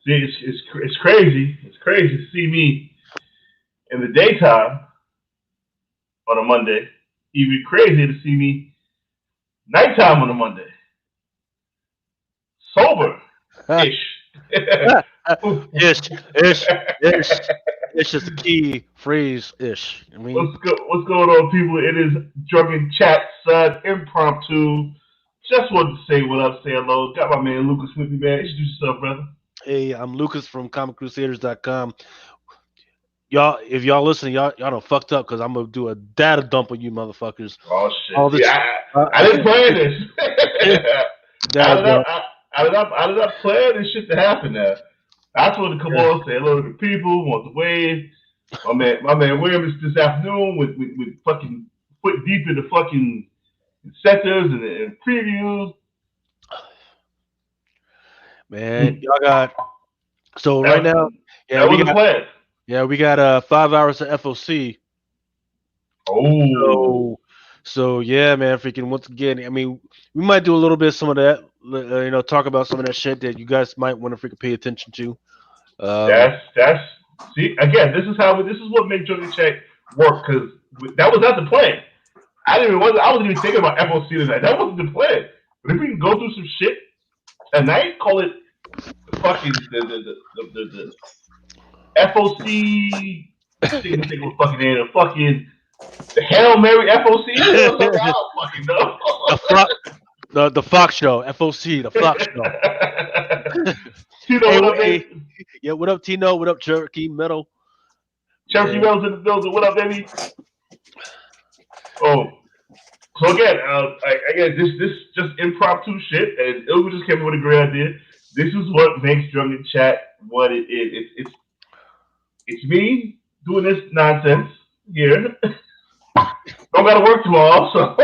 See, it's crazy. It's crazy to see me in the daytime on a Monday. Even crazier to see me nighttime on a Monday, sober ish. Ish, ish, ish. It's just a key phrase ish. I mean, What's going on, people? It is Drunken Chat, son, impromptu. Just wanted to say what up, say hello. Got my man Lucas with me, man. Introduce yourself, brother. hey, I'm Lucas from ComicCrusaders.com. Y'all, if y'all listening, y'all don't fucked up because I'm gonna do a data dump on you motherfuckers. Oh shit! All See, this I didn't plan this. I data did not. dump. I did not plan this shit to happen. Now I just wanted to come on, say hello to the people, want to wave. My man Williams this afternoon with fucking foot deep in the fucking incentives and previews. Man, y'all got so right That now, yeah, that was the plan. we got 5 hours of FOC. Oh, So yeah, man, freaking once again, I mean, we might do a little bit of some of that, talk about some of that shit that you guys might want to freaking pay attention to. Um, that's see again. This is what makes Joker Check work because that was not the plan. I wasn't even thinking about FOC tonight. That wasn't the plan. But if we can go through some shit tonight, call it fucking the FOC. Think of a fucking name. The fucking the Hail Mary FOC or something. I the don't fucking know. Fox, the Fox Show, FOC, the Fox Show. Tino, Hey, what up, hey, baby? yeah, what up, Tino? What up, Cherokee Metal? Cherokee Yeah, Mel's in the building. What up, baby? Oh, so again, again, this just impromptu shit, and Ilga just came up with a great idea. This is what makes Drunken Chat what it is. It's me doing this nonsense here. Don't got to work tomorrow, so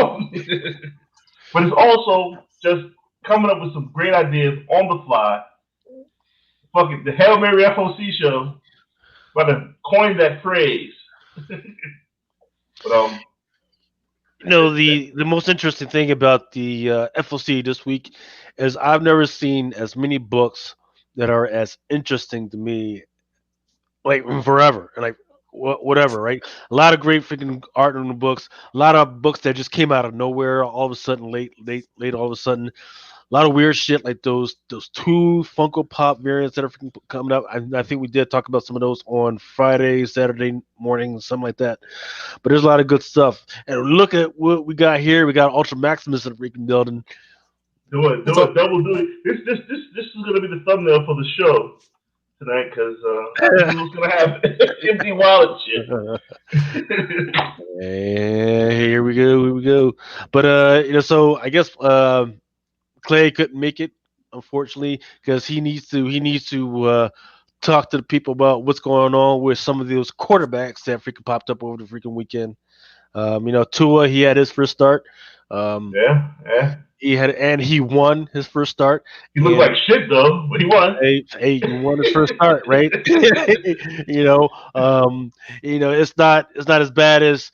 but it's also just coming up with some great ideas on the fly. Fucking the Hail Mary FOC show. About to coin that phrase. But the most interesting thing about the FOC this week is I've never seen as many books that are as interesting to me like forever, like whatever, right? A lot of great freaking art in the books. A lot of books that just came out of nowhere, all of a sudden, late, all of a sudden. A lot of weird shit like those two Funko Pop variants that are freaking coming up. I think we did talk about some of those on Friday, Saturday morning, something like that. But there's a lot of good stuff. And look at what we got here. We got Ultra Maximus in the freaking building. What's up? double do it. This is gonna be the thumbnail for the show tonight because this is what's gonna happen. Empty wallet shit. And here we go. Here we go. But so I guess Clay couldn't make it, unfortunately, because he needs to talk to the people about what's going on with some of those quarterbacks that freaking popped up over the freaking weekend. Tua, he had his first start. Um, Yeah. he won his first start. He looked And like shit though, but he won. he won his first start, right? you know, it's not as bad as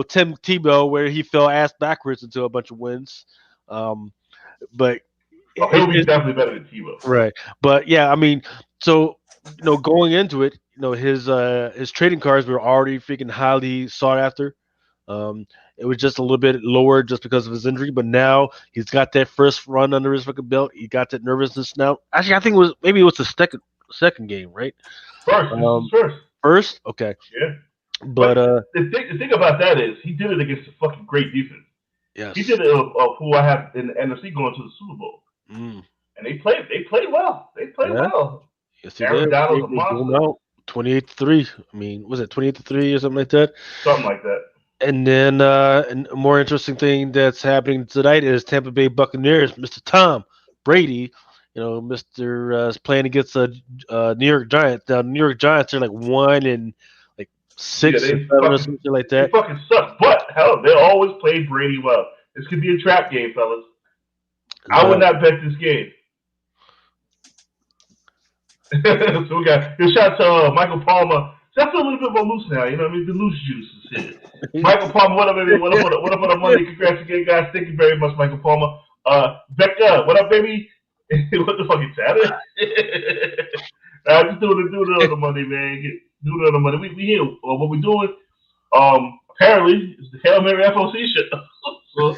Tim Tebow where he fell ass backwards into a bunch of wins. But Oh, he'll be it, definitely better than Tebow. right. But yeah, I mean, so going into it, his trading cards were already freaking highly sought after. It was just a little bit lower just because of his injury, but now he's got that first run under his fucking belt. He got that nervousness now. Actually, I think it was the second game, right? First, this is Um, first. First, okay, Yeah. but But the thing about that is he did it against a fucking great defense. He yes, did it of who I have in the NFC going to the Super Bowl. mm, And they played well. They played yeah, well. yes, he Aaron did. Donald's a They blew him monster. out 28-3. I mean, was it 28-3 or something like that? Something like that. And then and a more interesting thing that's happening tonight is Tampa Bay Buccaneers, Mr. Tom Brady. Mr. Is playing against New York Giants. Now, New York Giants are like 1-6 or 7 or something like they that. fucking suck. But hell, they always play Brady well. This could be a trap game, fellas. I would No, not bet this game. So we got your shout to Michael Palmer. So I feel a little bit more loose now. You know what I mean? The loose juice is here. Michael Palmer, what up, baby? What up on a Monday? Congrats again, guys. Thank you very much, Michael Palmer. Becca, what up, baby? What the fuck is that? Just do it on the Monday, man. Do it on the Monday. We here. What we doing? Apparently, it's the Hail Mary FOC shit. So,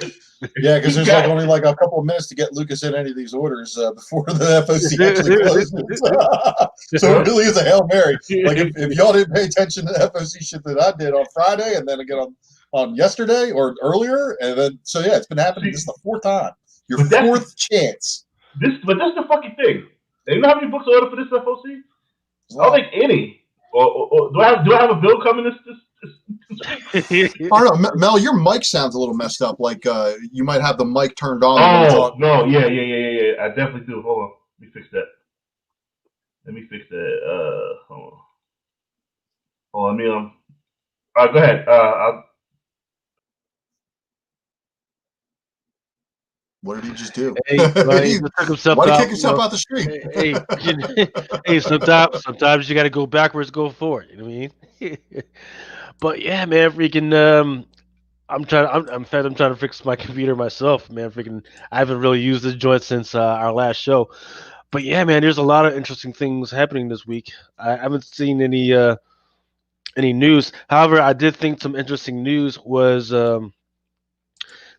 yeah, because there's only a couple of minutes to get Lucas in any of these orders before the FOC actually closes. So it really is a Hail Mary. Like if y'all didn't pay attention to the FOC shit that I did on Friday and then again on yesterday or earlier, and then it's been happening. This is the fourth time. Your fourth chance. But that's the fucking thing. Do you know how many books are ordered for this FOC? I don't think any. Or do I have a bill coming this? I don't know, Mel. Your mic sounds a little messed up. Like you might have the mic turned on. Oh no, yeah. I definitely do. Hold on, let me fix that. Hold on. Let me all right, go ahead. What did he just do? Hey, why did you kick yourself out the street? Hey, sometimes you got to go backwards, go forward. You know what I mean? But yeah, man, freaking. I'm trying to fix my computer myself, man. Freaking, I haven't really used this joint since our last show. But yeah, man, there's a lot of interesting things happening this week. I haven't seen any news. However, I did think some interesting news was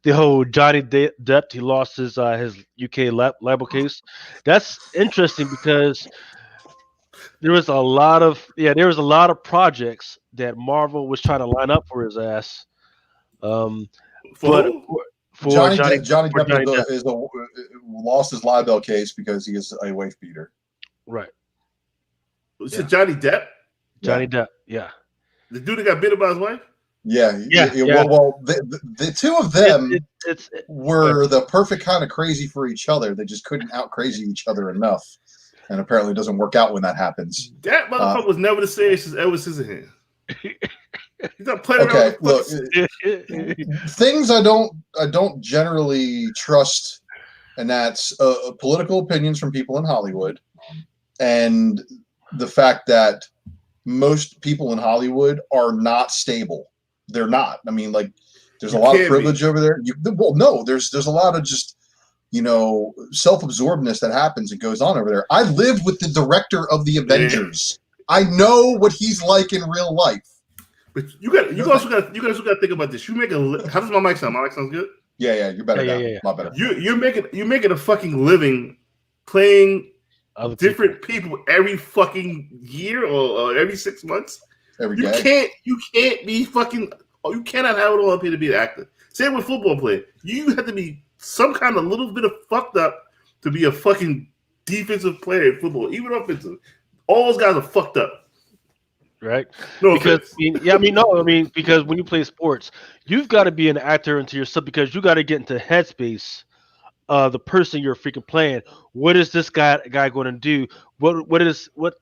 the whole Johnny Depp. He lost his UK libel case. That's interesting because there was a lot of projects that Marvel was trying to line up for his ass. For Johnny Depp lost his libel case because he is a wife beater. Right. Was it Johnny Depp? Johnny Depp, yeah. The dude that got bit about his wife? Yeah. Well, the two of them were the perfect kind of crazy for each other. They just couldn't out crazy each other enough. And apparently it doesn't work out when that happens. That motherfucker was never the same as Edward Scissorhands. He's not playing around with things I don't generally trust, and that's political opinions from people in Hollywood, and the fact that most people in Hollywood are not stable. They're not. I mean, like, there's a lot of privilege over there. There's a lot of just self-absorbedness that happens and goes on over there. I lived with the director of the Avengers. I know what he's like in real life. But you guys also got to think about this. How does my mic sound? My mic sounds good. Yeah, you're better now. Yeah. A lot better. You're making a fucking living playing different people every fucking year or every 6 months. You can't be fucking. You cannot have it all up here to be an actor. Same with football player. You have to be some kind of little bit of fucked up to be a fucking defensive player in football, even offensive. All those guys are fucked up. Right? No, because because when you play sports, you've got to be an actor into yourself because you got to get into headspace the person you're freaking playing. What is this guy going to do? What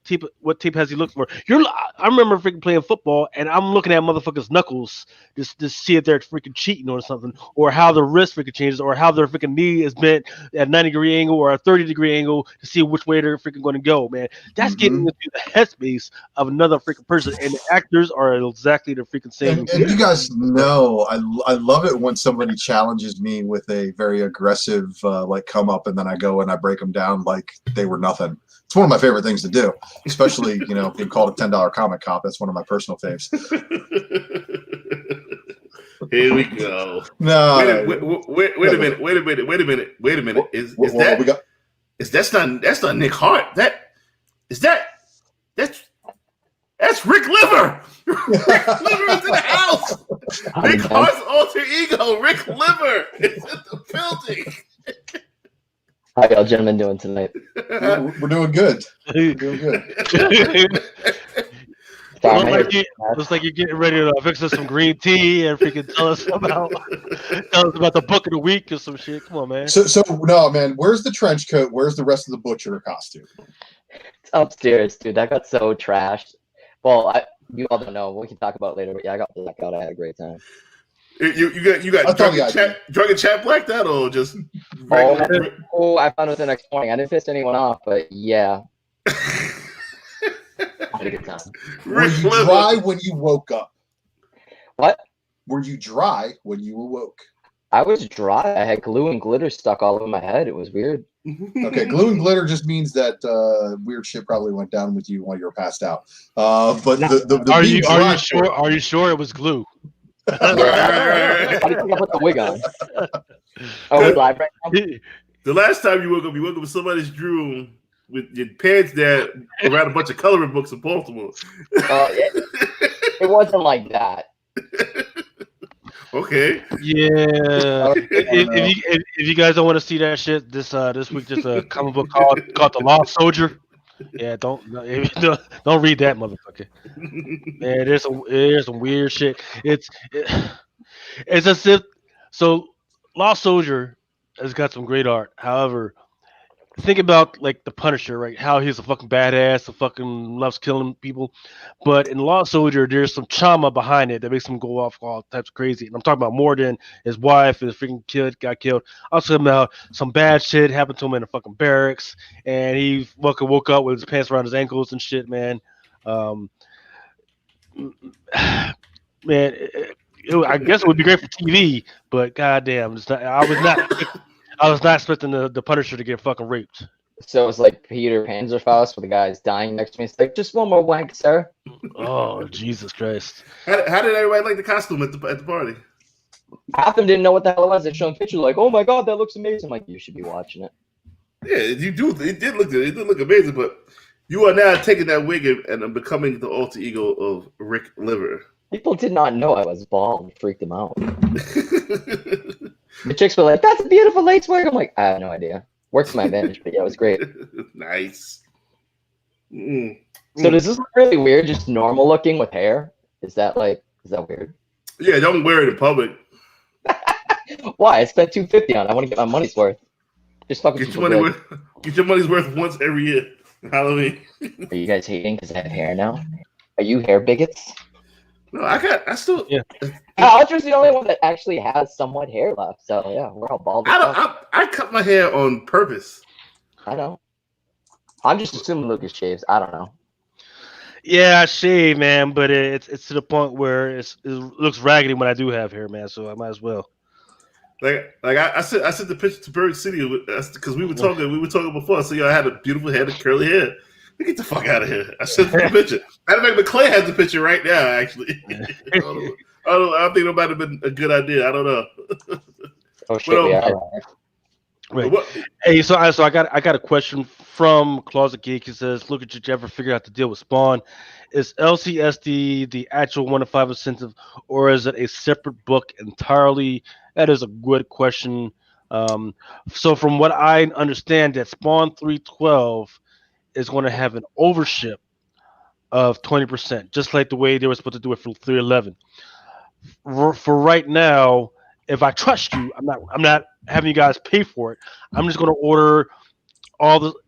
tape has he looked for? I remember freaking playing football and I'm looking at motherfuckers' knuckles to see if they're freaking cheating or something, or how the wrist freaking changes, or how their freaking knee is bent at a 90-degree angle or a 30-degree angle to see which way they're freaking going to go, man. That's getting into the headspace of another freaking person, and the actors are exactly the freaking same. And you guys know, I love it when somebody challenges me with a very aggressive come up, and then I go and I break them down like they were nothing. It's one of my favorite things to do, especially, being called a $10 comic cop. That's one of my personal faves. Here we go. No. Wait a minute. That's not Nick Hart. That's Rick Liver. Rick Liver is in the house. Nick Hart's alter ego, Rick Liver, is in the building. How y'all gentlemen doing tonight? We're doing good. Looks like you're getting ready to fix us some green tea and freaking tell us about the book of the week or some shit. Come on, man. So no, man. Where's the trench coat? Where's the rest of the butcher costume? It's upstairs, dude. That got so trashed. Well, you all don't know. We can talk about it later. But yeah, I got blackout. I had a great time. You got drunken chat blacked out or just regular? I found it the next morning. I didn't piss anyone off, but yeah. I had a good time. Were you dry when you woke up? What? Were you dry when you awoke? I was dry. I had glue and glitter stuck all over my head. It was weird. Okay, glue and glitter just means that weird shit probably went down with you while you were passed out. But the are being you sure? Are you sure it was glue? How do you think I put the wig on? Oh, we live right now? The last time you woke up with somebody's drool with your pants down around a bunch of coloring books in Baltimore. It wasn't like that. Okay. Yeah. If you guys don't want to see that shit this week, there's a comic book called The Lost Soldier. Yeah, don't read that motherfucker. Man, there's some weird shit. It's as if Lost Soldier has got some great art. However, think about like the Punisher, right? How he's a fucking badass, a fucking loves killing people. But in Lost Soldier, there's some trauma behind it that makes him go off all types of crazy. And I'm talking about more than his wife and his freaking kid got killed. I'm talking about some bad shit happened to him in the fucking barracks, and he fucking woke up with his pants around his ankles and shit, man. Man, I guess it would be great for TV, but goddamn, I was not expecting the Punisher to get fucking raped. So it's like Peter Panzerfaust where the guy's dying next to me. It's like, just one more wank, sir. Oh, Jesus Christ. How did everybody like the costume at the party? Half of them didn't know what the hell it was. They're showing pictures like, oh my God, that looks amazing. I'm like, you should be watching it. Yeah, you do. It did look amazing, but you are now taking that wig and becoming the alter ego of Rick Liver. People did not know I was bald. It freaked them out. The chicks were like, that's a beautiful lace wig. I'm like, I have no idea. Works to my advantage, but yeah, it was great. Nice. So does this look really weird, just normal looking with hair? Is that weird? Yeah, don't wear it in public. Why? I spent $250 on it. I want to get my money's worth. Just fucking get your money's worth once every year. Halloween. Are you guys hating because I have hair now? Are you hair bigots? No, I still. Yeah. Aldra's the only one that actually has somewhat hair left. So yeah, we're all bald. I cut my hair on purpose. I know. I'm just assuming Lucas shaves. I don't know. Yeah, I shave, man, but it's to the point where it looks raggedy when I do have hair, man. So I might as well. Like I sent the picture to Berg City because we were talking before. So I had a beautiful head of curly hair. Get the fuck out of here! I sent the picture. Matter of fact, McClay has the picture right now. Actually, I don't think that might have been a good idea. I don't know. Oh shit! Right. Hey, so I got a question from Closet Geek. He says, "Look, did you ever figure out to deal with Spawn? Is LCSD the actual 1 to 5 incentive, or is it a separate book entirely?" That is a good question. So from what I understand, that Spawn 312 is going to have an overship of 20%, just like the way they were supposed to do it for 311. For right now, if I trust you, I'm not having you guys pay for it. I'm just going to order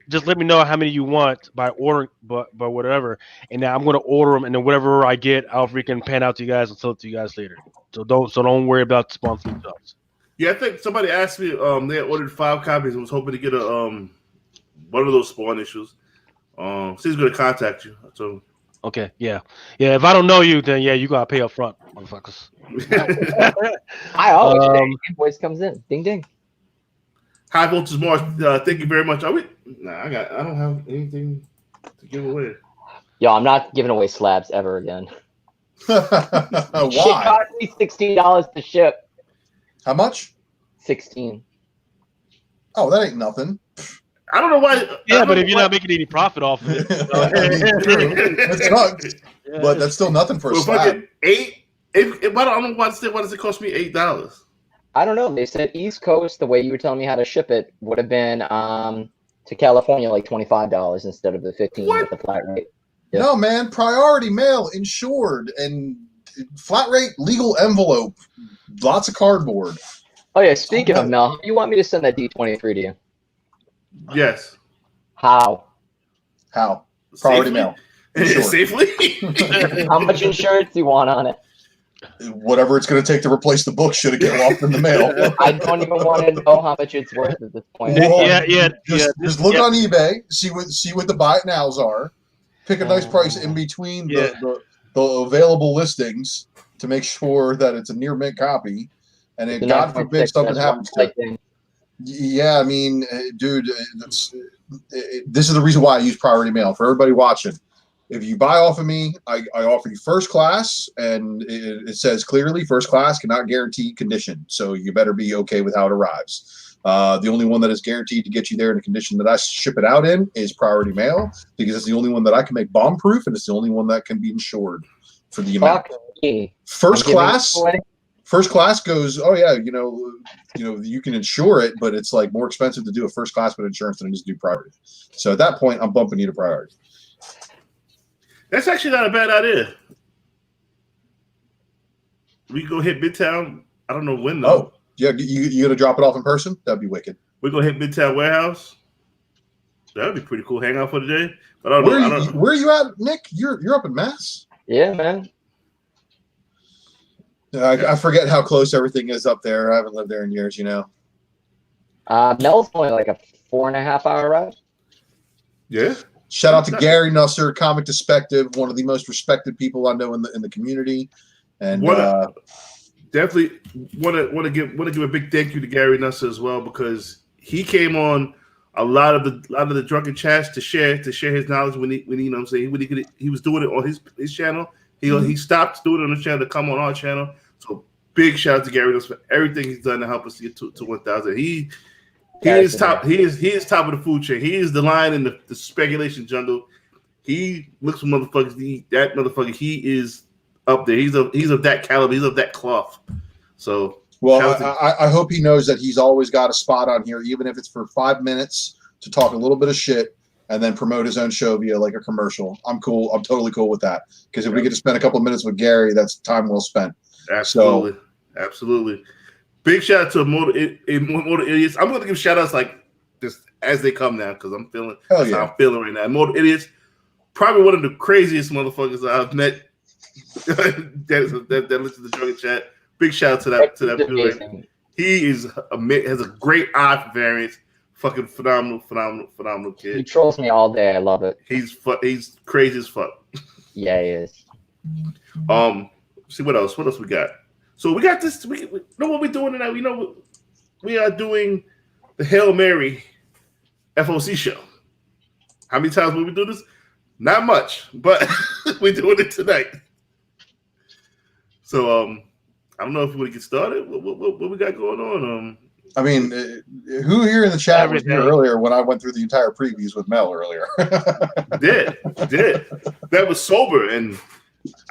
just let me know how many you want by ordering, by whatever, and now I'm going to order them, and then whatever I get, I'll freaking pan out to you guys and sell it to you guys later. So don't worry about Spawn 312. Yeah, I think somebody asked me. They had ordered 5 copies and was hoping to get one of those Spawn issues. She's going to contact you. So okay, yeah. If I don't know you, then yeah, you gotta pay up front, motherfuckers. I always invoice comes in. Ding ding. High Voltage Mars, thank you very much. Are we? Nah, I don't have anything to give away. Yo, I'm not giving away slabs ever again. Why? Shit cost me $16 to ship. How much? 16. Oh, that ain't nothing. I don't know why. Yeah, but if you're not making any profit off of it, that sucks. Yeah. But that's still nothing for a slab. $8. I don't know why does it cost me $8? I don't know. They said East Coast, the way you were telling me how to ship it, would have been to California like $25 instead of the $15 with the flat rate. Yep. No, man, priority mail, insured, and flat rate legal envelope, lots of cardboard. Oh yeah, speaking of mail, you want me to send that D23 to you? Yes. How? Priority mail. Safely? How much insurance do you want on it? Whatever it's going to take to replace the book should it get lost in the mail. I don't even want to know how much it's worth at this point. Well, just look on eBay, see what the buy it nows are, pick a nice price in between the available listings to make sure that it's a near mint copy, and then God forbid something happens to it. Yeah, I mean, dude, this is the reason why I use priority mail for everybody watching. If you buy off of me, I offer you first class, and it says clearly first class cannot guarantee condition. So you better be okay with how it arrives. The only one that is guaranteed to get you there in the condition that I ship it out in is priority mail, because it's the only one that I can make bomb proof, and it's the only one that can be insured for the amount. First class goes, oh yeah, you know, you can insure it, but it's like more expensive to do a first class with insurance than it is to do priority. So at that point, I'm bumping you to priority. That's actually not a bad idea. We go hit Midtown. I don't know when though. Oh, yeah, you gonna drop it off in person? That'd be wicked. We go hit Midtown Warehouse. That'd be pretty cool. Hang out for the day. But where are you at, Nick? You're up in Mass? Yeah, man. I forget how close everything is up there. I haven't lived there in years, you know. Mel's only like a 4.5 hour ride. Yeah. Shout out to Gary Nusser, Comic Perspective, one of the most respected people I know in the community. And definitely want to give a big thank you to Gary Nusser as well, because he came on a lot of the Drunken Chats to share his knowledge when he you know what I'm saying he was doing it on his channel. He stopped doing it on the channel to come on our channel. So big shout out to Gary Nusser for everything he's done to help us get to 1,000. He is top. He is top of the food chain. He is the lion in the speculation jungle. He looks for motherfuckers. That motherfucker. He is up there. He's of that caliber. He's of that cloth. So I hope he knows that he's always got a spot on here, even if it's for 5 minutes to talk a little bit of shit and then promote his own show via like a commercial. I'm cool. I'm totally cool with that, because if we get to spend a couple of minutes with Gary, that's time well spent. Absolutely, absolutely. Big shout out to Motor Idiots. I'm going to give shout outs like just as they come now, because I'm feeling how I'm feeling right now. Motor Idiots, probably one of the craziest motherfuckers I've met that listen to the Drunken Chat. Big shout out to that dude. He has a great eye for variants. Fucking phenomenal kid. He trolls me all day. I love it. He's crazy as fuck. Yeah, he is. See what else? What else we got? So we got this. We know what we're doing tonight. We know we are doing the Hail Mary FOC show. How many times will we do this? Not much, but we're doing it tonight. So I don't know if we want to get started. What we got going on? I mean, who here in the chat was here earlier when I went through the entire previews with Mel earlier? Did that was sober, and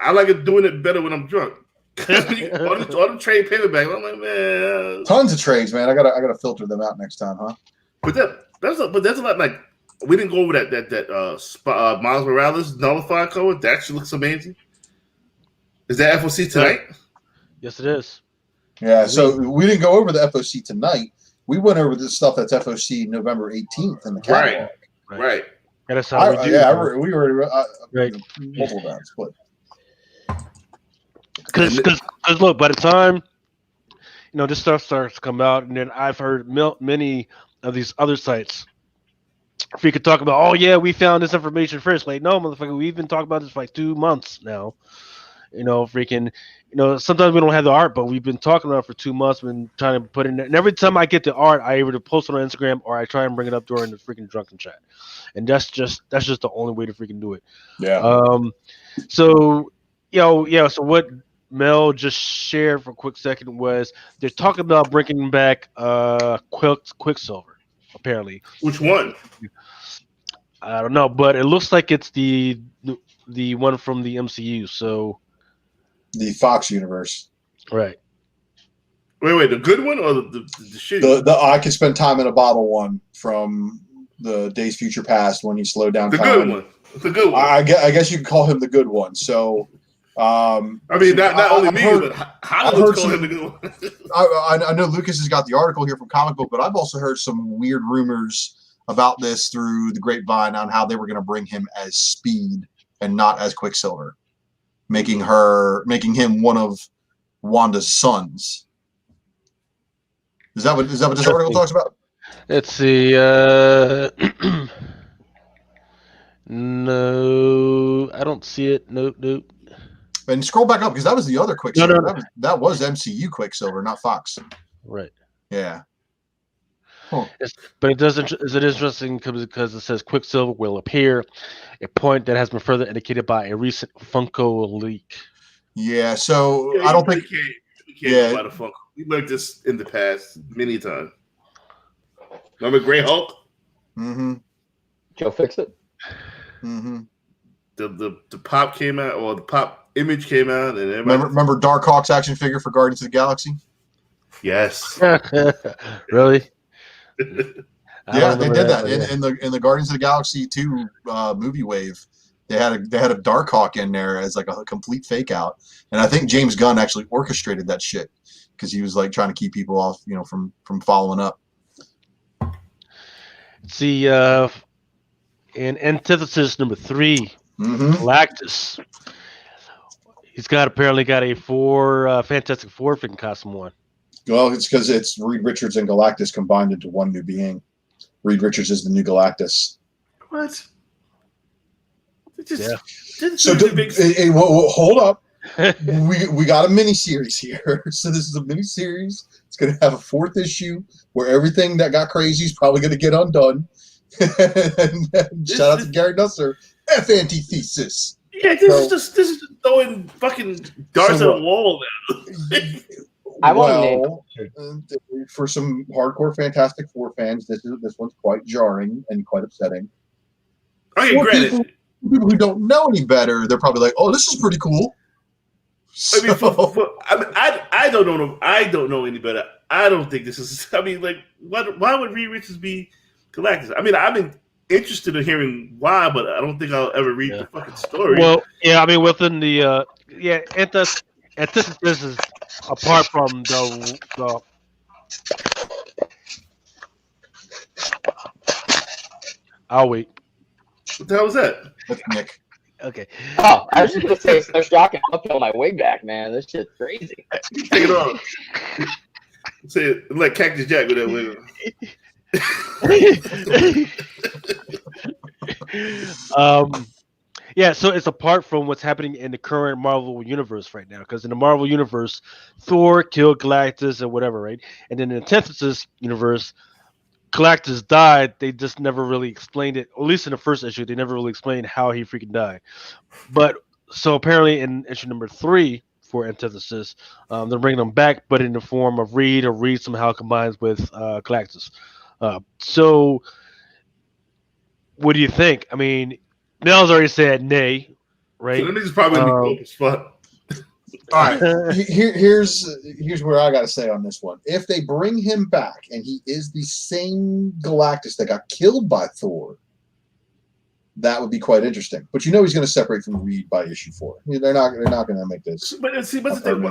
I like it doing it better when I'm drunk. all them trade paperbacks. I'm like, man, tons of trades, man. I gotta filter them out next time, huh? But that's a lot. Like, we didn't go over that Miles Morales nullified cover. That actually looks amazing. Is that FOC tonight? Yes, it is. Yeah, so we didn't go over the FOC tonight. We went over the stuff that's FOC November 18th in the catalog. Right. And that's how we do. Yeah, we were right. Multiple times, but because look, by the time this stuff starts to come out, and then I've heard many of these other sites. If we could talk about, oh yeah, we found this information first. Like, no, motherfucker, we've been talking about this for like 2 months now. Sometimes we don't have the art, but we've been talking about it for 2 months. Been trying to put in there, and every time I get the art, I either post it on Instagram or I try and bring it up during the freaking Drunken Chat, and that's just the only way to freaking do it. Yeah. So what Mel just shared for a quick second was they're talking about bringing back Quicksilver, apparently. Which one? I don't know, but it looks like it's the one from the MCU. So. The Fox universe. Right. Wait, the good one or the shitty? The I Can Spend Time in a Bottle one from the Days Future Past when he slowed down time. Good one. The good one. I guess you could call him the good one. So I mean, not only me, but Hollywood's calling him the good one. I know Lucas has got the article here from Comic Book, but I've also heard some weird rumors about this through the grapevine on how they were going to bring him as Speed and not as Quicksilver, making him one of Wanda's sons. Is that what this article talks about? Let's see. No, I don't see it. Nope. And scroll back up because that was the other Quicksilver. No. That was MCU Quicksilver, not Fox. Right. Yeah. But it doesn't. Is it interesting because it says Quicksilver will appear, a point that has been further indicated by a recent Funko leak. Yeah, so I don't think. You can't go by the Funko. We learned this in the past many times. Remember Grey Hulk? Mm-hmm. Joe fix it. Mm-hmm. The pop came out, or the pop image came out, and remember Darkhawk's action figure for Guardians of the Galaxy? Yes. Really? Yeah, they did that in the Guardians of the Galaxy 2 movie wave. They had a Darkhawk in there as like a complete fake out, and I think James Gunn actually orchestrated that shit because he was like trying to keep people off, from following up. See, in antithesis number 3, Galactus. He's apparently got a Fantastic Four freaking costume on. Well, it's because it's Reed Richards and Galactus combined into one new being. Reed Richards is the new Galactus. What? So hold up. we got a mini series here. So this is a mini series. It's going to have a 4th issue where everything that got crazy is probably going to get undone. and shout out to Gary Nusser. F antithesis. Yeah, this is just throwing fucking darts at a wall now. For some hardcore Fantastic Four fans, this one's quite jarring and quite upsetting. Okay, granted. People who don't know any better, they're probably like, "Oh, this is pretty cool." I mean, I don't know. I don't know any better. I don't think this is. I mean, like, why would Reed Richards be Galactus? I mean, I've been interested in hearing why, but I don't think I'll ever read the fucking story. Well, yeah, I mean, within the antithesis is apart from the I'll wait. What the hell was that? That's Nick. Okay. Oh, I was just gonna say, it's no shocking. I'll peel my wig back, man. This shit's crazy. Take it off. Say let Cactus Jack with that wig. Yeah, so it's apart from what's happening in the current Marvel universe right now, because in the Marvel universe, Thor killed Galactus and whatever, right? And in the antithesis universe, Galactus died. They just never really explained it. At least in the first issue, they never really explained how he freaking died. But so apparently in issue number 3 for antithesis, they're bringing them back, but in the form of Reed, or Reed somehow combines with Galactus. So what do you think? I mean, Mel's already said nay, right? So this is probably gonna be dope as fuck. All right, here's where I got to say on this one. If they bring him back and he is the same Galactus that got killed by Thor, that would be quite interesting. But he's going to separate from Reed by issue 4. They're not going to make this. But see, but the thing,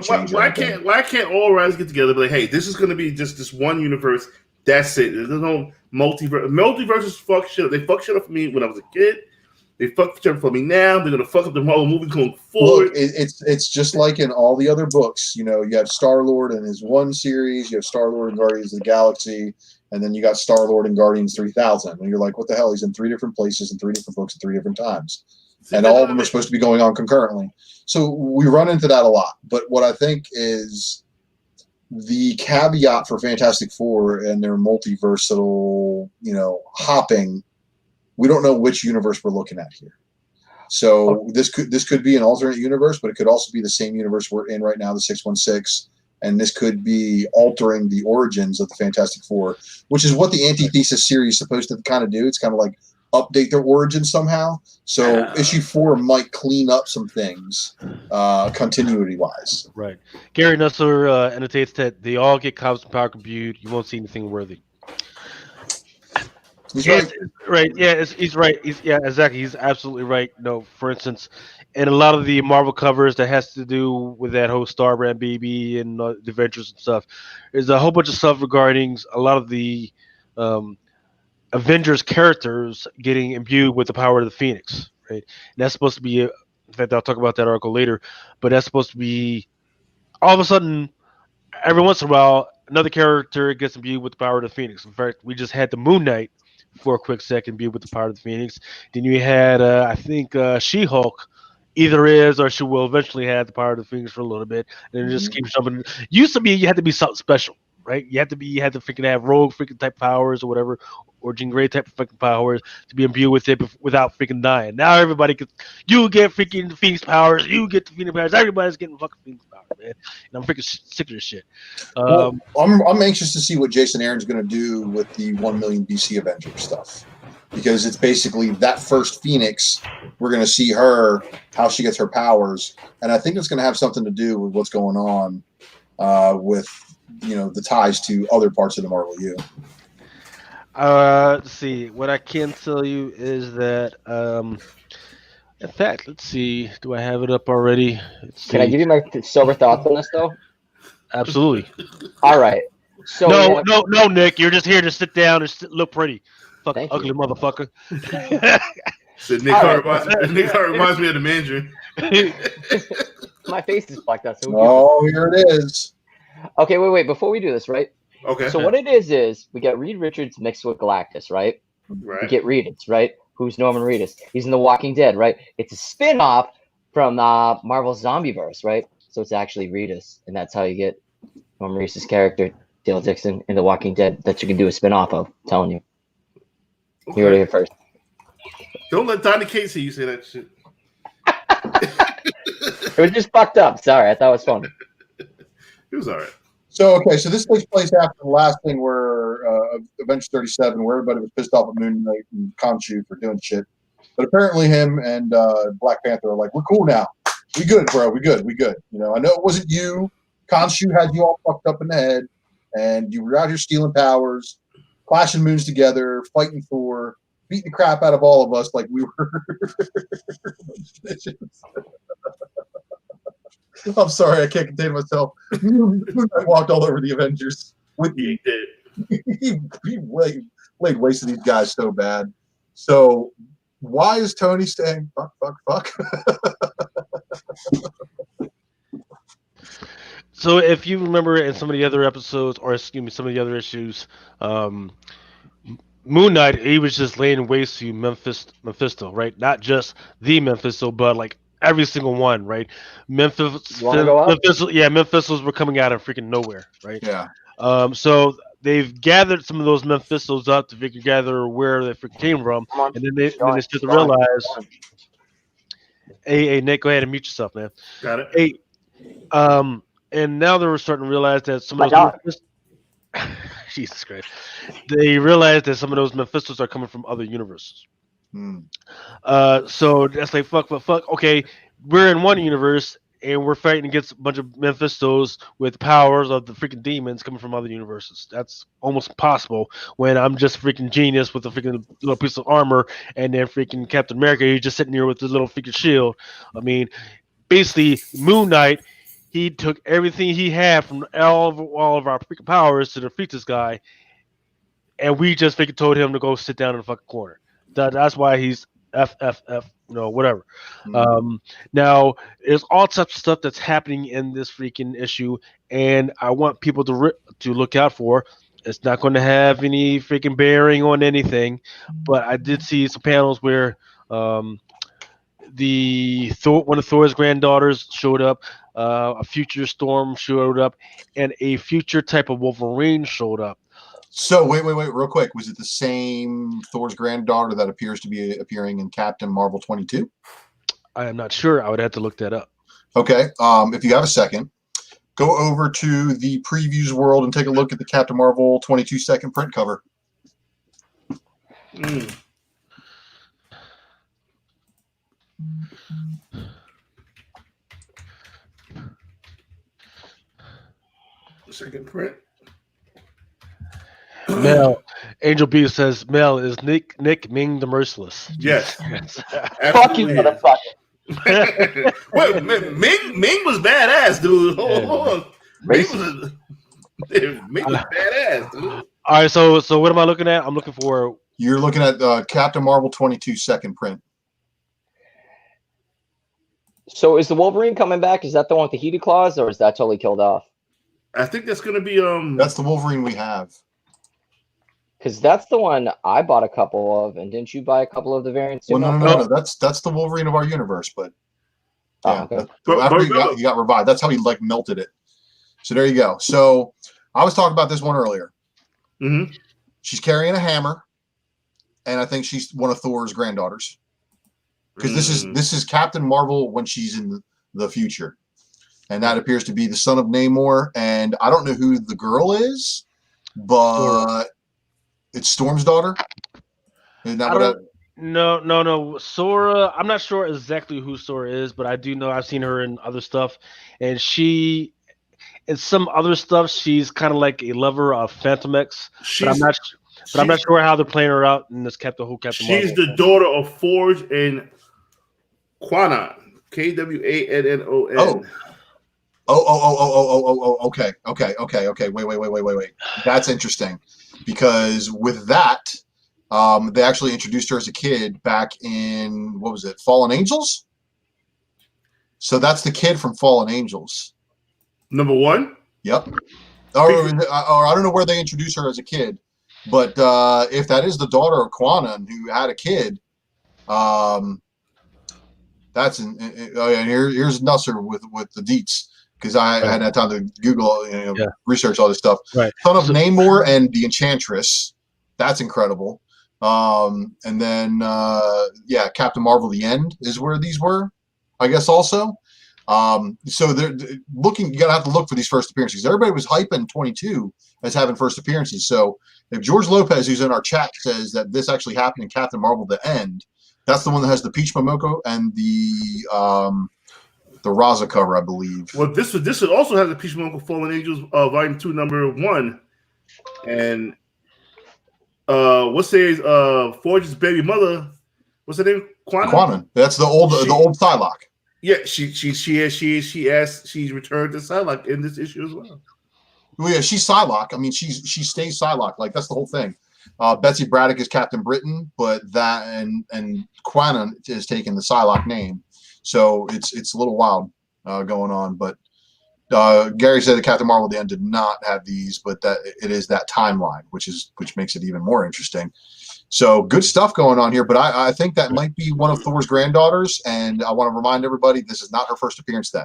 why can't all writers get together? But like, hey, this is going to be just this one universe. That's it. There's no multiverse. Multiverses fuck shit up. They fuck shit up for me when I was a kid. They fucked shit up for me now. They're gonna fuck up the Marvel movie going forward. Look, it's just like in all the other books. You have Star-Lord in his one series. You have Star-Lord in Guardians of the Galaxy, and then you got Star-Lord in Guardians 3000. And you're like, what the hell? He's in 3 different places in 3 different books at 3 different times, and all of them are supposed to be going on concurrently. So we run into that a lot. But what I think is the caveat for Fantastic Four and their multiversal, hopping. We don't know which universe we're looking at here. So this could be an alternate universe, but it could also be the same universe we're in right now, the 616. And this could be altering the origins of the Fantastic Four, which is what the Antithesis series is supposed to kind of do. It's kind of like update their origins somehow. So issue 4 might clean up some things continuity-wise. Right. Gary Nusser annotates that they all get cosmic power compute. You won't see anything worthy. He's right. Right. Yeah, he's right. Exactly. He's absolutely right. For instance, in a lot of the Marvel covers that has to do with that whole Starbrand baby and the Adventures and stuff, there's a whole bunch of stuff regarding a lot of the Avengers characters getting imbued with the power of the Phoenix. Right. And that's supposed to be, in fact, I'll talk about that article later, but that's supposed to be all of a sudden, every once in a while, another character gets imbued with the power of the Phoenix. In fact, we just had the Moon Knight for a quick second be with the power of the Phoenix. Then you had, I think, She-Hulk either is or she will eventually have the power of the Phoenix for a little bit. And it just keeps jumping. Used to be you had to be something special, right? You had to freaking have rogue freaking type powers or whatever, or Jean Grey type of freaking powers to be imbued with it without freaking dying. Now everybody you get freaking the Phoenix powers, you get the Phoenix powers, everybody's getting fucking Phoenix powers, man. And I'm freaking sick of this shit. Well, I'm anxious to see what Jason Aaron's going to do with the 1 million BC Avengers stuff, because it's basically that first Phoenix. We're going to see her, how she gets her powers, and I think it's going to have something to do with what's going on with the ties to other parts of the Marvel U. Let's see. What I can tell you is that, in fact, let's see. Do I have it up already? Can I give you my sober thoughts on this, though? Absolutely. All right. So no, Nick. You're just here to sit down and look pretty. Fucking ugly motherfucker. So Nick Hart reminds me of the Mandarin. My face is fucked up. So here it is. Okay, wait. Before we do this, right? Okay. So what it is we get Reed Richards mixed with Galactus, right? Right. We get Reedus, right? Who's Norman Reedus? He's in The Walking Dead, right? It's a spin-off from Marvel's Zombieverse, right? So it's actually Reedus, and that's how you get Norman Reedus' character, Dale Dixon, in The Walking Dead, that you can do a spin-off of. I'm telling you. Okay. You heard it here first. Don't let Donny Cates hear you say that shit. It was just fucked up. Sorry, I thought it was funny. It was all right. So this takes place after the last thing where Avengers 37, where everybody was pissed off at Moon Knight and Khonshu for doing shit. But apparently him and Black Panther are like, we're cool now. We good, bro. We good. I know it wasn't you. Khonshu had you all fucked up in the head, and you were out here stealing powers, clashing moons together, fighting Thor, beating the crap out of all of us like we were. I'm sorry, I can't contain myself. I walked all over the Avengers with me. He laid waste to these guys so bad. So why is Tony saying fuck? So if you remember in some of the other episodes, or excuse me, some of the other issues, Moon Knight, he was just laying waste to Mephisto, right? Not just the Mephisto, but like every single one, right? Mephistos were coming out of freaking nowhere, right? Yeah. So they've gathered some of those Mephistos up to gather where they freaking came from, and then they start to realize. Hey, Nick, go ahead and mute yourself, man. Got it. Hey, and now they were starting to realize that some of those Jesus Christ, they realized that some of those Mephistos are coming from other universes. So that's like fuck. Okay, we're in one universe and we're fighting against a bunch of Mephistos with powers of the freaking demons coming from other universes. That's almost impossible when I'm just freaking genius with a freaking little piece of armor, and then freaking Captain America, he's just sitting here with his little freaking shield. I mean, basically, Moon Knight, he took everything he had from all of our freaking powers to defeat this guy, and we just freaking told him to go sit down in the fucking corner. That's why he's whatever. Now, there's all types of stuff that's happening in this freaking issue, and I want people to look out for. It's not going to have any freaking bearing on anything, but I did see some panels where one of Thor's granddaughters showed up, a future Storm showed up, and a future type of Wolverine showed up. So wait, real quick. Was it the same Thor's granddaughter that appears to be appearing in Captain Marvel 22? I am not sure. I would have to look that up. Okay. If you have a second, go over to the previews world and take a look at the Captain Marvel 22 second print cover. Second print. Mel, Angel B says Mel is Nick Ming the Merciless. Yes. Fuck you, motherfucker. Wait, Ming was badass, dude. Hold on. Ming was badass, dude. All right, so what am I looking at? I'm looking for. You're looking at Captain Marvel 22 second print. So is the Wolverine coming back? Is that the one with the heated claws, or is that totally killed off? I think that's gonna be That's the Wolverine we have. Because that's the one I bought a couple of, and didn't you buy a couple of the variants too? Well, no. That's the Wolverine of our universe, but yeah, okay. after he got revived, that's how he like melted it. So there you go. So I was talking about this one earlier. Mm-hmm. She's carrying a hammer, and I think she's one of Thor's granddaughters. Because this is Captain Marvel when she's in the future, and that appears to be the son of Namor. And I don't know who the girl is, but it's Storm's daughter. Isn't that what? No. Sora. I'm not sure exactly who Sora is, but I do know I've seen her in other stuff, and she. In some other stuff, she's kind of like a lover of Phantom X, but I'm not sure how they're playing her out in this Captain Marvel. She's the daughter of Forge and Quanon, Kwannon. Okay. Wait. That's interesting because with that, they actually introduced her as a kid back in what was it, Fallen Angels? So that's the kid from Fallen Angels. Number 1? Yep. Or I don't know where they introduced her as a kid, but if that is the daughter of Quanon who had a kid, that's here's Nusser with the deets because I hadn't had time to Google, research all this stuff. Right. Son of Namor and the Enchantress. That's incredible. And then Captain Marvel: The End is where these were, I guess also. So they're looking. You gotta have to look for these first appearances. Everybody was hyping 22 as having first appearances. So if George Lopez, who's in our chat, says that this actually happened in Captain Marvel: The End, that's the one that has the Peach Momoko and the Raza cover, I believe. Well, this would also have the Peach Momoko Fallen Angels Volume 2, Number 1, and Forge's baby mother. What's her name? Quanon. That's the old Psylocke. Yeah, she's returned to Psylocke in this issue as well. Well, yeah, she's Psylocke. I mean, she stays Psylocke. Like that's the whole thing. Betsy Braddock is Captain Britain, but that and Quanon is taking the Psylocke name, so it's a little wild going on. But Gary said that Captain Marvel: The End did not have these, but that it is that timeline, which makes it even more interesting. So good stuff going on here, but I think that might be one of Thor's granddaughters, and I want to remind everybody this is not her first appearance then.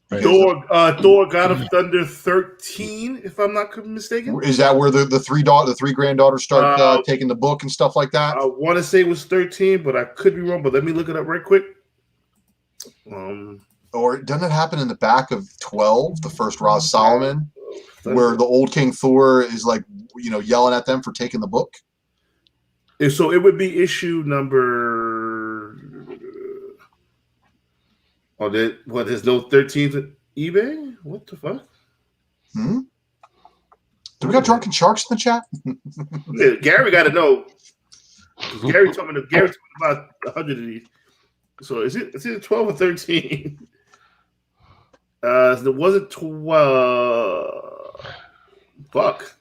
Thor, God of Thunder 13, if I'm not mistaken. Is that where the three granddaughters start taking the book and stuff like that? I want to say it was 13, but I could be wrong. But let me look it up right quick. Or doesn't it happen in the back of 12, the first Ra's Solomon, where the old King Thor is like, yelling at them for taking the book? And so it would be issue number. There's no 13th at eBay? What the fuck? Do we got Drunken Sharks in the chat? Yeah, Gary got to know. Gary told me about 100 of these. So it's either 12 or 13. There wasn't 12. Fuck.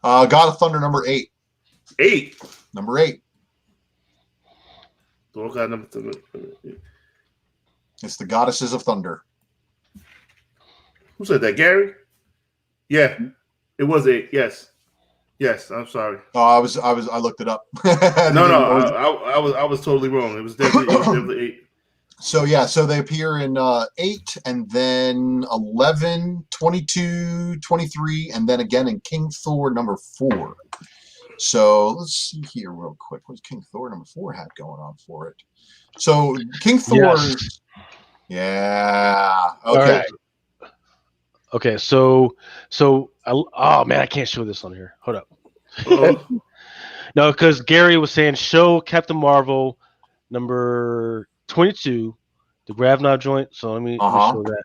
God of Thunder number 8. 8. Number 8. It's the Goddesses of Thunder. Who said that? Gary? Yeah, it was 8. Yes. I'm sorry. Oh, I looked it up. No, I was totally wrong. It was definitely 8. So they appear in 8 and then 11, 22, 23, and then again in King Thor number 4. So let's see here real quick. What's King Thor number 4 had going on for it? So King Thor, yeah, okay. Right. Okay, so oh man, I can't show this on here. Hold up. No, because Gary was saying show Captain Marvel number 22, the Gravna joint. So let me show that.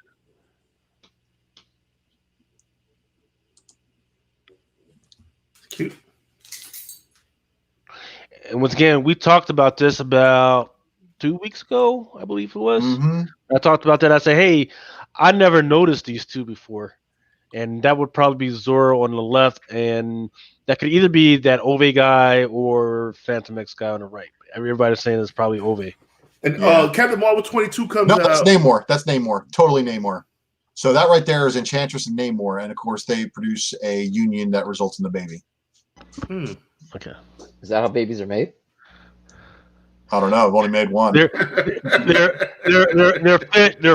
Cute. And once again, we talked about this about 2 weeks ago, I believe it was. Mm-hmm. I talked about that. I said, hey, I never noticed these two before. And that would probably be Zoro on the left, and that could either be that Ove guy or Phantom X guy on the right. Everybody's saying it's probably Ove. And Captain Marvel 22 comes out. No, that's Namor. That's Namor. Totally Namor. So that right there is Enchantress and Namor, and of course they produce a union that results in the baby. Okay. Is that how babies are made? I don't know. I've only made one. They're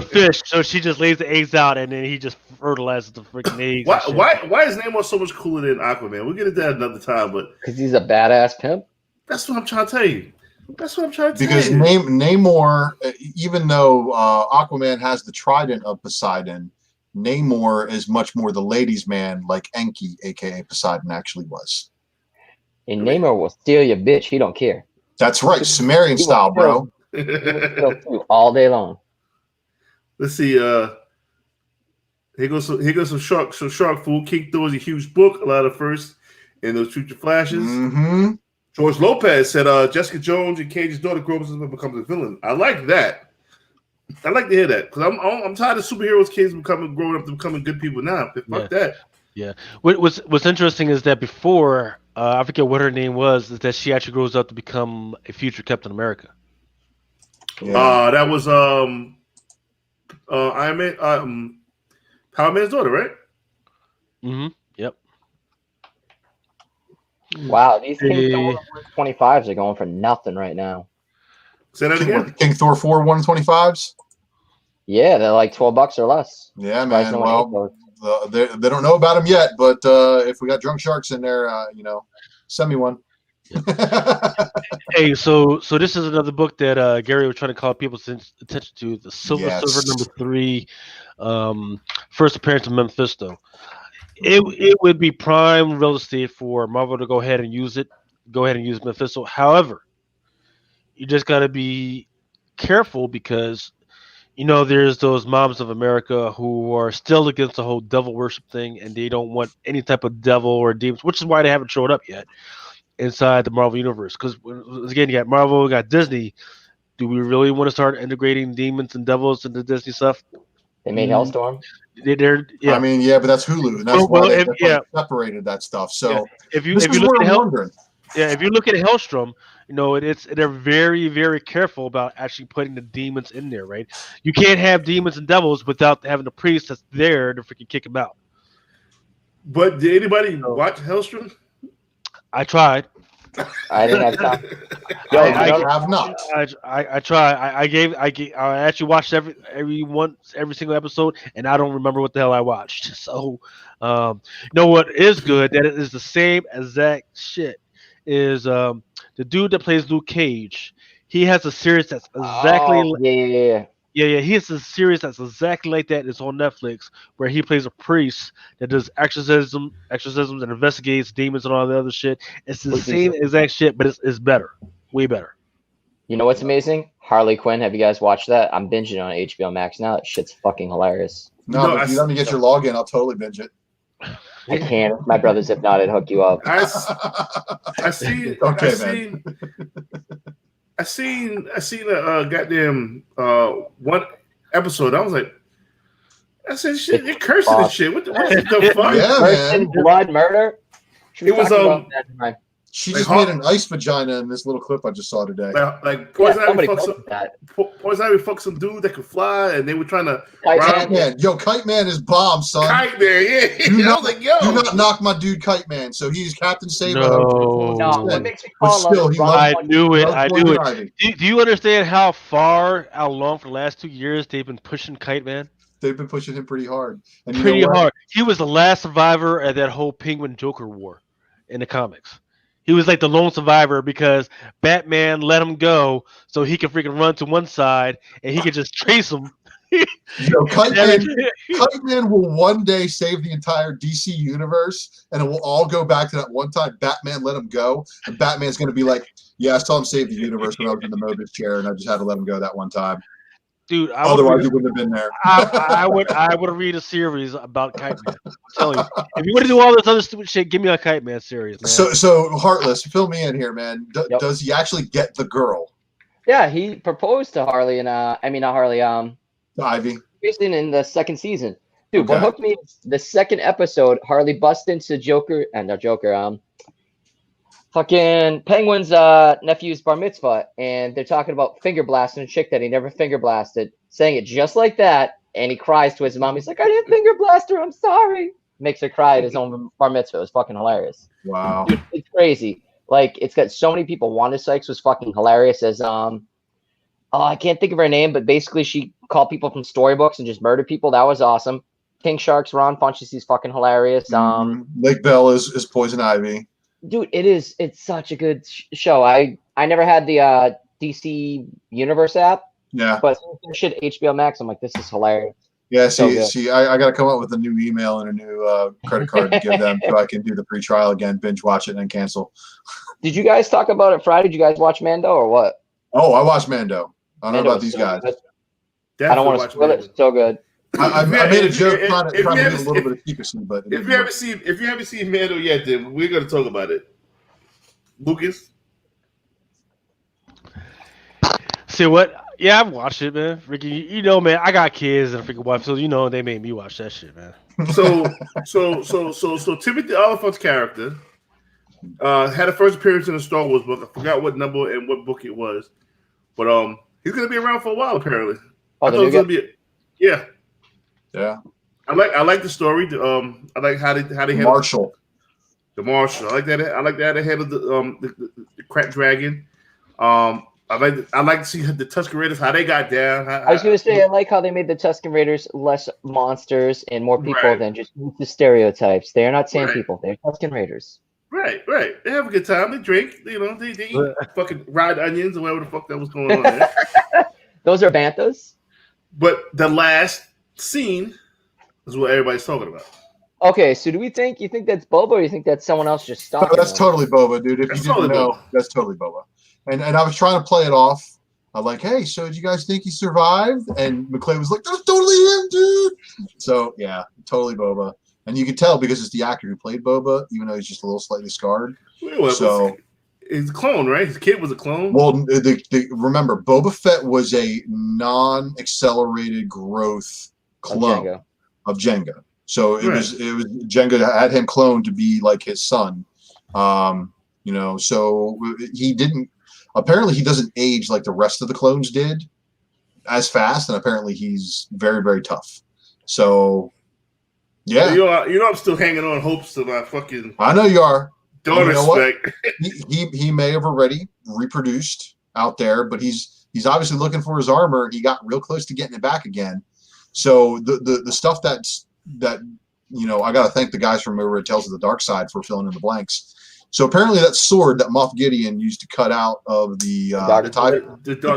fish. So she just lays the eggs out, and then he just fertilizes the freaking eggs. Why is Namor so much cooler than Aquaman? We'll get into that another time, but because he's a badass pimp. That's what I'm trying to tell you. Because Namor, even though Aquaman has the trident of Poseidon, Namor is much more the ladies' man, like Enki, aka Poseidon, actually was. And Namor will steal your bitch. He don't care. That's right, Sumerian style, bro. He will steal all day long. Let's see. Here goes some shark food. King Thor is a huge book. A lot of first in those future flashes. Mm-hmm. George Lopez said Jessica Jones and Cage's daughter grows up and becomes a villain. I like that. I like to hear that because I'm tired of superheroes kids growing up to becoming good people now. Fuck that. Yeah. What's interesting is that before I forget what her name was, is that she actually grows up to become a future Captain America. Yeah. That was Iron Man, Power Man's daughter, right? Mm-hmm. Yep. Wow, these King Thor 125s are going for nothing right now. Say that again. King Thor 4 125s. Yeah, they're like $12 or less. Yeah, man. Well, they don't know about them yet, but if we got drunk sharks in there, send me one. Hey, so this is another book that Gary was trying to call people's attention to, the Silver Surfer #3, first appearance of Mephisto. It would be prime real estate for Marvel to go ahead and use it. Go ahead and use Mephisto. However, you just got to be careful because there's those moms of America who are still against the whole devil worship thing, and they don't want any type of devil or demons, which is why they haven't showed up yet inside the Marvel universe. Because again, you got Marvel, you got Disney. Do we really want to start integrating demons and devils into Disney stuff? They made Hellstorm. Yeah. I mean, yeah, but that's Hulu, and that's why they separated that stuff. So if you look at Hellstrom, they're very, very careful about actually putting the demons in there, right? You can't have demons and devils without having a priest that's there to freaking kick them out. But did anybody watch Hellstrom? I tried. I didn't have time. I have not. I tried. I actually watched every single episode, and I don't remember what the hell I watched. So, what is good that it is the same exact shit is the dude that plays Luke Cage. He has a series that's exactly he has a series that's exactly like that. It's on Netflix where he plays a priest that does exorcisms and investigates demons and all the other shit. It's the same exact shit, but it's better, way better. You know what's amazing? Harley Quinn. Have you guys watched that? I'm binging on HBO Max now. That shit's fucking hilarious. No, but if you let me get your login, I'll totally binge it. I can't. My brothers have not hook you up. I seen a goddamn one episode. I was like, I said, shit, you're cursing and shit. What the fuck? Yeah, man. Blood, murder. It was She just made an ice vagina in this little clip I just saw today. Like Poison Ivy fucked some dude that could fly, and they were trying to. Kite Man. Yo, Kite Man is bomb, son. Kite Man, yeah. I was like, yo. Do not knock my dude Kite Man. So he's Captain Saber. No, what makes me call I knew it. Do you understand how long for the last 2 years they've been pushing Kite Man? They've been pushing him pretty hard. And pretty hard. He was the last survivor of that whole Penguin Joker war in the comics. He was like the lone survivor because Batman let him go so he could freaking run to one side and he could just trace him. Kite Man will one day save the entire DC universe, and it will all go back to that one time Batman let him go. And Batman's going to be like, yeah, I saw him save the universe when I was in the Mobius chair, and I just had to let him go that one time. Dude, otherwise he wouldn't have been there. I would read a series about Kite Man. I'm telling you, if you want to do all this other stupid shit, give me a Kite Man series, man. So Heartless, fill me in here, man. Does he actually get the girl? Yeah, he proposed to Harley and not Harley, Ivy. In the second season. Dude, what hooked me the second episode, Harley busts into fucking Penguin's nephew's bar mitzvah, and they're talking about finger blasting a chick that he never finger blasted, saying it just like that, and he cries to his mom. He's like, I didn't finger blast her, I'm sorry. Makes her cry at his own bar mitzvah. It was fucking hilarious. Wow. Dude, it's crazy. Like, it's got so many people. Wanda Sykes was fucking hilarious as I can't think of her name, but basically she called people from storybooks and just murdered people. That was awesome. King Shark's Ron Funches. He's fucking hilarious. Lake Bell is Poison Ivy. Dude, it's such a good show. I never had the DC Universe app. Yeah. But shit, HBO Max. I'm like, this is hilarious. Yeah, see, I got to come up with a new email and a new credit card to give them so I can do the free trial again, binge watch it, and then cancel. Did you guys talk about it Friday? Did you guys watch Mando or what? Oh, I watched Mando. I don't know about these guys. I don't want to spoil it. It's so good. I made a joke trying to get a little bit of secrecy, but if you haven't seen Mando yet, then we're going to talk about it. Lucas. See what? Yeah, I've watched it, man. Ricky, you know, man, I got kids and a freaking wife, so you know they made me watch that shit, man. So Timothy Oliphant's character had a first appearance in a Star Wars book. I forgot what number and what book it was, but he's gonna be around for a while apparently. I thought it was gonna be yeah. I like the story. I like how they Marshall. The Marshall. I like that. I like that ahead of the Crack Dragon. I like to see the Tusken Raiders, how they got down. I was going to say, I like how they made the Tusken Raiders less monsters and more people than just the stereotypes. They're not sand people. They're Tusken Raiders. Right. They have a good time. They drink. You know, they eat fucking fried onions or whatever the fuck that was going on there. Those are banthas. But the last scene is what everybody's talking about. Okay, so you think that's Boba, or you think that's someone else just stalking? No, that's totally Boba, dude. If you didn't know, that's totally Boba. And I was trying to play it off. I'm like, hey, so did you guys think he survived? And McClay was like, that's totally him, dude. So, yeah, totally Boba. And you can tell because it's the actor who played Boba, even though he's just a little slightly scarred. So he's a clone, right? His kid was a clone? Well, remember, Boba Fett was a non-accelerated growth clone of Jango. So it was Jango had him cloned to be like his son. You know, so he didn't. Apparently, he doesn't age like the rest of the clones did as fast, and apparently, he's very, very tough. So, yeah, you know, I'm still hanging on hopes to my fucking. I know you are. Daughter spec. He may have already reproduced out there, but he's obviously looking for his armor. He got real close to getting it back again. So the stuff that you know, I got to thank the guys from over at Tales of the Dark Side for filling in the blanks. So apparently that sword that Moff Gideon used to cut out of the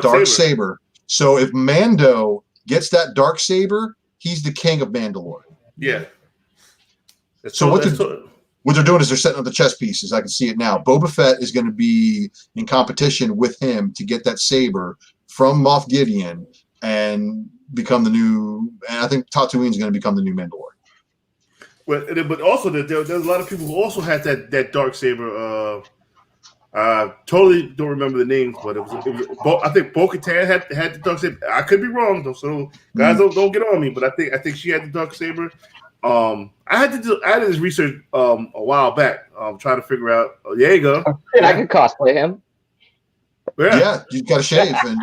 dark saber. So if Mando gets that dark saber, he's the king of Mandalore. Yeah. So what they're doing is they're setting up the chess pieces. I can see it now. Boba Fett is going to be in competition with him to get that saber from Moff Gideon and become the new. And I think Tatooine is going to become the new Mandalore. But also there's a lot of people who also had that dark saber. Totally don't remember the names, but it was I think Bo-Katan had the dark saber. I could be wrong though, so guys don't get on me. But I think she had the dark saber. I had this research a while back, trying to figure out. Oh, there you go. I could cosplay him. Yeah, you got to shave and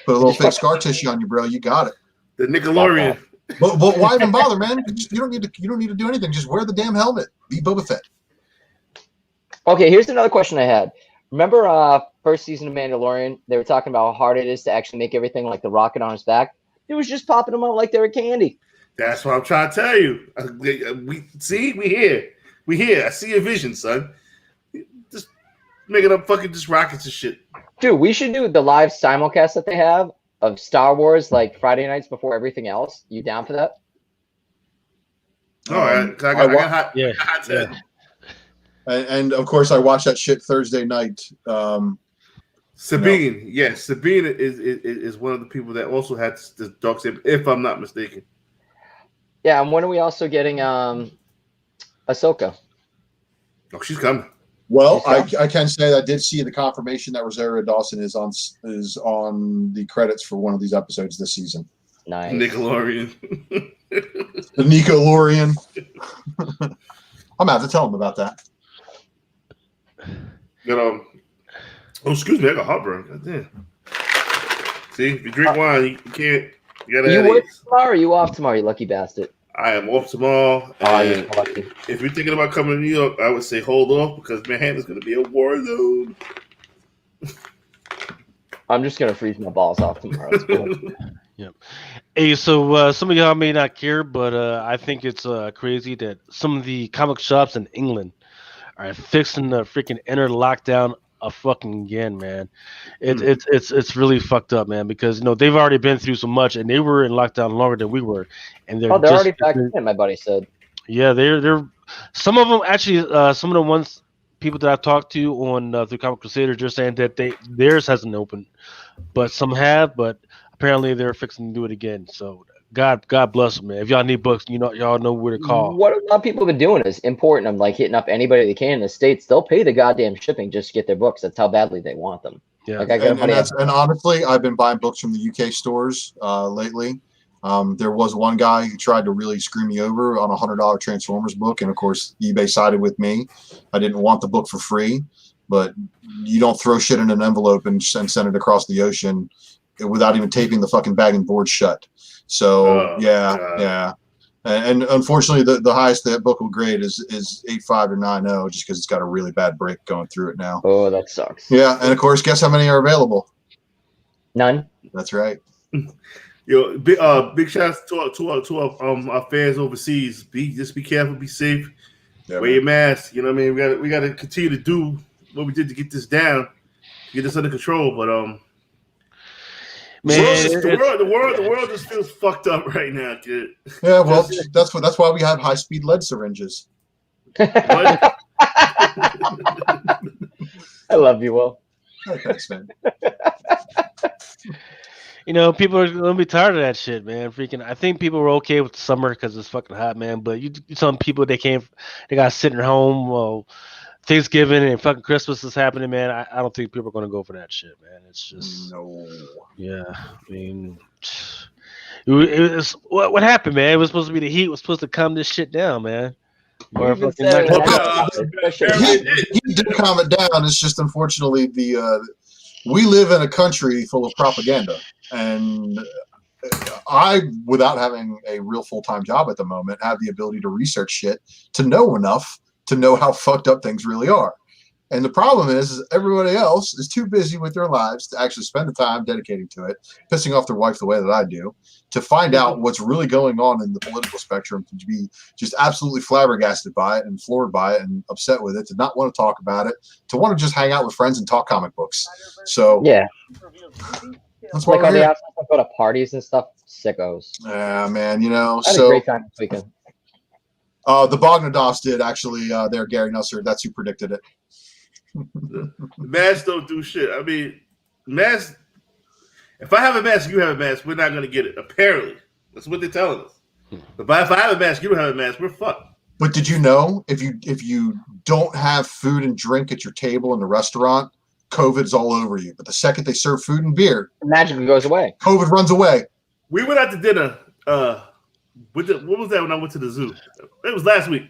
put a little fake scar tissue on you, bro. You got it. The Nickelodeon. But why even bother, man? You don't need to do anything. Just wear the damn helmet. Be Boba Fett. Okay, here's another question I had. Remember first season of Mandalorian? They were talking about how hard it is to actually make everything like the rocket on his back. It was just popping them out like they were candy. That's what I'm trying to tell you. We here. I see a vision, son. Just making up fucking just rockets and shit. Dude, we should do the live simulcast that they have of Star Wars like Friday nights before everything else. You down for that? All right. I got hot. And of course, I watched that shit Thursday night. Sabine, yes, Sabine is one of the people that also had the dark saber, if I'm not mistaken. Yeah, and when are we also getting Ahsoka? Oh, she's coming. Well, I can say that I did see the confirmation that Rosario Dawson is on the credits for one of these episodes this season. Nice. Nickelodeon. The Nickelodeon. I'm gonna have to tell him about that. Oh, excuse me, I got heartburn. God damn. See, if you drink wine, you can't. You gotta. You work tomorrow? Or you off tomorrow? You lucky bastard. I am off tomorrow. And if you're thinking about coming to New York, I would say hold off because Manhattan's going to be a war zone. I'm just going to freeze my balls off tomorrow. It's cool. Yep. Hey, so some of y'all may not care, but I think it's crazy that some of the comic shops in England are fixing the freaking enter lockdown a fucking again, man. It's really fucked up, man, because they've already been through so much, and they were in lockdown longer than we were, and they're Oh, they're just already back in. My buddy said. yeah, they're some of them actually. Some of the ones people that I've talked to on through Comic Crusaders, they're saying that theirs hasn't opened, but some have. But apparently they're fixing to do it again. So God bless them, man. If y'all need books, y'all know where to call. What a lot of people have been doing is importing them, like hitting up anybody they can in the States. They'll pay the goddamn shipping just to get their books. That's how badly they want them. Yeah. Like I got and honestly, I've been buying books from the UK stores lately. There was one guy who tried to really screw me over on a $100 Transformers book, and of course, eBay sided with me. I didn't want the book for free, but you don't throw shit in an envelope and send it across the ocean without even taping the fucking bag and board shut. So yeah. And unfortunately, the highest that book will grade is 8.5 or 9.0, just because it's got a really bad break going through it now. Oh, that sucks. Yeah, and of course, guess how many are available? None. That's right. Yo, big shouts to our fans overseas. Just be careful, be safe, wear your mask. You know what I mean? We got to continue to do what we did to get this down, get this under control. But man, the world just feels fucked up right now, kid. Yeah, well, that's why we have high-speed lead syringes. I love you, Will. Thanks, man. People are gonna be tired of that shit, man. Freaking, I think people were okay with the summer because it's fucking hot, man. But some people they got to sit at home. Well, Thanksgiving and fucking Christmas is happening, man. I don't think people are gonna go for that shit, man. It's just yeah. I mean, what happened, man? It was supposed to be the heat. It was supposed to calm this shit down, man. Or he did calm it down. It's just unfortunately we live in a country full of propaganda, and I, without having a real full-time job at the moment, have the ability to research shit to know enough to know how fucked up things really are. And the problem is everybody else is too busy with their lives to actually spend the time dedicating to it, pissing off their wife the way that I do, to find out what's really going on in the political spectrum, to be just absolutely flabbergasted by it and floored by it and upset with it, to not want to talk about it, to want to just hang out with friends and talk comic books. So yeah, that's why like all the assholes that go to parties and stuff, sickos. Yeah, man. I had a great time this weekend. The Bognadoffs did actually. There, Gary Nusser. That's who predicted it. Masks don't do shit. I mean, masks. If I have a mask, you have a mask. We're not gonna get it. Apparently, that's what they're telling us. But if I have a mask, you don't have a mask. We're fucked. But did you know if you don't have food and drink at your table in the restaurant, COVID's all over you. But the second they serve food and beer, it magically goes away. COVID runs away. We went out to dinner. What was that when I went to the zoo? It was last week.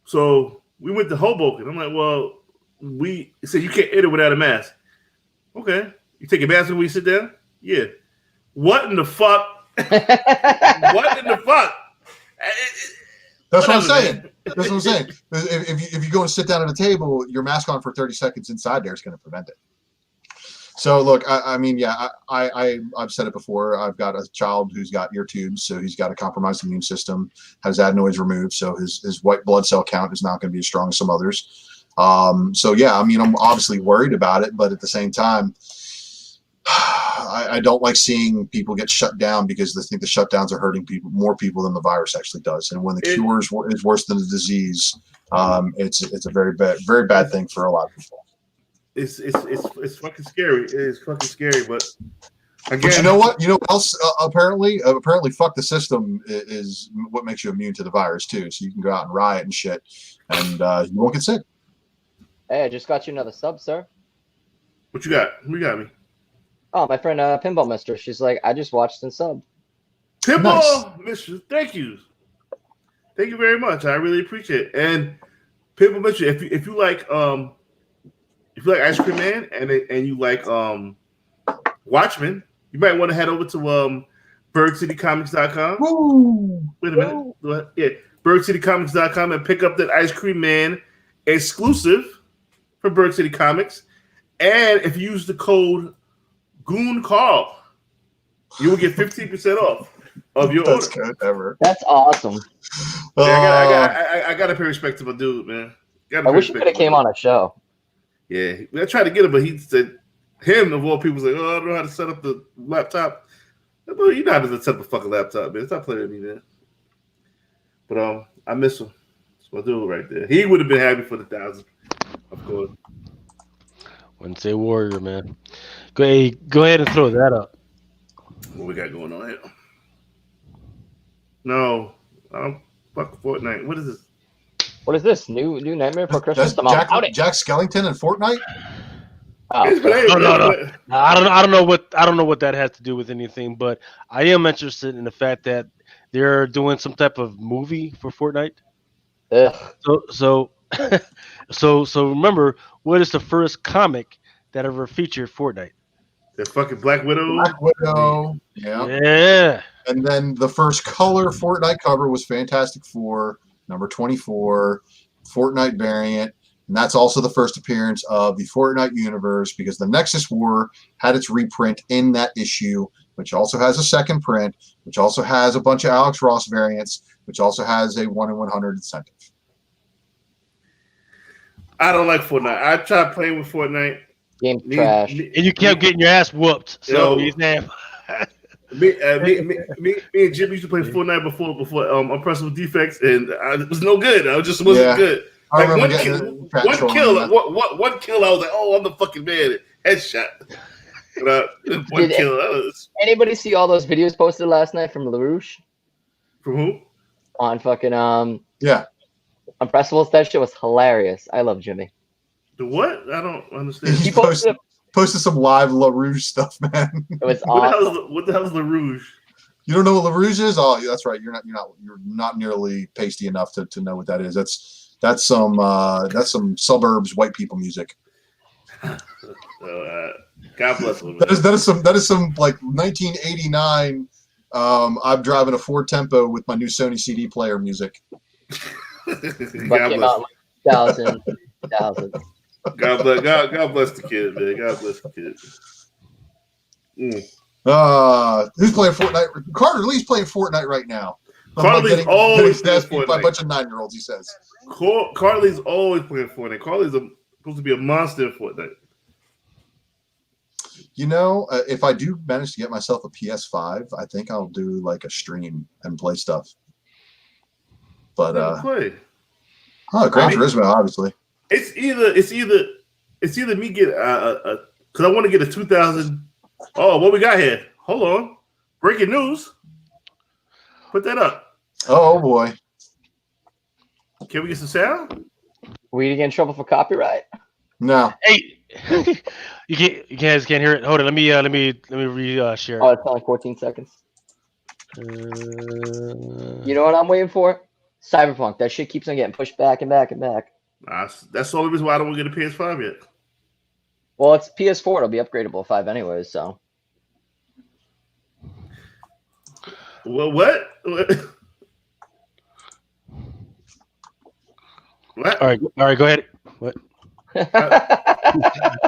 So we went to Hoboken. I'm like, well, we said you can't enter without a mask. Okay. You take a mask when we sit down? Yeah. What in the fuck? What in the fuck? That's what I'm saying. That's what I'm saying. If you go and sit down at a table, your mask on for 30 seconds inside there is going to prevent it. So look, I mean, yeah, I've said it before. I've got a child who's got ear tubes, so he's got a compromised immune system, has adenoids removed, so his white blood cell count is not going to be as strong as some others. So yeah, I mean, I'm obviously worried about it, but at the same time, I don't like seeing people get shut down because they think the shutdowns are hurting more people than the virus actually does. And when the cure is worse than the disease, it's a very bad thing for a lot of people. It's fucking scary. It is fucking scary, but again, but you know what? You know what else? Apparently, fuck the system is what makes you immune to the virus too. So you can go out and riot and shit, and you won't get sick. Hey, I just got you another sub, sir. What you got? Who got me? Oh, my friend Pinball Mister. She's like, I just watched and subbed. Pinball Mister, thank you very much. I really appreciate it. And Pinball Mister, if you like Ice Cream Man and you like Watchmen, you might want to head over to BergCityComics.com. Wait a minute. Yeah, BergCityComics.com and pick up that Ice Cream Man exclusive from Berg City Comics. And if you use the code Goon Carl, you will get 15% off of your That's order. good ever. That's awesome. Yeah, I got to pay respect to my dude, man. I wish he could have came on a show. Yeah, I tried to get him, but he said, him of all people, was like, "Oh, I don't know how to set up the laptop." Well, you know how to set up a fucking laptop, man. Stop playing with me, man. But I miss him. That's my dude right there. He would have been happy for the 1,000, of course. Wednesday Warrior, man. Go ahead and throw that up. What we got going on here? No, fuck Fortnite. What is this? What is this? New Nightmare Before Christmas? That's Jack Skellington and Fortnite. Oh, no. I don't know what that has to do with anything, but I am interested in the fact that they're doing some type of movie for Fortnite. So remember, what is the first comic that ever featured Fortnite? The fucking Black Widow. Black Widow. Yeah. Yeah. And then the first color Fortnite cover was Fantastic Four, number 24, Fortnite variant. And that's also the first appearance of the Fortnite universe because the Nexus War had its reprint in that issue, which also has a second print, which also has a bunch of Alex Ross variants, which also has a 1 in 100 incentive. I don't like Fortnite. I tried playing with Fortnite. Game trash. And you kept getting your ass whooped. So me and Jim used to play Fortnite before Unpressible Defects, and it was no good. I just wasn't good. Like one kill, one kill. I was like, "Oh, I'm the fucking man!" Headshot. One kill. Anybody see all those videos posted last night from LaRouche? From who? On fucking yeah. Unpressables. That shit was hilarious. I love Jimmy. The what? I don't understand. He posted some live LaRouche stuff, man. It was awesome. What the hell is LaRouche? You don't know what LaRouche is? Oh, yeah, that's right. You're not nearly pasty enough to know what that is. That's some suburbs white people music. God bless them. That is some like 1989. I'm driving a Ford Tempo with my new Sony CD player music. God bless. 2000. God bless the kid, man. God bless the kid. Who's playing Fortnite? Carter Lee's playing Fortnite right now. Carly's always playing Fortnite. By a bunch of 9-year-olds, he says. Carly's always playing Fortnite. Carly's supposed to be a monster in Fortnite. You know, if I do manage to get myself a PS5, I think I'll do like a stream and play stuff. But Gran Turismo, obviously. It's either me get because I want to get a 2000. Oh, what we got here? Hold on, breaking news. Put that up. Oh boy. Can we get some sound? We get in trouble for copyright? No. Hey, you guys can't hear it. Hold on. Let me share. Oh, it's only 14 seconds. You know what I'm waiting for? Cyberpunk. That shit keeps on getting pushed back and back and back. That's the only reason why I don't want to get a PS5 yet. Well, it's PS4. It'll be upgradable 5 anyways. So. Well, what? What? All right. Go ahead. What? all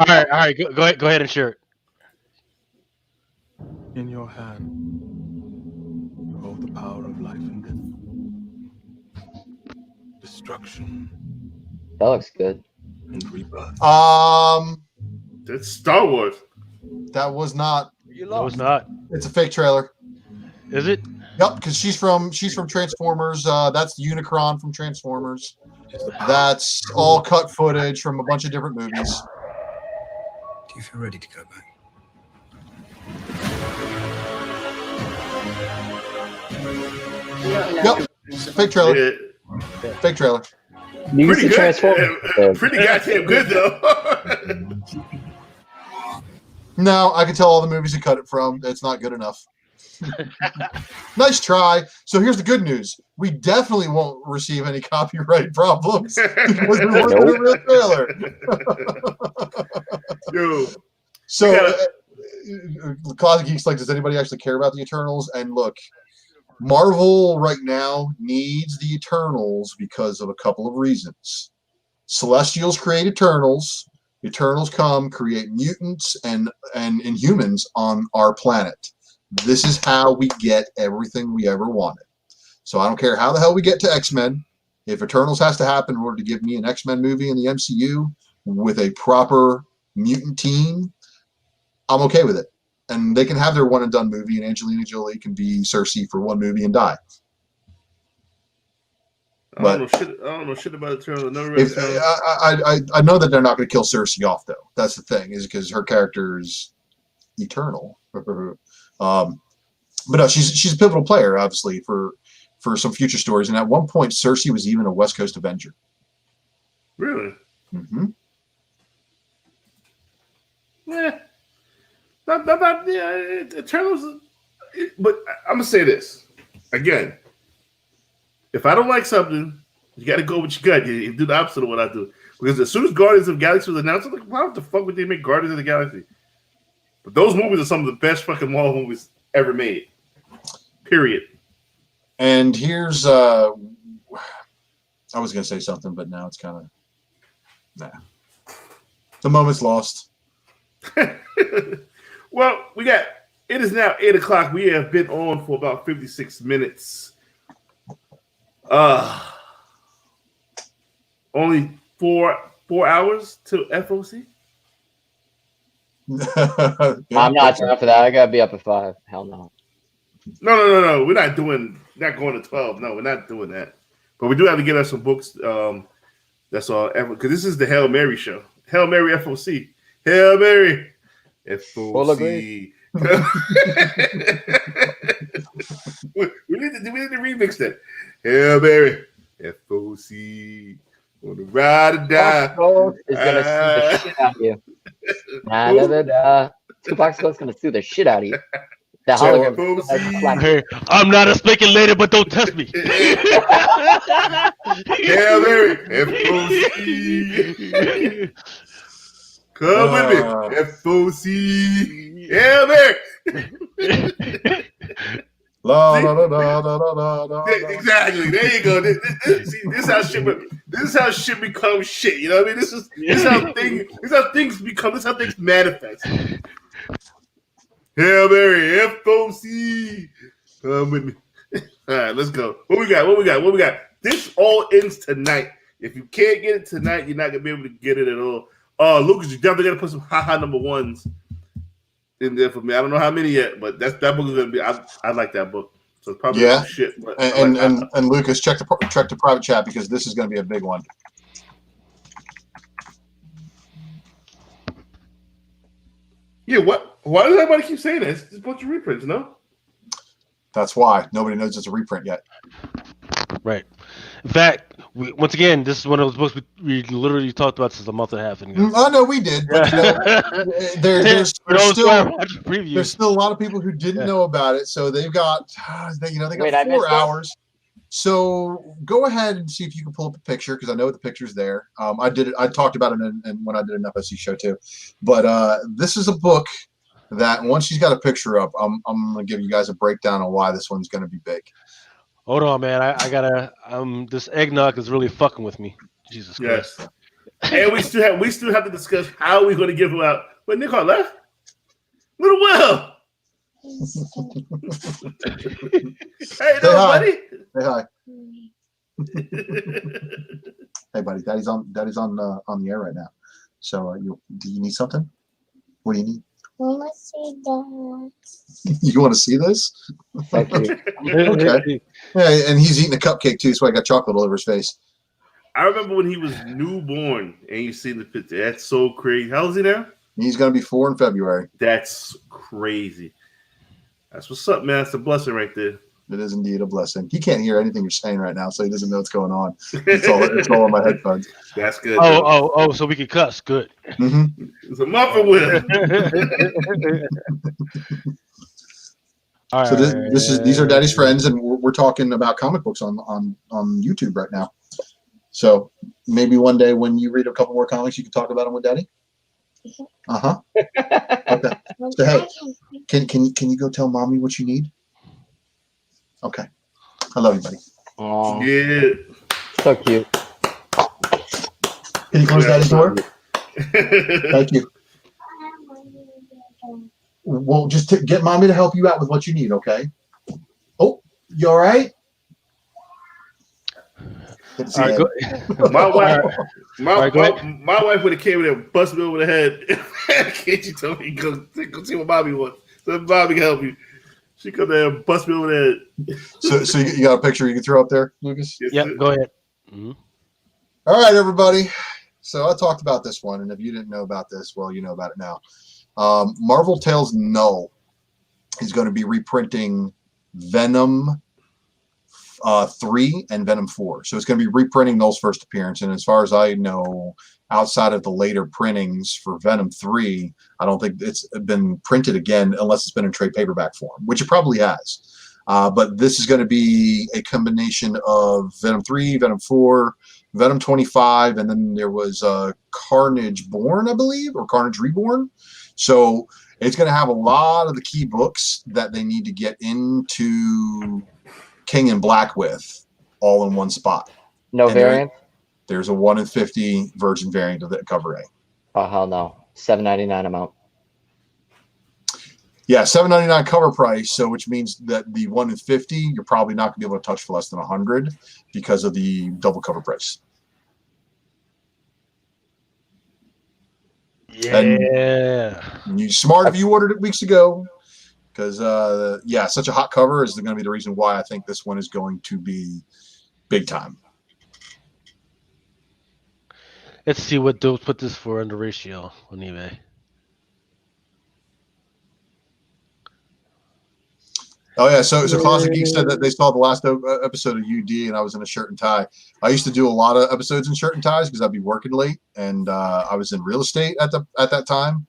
right. Go ahead and share it. In your hand, you hold the power of life and death, destruction. That looks good. And rebirth. That's Star Wars. That was not. That was not. It's a fake trailer. Is it? Yep, because she's from Transformers. That's the Unicron from Transformers. That's all cut footage from a bunch of different movies. Do you feel ready to go back? Yep, it's a fake trailer. Yeah. Fake trailer. Pretty good. Pretty goddamn good though. No, I can tell all the movies you cut it from. It's not good enough. Nice try. So here's the good news. We definitely won't receive any copyright problems because we weren't in a real trailer. Yo. So, Closet Geeks, like, does anybody actually care about the Eternals? And look, Marvel right now needs the Eternals because of a couple of reasons. Celestials create Eternals. Eternals come create mutants and Inhumans on our planet. This is how we get everything we ever wanted. So I don't care how the hell we get to X-Men. If Eternals has to happen in order to give me an X-Men movie in the MCU with a proper mutant team, I'm okay with it. And they can have their one and done movie, and Angelina Jolie can be Cersei for one movie and die. I don't know shit about Eternals. I know that they're not going to kill Cersei off, though. That's the thing, is because her character is eternal. But no, she's a pivotal player, obviously, for some future stories. And at one point, Cersei was even a West Coast Avenger. Really? Mm-hmm. Yeah. Eternals. But I'm gonna say this again. If I don't like something, you got to go with your gut. You do the opposite of what I do. Because as soon as Guardians of the Galaxy was announced, I'm like, why the fuck would they make Guardians of the Galaxy? But those movies are some of the best fucking Marvel movies ever made. Period. And here's I was gonna say something, but now it's kind of the moment's lost. Well, it is now 8:00. We have been on for about 56 minutes. Only 4 hours to FOC. I'm not down for that. I gotta be up at 5. Hell no. No. We're not going to 12. No, we're not doing that. But we do have to get us some books. That's all. Because this is the Hail Mary show. Hail Mary FOC. Hail Mary FOC. we need to remix that. Hail Mary FOC. On the ride or die. Is gonna sue the shit out of you. Tupac Scott's gonna sue the shit out of you. The hologram. Hey, I'm not a speculator, but don't test me. Hail Mary FOC. Come with me, FOC. Hail Mary. Exactly. There you go. This is how shit becomes shit. You know what I mean? This is how things become. This is how things manifest. Hail Mary, FOC. Come with me. All right, let's go. What we got? This all ends tonight. If you can't get it tonight, you're not gonna be able to get it at all. Lucas, you definitely gotta put some haha number ones in there for me. I don't know how many yet, but that book is gonna be. I like that book. So it's probably some shit. But and Lucas, check the private chat because this is gonna be a big one. Yeah, what? Why does everybody keep saying this? It's a bunch of reprints, no? That's why nobody knows it's a reprint yet. Right. In fact, once again, this is one of those books we literally talked about since a month and a half ago. I know we did, but there's still a lot of people who didn't know about it, so they've got 4 hours. So go ahead and see if you can pull up a picture because I know the picture's there. I talked about it when I did an FSC show too. But this is a book that once she's got a picture up, I'm gonna give you guys a breakdown on why this one's gonna be big. Hold on, man. I gotta. This eggnog is really fucking with me. Jesus Christ. Yes. And we still have to discuss how we're going to give them out. But Nick left. Little Will. Hey, buddy. Say hi. Hey, buddy. Daddy's on the air right now. So, do you need something? What do you need? I want to see that. You want to see this? Okay. Yeah, and he's eating a cupcake too, so I got chocolate all over his face. I remember when he was newborn and you see the picture. That's so crazy. How old is he now? He's going to be 4 in February. That's crazy. That's what's up, man. That's a blessing right there. It is indeed a blessing. He can't hear anything you're saying right now, so he doesn't know what's going on. It's all on my headphones. That's good. Oh, so we can cuss. Good. Mm-hmm. It's a muffin with So these are Daddy's friends, and we're talking about comic books on YouTube right now. So maybe one day when you read a couple more comics, you can talk about them with Daddy. Okay. So hey, can you go tell Mommy what you need? Okay. I love you, buddy. Oh, yeah. So cute. Can you close Daddy's door? Thank you. Well, just get mommy to help you out with what you need, okay? Oh, you all right? All right, go. My wife would have came in there and busted me over the head. Can't you tell me go see what Bobby wants? So Bobby can help you. She come there and bust me over the head. So you got a picture you can throw up there, Lucas? Yes, yep, go ahead. Mm-hmm. All right, everybody. So I talked about this one, and if you didn't know about this, well, you know about it now. Marvel Tales Null is going to be reprinting Venom 3 and Venom 4. So it's going to be reprinting Null's first appearance. And as far as I know, outside of the later printings for Venom 3, I don't think it's been printed again unless it's been in trade paperback form, which it probably has. But this is going to be a combination of Venom 3, Venom 4, Venom 25, and then there was Carnage Born, I believe, or Carnage Reborn. So it's going to have a lot of the key books that they need to get into King in Black with all in one spot. No variant? There's a 1 in 50 Virgin variant of the cover A. Oh, hell no. $7.99 amount. Yeah, $7.99 cover price, so which means that the 1 in 50 you're probably not going to be able to touch for less than 100 because of the double cover price. Yeah. And you smart if you ordered it weeks ago, because such a hot cover is going to be the reason why I think this one is going to be big time. Let's see what they'll put this for under ratio on eBay. Oh yeah, so Closet Geek said that they saw the last episode of UD, and I was in a shirt and tie. I used to do a lot of episodes in shirt and ties because I'd be working late, and I was in real estate at that time.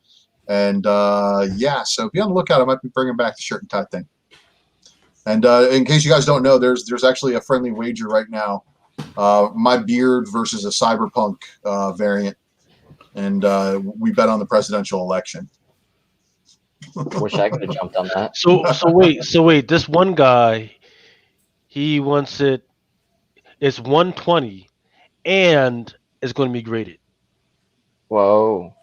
And so be on the lookout. I might be bringing back the shirt and tie thing. And in case you guys don't know, there's actually a friendly wager right now. My beard versus a cyberpunk variant, and we bet on the presidential election. Wish I could have jumped on that. So wait. This one guy, he wants it. It's 120, and it's going to be graded. Whoa.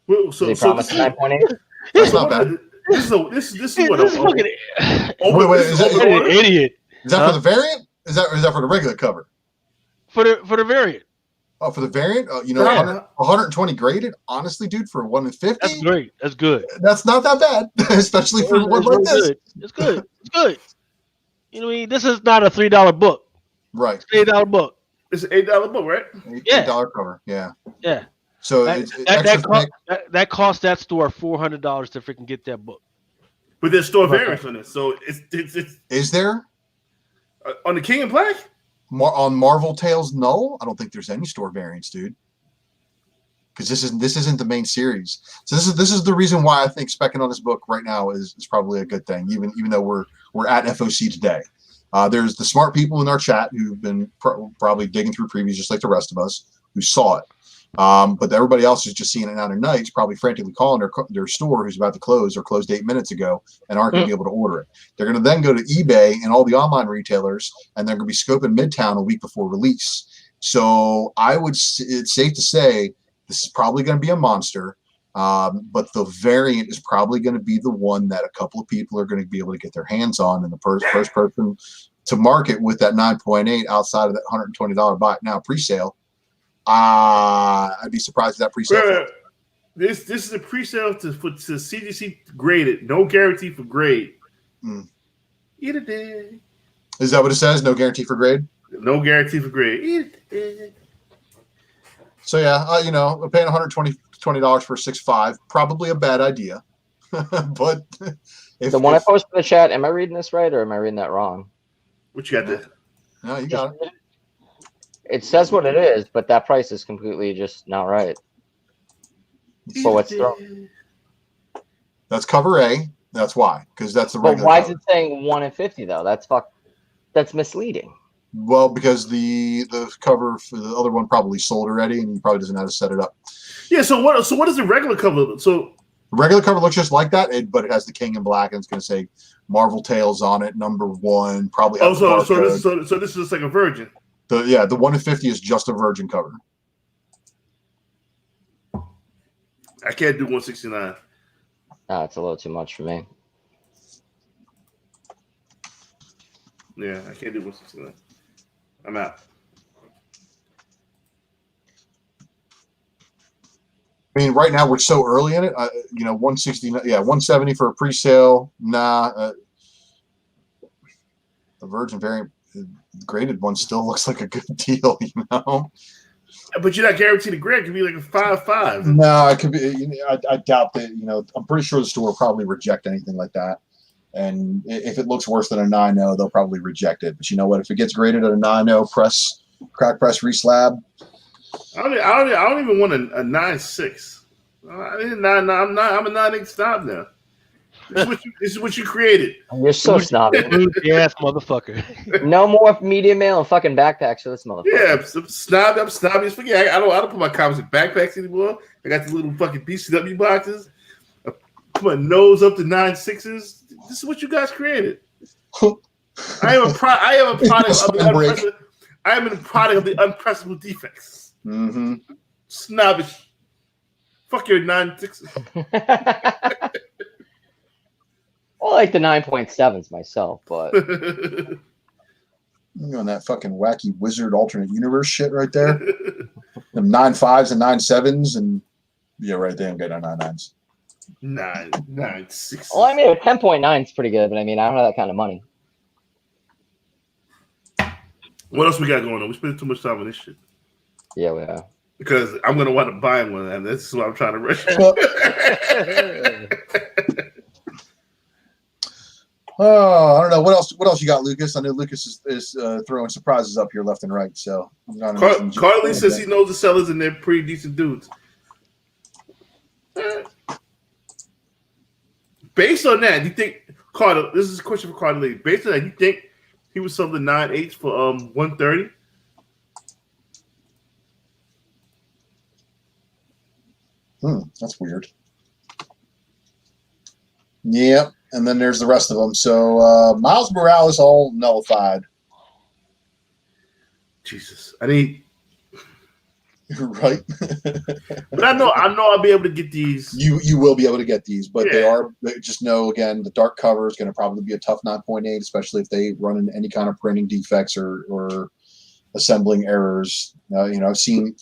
Well, so 9.8. That's not bad. This is what this is fucking is that an idiot? Is that for the variant? Is that for the regular cover? For the variant. Oh, for the variant? 120 graded? Honestly, dude, for a 1 in 50? That's great. That's good. That's not that bad, especially for one like this. It's good. It's good. You know what I mean? This is not a $3 book. Right. It's an $8 book. It's an $8 book, right? $8 cover, yeah. Yeah. So that cost that store $400 to freaking get that book. But there's store variants on it, so it's is there on the King in Black? On Marvel Tales? No, I don't think there's any store variants, dude. Because this isn't the main series. So this is the reason why I think specking on this book right now is probably a good thing, even though we're at FOC today. There's the smart people in our chat who've been probably digging through previews just like the rest of us who saw it. But everybody else is just seeing it now tonight. Is probably frantically calling their store who's about to close or closed 8 minutes ago and aren't going to be able to order it. They're going to then go to eBay and all the online retailers, and they're going to be scoping Midtown a week before release. So it's safe to say this is probably going to be a monster, but the variant is probably going to be the one that a couple of people are going to be able to get their hands on, and the first person to market with that 9.8 outside of that $120 buy it now pre-sale. I'd be surprised if that pre-sale. This is a pre-sale to CGC graded, no guarantee for grade. Eat it day. Is that what it says? No guarantee for grade. No guarantee for grade. Eat it. So yeah, paying $120 for 6.5 probably a bad idea. But the one I posted in the chat, am I reading this right or am I reading that wrong? What you got there? No, you got it. It says what it is, but that price is completely just not right. For what's thrown. That's cover A. That's why, because that's the regular. But why cover. is it saying 1 in 50 though? That's misleading. Well, because the cover for the other one probably sold already, and he probably doesn't know how to set it up. Yeah. So what is the regular cover? So the regular cover looks just like that, but it has the King in Black, and it's going to say Marvel Tales on it, #1. Probably. So this is just like a Virgin. The 1 in 50 is just a Virgin cover. I can't do 169. It's a little too much for me. Yeah, I can't do 169. I'm out. I mean, right now we're so early in it. 169. Yeah, 170 for a pre-sale. Nah, the Virgin variant, the graded one, still looks like a good deal. But you're not guaranteed a grade. It could be like a 5.5. No, it could be. I doubt that. I'm pretty sure the store will probably reject anything like that. And if it looks worse than a 9.0, they'll probably reject it. But you know what? If it gets graded at a 9.0 crack press reslab, I don't even want a 9.6. I'm a 9.8 snob now. This is what you created. You're so snobby. Yes, motherfucker. No more media mail and fucking backpacks for this motherfucker. Yeah, I'm snobby as fuck. I don't put my comics in backpacks anymore. I got the little fucking BCW boxes. I put my nose up to 9.6s. This is what you guys created. I am a product of the unpressible defects. Mm-hmm. Snobbish. Fuck your 9.6s. I like the 9.7s myself, but on that fucking wacky wizard alternate universe shit right there. Them 9.5s and 9.7s, and yeah, right there, I'm getting on 9.9s. 9.6. Well, I mean, a 10.9 is pretty good, but I mean, I don't have that kind of money. What else we got going on? We spend too much time on this shit. Yeah, we are. Because I'm gonna want to buy one, and this is what I'm trying to rush. Oh, I don't know what else. What else you got, Lucas? I know Lucas is throwing surprises up here left and right. So Carly says he knows the sellers and they're pretty decent dudes. Based on that, do you think Carter? This is a question for Carter Lee. Based on that, you think he would sell the 9.8 for 130? That's weird. Yep. And then there's the rest of them. So Miles Morales all nullified. Jesus, I need right. But I know I'll be able to get these. You will be able to get these, but they just know again the dark cover is going to probably be a tough 9.8, especially if they run into any kind of printing defects or assembling errors. I've seen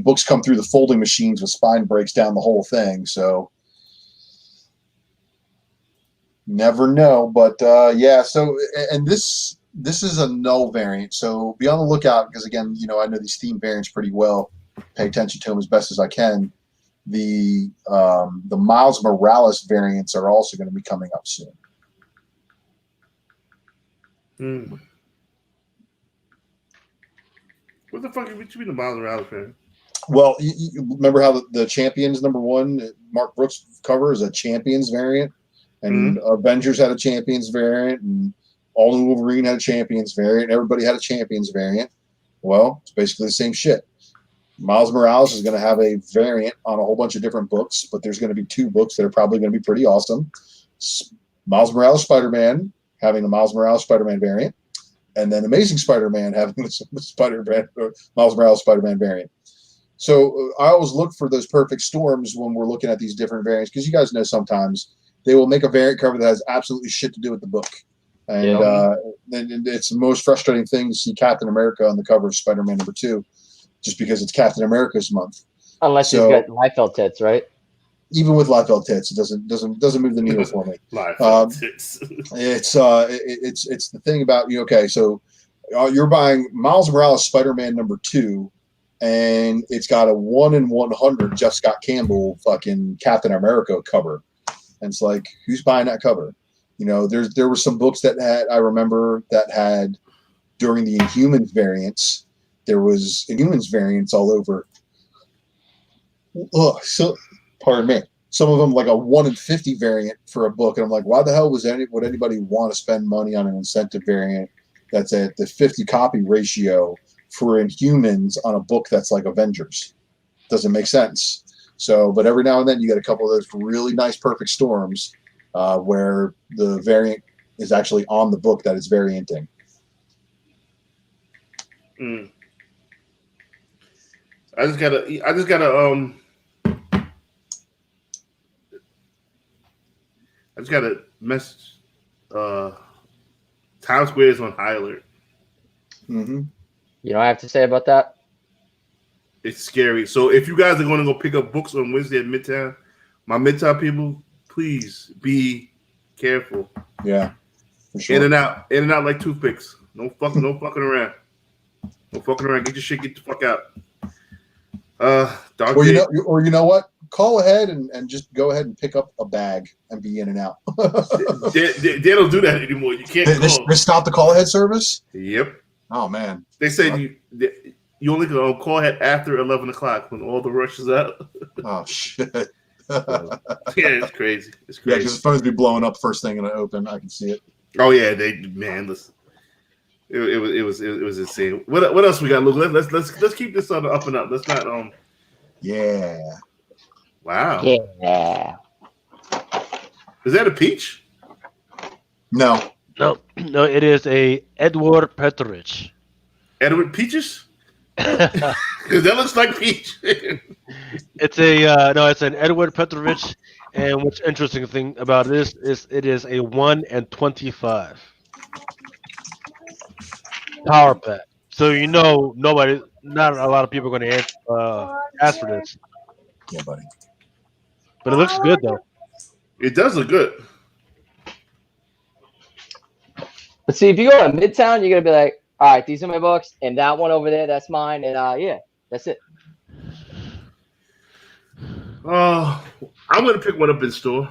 books come through the folding machines with spine breaks down the whole thing. So. Never know, but yeah. So, and this is a null variant, so be on the lookout because again, I know these theme variants pretty well. Pay attention to them as best as I can. The Miles Morales variants are also going to be coming up soon. What the fuck is between the Miles Morales variant? Well, you remember how the Champions #1 Mark Brooks cover is a Champions variant. And Avengers had a Champions variant, and All New Wolverine had a Champions variant. Everybody had a Champions variant. Well, it's basically the same shit. Miles Morales is going to have a variant on a whole bunch of different books, but there's going to be 2 books that are probably going to be pretty awesome. Miles Morales Spider-Man having the Miles Morales Spider-Man variant, and then Amazing Spider-Man having the Miles Morales Spider-Man variant. So I always look for those perfect storms when we're looking at these different variants because you guys know sometimes they will make a variant cover that has absolutely shit to do with the book. And it's the most frustrating thing to see Captain America on the cover of Spider-Man #2, just because it's Captain America's month. Unless you've got Liefeld tits, right? Even with Liefeld tits, it doesn't move the needle for me. Liefeld tits. It's the thing about you. Okay, so you're buying Miles Morales Spider-Man #2, and it's got a 1 in 100 Jeff Scott Campbell fucking Captain America cover. And it's like, who's buying that cover? There were some books I remember that had during the Inhumans variants, there was Inhumans variants all over. So pardon me. Some of them like a 1 in 50 variant for a book, and I'm like, why the hell would anybody want to spend money on an incentive variant that's at the 50 copy ratio for Inhumans on a book that's like Avengers? Doesn't make sense. So, but every now and then you get a couple of those really nice perfect storms where the variant is actually on the book that it's varianting. I just gotta I just got a message. Times Square is on high alert. Mm-hmm. You know what I have to say about that? It's scary. So if you guys are going to go pick up books on Wednesday at Midtown, my Midtown people, please be careful. Yeah, for sure. In and out like toothpicks. No fucking around. No fucking around. Get your shit. Get the fuck out. Or you know what? Call ahead and just go ahead and pick up a bag and be in and out. they don't do that anymore. You can't. They stopped the call ahead service. Yep. Oh man. They said you only can call ahead after 11 o'clock when all the rush is out. Oh shit. Yeah, it's crazy. It's crazy. Yeah, because the phones be blowing up first thing and I open. I can see it. Oh yeah, listen. It was insane. What else we got, Luke? Let's keep this on the up and up. Let's not Yeah. Wow. Yeah. Is that a peach? No. No, it is a Edward Petrovich. Edward Peaches? Because that looks like peach. It's it's an Edward Petrovich, and what's interesting thing about this is it is a 1 and 25 power pack. So not a lot of people are going to ask for this. Yeah, buddy. But it looks good though. It does look good. But see, if you go to Midtown, you're gonna be like, all right, these are my books, and that one over there, that's mine, and yeah, that's it. I'm gonna pick one up in store.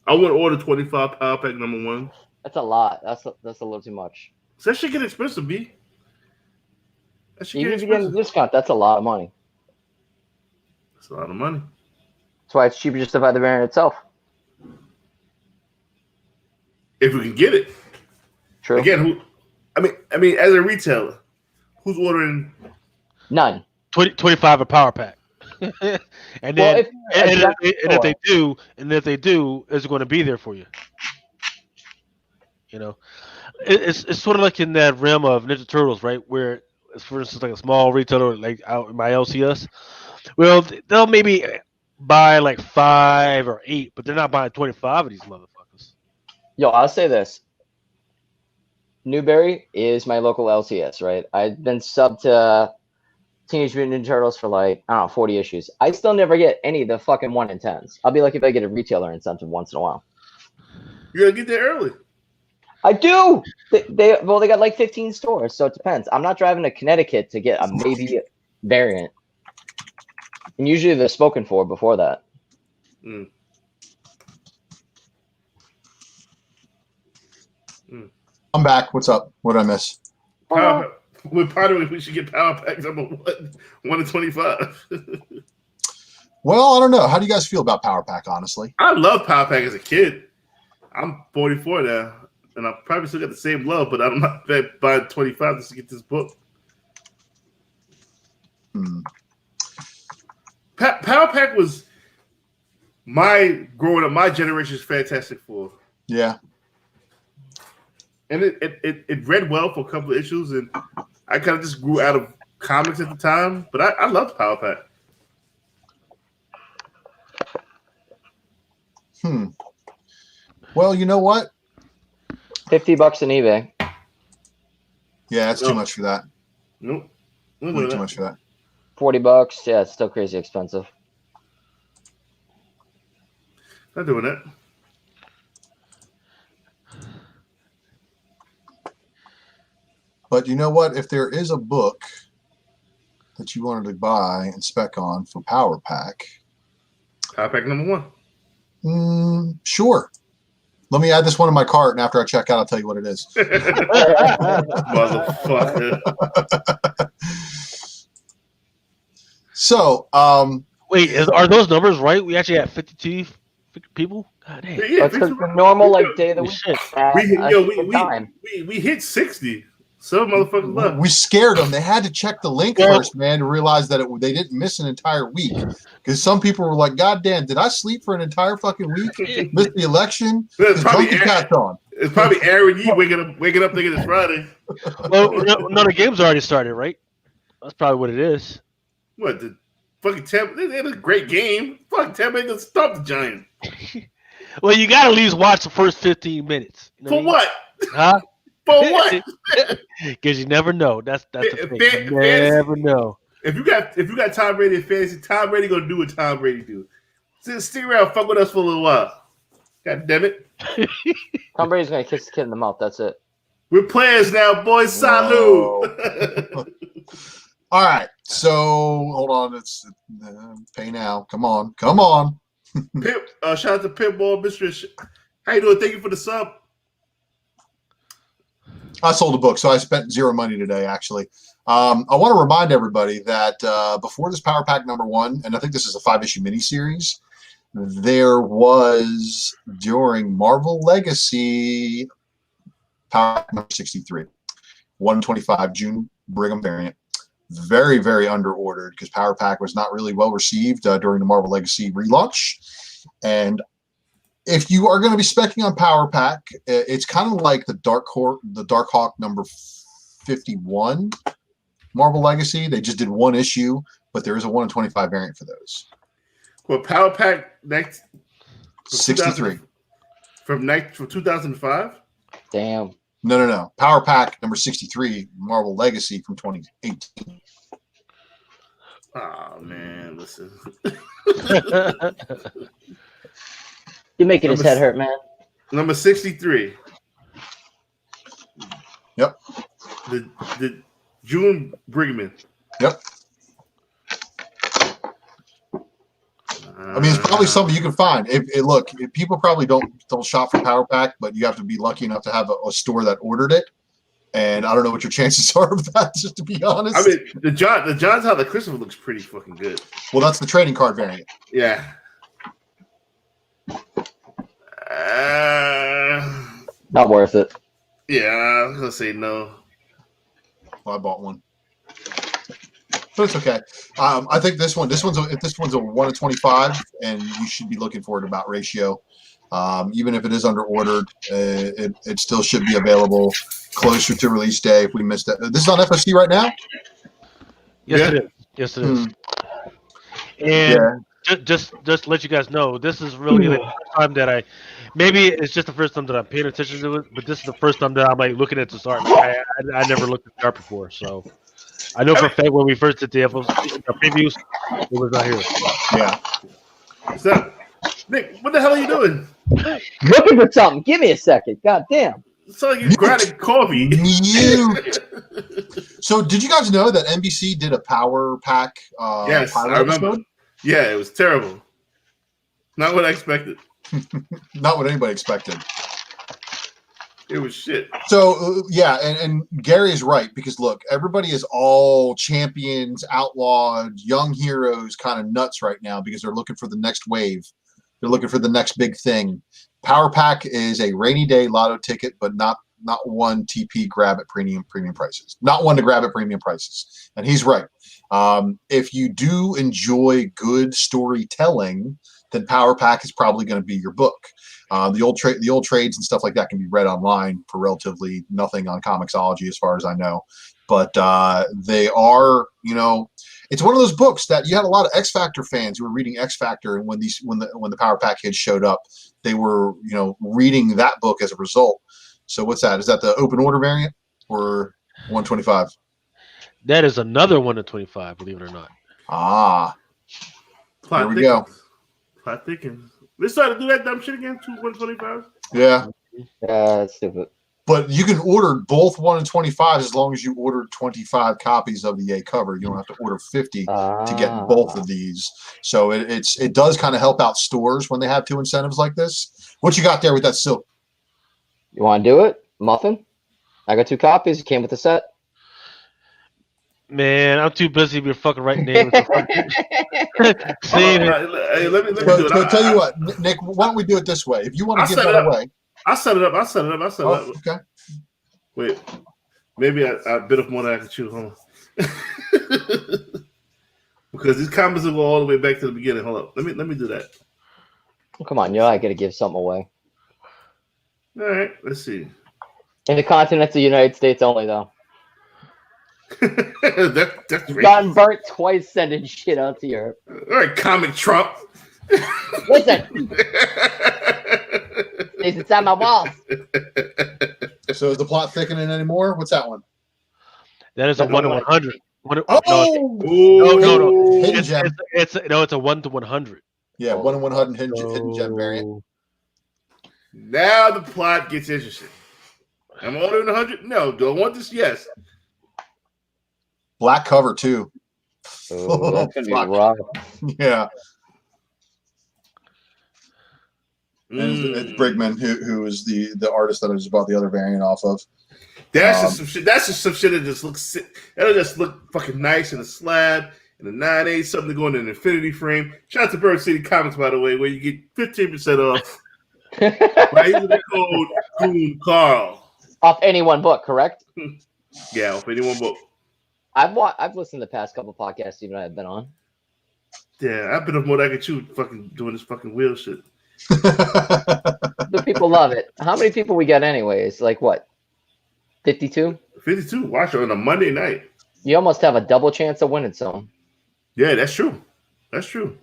I want to order 25 power pack number 1. That's a lot. That's a little too much. So that should get expensive, B. That should Even if you get a discount, that's a lot of money. That's a lot of money. That's why it's cheaper just to buy the variant itself. If we can get it. True. Again, I mean, as a retailer, who's ordering? None. 25 a power pack. And then, if they do, it's going to be there for you. You know, it's sort of like in that realm of Ninja Turtles, right? Where, for instance, like a small retailer, like out in my LCS, well, they'll maybe buy like 5 or 8, but they're not buying 25 of these motherfuckers. Yo, I'll say this. Newberry is my local LCS, right? I've been subbed to Teenage Mutant Ninja Turtles for 40 issues. I still never get any of the fucking 1 in 10s. I'll be like if I get a retailer incentive once in a while. You gotta get there early. I do. They got like 15 stores, so it depends. I'm not driving to Connecticut to get a maybe variant, and usually they're spoken for before that. Mm. I'm back. What's up? What did I miss? We're pondering if we should get power packs number 1 to 25. Well, I don't know. How do you guys feel about Power Pack, honestly? I love Power Pack as a kid. I'm 44 now, and I probably still got the same love, but I'm not buying 25 just to get this book. Power Pack was growing up, my generation's Fantastic Four. Yeah. And it read well for a couple of issues, and I kind of just grew out of comics at the time, but I loved Power Pack. Well, you know what? $50 on eBay. Yeah, that's too much for that. Nope. Way too much for that. $40. Yeah, it's still crazy expensive. Not doing that. But you know what? If there is a book that you wanted to buy and spec on for Power Pack. Power Pack number 1. Sure. Let me add this one in my cart, and after I check out, I'll tell you what it is. Motherfucker. So, wait, are those numbers right? We actually had 52 people. God damn. Yeah, that's the normal day of the week. We hit 60. Some motherfuckers left. We scared them. They had to check the link first, man, to realize that they didn't miss an entire week. Because some people were like, "God damn, did I sleep for an entire fucking week? Missed the election? It's probably on." It's probably Aaron Yee waking up thinking it's Friday. Well, no, the game's already started, right? That's probably what it is. What Fucking Tampa, they had a great game. Fuck, Tampa ain't gonna stop the Giants. Well, you got to at least watch the first 15 minutes. You know For what? Huh? For what? Because you never know. That's the thing. You never know. If you got Tom Brady in fantasy, Tom Brady gonna do what Tom Brady do. Stick around, fuck with us for a little while. God damn it. Tom Brady's gonna kiss the kid in the mouth. That's it. We're players now, boys. Salute. All right. So hold on. It's pay now. Come on. Pip, shout out to Pitbull Mistress. How you doing? Thank you for the sub. I sold a book, so I spent zero money today, actually. I want to remind everybody that before this Power Pack #1, and I think this is a 5-issue miniseries, there was, during Marvel Legacy, Power Pack number 63, 125 June Brigham variant. Very, very underordered because Power Pack was not really well received during the Marvel Legacy relaunch. And if you are going to be specking on Power Pack, it's kind of like the Dark Hawk number 51 Marvel Legacy. They just did one issue, but there is a 1 in 25 variant for those. Well, Power Pack next 63 from 2005. Damn. No. Power Pack number 63 Marvel Legacy from 2018. Oh man, listen. You're making his head hurt, man. Number 63. Yep. The June Brigman. Yep. I mean, it's probably something you can find. Look, people probably don't shop for Power Pack, but you have to be lucky enough to have a store that ordered it. And I don't know what your chances are of that, just to be honest. I mean, the John's House of Christopher looks pretty fucking good. Well, that's the trading card variant. Yeah. Not worth it. Yeah, I was gonna say no. Well, I bought one, but it's okay. I think this one's a 1 in 25, and you should be looking for it about ratio. Even if it is under ordered, it still should be available closer to release day if we missed it. This is on FOC right now? It is. Yes, it is. And just to let you guys know, this is really the first time that maybe it's just the first time that I'm paying attention to it, but this is the first time that I'm like looking at the art. I never looked at the art before, so I know for a fact when we first did the previews, it was not here. Yeah. So, Nick, what the hell are you doing? Looking for something. Give me a second. God damn. It's like you grabbing coffee. So, did you guys know that NBC did a Power Pack? Yes, I remember. Episode? Yeah, it was terrible. Not what I expected. Not what anybody expected. It was shit. So, and Gary is right, because look, everybody is all champions, outlawed, young heroes kind of nuts right now because they're looking for the next wave. They're looking for the next big thing. Power Pack is a rainy day lotto ticket, but not one TP grab at premium prices. Not one to grab at premium prices. And he's right. If you do enjoy good storytelling, then Power Pack is probably going to be your book. The old trades and stuff like that can be read online for relatively nothing on Comixology, as far as I know. But they are, it's one of those books that you had a lot of X Factor fans who were reading X Factor, and when the Power Pack kids showed up, they were reading that book as a result. So what's that? Is that the open order variant or 125? That is another 1 in 25, believe it or not. Ah, Plot here we go. Plot thickens. They started to do that dumb shit again. 125. Yeah. That's stupid. But you can order both 1 in 25 as long as you ordered 25 copies of the A cover. You don't have to order 50 to get both of these. So it does kind of help out stores when they have two incentives like this. What you got there with that silk? You want to do it? Muffin? I got 2 copies. It came with the set. Man, I'm too busy to be fucking writing names. Hey, let me do it. But tell you what, Nick, why don't we do it this way? If you want to give that away. I'll set it up. Okay. Wait. Maybe I bit off more than I can chew. Hold on. Because these comments will go all the way back to the beginning. Hold up. Let me do that. Oh, come on, I got to give something away. All right. Let's see. In the continents of the United States only, though. That's Gotten burnt twice sending shit out to Europe. All right, comic Trump. Listen. Stays inside my walls. So is the plot thickening anymore? What's that one? That is a 1 to 100. Oh! No. Hidden gem. It's a 1 to 100. Yeah, 1 in 100 hidden gem variant. Now the plot gets interesting. Am I older than 100? No. Do I want this? Yes. Black cover too. Oh, that's gonna be rough. Yeah. It's Brigman, who is the artist that I just bought the other variant off of. That's just some shit. That's just some shit that just looks. That'll just look fucking nice in a slab in a 9/8, something to go in an infinity frame. Shout out to Bird City Comics, by the way, where you get 15% off by using the code Goon Carl. Off any one book, correct? Yeah, off any one book. I've listened to the past couple podcasts even I've been on. Yeah, I've been up more than I can chew fucking doing this fucking wheel shit. The people love it. How many people we got anyways? Like what? 52? 52. Watch it on a Monday night. You almost have a double chance of winning some. Yeah, that's true. That's true.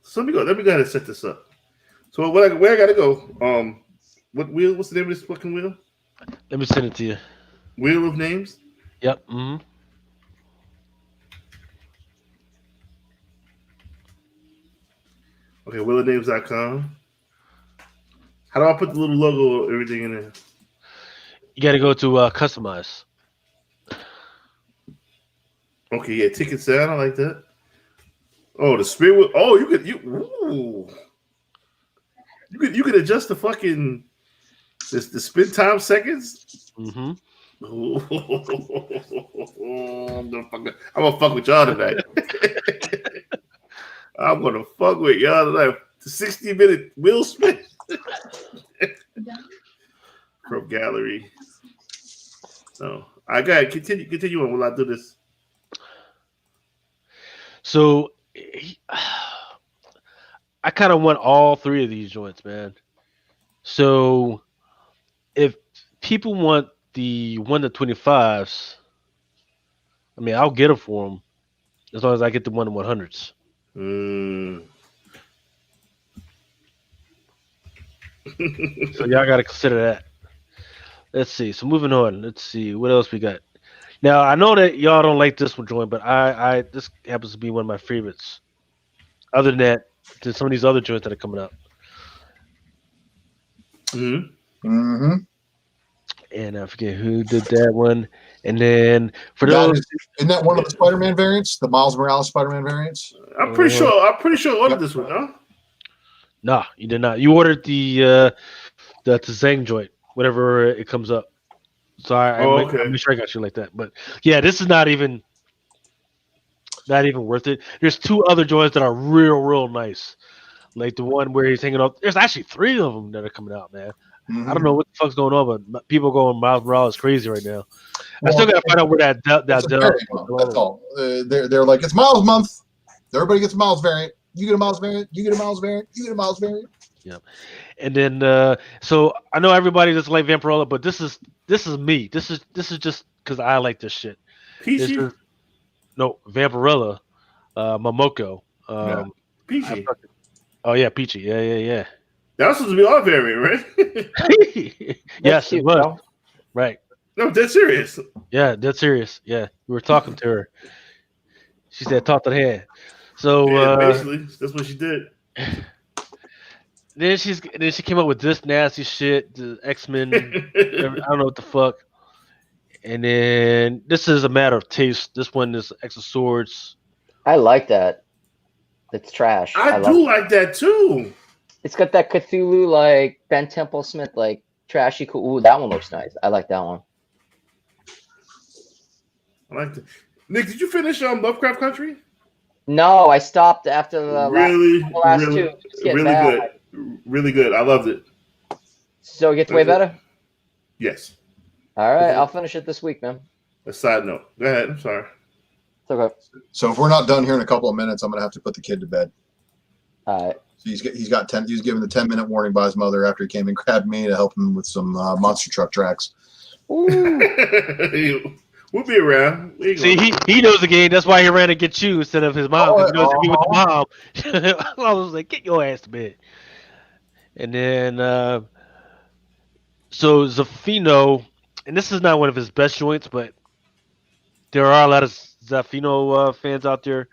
So let me go ahead and set this up. So where I gotta go? What wheel? What's the name of this fucking wheel? Let me send it to you. Wheel of Names? Yep. Mm-hmm. Okay, wheelofnames.com. How do I put the little logo, everything in there? You got to go to customize. Okay, yeah, ticket sale. I like that. Oh, the spirit wheel. Oh, you could adjust the fucking the spin time seconds. Mm-hmm. I'm gonna fuck with y'all tonight. I'm gonna fuck with y'all tonight. The 60-minute wheel spin from gallery. So I gotta continue on while I do this. So I kind of want all three of these joints, man. So if people want the 1 to 25s, I mean, I'll get them for them as long as I get the 1 to 100s. So y'all got to consider that. Let's see. So moving on. Let's see what else we got. Now I know that y'all don't like this one joint, but I this happens to be one of my favorites. Other than that, there's some of these other joints that are coming up. Mm-hmm. And I forget who did that one. And then for those, isn't that one of the Spider-Man variants? The Miles Morales Spider-Man variants? I'm pretty sure I ordered this one, huh? Nah, you did not. You ordered the Zang joint, whenever it comes up. So I'm sure I got you like that. But yeah, this is not even worth it. There's two other joints that are real nice. Like the one where he's hanging up. There's actually 3 of them that are coming out, man. Mm-hmm. I don't know what the fuck's going on, but people going Miles Morales crazy right now. I still gotta find out where that that's all. They're like, it's Miles month. Everybody gets a Miles variant. You get a Miles variant. You get a Miles variant. You get a Miles variant. Yeah. And then so I know everybody doesn't like Vampirella, but this is me. This is just because I like this shit. Peachy? No, Vampirella, Momoko. Peachy. Oh yeah, Peachy. Yeah. That was supposed to be our variant, right? Yes, it was. Bro. Right. No, dead serious. Yeah, dead serious. Yeah, we were talking to her. She said, "Talk to the hand." So basically, that's what she did. Then she came up with this nasty shit, the X-Men. I don't know what the fuck. And then this is a matter of taste. This one is X of Swords. I like that. It's trash. I do like that too. It's got that Cthulhu like Ben Temple Smith like trashy cool. Ooh, that one looks nice. I like that one. I like that. Nick, did you finish Lovecraft Country? No, I stopped after the last two. Really good. Really good. I loved it. So it gets way better? Yes. All right, I'll finish it this week, man. A side note. Go ahead. I'm sorry. It's okay. So if we're not done here in a couple of minutes, I'm gonna have to put the kid to bed. All right. So he's given the 10-minute warning by his mother after he came and grabbed me to help him with some monster truck tracks. We'll be around. See, he knows the game. That's why he ran to get you instead of his mom. Because he knows if he with the mom, I was like, get your ass to bed. And then, so Zafino, and this is not one of his best joints, but there are a lot of Zafino fans out there.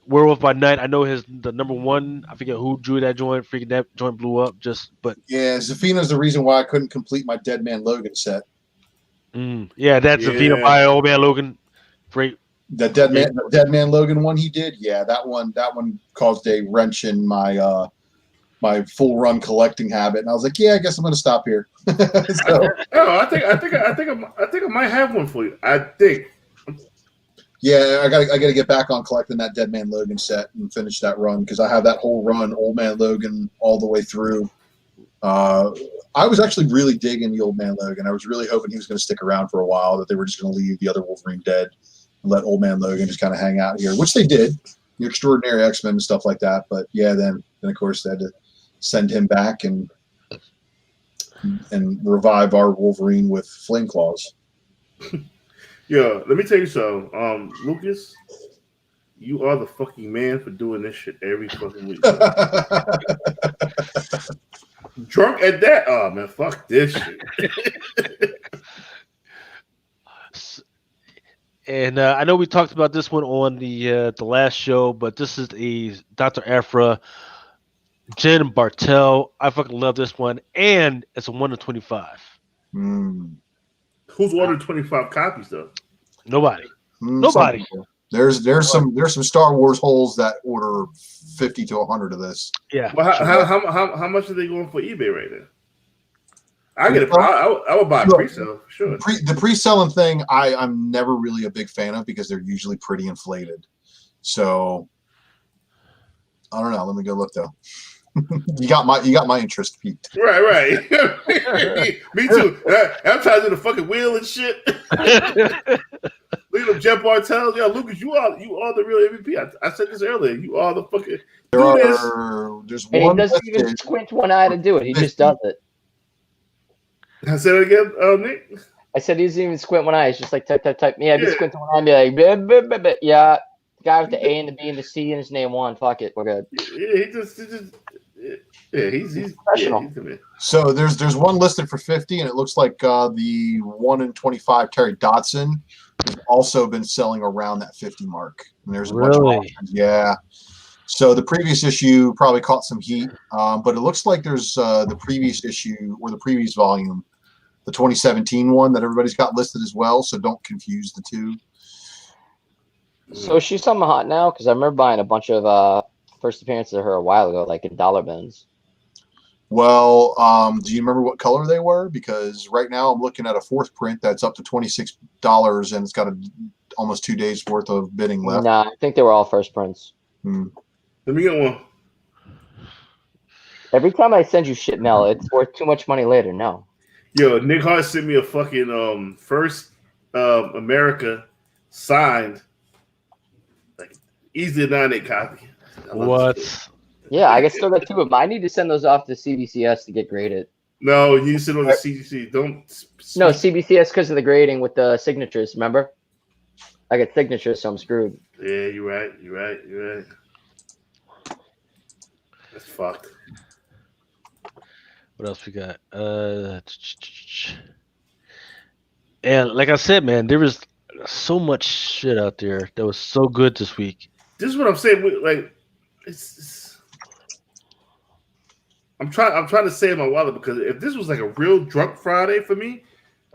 Werewolf by Night, I know the number one. I forget who drew that joint. Freaking that joint blew up. Yeah, Zafino's the reason why I couldn't complete my Dead Man Logan set. Yeah, that's Zafino by Old Man Logan. Great. The Dead Man Logan one he did. Yeah, that one caused a wrench in my my full run collecting habit, and I was like, yeah, I guess I'm going to stop here. I think I might have one for you. I think. Yeah, I gotta get back on collecting that Dead Man Logan set and finish that run because I have that whole run, Old Man Logan, all the way through. I was actually really digging the Old Man Logan. I was really hoping he was going to stick around for a while, that they were just going to leave the other Wolverine dead and let Old Man Logan just kind of hang out here, which they did. The Extraordinary X-Men and stuff like that. But yeah, then of course they had to send him back and revive our Wolverine with Flame Claws. Yeah, let me tell you something. Lucas, you are the fucking man for doing this shit every fucking week. Drunk at that? Oh, man, fuck this shit. And I know we talked about this one on the last show, but this is a Dr. Aphra, Jen Bartel. I fucking love this one, and it's a 1 in 25. Who's ordered 25 copies though? Nobody. Nobody. There's some Star Wars holes that order 50 to 100 of this. Yeah. Well, how much are they going for eBay right now? I get it. I would buy a pre-sale for sure. The pre-selling thing, I'm never really a big fan of because they're usually pretty inflated. So I don't know. Let me go look though. You got my interest peaked. Right. Me too. I'm trying to do the fucking wheel and shit. Look at them Jeff Bartels. Yo, Lucas, you are the real MVP. I said this earlier. You are the fucking. There's and one. He doesn't even squint one eye to do it. He just does it. I said it again, Nick. I said he doesn't even squint one eye. He's just like type. Yeah, if he squints one eye, and be like, bleh, bleh, bleh. Yeah. The guy with the A and the B and the C in his name won. Fuck it, we're good. He's professional. So there's one listed for 50, and it looks like the 1 in 25 Terry Dodson has also been selling around that 50 mark. And there's a bunch of options. Yeah. So the previous issue probably caught some heat, but it looks like there's the previous issue or the previous volume, the 2017 one that everybody's got listed as well. So don't confuse the two. So she's something hot now because I remember buying a bunch of first appearances of her a while ago, like in dollar bins. Well, do you remember what color they were? Because right now I'm looking at a fourth print that's up to $26 and it's got almost 2 days worth of bidding left. Nah, I think they were all first prints. Let me get one. Every time I send you shit, Mel, it's worth too much money later. No. Yo, Nick Hart sent me a fucking first America signed, like easily a 9.8 copy. What? Yeah, I guess still got two of them. I need to send those off to CBCS to get graded. No, you need to send them to CDC. Don't. No, CBCS because of the grading with the signatures. Remember, I get signatures, so I'm screwed. Yeah, you're right. That's fucked. What else we got? And like I said, man, there was so much shit out there that was so good this week. This is what I'm saying. Like, I'm trying to save my wallet because if this was like a real drunk Friday for me,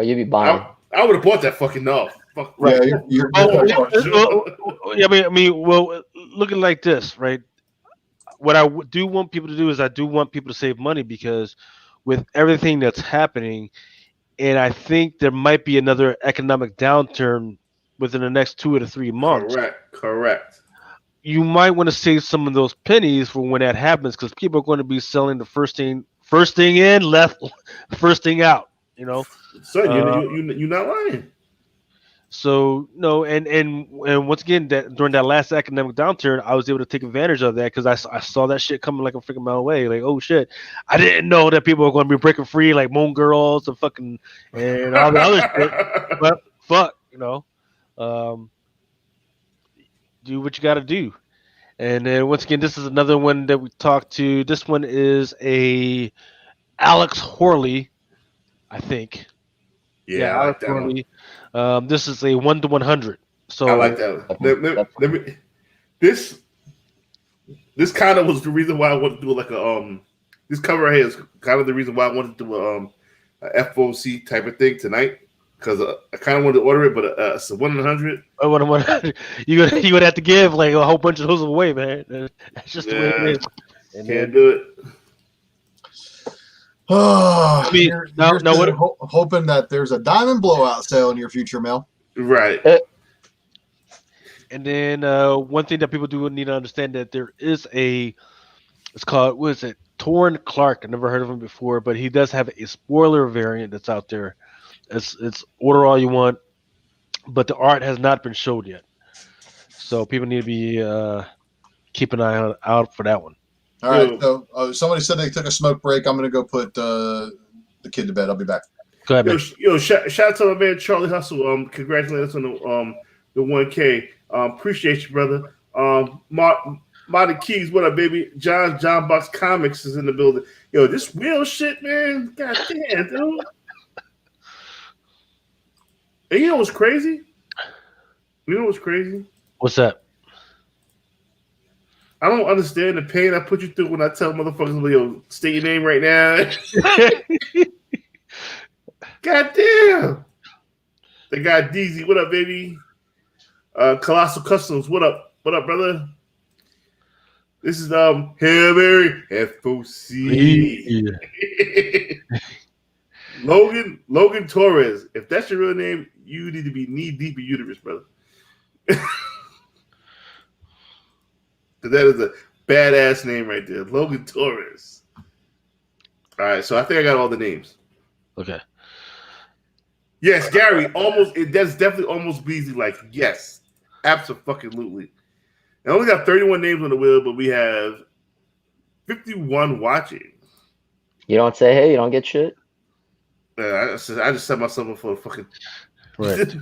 you'd be buying. I would have bought that fucking off. Fuck. Yeah, you're I mean, well, looking like this, right? What I do want people to do is I do want people to save money because with everything that's happening, and I think there might be another economic downturn within the next 2 to 3 months. Correct. You might want to save some of those pennies for when that happens because people are going to be selling the first thing in, first thing out. You know, so you're not lying. So no, and once again, that during that last academic downturn, I was able to take advantage of that because I saw that shit coming like a freaking mile away. Like, oh shit, I didn't know that people were going to be breaking free like Moon Girls and fucking and all the other shit. But fuck, um, do what you got to do. And then once again, this is another one that we talked to. This one is a Alex Horley, I think. Yeah, I Alex like that one. Horley. This is a 1 to 100. I So like that. This kind of was the reason why I wanted to do like a this cover right here is kind of the reason why I wanted to do a FOC type of thing tonight because I kind of wanted to order it, but it's a 100. you gonna have to give like a whole bunch of those away, man. That's just the way it is. And Can't do it. Oh, now what? Hoping that there's a diamond blowout sale in your future, Mel. Right. And then one thing that people do need to understand that there is it's called, what is it? Torrin Clark. I never heard of him before, but he does have a spoiler variant that's out there. It's order all you want, but the art has not been showed yet. So people need to be keep an eye out for that one. All right. So somebody said they took a smoke break. I'm going to go put the kid to bed. I'll be back. Go ahead, man. Shout out to my man Charlie Hustle. Congratulations on the 1K. Appreciate you, brother. Marty Keys, what up, baby? John Box Comics is in the building. Yo, this real shit, man. God damn, dude. And you know what's crazy? What's that? I don't understand the pain I put you through when I tell motherfuckers, yo, state your name right now. God damn. The guy DZ, what up, baby? Colossal Customs, what up? What up, brother? This is Hail Mary FOC. Logan Torres. If that's your real name, you need to be knee deep in uterus, brother. That is a badass name right there. Logan Torres. All right, so I think I got all the names. Okay. Yes, Gary, that's definitely almost Beasley. Like, yes, absolutely. I only got 31 names on the wheel, but we have 51 watching. You don't say hey, you don't get shit. I just set myself up for a fucking right.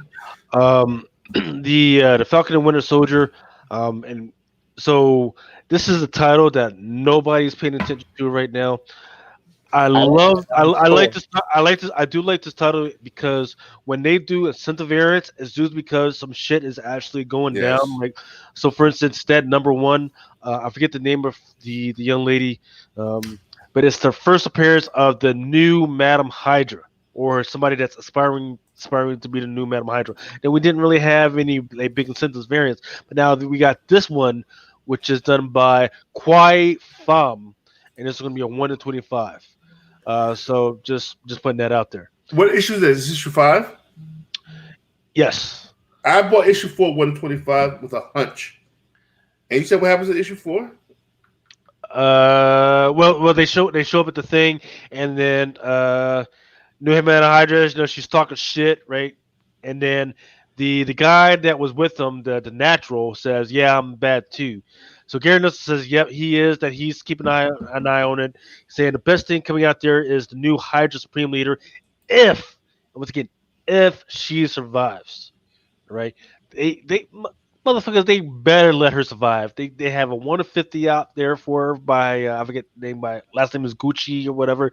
The Falcon and Winter Soldier, and so this is a title that nobody's paying attention to right now. I like this. I do like this title because when they do incentive variants, it's just because some shit is actually going down. Like, so for instance, Stead #1. I forget the name of the young lady, but it's the first appearance of the new Madam Hydra, or somebody that's aspiring to be the new Madam Hydra. And we didn't really have any like big incentives variants, but now we got this one, which is done by Kwai Pham, and it's going to be a 1 to 25. So just putting that out there. What issue is this? Is this issue 5? Yes. I bought issue 4 125 with a hunch. And you said what happens at issue 4? Well, they show up at the thing, and then New Madam Hydra, she's talking shit, right? And then the guy that was with them, the natural, says, "Yeah, I'm bad too." So Gary Nelson says, "Yep, he is. That he's keeping an eye on it, saying the best thing coming out there is the new Hydra Supreme Leader, if she survives, right? They motherfuckers, they better let her survive. They have a 1 to 50 out there for her by I forget the name, by last name is Gucci or whatever.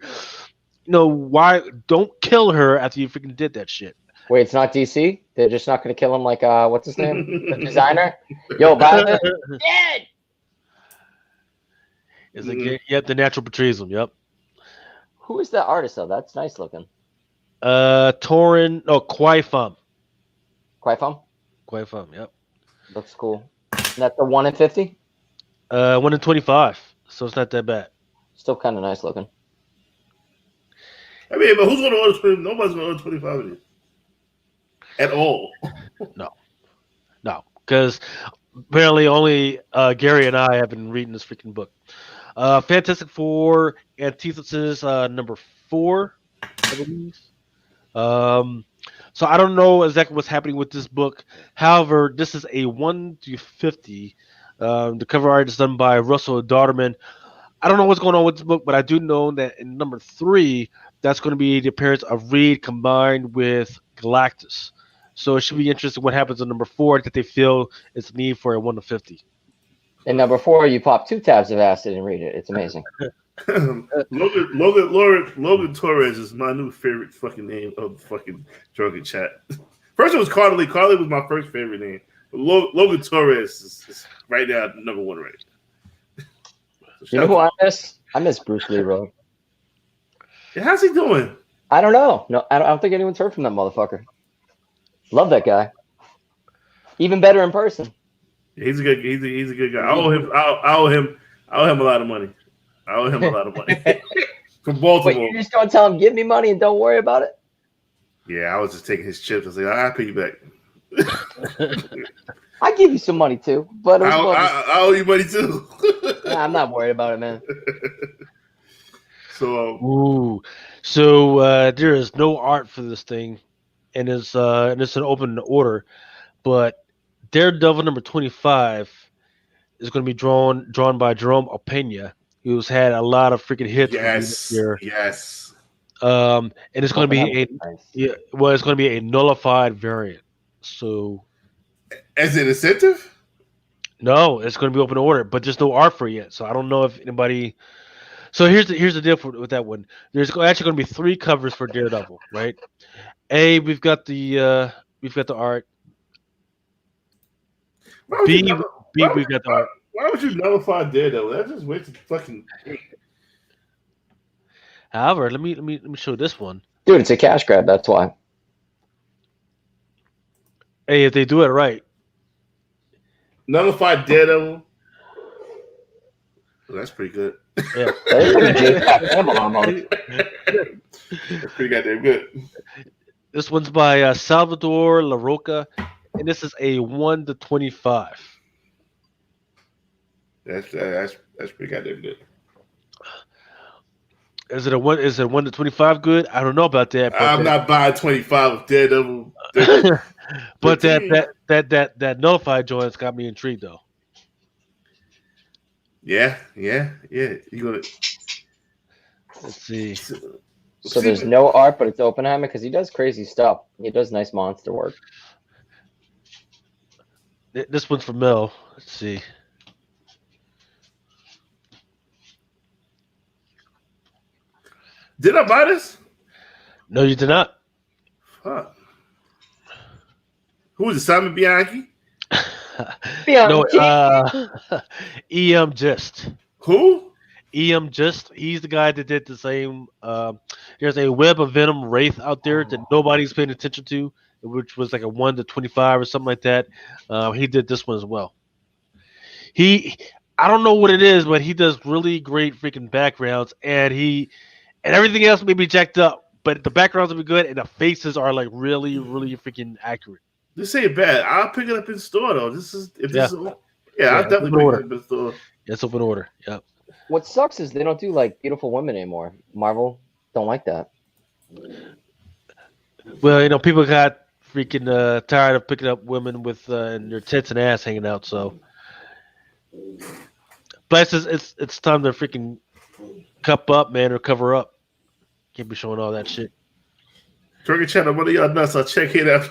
Why don't kill her after you freaking did that shit?" Wait, it's not DC? They're just not going to kill him like, what's his name? The designer? Yo, Violet? Dead! Is it? Yep, the natural betrays him. Yep. Who is that artist, though? That's nice looking. Kwai Pham. Kwai Pham? Kwai Pham, yep. Looks cool. And that's the 1 in 50? 1 in 25, so it's not that bad. Still kind of nice looking. I mean, but who's going to order 20? Nobody's going to order 25 of these. At all. No, because apparently only Gary and I have been reading this freaking book. Fantastic Four Antithesis #4, I believe. So I don't know exactly what's happening with this book. However, this is a 1 to 50. The cover art is done by Russell Dauterman. I don't know what's going on with this book, but I do know that in number 3, that's going to be the appearance of Reed combined with Galactus. So it should be interesting what happens in number 4 that they feel is need for a 1 to 50. And number 4, you pop 2 tabs of acid and read it. It's amazing. Logan Torres is my new favorite fucking name of the fucking Drunken Chat. First it was Carly. Carly was my first favorite name. But Logan Torres is right now number 1 right. So you know who I miss? I miss Bruce Leroy. Yeah, how's he doing? I don't know. No, I don't think anyone's heard from that motherfucker. Love that guy. Even better in person. Yeah, he's a good guy. I owe him a lot of money. From Baltimore. Wait, you just don't tell him, give me money and don't worry about it? Yeah, I was just taking his chips. I was like, I'll pay you back. I give you some money too, but I owe you money too. Nah, I'm not worried about it, man. So there is no art for this thing, and it's an open order, but Daredevil number 25 is going to be drawn by Jerome Opeña, who's had a lot of freaking hits this year. Yes. And it's going to be it's going to be a nullified variant. So, as an incentive? No, it's going to be open order, but there's no art for it yet. So I don't know if anybody. So here's the deal with that one. There's actually going to be 3 covers for Daredevil, right? We've got the art. We've got the art. Why would you nullify Daredevil? That's just wasted fucking. However, let me show this one. Dude, it's a cash grab. That's why. Hey, if they do it right. Nullify Daredevil. Well, that's pretty good. Yeah. That's pretty goddamn good. This one's by Salvador La Roca, and this is a 1 to 25. That's pretty goddamn good. Is it 1 to 25 good? I don't know about that. I'm not buying 25 of Daredevil. But that nullified joint's got me intrigued though. Yeah. You gonna let's see. So there's no art, but it's Oppenheimer because he does crazy stuff. He does nice monster work. This one's for Mel. Let's see. Did I buy this? No, you did not. Fuck. Who is it? Simon Bianchi? No, EM Gist. Who? EM Gist. He's the guy that did the same. There's a web of Venom Wraith out there that nobody's paying attention to, which was like a 1 to 25 or something like that. He did this one as well. I don't know what it is, but he does really great freaking backgrounds, and everything else may be jacked up, but the backgrounds will be good, and the faces are like really, really freaking accurate. This ain't bad. I'll pick it up in store though. I'll definitely pick it up in store. It's open order. Yep. What sucks is they don't do like beautiful women anymore. Marvel don't like that. Well, people got freaking tired of picking up women with their tits and ass hanging out. So, but it's time to freaking cup up, man, or cover up. Can't be showing all that shit. Drunken Channel, one of y'all nuts. I'll check it out.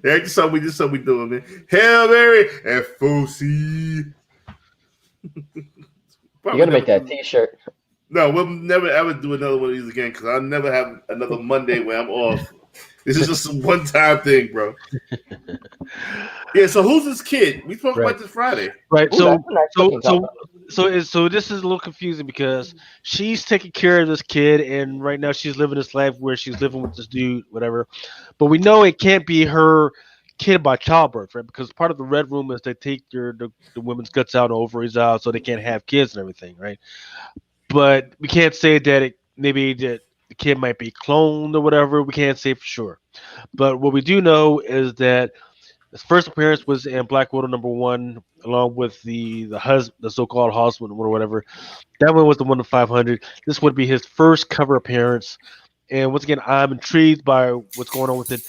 Yeah, this is what we doing, man. Hail Mary and Fousey. You gotta make that T-shirt. No, we'll never ever do another one of these again because I'll never have another Monday where I'm off. This is just a one-time thing, bro. Yeah. So who's this kid? We spoke about this Friday, right? So this is a little confusing because she's taking care of this kid, and right now she's living this life where she's living with this dude, whatever. But we know it can't be her kid by childbirth, right? Because part of the red room is they take the women's guts out, ovaries out, so they can't have kids and everything, right? But we can't say that maybe that the kid might be cloned or whatever. We can't say for sure. But what we do know is that his first appearance was in Black Widow #1, along with the so-called husband or whatever. That one was the 1 to 500. This would be his first cover appearance, And once again, I'm intrigued by what's going on with it.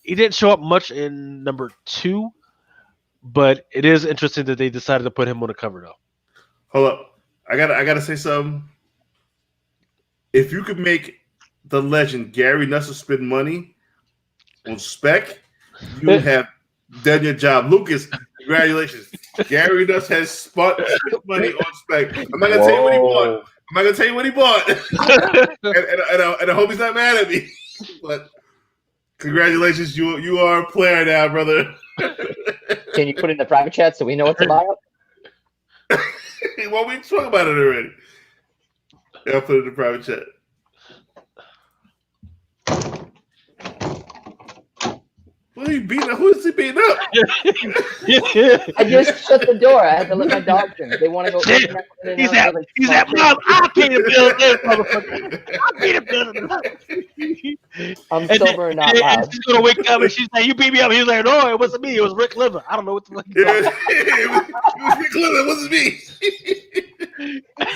He didn't show up much in number 2, but it is interesting that they decided to put him on the cover, though. Hold up, I gotta say something. If you could make the legend Gary Nuss spend money on spec, you have done your job. Lucas, congratulations. Gary Nuss has spent money on spec. I'm not gonna tell you what he bought. I'm not gonna tell you what he bought. and I hope he's not mad at me. But congratulations, you are a player now, brother. Can you put it in the private chat so we know what to buy up? Well, we talked about it already. Yeah, I'll put it in the private chat. What are you beating up? Who is he beating up? I just shut the door. I had to let my dogs in. They want to go. He's at Mom. I pay the bill, motherfucker. I pay the bill. I'm sober and not loud. She's gonna wake up and she's like, "You beat me up." He's like, "No, it wasn't me. It was Rick Liver. I don't know what the fuck." It was Rick Liver. It wasn't me.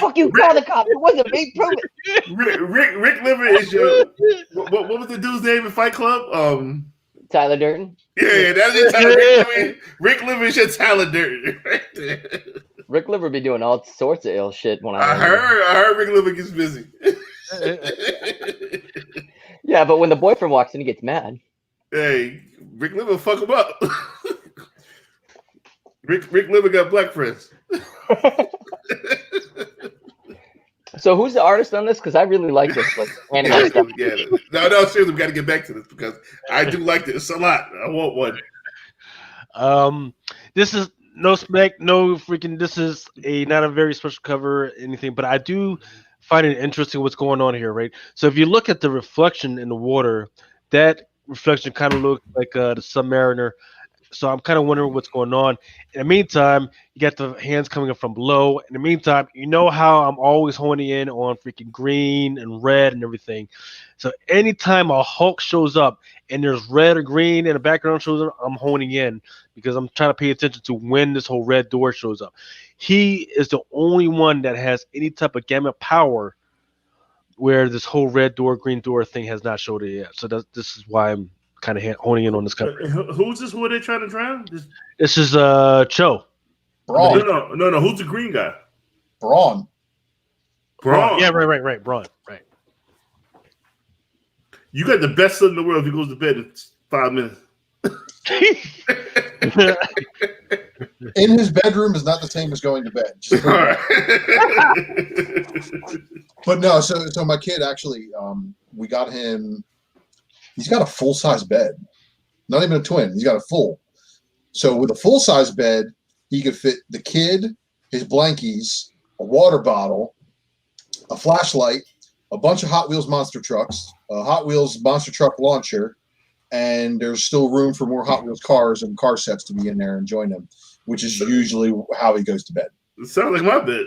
Fuck you! Call the cops. It wasn't me. Prove it. Rick Liver is your. What was the dude's name in Fight Club? Tyler Durden. Yeah, that's it. Tyler Rick Liver is your Tyler Durden. Right there. Rick Liver be doing all sorts of ill shit when I heard Rick Liver gets busy. Yeah, but when the boyfriend walks in, he gets mad. Hey, Rick Liver fuck him up. Rick Liver got black friends. So who's the artist on this? Because I really like this. Like anime stuff. Yeah. No, seriously, we got to get back to this because I do like this a lot. I want one. This is no spec, no freaking. This is not a very special cover or anything, but I do find it interesting what's going on here, right? So if you look at the reflection in the water, that reflection kind of looks like the Submariner. So I'm kind of wondering what's going on. In the meantime, you got the hands coming up from below. In the meantime, you know how I'm always honing in on freaking green and red and everything. So anytime a Hulk shows up and there's red or green in the background shows up, I'm honing in because I'm trying to pay attention to when this whole red door shows up. He is the only one that has any type of gamma power where this whole red door, green door thing has not showed it yet. So this is why I'm kind of honing in on this cover. Who's this? Who are they trying to drown? This is Cho. Braun. No. Who's the green guy? Braun. Yeah, right. Braun. Right. You got the best son in the world if he goes to bed in 5 minutes. In his bedroom is not the same as going to bed. But no, so my kid actually, we got him. He's got a full-size bed, not even a twin. He's got a full. So with a full-size bed, he could fit the kid, his blankies, a water bottle, a flashlight, a bunch of Hot Wheels monster trucks, a Hot Wheels monster truck launcher, and there's still room for more Hot Wheels cars and car sets to be in there and join them, which is usually how he goes to bed. It sounds like my bed.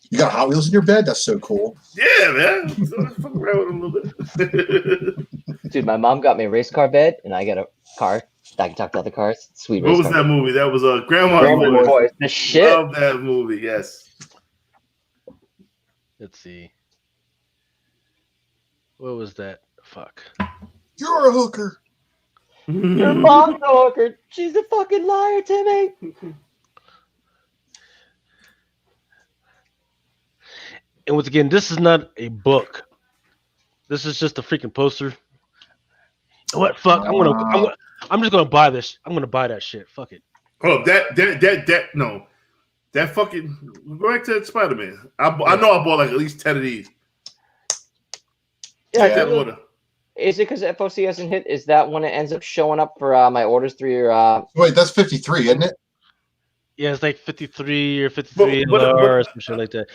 You got Hot Wheels in your bed? That's so cool. Yeah, man. Fuck around with him a little bit. Dude, my mom got me a race car bed, and I got a car that I can talk to other cars. Sweet. What was that movie? That was Grandma's Boys. The shit. Love that movie. Yes. Let's see. What was that? Fuck. You're a hooker. Your mom's a hooker. She's a fucking liar, Timmy. And once again, this is not a book. This is just a freaking poster. What? Fuck! I'm just gonna buy this. I'm gonna buy that shit. Fuck it. Oh, no. That fucking go back to Spider-Man. I know I bought like at least 10 of these. Yeah. Is it because FOC hasn't hit? Is that when it ends up showing up for my orders through your? Wait, that's 53, isn't it? Yeah, it's like 53 or 53 or some shit like that.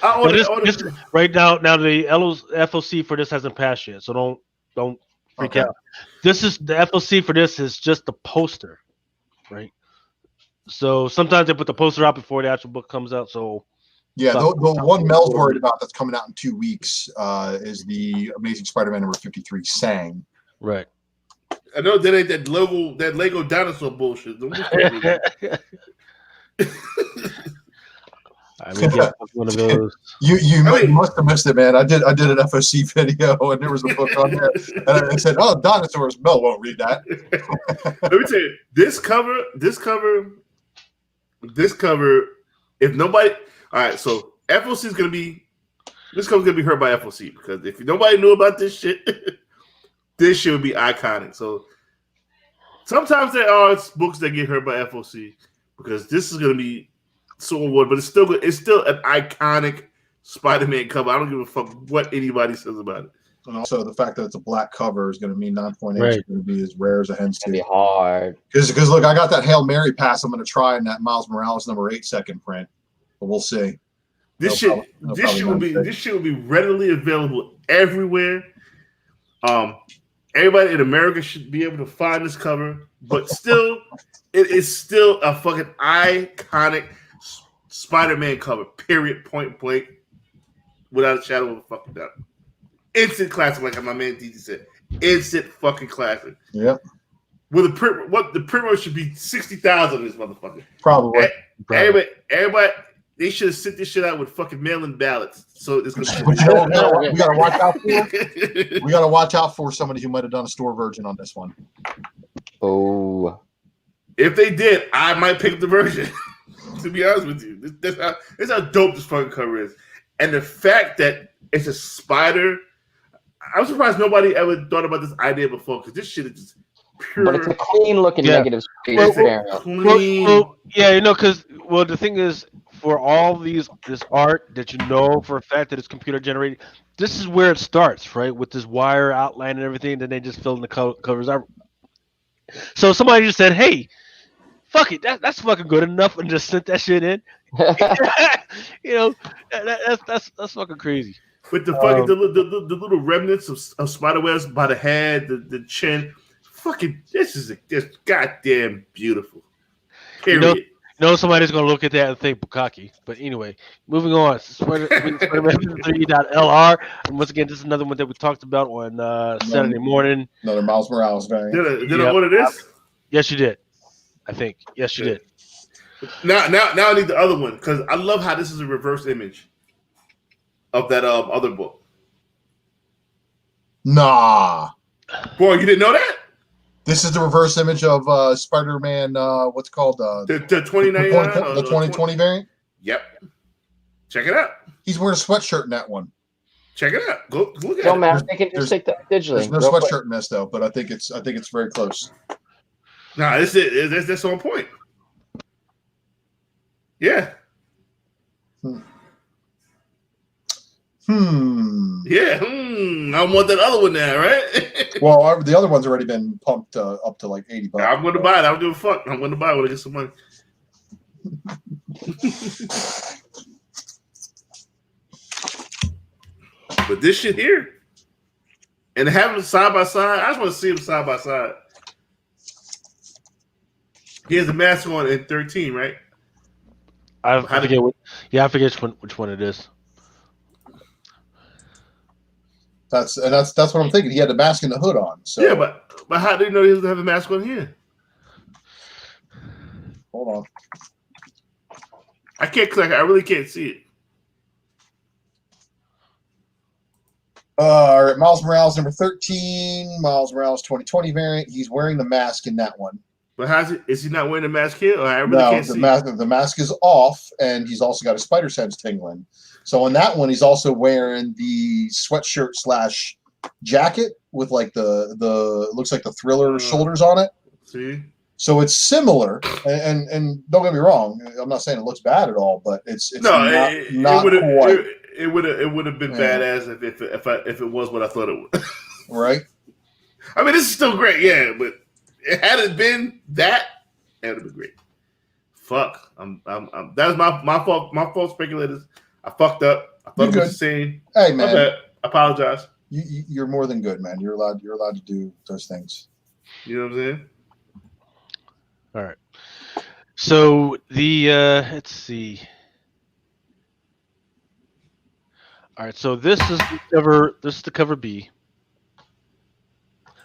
This, right now the FOC for this hasn't passed yet, so don't freak out. This is the FOC for this is just the poster, right? So sometimes they put the poster out before the actual book comes out. So yeah, the one Mel's worried about that's coming out in 2 weeks is the Amazing Spider-Man number 53, Sang. Right. I know that ain't that Lego dinosaur bullshit. All I mean, get one of those. You must have missed it, man. I did an FOC video, and there was a book on there, and I said, "Oh, dinosaurs." Bill won't read that. Let me tell you, this cover. If nobody, all right, so FOC is gonna be. This cover's gonna be heard by FOC because if nobody knew about this shit, this shit would be iconic. So sometimes there are books that get heard by FOC because this is gonna be so award, but it's still an iconic Spider-Man cover. I don't give a fuck what anybody says about it. And also the fact that it's a black cover is going to mean 9.8 Right. is going to be as rare as a hen's It's gonna teeth. be hard. Because look, I got that Hail Mary pass. I'm going to try in that Miles Morales number 8 second print, but we'll see. This shit will be readily available everywhere. Everybody in America should be able to find this cover, but still, it is still a fucking iconic Spider-Man cover. Period. Point blank, without a shadow of a fucking doubt. Instant classic, like my man DJ said. Instant fucking classic. Yep. With the print run should be 60,000 of this motherfucker. Probably. Everybody. They should have sent this shit out with fucking mail-in ballots. So it's gonna we gotta watch out for. We gotta watch out for somebody who might have done a store version on this one. Oh. If they did, I might pick up the version. To be honest with you, this how dope this fucking cover is, and the fact that it's a spider. I'm surprised nobody ever thought about this idea before because this shit is just pure. But it's a clean-looking negative space. Well, yeah, because the thing is, for all this art that you know for a fact that it's computer generated, this is where it starts, right? With this wire outline and everything, then they just fill in the covers out. So somebody just said, "Hey, fuck it, that's fucking good enough," and just sent that shit in. That's fucking crazy. With the fucking the little remnants of spider webs by the head, the chin, fucking this is just goddamn beautiful. Period. Somebody's gonna look at that and think Bukaki. But anyway, moving on. Spider-Man 3.LR. And once again, this is another one that we talked about on Saturday morning. Another Miles Morales variant. Did I order this? Yes, you did. I think. Yes, you did. Now I need the other one because I love how this is a reverse image of that other book. Nah. Boy, you didn't know that? This is the reverse image of Spider-Man. What's it called? The 2099, the 2020 variant. Yep. Check it out. He's wearing a sweatshirt in that one. Check it out. Go look at Don't it. matter. They can just take that digitally. There's no sweatshirt in this though, but I think it's very close. Nah, that's on point. Yeah. Yeah. I want that other one now, right? Well, the other one's already been pumped up to like $80. I'm going to buy it. I don't give a fuck. I'm going to buy it when I get some money. But this shit here, and having them side by side, I just want to see them side by side. He has a mask on in 13, right? I forget which one it is. That's what I'm thinking. He had the mask and the hood on. So yeah, but how do you know he doesn't have a mask on here? Hold on. I can't click. I really can't see it. All right, Miles Morales number 13, Miles Morales 2020 variant. He's wearing the mask in that one. But is he not wearing the mask here? Or I really can't see. The mask is off, and he's also got a spider sense tingling. So on that one, he's also wearing the sweatshirt / jacket with like the looks like the Thriller shoulders on it. See. So it's similar, and don't get me wrong. I'm not saying it looks bad at all, but it's not quite. It would have been badass if it was what I thought it was. Right. I mean, this is still great, yeah, but had it been that, it would have been great. Fuck, that was my fault. My fault, speculators. I fucked up. I thought it was the same. Hey man, I apologize. You're more than good, man. You're allowed to do those things. You know what I'm saying? All right. So let's see. All right, so this is the cover. This is the cover B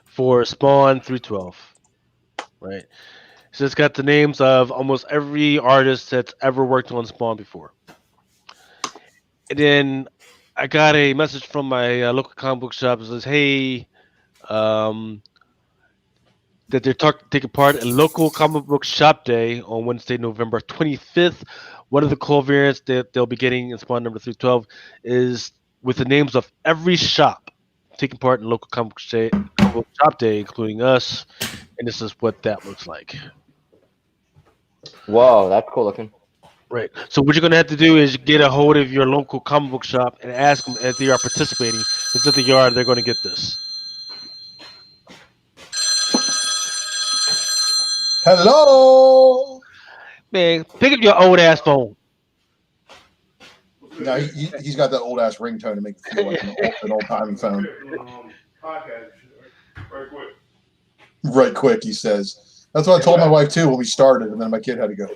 for Spawn 312, right? So it's got the names of almost every artist that's ever worked on Spawn before. And then I got a message from my local comic book shop that says, "Hey, um, that they're taking part in local comic book shop day on Wednesday, November 25th. One of the cool variants that they'll be getting in spawn number 312 is with the names of every shop taking part in local comic book shop day, including us. And this is what that looks like. Whoa, that's cool looking. Right. So what you're gonna have to do is get a hold of your local comic book shop and ask them if they are participating. Because if they are, they're going to get this. Hello. Man, pick up your old ass phone. No, he's got that old ass ringtone to make it feel like an old timey phone. Right quick, he says. That's what I told my wife too when we started, and then my kid had to go.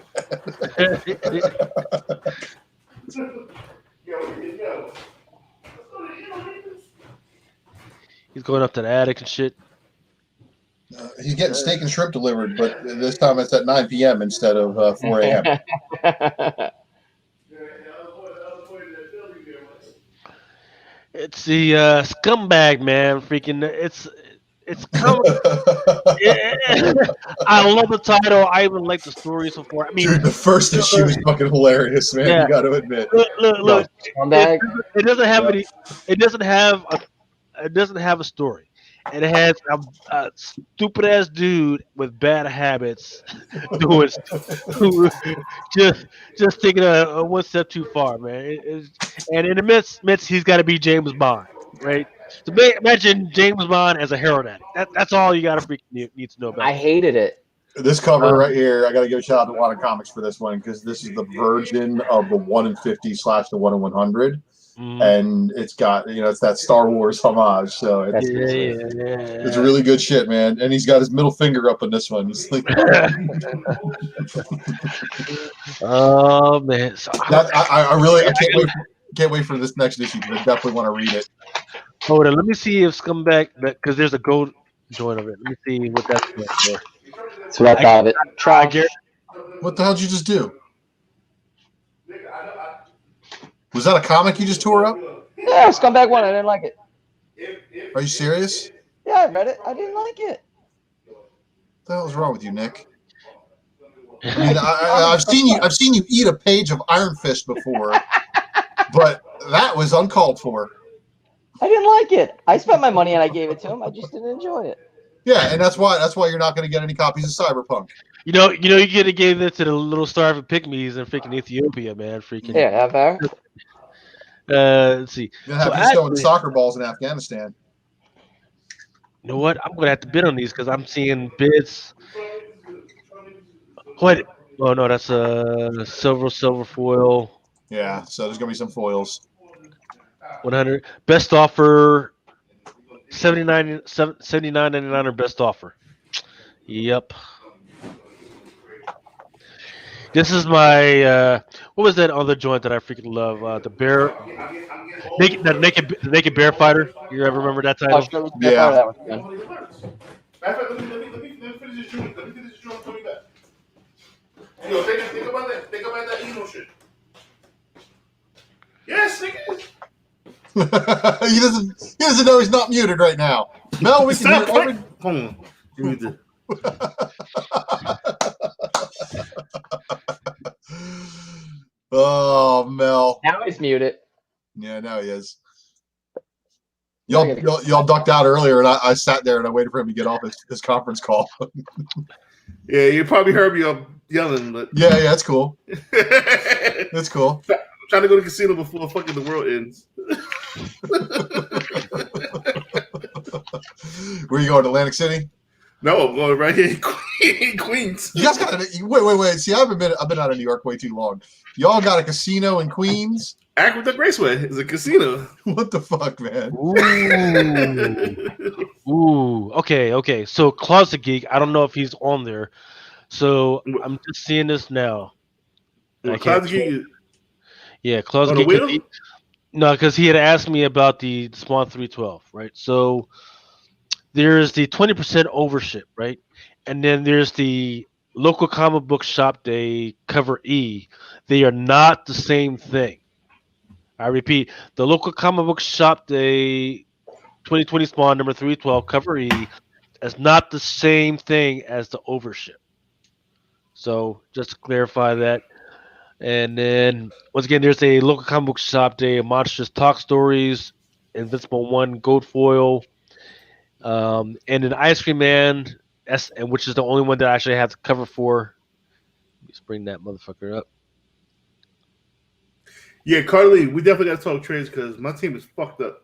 He's going up to the attic and shit. He's getting steak and shrimp delivered, but this time it's at 9 p.m. instead of 4 a.m. It's the scumbag, man. Freaking, it's coming. I love the title. I even like the story so far. I mean, dude, the first issue is fucking hilarious, man. Yeah. You got to admit. Look. It doesn't have any. It doesn't have a. It doesn't have a story. And it has a stupid ass dude with bad habits doing just taking a one step too far, man. And in the midst he's got to be James Bond, right? So imagine James Bond as a heroin addict. That's all you got to need to know about. I hated it. This cover right here, I got to give a shout out to Water Comics for this one because this is the version of the 1 in 50 / the 1 in 100. And it's got, it's that Star Wars homage. So it's really good shit, man. And he's got his middle finger up in this one. He's like, oh man, I can't wait for this next issue because I definitely want to read it. Hold on, let me see if Scumbag, because there's a gold joint of it. Let me see what that's for. That's what I thought of it. Try. What the hell did you just do? Was that a comic you just tore up? Yeah, Scumbag 1. I didn't like it. Are you serious? Yeah, I read it. I didn't like it. What the hell's wrong with you, Nick? I mean, I've seen you eat a page of Iron Fist before, but that was uncalled for. I didn't like it. I spent my money and I gave it to him. I just didn't enjoy it. Yeah, and that's why you're not going to get any copies of Cyberpunk. You could have gave it to the little starving pygmies in freaking Ethiopia, man. Freaking yeah, fair. Let's see. He's throwing soccer balls in Afghanistan. You know what? I'm gonna have to bid on these because I'm seeing bids. What? Oh no, that's a silver foil. Yeah, so there's gonna be some foils. 100 best offer. 79.99 or best offer. Yep. This is my what was that other joint that I freaking love? The bear, naked bear fighter. You ever remember that title? Oh, yeah. That was let me finish this joint. Let me finish this joint. Coming back. Yo, think about that emo shit. Yes, nigga. He doesn't know he's not muted right now. Mel, we can hear every. Hold on. Oh, Mel. Now he's muted. Yeah, now he is. Y'all ducked out earlier, and I sat there and I waited for him to get off his conference call. Yeah, you probably heard me yelling, but yeah, that's cool. That's cool. I'm trying to go to the casino before fucking the world ends. Where you going, Atlantic City? No, I'm going right here in Queens. You guys got wait. See, I've been out of New York way too long. Y'all got a casino in Queens? Aqueduct Raceway is a casino. What the fuck, man? Ooh. Okay. So Closet Geek, I don't know if he's on there. So I'm just seeing this now. Closet Geek. Yeah, Closet Geek. No, because he had asked me about the Spawn 312, right? So there's the 20% overship, right? And then there's the local comic book shop day cover E. They are not the same thing. I repeat, the local comic book shop day 2020 Spawn number 312 cover E is not the same thing as the Overship. So just to clarify that. And then once again, there's a local comic book shop day, Monstrous Talk Stories, Invincible One, Gold Foil, and an Ice Cream Man, and which is the only one that I actually have the cover for. Let's bring that motherfucker up. Yeah, Carly, we definitely got to talk trades because my team is fucked up.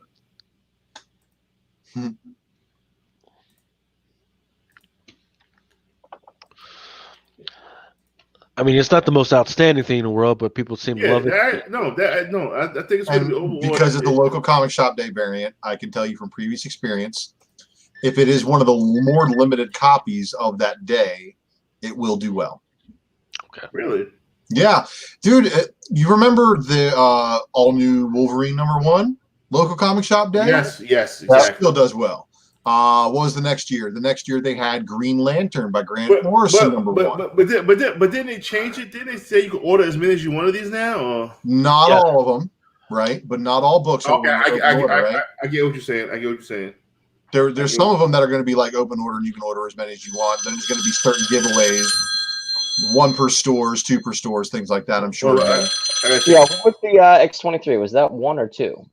I mean, it's not the most outstanding thing in the world, but people seem to love it. I think it's going to be overall. Because it's the local comic shop day variant, I can tell you from previous experience, if it is one of the more limited copies of that day, it will do well. Okay. Really? Yeah. Dude, you remember the all-new Wolverine #1 local comic shop day? Yes, exactly. That still does well. What was the next year? The next year they had Green Lantern by Grant Morrison #1. But didn't they change it? Didn't they say you can order as many as you want of these now? Or? Not all of them, right? But not all books are open order, right? I get what you're saying. There's some of them that are going to be like open order and you can order as many as you want. Then there's going to be certain giveaways, 1 per stores, 2 per stores, things like that. I'm sure. Yeah, what's the X-23? Was that 1 or 2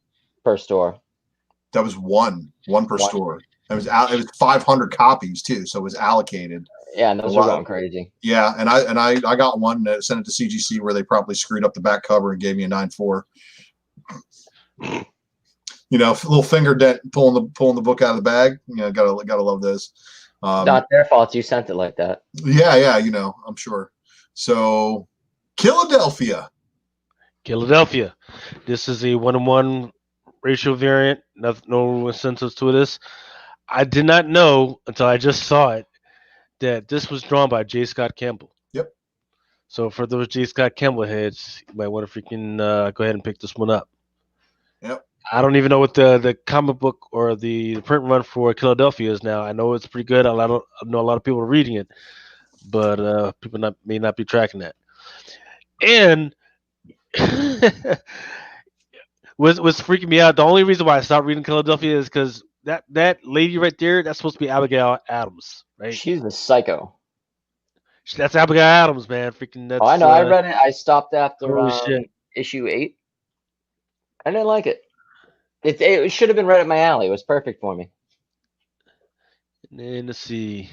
per store? That was one per store. It was 500 copies too, so it was allocated. Yeah, and those are going crazy. Yeah, and I got one that sent it to CGC where they probably screwed up the back cover and gave me a 9.4. You know, a little finger dent pulling the book out of the bag. You know, gotta love this. Not their fault. You sent it like that. Yeah. You know, I'm sure. So, Philadelphia. This is a 1-to-1 ratio variant. No incentives to this. I did not know until I just saw it that this was drawn by J. Scott Campbell. Yep. So for those J. Scott Campbell heads, you might want to freaking go ahead and pick this one up. Yep. I don't even know what the comic book or the print run for Philadelphia is now. I know it's pretty good. I know a lot of people are reading it, but people may not be tracking that. And what's freaking me out, the only reason why I stopped reading Philadelphia is because that lady right there, that's supposed to be Abigail Adams, right? She's a psycho. That's Abigail Adams, man. Freaking that's, I know. I read it. I stopped after shit. issue 8. I didn't like it. It should have been right up my alley. It was perfect for me. And then let's see.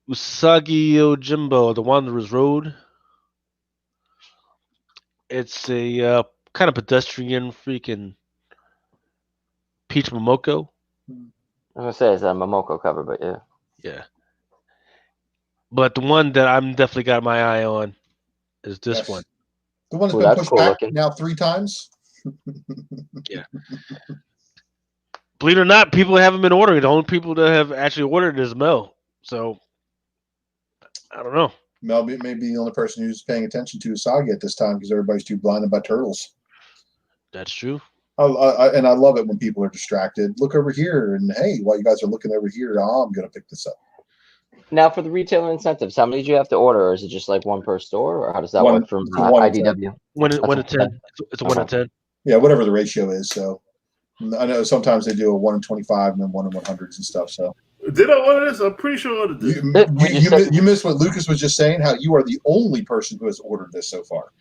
Usagi Yojimbo, The Wanderer's Road. It's a kind of pedestrian freaking Peach Momoko. I was gonna say it's a Momoko cover, but yeah. Yeah. But the one that I'm definitely got my eye on is this one. The one that's been pushed back now 3 times. Yeah. Believe it or not, people haven't been ordering. The only people that have actually ordered is Mel. So I don't know. Mel may be the only person who's paying attention to Usagi at this time because everybody's too blinded by turtles. That's true. And I love it when people are distracted. Look over here, and hey, while you guys are looking over here, I'm going to pick this up. Now, for the retailer incentives, how many do you have to order, or is it just like 1 per store, or how does that work from IDW? 1 to 10. It's a 1 to 10. Yeah, whatever the ratio is. So I know sometimes they do a 1 in 25 and then 1 in 100s and stuff. So did I order this? I'm pretty sure I ordered this. You missed what Lucas was just saying. How you are the only person who has ordered this so far.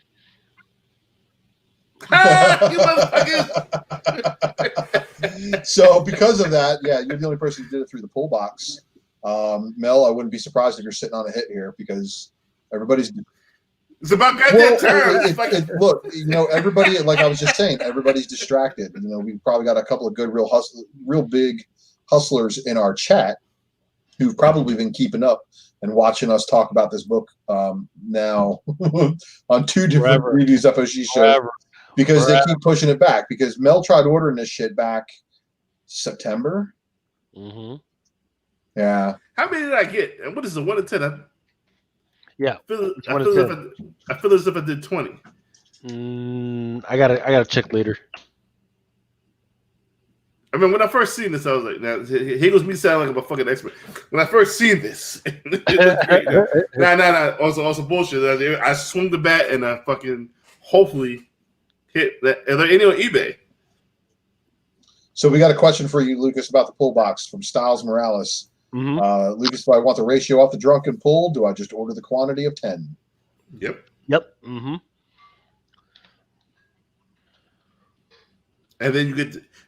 So because of that, yeah, you're the only person who did it through the pull box. Mel, I wouldn't be surprised if you're sitting on a hit here because everybody's. It's about goddamn time. Look, you know, everybody, like I was just saying, everybody's distracted. You know, we've probably got a couple of good, real big hustlers in our chat who've probably been keeping up and watching us talk about this book now on 2 different reviews FOC shows because they keep pushing it back. Because Mel tried ordering this shit back September. Mm-hmm. Yeah. How many did I get? And what is it? 1 to 10? Yeah. I feel as if I did 20. I gotta check later. I mean, when I first seen this, I was like, "Now here goes me sounding like I'm a fucking expert." When I first seen this, nah. Also bullshit. I swung the bat and I fucking hopefully hit. Are there any on eBay? So we got a question for you, Lucas, about the pull box from Styles Morales. Mm-hmm. Lucas, do I want the ratio off the Drunken pull? Do I just order the quantity of 10? Yep. Mm-hmm. And then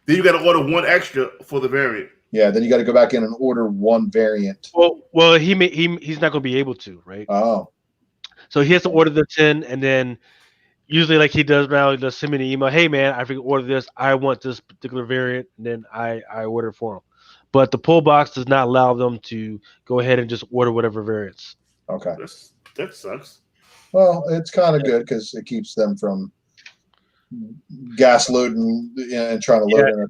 you got to order one extra for the variant. Yeah, then you got to go back in and order one variant. Well, he's not going to be able to, right? Oh. So he has to order the 10, and then usually, like he does now, he just send me an email. Hey, man, I forget to order this. I want this particular variant, and then I order it for him. But the pull box does not allow them to go ahead and just order whatever variants. Okay. That sucks. Well, it's kind of good because it keeps them from gas loading and trying to load in a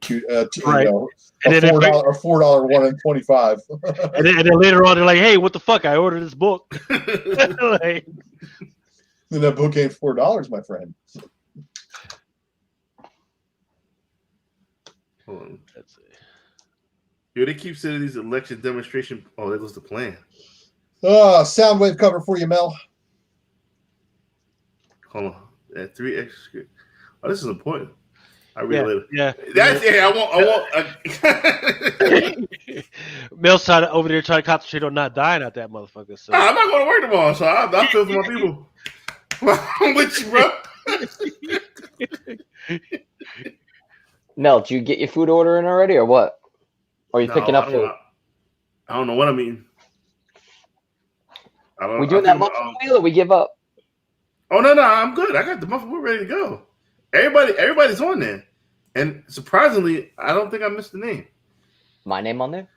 $4 one and 25. and then later on, they're like, "Hey, what the fuck? I ordered this book." Like, and that book ain't $4, my friend. Hold on. That's it. Yo, they keep sending these election demonstration. Oh, there goes the plan. Soundwave cover for you, Mel. Hold on. 3 extra. Oh, this is important. I read later. Yeah. That's it. I want. Mel's over there trying to concentrate on not dying at that motherfucker. So. I'm not going to work tomorrow, so I feel for my people. I'm with you, bro. Mel, did you get your food order in already, or what? Or are you picking up food? I don't know what I'm eating. We doing that muffin wheel, or we give up? Oh no, I'm good. I got the muffin. We're ready to go. Everybody's on there, and surprisingly, I don't think I missed the name. My name on there?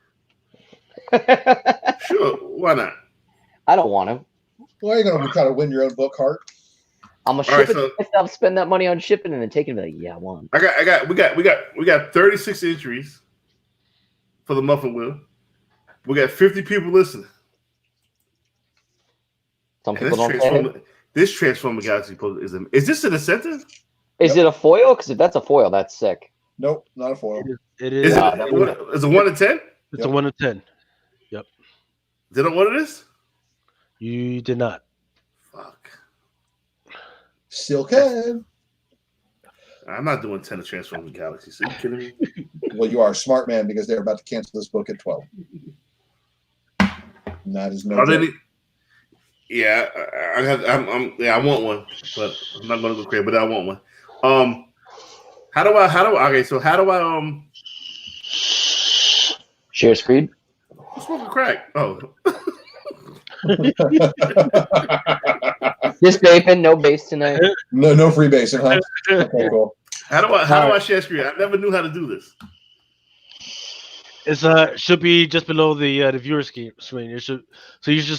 Sure, why not? I don't want to. Well, you're gonna try to win your own book, Hart. I'm gonna ship it myself, spend that money on shipping, and then take it. And be like, yeah, I want. We got 36 entries for the muffin wheel. We got 50 people listening. Some people don't. This Transformer Galaxy is this an incentive? Is it a foil? Because if that's a foil, that's sick. Nope, not a foil. It is. Is it 1 to 10? It's a 1 to 10. Yep. Did I order this? You did not. Fuck. Still can. I'm not doing 10 of Transformers Galaxy. So you kidding me? Well, you are a smart man because they're about to cancel this book at 12. And that is no joke. Yeah, I want one, but I'm not gonna go crazy. But I want one. How do I share screen? I'm smoking crack. Oh. Just vaping, no bass tonight. No free basing, huh? Okay, cool. How do I share screen? I never knew how to do this. It's should be just below the viewer screen. You should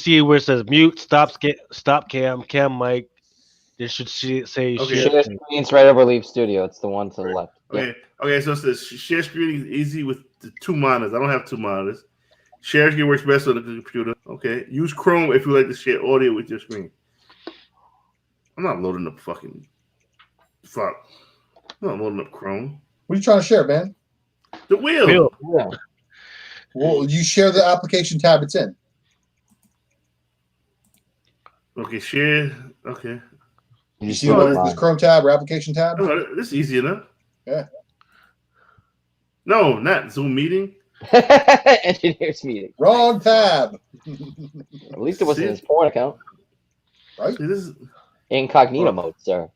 see where it says mute, stop cam mic. It should say share screen. It's right over Leave Studio. It's the one to the left. Okay. Okay. So it says share screen is easy with the 2 monitors. I don't have 2 monitors. Share screen works best on the computer. Okay. Use Chrome if you like to share audio with your screen. I'm not loading up fucking. Fuck. I'm not loading up Chrome. What are you trying to share, man? The wheel. Yeah. Well, you share the application tab it's in. Okay, share. Okay. You see this Chrome tab or application tab? Oh, this is easy enough. Yeah. No, not Zoom meeting. Engineers meeting. Wrong tab. At least it wasn't his porn account. Right? See, this is incognito mode, sir.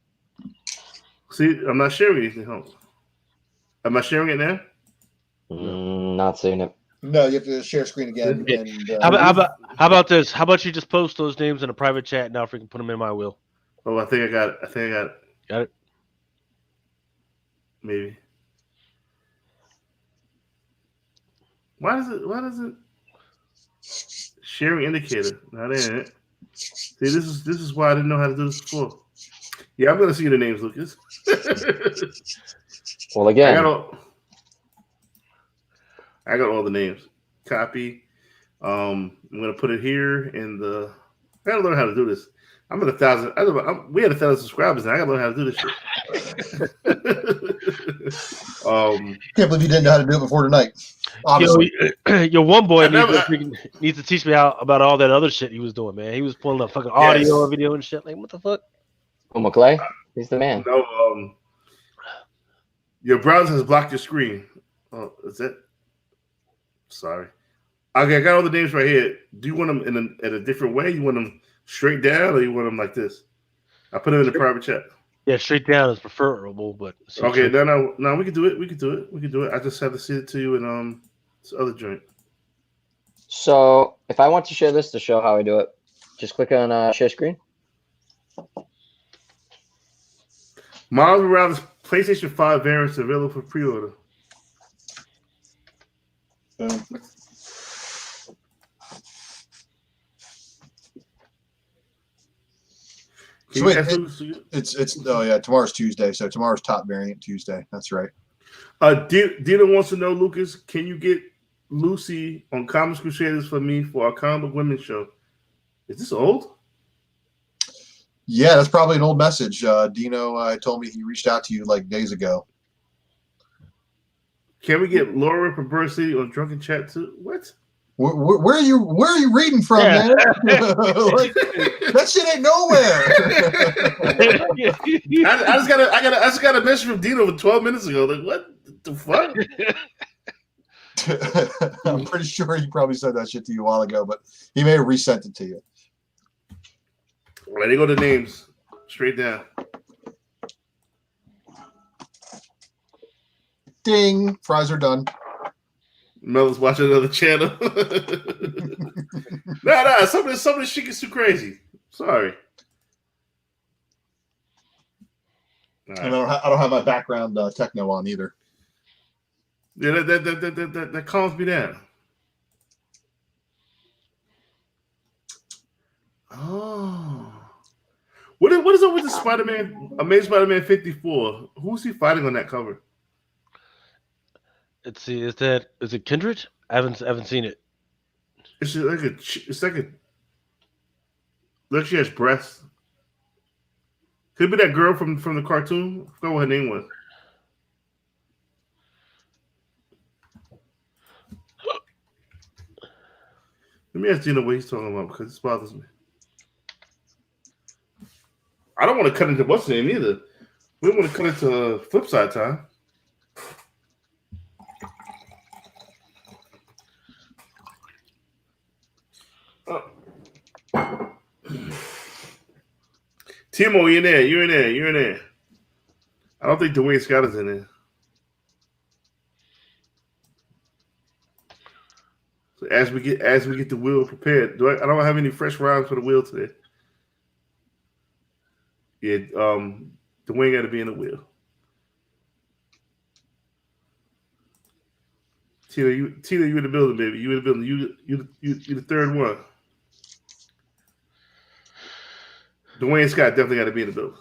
See, I'm not sharing anything. Am I sharing it now? Not seeing it. No, you have to share screen again. And, how about this? How about you just post those names in a private chat now if we can put them in my wheel? Oh, I think I got it. Got it? Maybe. Why does it sharing indicator? Not in it. See, this is why I didn't know how to do this before. Yeah, I'm gonna see the names, Lucas. Well, again, I got all the names. Copy. I'm gonna put it here in the. I gotta learn how to do this. I'm at 1,000. We had 1,000 subscribers, and I gotta learn how to do this shit. Can't believe you didn't know how to do it before tonight. Your one boy needs to teach me about all that other shit he was doing, man. He was pulling up fucking audio, video, and shit. Like, what the fuck? Oh, McClay, he's the man. No, Your browser has blocked your screen. Oh, is that? Sorry. Okay, I got all the names right here. Do you want them in a different way? You want them straight down, or you want them like this? I put them in the private chat. Yeah, straight down is preferable, but okay, no, we can do it. We can do it. I just have to send it to you in this other joint. So if I want to share this to show how I do it, just click on share screen. Miles Morales PlayStation 5 variants available for pre-order. So wait, tomorrow's Tuesday, so tomorrow's top variant Tuesday. That's right. Dina wants to know, Lucas, can you get Lucy on Comics Crusaders for me for our comic women's show? Is this old? Yeah, that's probably an old message. Dino told me he reached out to you like days ago. Can we get Laura Perversity on Drunken Chat too? What? Where are you reading from, man? Like, that shit ain't nowhere. I just got a message from Dino 12 minutes ago. Like, what the fuck? I'm pretty sure he probably said that shit to you a while ago, but he may have resent it to you. All right, they go to names straight down. Ding, fries are done. Mel's watching another channel. Nah, some of this shit gets too crazy. Sorry. Right. And I don't have my background techno on either. Yeah, that calms me down. Oh. What is up with the Spider-Man, Amazing Spider-Man 54? Who's he fighting on that cover? Let's see, is it Kindred? I haven't seen it. It's like she has breasts. Could be that girl from the cartoon. I forgot what her name was. Let me ask Gina what he's talking about because this bothers me. I don't want to cut into what's the name either. We don't want to cut into flip side time. Timo, you're in there. I don't think Dwayne Scott is in there. So as we get the wheel prepared, I don't have any fresh rhymes for the wheel today. Yeah, Dwayne got to be in the wheel. Tina, you in the building, baby. You in the building. You the third one. Dwayne Scott definitely got to be in the building.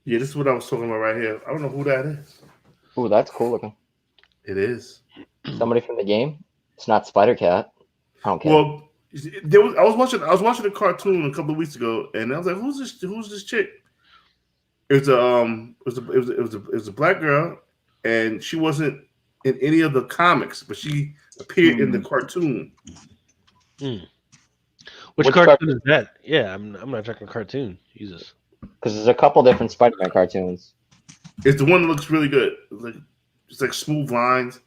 Yeah, this is what I was talking about right here. I don't know who that is. Ooh, that's cool looking. It is. Somebody from the game? It's not Spider-Cat. I don't care. Well, I was watching a cartoon a couple of weeks ago, and I was like, "Who's this chick?" It was a black girl, and she wasn't in any of the comics, but she appeared in the cartoon. Which cartoon is that? Yeah, I'm not checking cartoon. Jesus. Because there's a couple different Spider-Man cartoons. It's the one that looks really good. It's like smooth lines.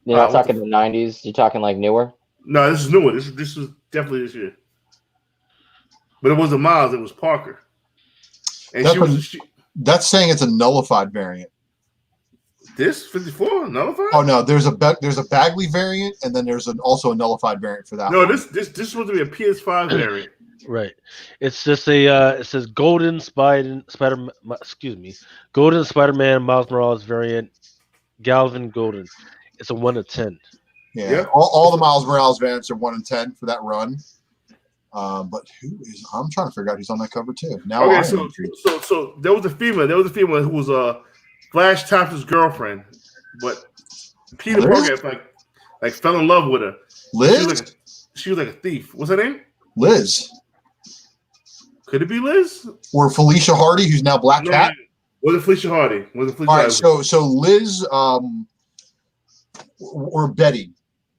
You're not talking the 90s. You're talking like newer. No, this is newer. This was definitely this year. But it wasn't Miles. It was Parker. And that's saying it's a nullified variant. This 54 nullified? Oh no, there's a Bagley variant, and then there's also a nullified variant for that. No, this is supposed to be a PS5 variant. Right. It's just it says Golden Spider-Man, Golden Spider-Man Miles Morales variant, Galvin Golden. It's a 1 to 10. Yeah. All the Miles Morales variants are 1 in 10 for that run. But I'm trying to figure out who's on that cover too. Now, okay, so there was a female who was Flash Thompson's girlfriend, but Peter Parker like fell in love with her. Liz? She was like a thief. What's her name? Liz. Could it be Liz? Or Felicia Hardy, who's now Black Cat? Was it Felicia Hardy? All right, so Liz or Betty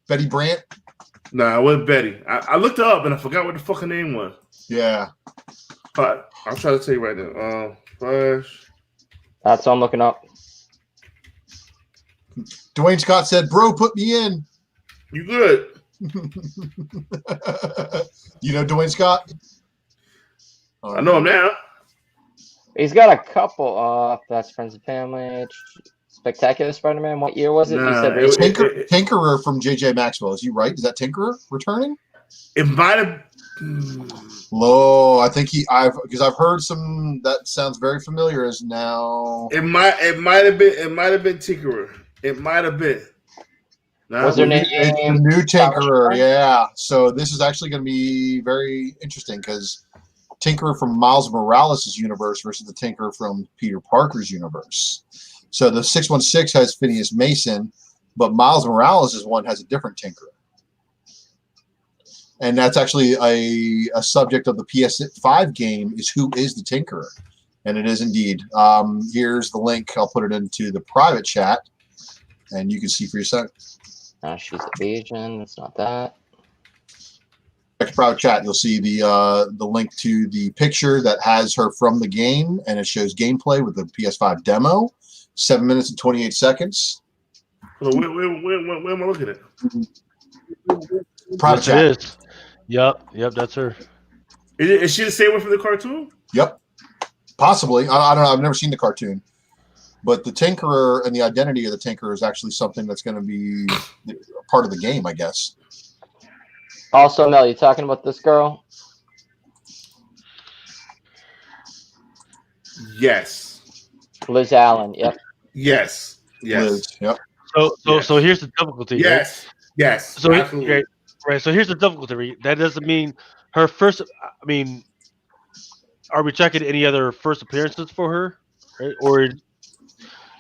Brant? Nah, it wasn't Betty. I looked her up and I forgot what the fucking name was. Yeah. But I'm trying to tell you right now. Flash. That's what I'm looking up. Dwayne Scott said, "Bro, put me in." You good? You know Dwayne Scott? I know him now. He's got a couple. That's Friends and Family. Spectacular Spider-Man. What year was it? Nah, you said Tinkerer from J.J. Maxwell. Is he right? Is that Tinkerer returning? It might have. Low, I think because I've heard some that sounds very familiar as now. It might have been Tinkerer. It might have been. Was their name? It's the new Tinkerer, yeah. So this is actually going to be very interesting because Tinkerer from Miles Morales' universe versus the Tinkerer from Peter Parker's universe. So the 616 has Phineas Mason, but Miles Morales' one has a different Tinkerer. And that's actually a subject of the PS5 game is who is the Tinkerer. And it is indeed. Here's the link. I'll put it into the private chat, and you can see for yourself. She's Asian. It's not that. Back to private chat, you'll see the link to the picture that has her from the game, and it shows gameplay with the PS5 demo. 7 minutes and 28 seconds. Where am I looking at? Private chat. Yep, that's her. Is she the same one from the cartoon? Yep, possibly. I don't know. I've never seen the cartoon, but the Tinkerer and the identity of the Tinkerer is actually something that's going to be part of the game, I guess. Also, Mel, you talking about this girl? Yes. Liz Allen. Yep. Yes. Liz, yep. So here's the difficulty. Yes. Right? Yes. So absolutely. Right. So here's the difficulty. That doesn't mean her first. I mean, are we checking any other first appearances for her, right? Or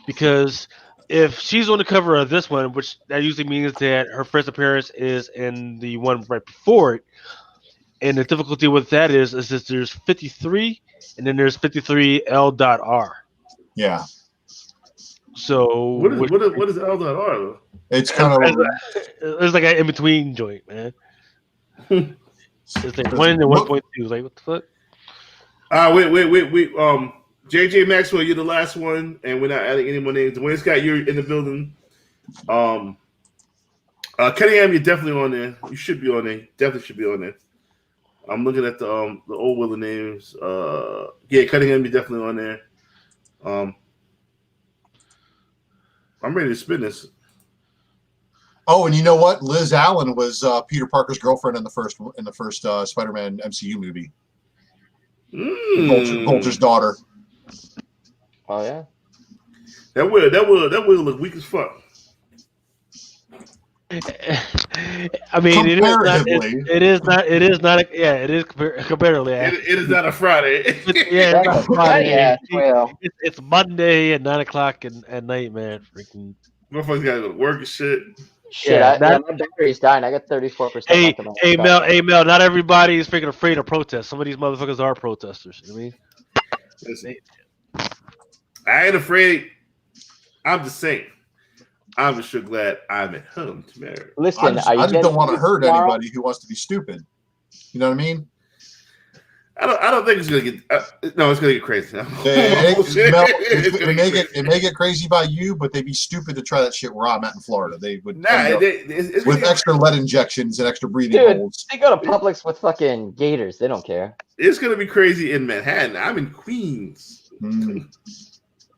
because if she's on the cover of this one, which that usually means that her first appearance is in the one right before it, and the difficulty with that is that there's 53, and then there's 53L.R. Yeah. So what is L.R though? It's kind of it's like an in between joint, man. It's like 1 and 1.2. Like what the fuck? Wait. JJ Maxwell, you're the last one, and we're not adding any more names. Dwayne Scott, you're in the building. Cunningham, you're definitely on there. You should be on there. Definitely should be on there. I'm looking at the old Willer names. Yeah, Cunningham, you're definitely on there. I'm ready to spin this. Oh, and you know what? Liz Allen was Peter Parker's girlfriend in the first Spider-Man MCU movie. Vulture's daughter. Oh yeah. That will look weak as fuck. I mean, it is comparatively. It is not a Friday. It's Friday. Yeah, well. It's Monday at 9 o'clock at night, man. Freaking. Motherfuckers gotta go to work and shit. Shit, my battery's dying. I got 34%. Hey, Mel. Not everybody is freaking afraid of protest. Some of these motherfuckers are protesters. You know what I mean? Listen, I ain't afraid. I'm just saying. I'm just sure glad I'm at home tomorrow. Listen, I just don't want to hurt anybody who wants to be stupid. You know what I mean? I don't think it's gonna get. No, it's gonna get crazy. It may get crazy by you, but they'd be stupid to try that shit where I'm at in Florida. They would with extra lead injections and extra breathing holes. They go to Publix with fucking gators. They don't care. It's gonna be crazy in Manhattan. I'm in Queens, and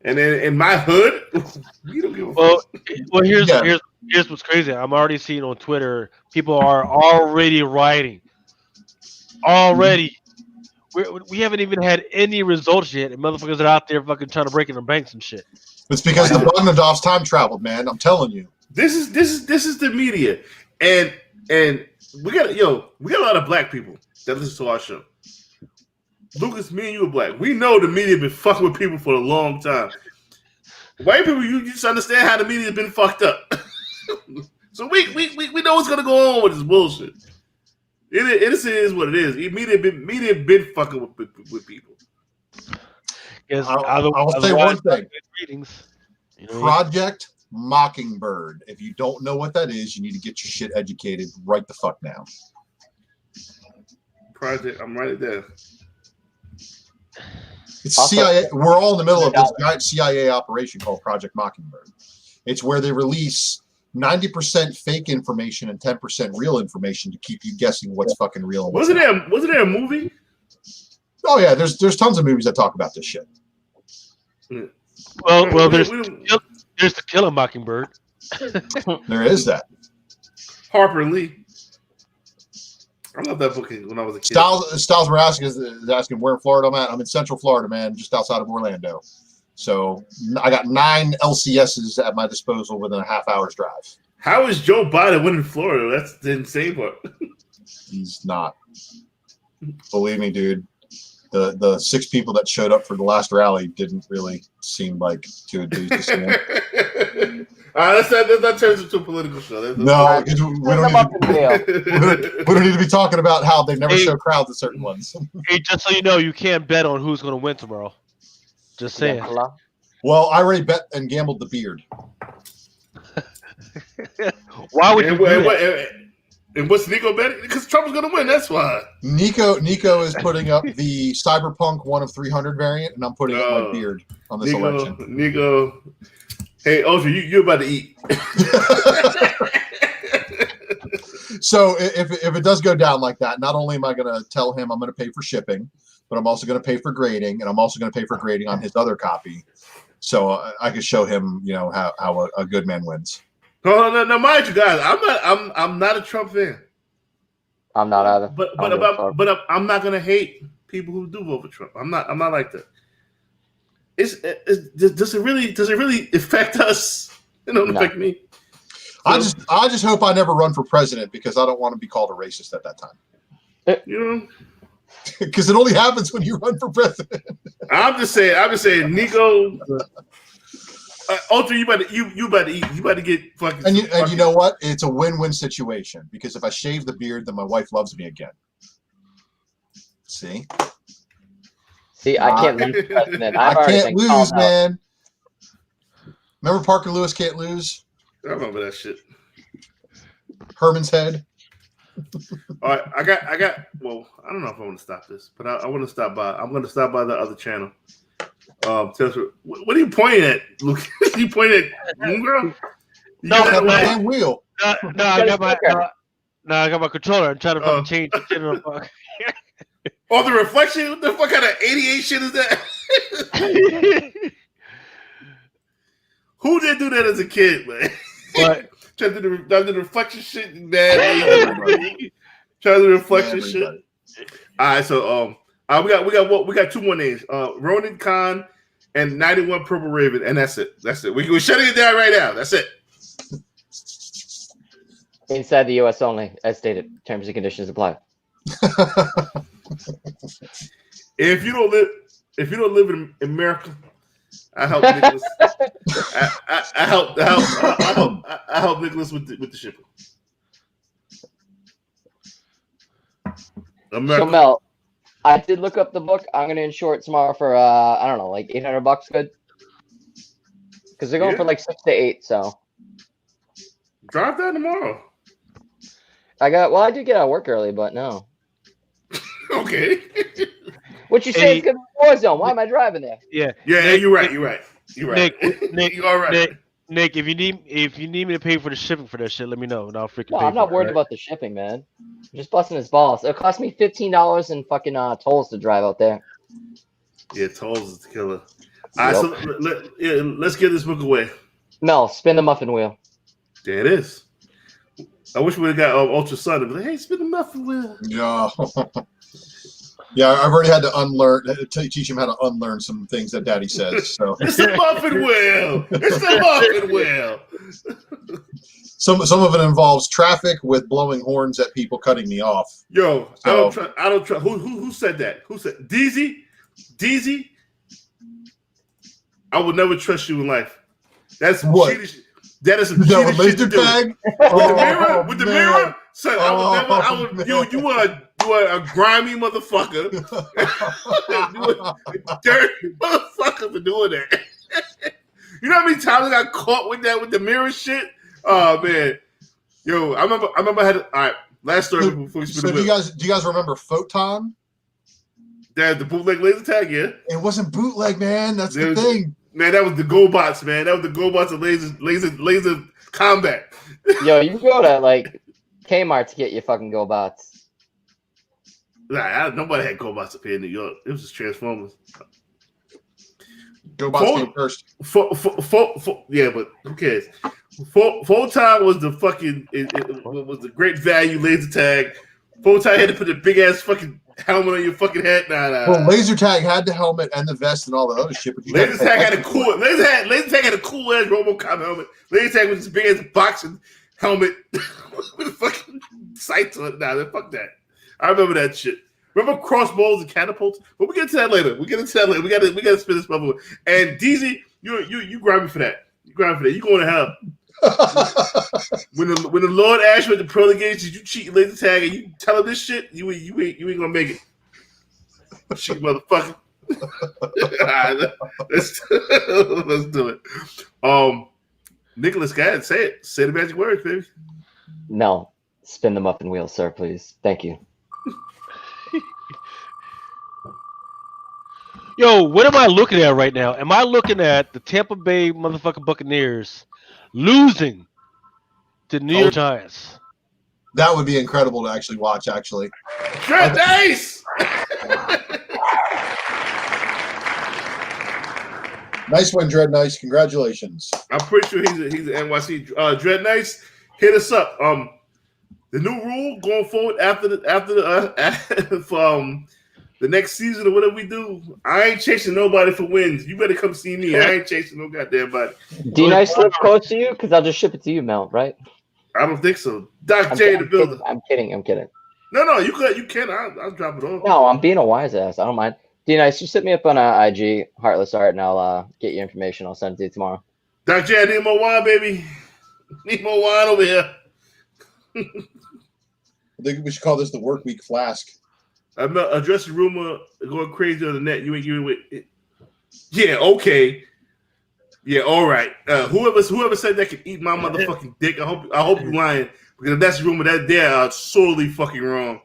then in my hood, you don't give a fuck. Well, here's what's crazy. I'm already seeing on Twitter people are already rioting. Already. We haven't even had any results yet, and motherfuckers are out there fucking trying to break into banks and shit. It's because the Bogdanovs time traveled, man. I'm telling you. This is the media, and we got a lot of black people that listen to our show. Lucas, me and you are black. We know the media been fucking with people for a long time. White people, you just understand how the media has been fucked up. So we know what's gonna go on with this bullshit. It is what it is. Media been fucking with people. I'll say one thing. Project Mockingbird. If you don't know what that is, you need to get your shit educated right the fuck now. Project, I'm right there. It's CIA. We're all in the middle of this giant CIA operation called Project Mockingbird. It's where they release 90% fake information and 10% real information to keep you guessing what's fucking real. And wasn't there a movie? Oh yeah, there's tons of movies that talk about this shit. Well, there's To Kill a Mockingbird. There is that. Harper Lee. I love that book when I was a kid. Styles Maraska is asking where in Florida I'm at. I'm in Central Florida, man, just outside of Orlando. So I got 9 LCSs at my disposal within a half hour's drive. How is Joe Biden winning Florida? That's the insane part. He's not. Believe me, dude. The 6 people that showed up for the last rally didn't really seem like 2 enthused to see him. That turns into a political show. No, we don't need to be talking about how they never show crowds at certain ones. Hey, just so you know, you can't bet on who's going to win tomorrow. Just saying. Well, I already bet and gambled the beard. Why would you? And what's Nico betting? Because Trump's going to win. That's why. Nico is putting up the Cyberpunk 1 of 300 variant, and I'm putting up my beard on this election. Nico. Hey, Ultra, you're about to eat. So if it does go down like that, not only am I going to tell him I'm going to pay for shipping, but I'm also going to pay for grading, and I'm also going to pay for grading on his other copy, so I can show him, how a good man wins. No, mind you, guys, I'm not a Trump fan. I'm not either. But I'm not going to hate people who do vote for Trump. I'm not like that. Does it really affect us? It don't affect me. So, I just hope I never run for president because I don't want to be called a racist at that time. Because it only happens when you run for president. I'm just saying, Nico. Ultra, you about to eat. You about to get fucking. And you know what? It's a win-win situation because if I shave the beard, then my wife loves me again. See, I can't lose, president. I can't lose, man. Remember Parker Lewis Can't Lose? I remember that shit. Herman's Head. All right, I got. Well, I don't know if I want to stop this, but I want to stop by. I'm going to stop by the other channel. What are you pointing at, Luke? You pointing at Moon No, I wheel. No, I got my controller. I'm trying to fucking change the channel. Oh, the reflection? What the fuck kind of 88 shit is that? Who did do that as a kid, man? What? Trying to do the reflection shit, man. Trying to do the reflection shit. All right, so we got 2 more names. Ronan Khan and 91 Purple Raven, and that's it. We're shutting it down right now. That's it. Inside the U.S. only, as stated. Terms and conditions apply. If you don't live in America, I help Nicholas. I help Nicholas with the shipping. So Mel, I did look up the book. I'm gonna insure it tomorrow for I don't know, like $800. Good, because they're going for like 6 to 8. So drive that tomorrow. I did get out of work early, but no. Okay. What you say is gonna be war zone? Why am I driving there? Yeah, you're right. Nick, you are right. Nick, if you need me to pay for the shipping for that shit, let me know, and I'll freaking. No, pay I'm not for worried it, about the shipping, man. I'm just busting his balls. It cost me $15 in fucking tolls to drive out there. Yeah, tolls is the killer. All right, so let's get this book away. Mel, spin the muffin wheel. There it is. I wish we would have got Ultra Sun to be like, hey, spin the muffin wheel. Yeah. Yeah, I've already had to teach him how to unlearn some things that Daddy says. So it's the muffin wheel. It's the muffin wheel. Some of it involves traffic with blowing horns at people cutting me off. Yo, so, I don't trust. Who said that? Who said Deezy? I would never trust you in life. That's what. That is some cheating shit to do. Tag? With the mirror, son. You are a grimy motherfucker. You are a dirty motherfucker for doing that. You know how many times I got caught with that with the mirror shit? Oh man, yo, I remember I had all right. Last story before we spin the wheel. Do you guys remember Photon? The bootleg laser tag, yeah. It wasn't bootleg, man. That's the thing. Man, that was the GoBots, man. That was the GoBots of laser combat. Yo, you go to like Kmart to get your fucking GoBots. Nah, nobody had GoBots up here in New York. It was just Transformers. GoBots came first. Yeah, but who cares? Photon was the fucking was the great value laser tag. Photon had to put the big ass fucking helmet on your fucking head. Nah. Well, laser tag had the helmet and the vest and all the other shit. But laser tag had a cool laser tag had a cool ass RoboCop helmet. Laser tag was this big ass boxing helmet with a fucking sights on it. Nah, fuck that. I remember that shit. Remember crossbows and catapults? But we get to that later. We gotta spin this bubble. And DZ, you grab me for that. You going to hell. when the Lord asks you at the pearly gates, did you cheat laser tag and you tell him this shit? You ain't gonna make it. Shit, motherfucker. Let's do it. Nicholas, go ahead, say it. Say the magic words, baby. No, spin the muffin wheel, sir, please. Thank you. Yo, what am I looking at right now? Am I looking at the Tampa Bay motherfucking Buccaneers losing to New York Giants? That would be incredible to actually watch, actually. Dread Nice! Nice one, Dread Nice. Congratulations. I'm pretty sure he's an NYC. Dread Nice, hit us up. The new rule going forward after the next season or whatever we do, I ain't chasing nobody for wins. You better come see me. I ain't chasing no goddamn body. D-Nice live close to you? Because I'll just ship it to you, Mel, right? I don't think so. Doc J in the building. I'm kidding. No, you can. I'll drop it off. No, I'm being a wise ass. I don't mind. D-Nice, just hit me up on IG, Heartless Art, and I'll get your information. I'll send it to you tomorrow. Doc J, I need more wine, baby. Need more wine over here. I think we should call this the work week flask. I'm addressing rumor going crazy on the net. You ain't giving it. Yeah, okay. Yeah, all right. Whoever said that could eat my motherfucking dick, I hope you're lying. Because if that's a rumor, that they are sorely fucking wrong.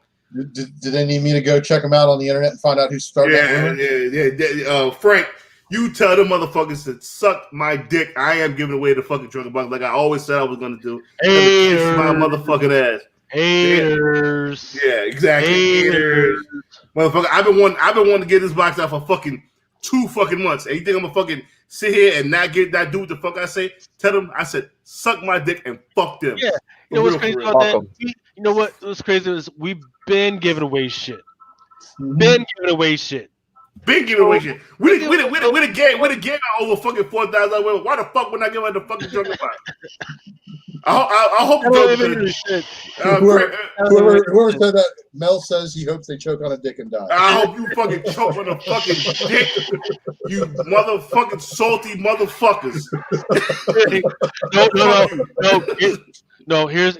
Did they need me to go check them out on the internet and find out who started that rumor? Yeah. Frank, you tell them motherfuckers to suck my dick. I am giving away the fucking Drunken Box like I always said I was going to do. Kiss my motherfucking ass. Haters. Yeah, exactly. Haters. Motherfucker, I've been wanting to get this box out for fucking 2 fucking months. And you think I'm gonna fucking sit here and not do what the fuck I say? Tell them I said suck my dick and fuck them. Yeah. You know what's crazy about that? You know what's crazy is we've been giving away shit. Been giving away shit. We the gang over fucking 4,000. Why the fuck would I give out the fucking Drunken Box? I hope whoever said that, Mel says he hopes they choke on a dick and die. I hope you fucking choke on a fucking dick, you motherfucking salty motherfuckers. No. Here's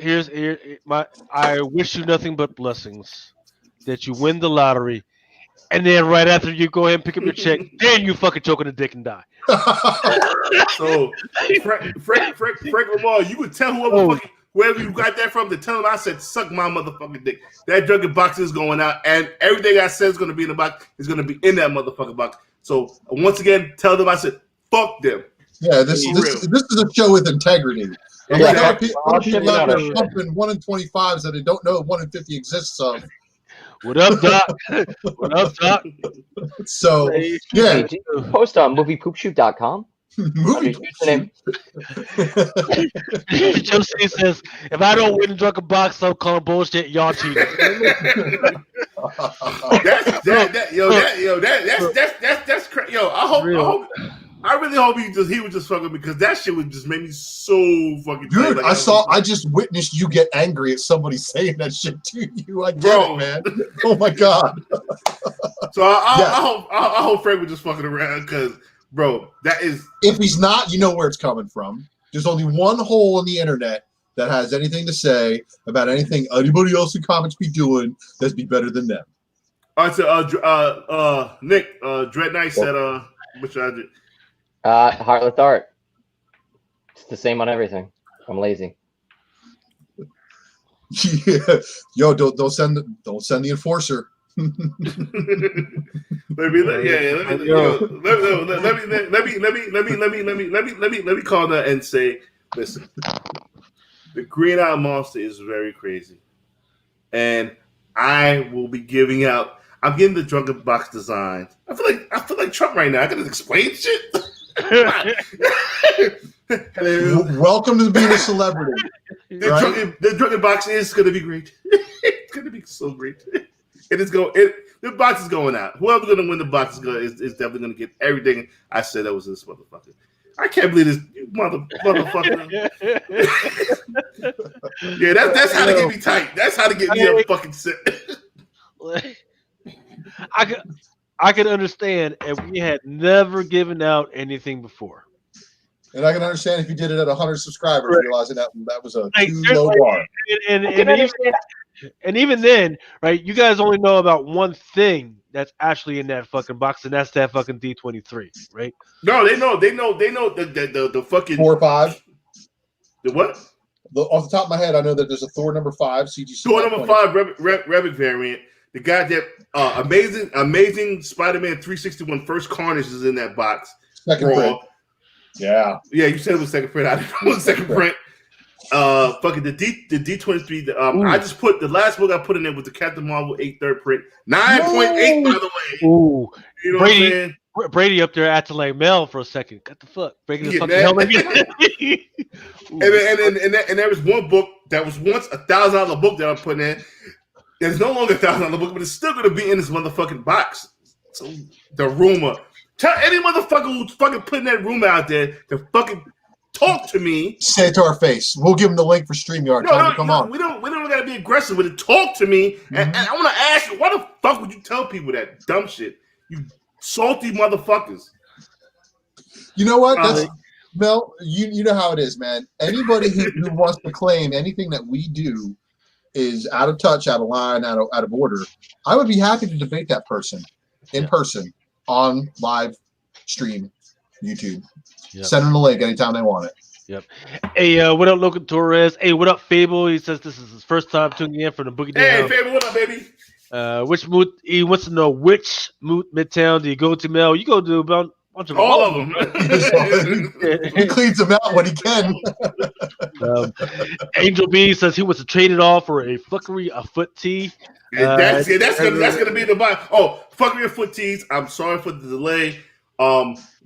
I wish you nothing but blessings that you win the lottery. And then right after you go ahead and pick up your check, then you fucking choke on a dick and die. So Frank Lamar, you would tell whoever you got that from to tell him I said suck my motherfucking dick. That Drunken Box is going out, and everything I said is going to be in the box is going to be in that motherfucking box. So once again, tell them I said fuck them. Yeah, this is a show with integrity. Exactly. Other people out there pumping 1 in 25s that they don't know 1 in 50 exists of. What up, Doc? What up, Doc? So, yeah. Post on moviepoopshoot.com. Movie Josie says, if I don't win the Drunken Box, I'm calling bullshit. Y'all cheating. That's crazy. Yo, I really hope he was just fucking because that shit would just make me so fucking. Dude, I just witnessed you get angry at somebody saying that shit to you. I get it, man. Oh my god. So I hope Frank was just fucking around because, bro, that is. If he's not, you know where it's coming from. There's only one hole in the internet that has anything to say about anything anybody else in comics be doing that's be better than them. All right, so Nick, Dread Knight said, which I did. Heartless Art. It's the same on everything. I'm lazy. Yeah. Yo, don't send the enforcer. Let me call that and say, listen, the Green Eye Monster is very crazy, and I will be giving out. I'm getting the Drunken box design. I feel like Trump right now. I gotta explain shit. Welcome to being a celebrity. The Drunken box is gonna be great. It's gonna be so great. The box is going out. Whoever's gonna win the box is definitely gonna get everything I said that was this motherfucker. I can't believe this motherfucker. Yeah, that's how to get me tight. That's how to get me up fucking sick. I could understand if we had never given out anything before. And I can understand if you did it at 100 subscribers, realizing that was a too low bar. And even then, right, you guys only know about one thing that's actually in that fucking box, and that's that fucking D23, right? No, they know the fucking 4 or 5. The what? Off the top of my head, I know that there's a Thor number 5 CGC. Thor number 5 Revic variant. The goddamn amazing Spider-Man 361 First Carnage is in that box. Second print. Yeah, you said it was second print. I didn't know it was second print. Fucking the D23. I just put the last book I put in there was the Captain Marvel 8 third print, 9.8 by the way. Ooh, you know Brady, what I'm saying? Brady up there acting like Mel for a second. What the fuck? Breaking his fucking helmet. And there was one book that was once $1,000 book that I'm putting in. It's no longer $1,000 book, but it's still going to be in this motherfucking box. So the rumor. Tell any motherfucker who's fucking putting that rumor out there to fucking talk to me. Say it to our face. We'll give them the link for StreamYard. Come on. We don't gotta be aggressive with it. Talk to me. And I want to ask you, why the fuck would you tell people that dumb shit? You salty motherfuckers. You know what? Mel, you know how it is, man. Anybody who wants to claim anything that we do is out of touch, out of line, out of order, I would be happy to debate that person in person on live stream YouTube. Yep. Send them the link anytime they want it. Yep. Hey, what up, Logan Torres? Hey, what up, Fable? He says this is his first time tuning in for the Boogie Down. Hey, Fable, what up, baby? He wants to know which Midtown do you go to, Mel? You go to about a bunch of all of them. He cleans them out when he can. Angel B says he wants to trade it off for a fuckery, a foot tee. That's gonna be the buy. Oh, fuckery of foot tees. I'm sorry for the delay.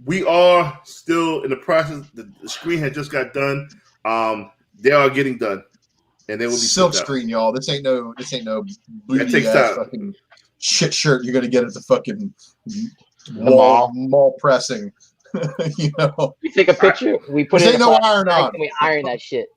We are still in the process. The screen had just got done. They are getting done, and they will be silk screen, y'all. This ain't no booty fucking shit shirt you're gonna get at the fucking mall pressing. You know, we take a picture. We put it in no iron on. And we iron that shit.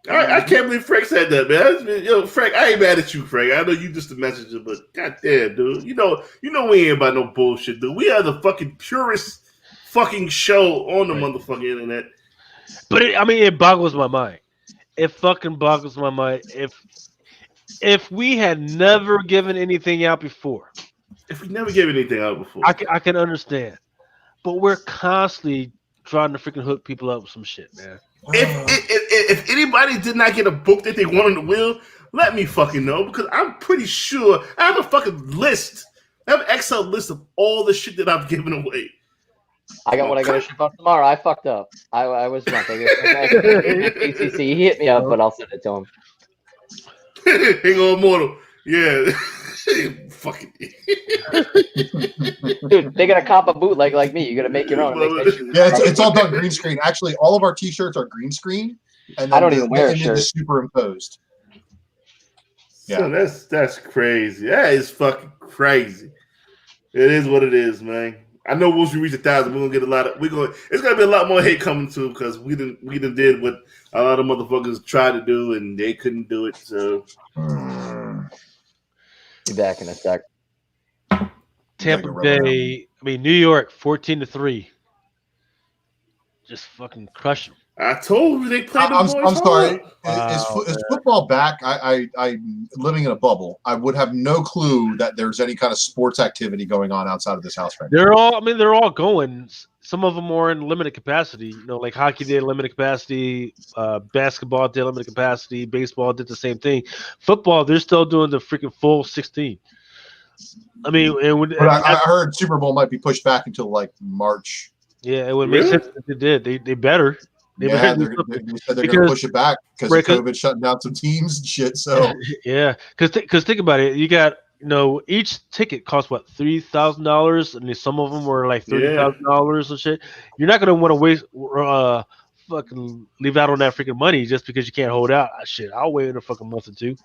I can't believe Frank said that, man. Yo, Frank, I ain't mad at you, Frank. I know you just a messenger, but goddamn, dude, you know we ain't about no bullshit, dude. We are the fucking purest fucking show on the motherfucking internet. But it boggles my mind. It fucking boggles my mind. If we had never given anything out before, I can understand. But we're constantly trying to freaking hook people up with some shit, man. If anybody did not get a book that they want on the wheel, let me fucking know, because I'm pretty sure I have a fucking list. I have an Excel list of all the shit that I've given away. I got what I got to ship off tomorrow. I fucked up. I was drunk. PCC. He hit me up, but I'll send it to him. Hang on, mortal. Yeah. Fucking dude, they're gonna cop a bootleg like me. You're gonna make your own. Yeah, it's all done green screen. Actually, all of our T-shirts are green screen, and I don't even wear a shirt. Superimposed. Yeah, so that's crazy. That is fucking crazy. It is what it is, man. I know once we reach 1,000, we're gonna get it's gonna be a lot more hate coming too, because we done did what a lot of motherfuckers tried to do and they couldn't do it. So be back in a sec. Tampa Bay, New York, 14-3. Just fucking crush them. I told you they played. I'm sorry. Is football back? I'm living in a bubble. I would have no clue that there's any kind of sports activity going on outside of this house right now. They're all going. Some of them are in limited capacity. Like hockey did limited capacity, basketball did limited capacity, baseball did the same thing. Football, they're still doing the freaking full 16. I mean, but I heard Super Bowl might be pushed back until like March. Yeah, it would make sense if they did. They better. They yeah, better they said they're going to push it back because of COVID shutting down some teams and shit. So yeah, because think about it, you got each ticket costs what $3,000, and some of them were like $30,000 and shit. You're not going to want to waste fucking leave out on that freaking money just because you can't hold out. Shit, I'll wait in a fucking month or two,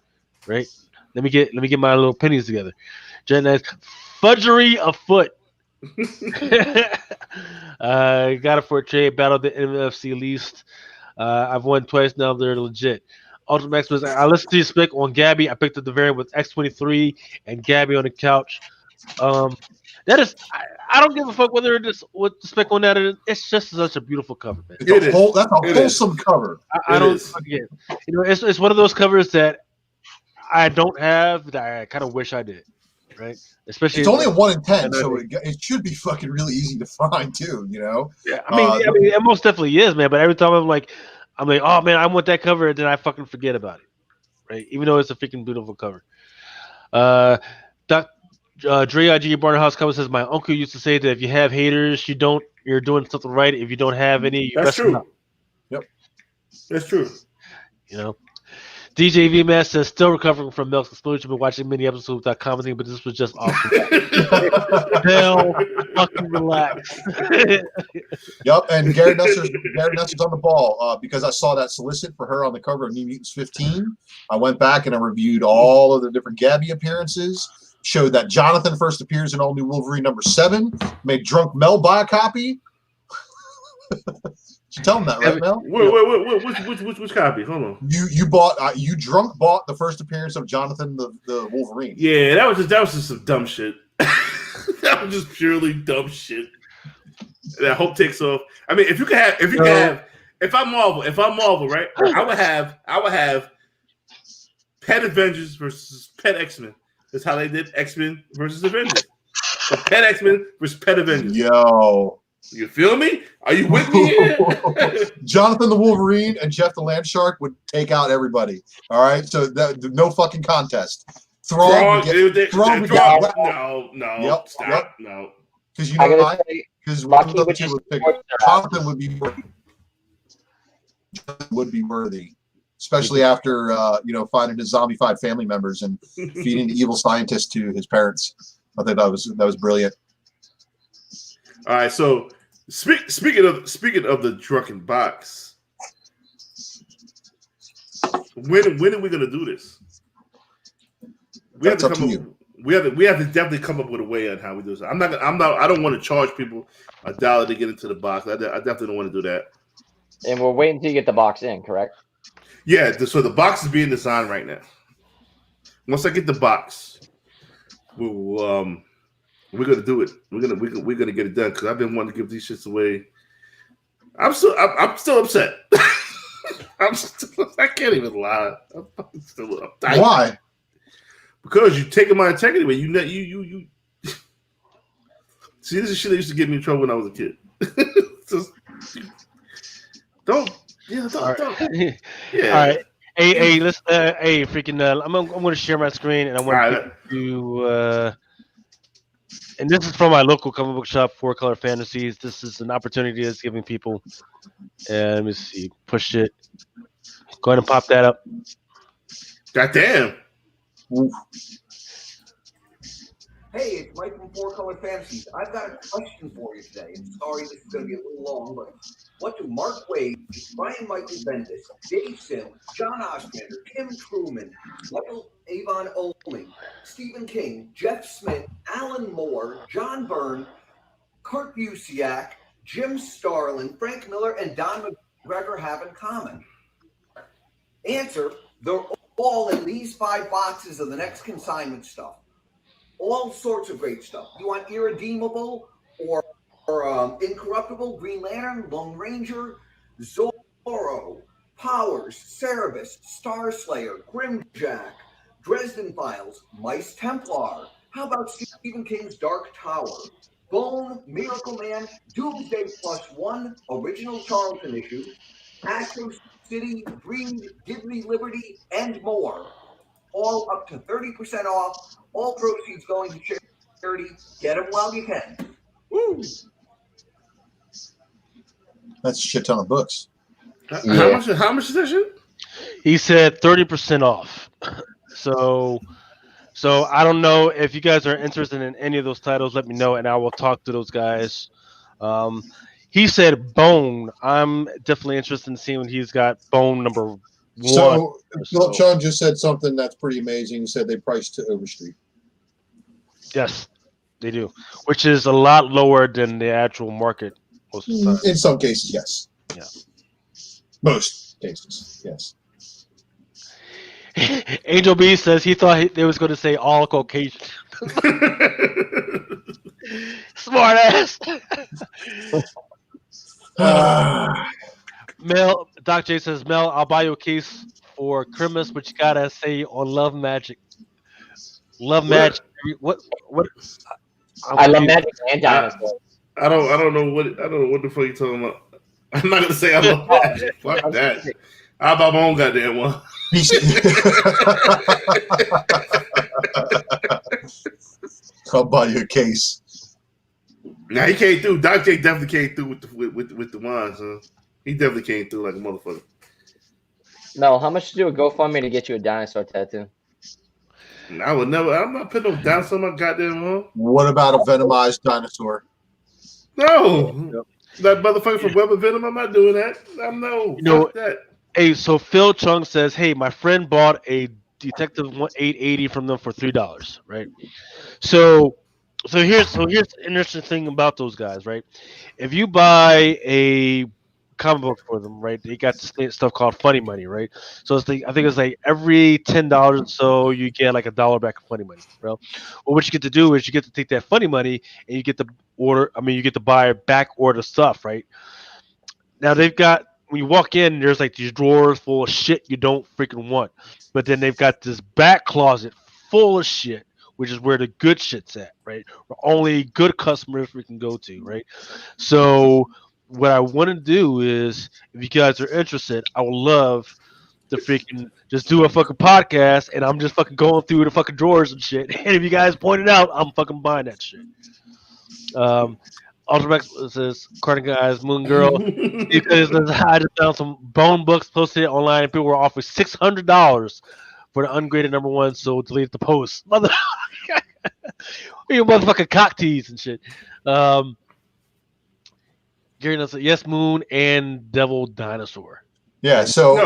right? Let me get my little pennies together. Jen, fudgery afoot. Got it for a trade. Battled the NFC least. I've won twice now. They're legit. Ultimate Maximus. I listened to your spec on Gabby. I picked up the variant with X23 and Gabby on the couch. That is, I don't give a fuck whether it is what the spec on that is. It's just such a beautiful cover, man. That's a wholesome cover. I don't forget. It's one of those covers that I don't have that I kind of wish I did. Right, especially it's only a 1 in 10, so it should be fucking really easy to find too. Yeah, I mean, it most definitely is, man. But every time I'm like, oh man, I want that cover, and then I fucking forget about it, right? Even though it's a freaking beautiful cover. Dre IG Barnhouse cover says, my uncle used to say that if you have haters, you're doing something right. If you don't have any, that's true. Yep, that's true. DJ VMAS says, still recovering from Milk's explosion, been watching many episodes without commenting, but this was just awesome. Hell, fucking relax. Yep, and Gary Nesser's on the ball because I saw that solicit for her on the cover of New Mutants 15. I went back and I reviewed all of the different Gabby appearances, showed that Jonathan first appears in All New Wolverine number 7, made Drunk Mel buy a copy. You tell him that, right, Mel? Which copy? Hold on. You bought bought the first appearance of Jonathan the Wolverine. Yeah, that was just some dumb shit. That was just purely dumb shit. That Hope takes off. I mean, if I'm Marvel, right? I would have Pet Avengers versus Pet X-Men. That's how they did X-Men versus Avengers. So Pet X-Men versus Pet Avengers. Yo. You feel me? Are you with me here? Jonathan the Wolverine and Jeff the Land Shark would take out everybody. All right, so no fucking contest. Throg. No. Stop. No. Because why? Because one of the two would pick. Jonathan would be worthy, especially after finding his zombified family members and feeding the evil scientist to his parents. I think that was brilliant. All right, so speaking of the Drunken box, when are we gonna do this? We have to definitely come up with a way on how we do this. I don't want to charge people $1 to get into the box. I definitely don't want to do that. And we're waiting until you get the box in, correct? Yeah, so the box is being designed right now. Once I get the box, we're gonna do it. We're gonna get it done because I've been wanting to give these shits away. I'm still upset. I can't even lie. I'm still uptight. Why? Because you're taking my integrity away. You see, this is shit that used to get me in trouble when I was a kid. Don't. Yeah. All right. Hey, let's. Freaking. I'm going to share my screen, and I want to. And this is from my local comic book shop, 4-Color Fantasies. This is an opportunity that's giving people. And let me see. Push it. Go ahead and pop that up. Goddamn. Oof. Hey, it's Mike from 4-Color Fantasies. I've got a question for you today. I'm sorry this is going to be a little long, but what do Mark Waid, Brian Michael Bendis, Dave Sim, John Ostrander, Tim Truman, Michael Avon Olding, Stephen King, Jeff Smith, Alan Moore, John Byrne, Kurt Busiek, Jim Starlin, Frank Miller, and Don McGregor have in common? Answer, they're all in these 5 boxes of the next consignment stuff. All sorts of great stuff. You want Irredeemable or Incorruptible, Green Lantern, Lone Ranger, Zorro, Powers, Cerebus, Starslayer, Grimjack, Dresden Files, Mice Templar. How about Stephen King's Dark Tower? Bone, Miracle Man, Doomsday +1, Original Charlton issue, Astro City, Breed, Give Me Liberty, and more. all up to 30% off. All proceeds going to charity. Get them while you can. Woo. That's a shit ton of books. Yeah. How much is that shit? He said 30% off. So I don't know if you guys are interested in any of those titles. Let me know, and I will talk to those guys. He said Bone. I'm definitely interested in seeing when he's got Bone number 1. So Philip Chung just said something that's pretty amazing. He said they priced to Overstreet. Yes, they do, which is a lot lower than the actual market most of the time. In some cases, yes. Yeah. Most cases, yes. Angel B says he thought they was going to say all Caucasian. Smart ass. Mel, Doc J says, Mel, I'll buy you a case for Christmas, but you gotta say on Love Magic. Love Magic. What? I love Magic and dinosaurs. I don't know what the fuck you talking about. I'm not gonna say I love Magic. Fuck that. I'll buy my own goddamn one. I'll buy you a case. Now he came through. Doc J definitely came through with the wines, huh? He definitely came through like a motherfucker. Mel, how much to do a GoFundMe to get you a dinosaur tattoo? I would never. I'm not putting no dinosaur on my goddamn home. What about a venomized dinosaur? No, that motherfucker from Web of Venom. I'm not doing that. I'm no. Fuck that. Hey, so Phil Chung says, hey, my friend bought a Detective 880 from them for $3, right? So here's the interesting thing about those guys, right? If you buy a comic book for them, right, they got this stuff called funny money, right? So I think it's like every $10 or so you get like $1 back of funny money, bro. Well, what you get to do is you get to take that funny money and you get to you get to buy back order stuff, right? Now they've got, when you walk in, there's like these drawers full of shit you don't freaking want, but then they've got this back closet full of shit, which is where the good shit's at, right? Where only good customers we can go to, right? So what I want to do is, if you guys are interested, I would love to freaking just do a fucking podcast, and I'm just fucking going through the fucking drawers and shit. And if you guys point it out, I'm fucking buying that shit. Ultramax says, Cardigan Guys, Moon Girl. Because I just found some Bone books posted online, and people were offering $600 for the ungraded number 1, so delete the post. You motherfucking cock tease and shit. Gary Nelson, yes, Moon and Devil Dinosaur. Yeah, so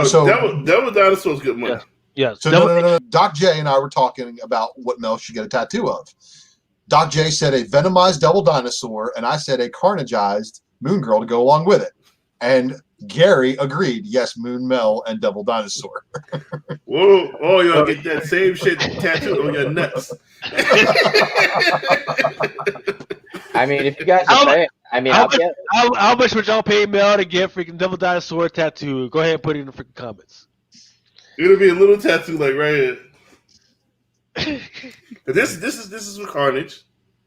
Devil Dinosaur's good money. Yeah. So no. Doc J and I were talking about what Mel should get a tattoo of. Doc J said a venomized Devil Dinosaur, and I said a carnageized Moon Girl to go along with it. And Gary agreed. Yes, Moon Mel and Devil Dinosaur. Whoa! Oh, y'all get that same shit tattooed on your nuts. I mean, if you guys are paying, how much would y'all pay Mel to get freaking Devil Dinosaur tattoo? Go ahead and put it in the freaking comments. It'll be a little tattoo like right here. This is for Carnage.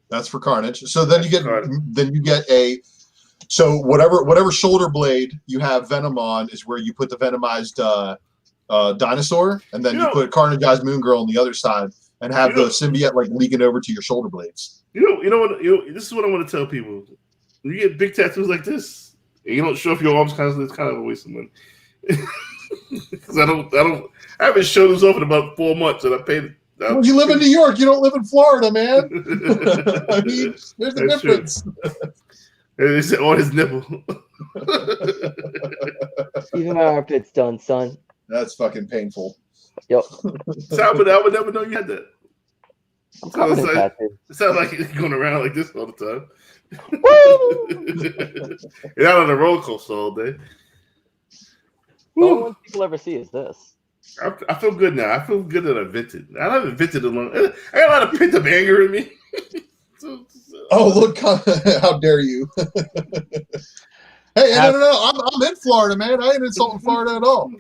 That's for Carnage. So then you get a. So whatever shoulder blade you have Venom on is where you put the venomized dinosaur, and then you put carnageized Moon Girl on the other side, and have the symbiote like leaking over to your shoulder blades. You know what? This is what I want to tell people. When you get big tattoos like this, and you don't show off your arms, it's kind of a waste of money. Because I haven't showed this off in about 4 months, and I paid. Well, you live in New York. You don't live in Florida, man. I mean, there's a difference. It's on his nipple. Even my armpit's done, son. That's fucking painful. Yep. So I would never know you had that. It sounds like you're going around like this all the time. Woo! You're out on the roller coaster all day. The only one people ever see is this. I feel good now. I feel good that I vented. I haven't vented in a long. I got a lot of pent up anger in me. Oh, look! How dare you? Hey, no! I'm in Florida, man. I ain't insulting Florida at all.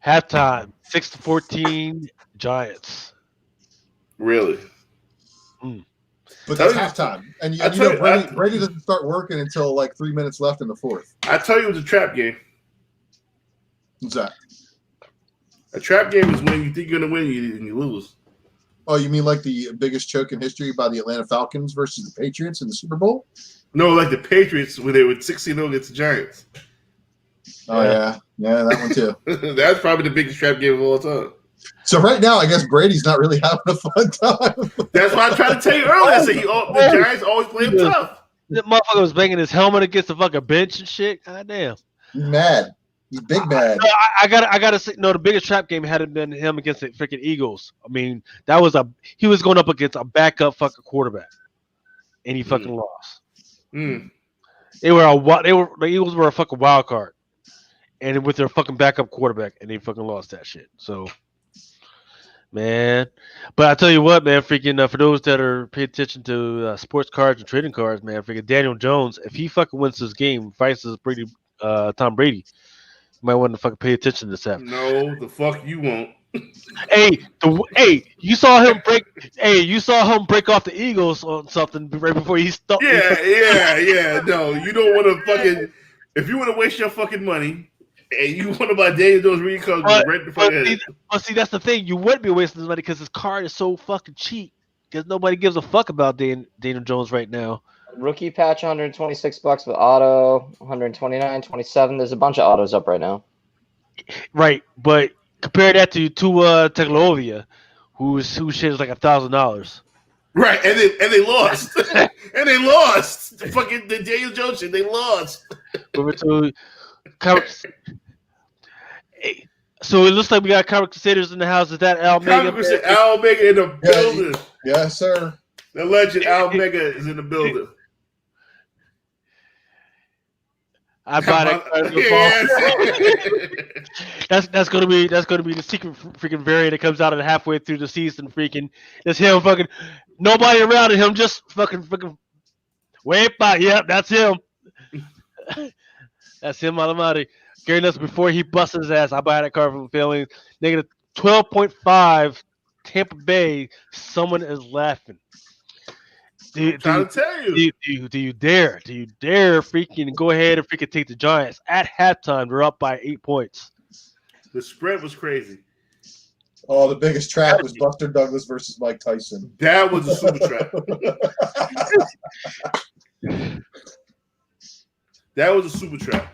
Halftime, 6-14 Giants. Really? But that's halftime, and Brady doesn't start working until like 3 minutes left in the fourth. I tell you, it was a trap game. What's that? A trap game is when you think you're gonna win and you lose. Oh, you mean like the biggest choke in history by the Atlanta Falcons versus the Patriots in the Super Bowl? No, like the Patriots when they were 16-0 against the Giants. Oh yeah, that one too. That's probably the biggest trap game of all time. So right now, I guess Brady's not really having a fun time. That's why I tried to tell you earlier. I said the Giants always play him tough. That motherfucker was banging his helmet against the fucking bench and shit. God damn. He's mad. He's big mad. I gotta say, no, the biggest trap game hadn't been him against the freaking Eagles. I mean, he was going up against a backup fucking quarterback, and he fucking lost. Mm. The Eagles were a fucking wild card, and with their fucking backup quarterback, and they fucking lost that shit. So, man, but I tell you what, man, freaking for those that are paying attention to sports cards and trading cards, man, freaking Daniel Jones, if he fucking wins this game, fights Tom Brady. Might want to fucking pay attention to this app. No, the fuck you won't. You saw him break. You saw him break off the Eagles on something right before he stopped. Yeah. No, you don't want to fucking. If you want to waste your fucking money and you want to buy Daniel Jones read cards, right before see, that's the thing. You wouldn't be wasting his money because his card is so fucking cheap. Because nobody gives a fuck about Daniel Jones right now. Rookie patch, $126 with auto, 129, 27. There's a bunch of autos up right now. Right, but compare that to Tagovailoa, whose shit is like $1,000. Right, and they lost, and they lost. The Daniel Jones shit, they lost. So it looks like we got Comic Crusaders in the house. Is that Al Mega? Al Mega in the building. Yes, sir. The legend Al Mega is in the building. I buy that. That's gonna be the secret freaking variant that comes out of halfway through the season. Freaking, it's him fucking nobody around him, just fucking wait by. Yep, that's him. That's him, Alamati. Gary Nuts before he busts his ass. I buy that card from feeling negative 12.5. Tampa Bay. Someone is laughing. Do you dare freaking go ahead and freaking take the Giants at halftime? They're up by 8 points. The spread was crazy. Oh, the biggest trap was Buster Douglas versus Mike Tyson. That was a super trap. That was a super trap.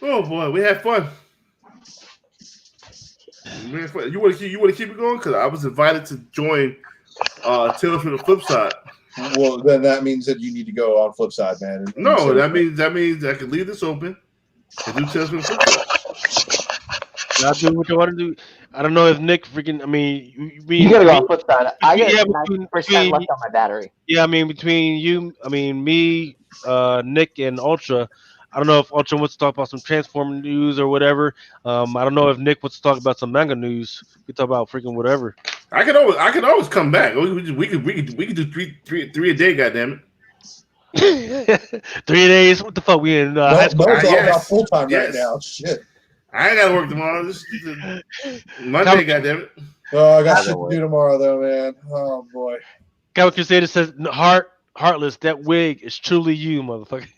Oh boy, we had fun. You want to keep it going? Because I was invited to join Tales from the Flip Side. Well, then that means that you need to go on Flip Side, man. No, that means I can leave this open and do Tales from the Flip Side. I'll do what you want to do. I don't know if Nick freaking. I mean, you gotta go on Flip Side. I got 90% left on my battery. Yeah, I mean between you, me, Nick, and Ultra. I don't know if Ultra wants to talk about some Transformer news or whatever. I don't know if Nick wants to talk about some manga news. We talk about freaking whatever. I can always come back. We could do three a day. Goddamn it. 3 days. What the fuck? We in high school. It's all about full time right now. Shit. I ain't gotta work tomorrow. This is Monday. Goddamn it. Oh, I got shit to do tomorrow though, man. Oh boy. Comic Crusader says heartless. That wig is truly you, motherfucker.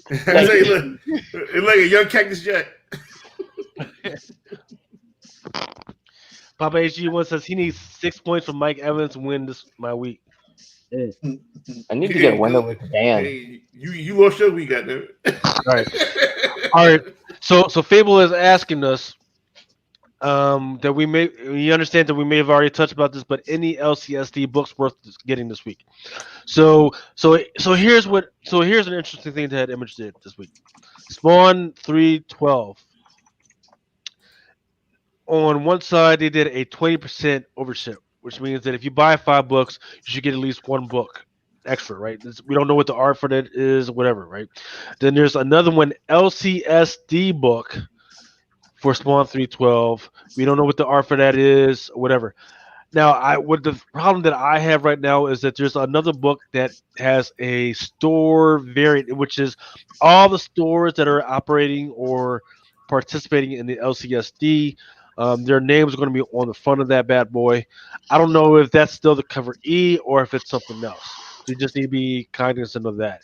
It's like a young Cactus Jack. Papa HG1 says he needs 6 points from Mike Evans to win my week. I need to get a window with Dan. Hey, you lost your week, goddamn it. All right. So Fable is asking us that we understand that we may have already touched about this, but any LCSD books worth getting this week. So here's an interesting thing that Image did this week. Spawn 312. On one side, they did a 20% overship, which means that if you buy 5 books, you should get at least 1 book extra, right? We don't know what the art for that is, whatever, right? Then there's another one, LCSD book for Spawn 312. We don't know what the art for that is, whatever. Now, the problem that I have right now is that there's another book that has a store variant, which is all the stores that are operating or participating in the LCSD. Their names are going to be on the front of that bad boy. I don't know if that's still the cover E or if it's something else. So you just need to be cognizant of that.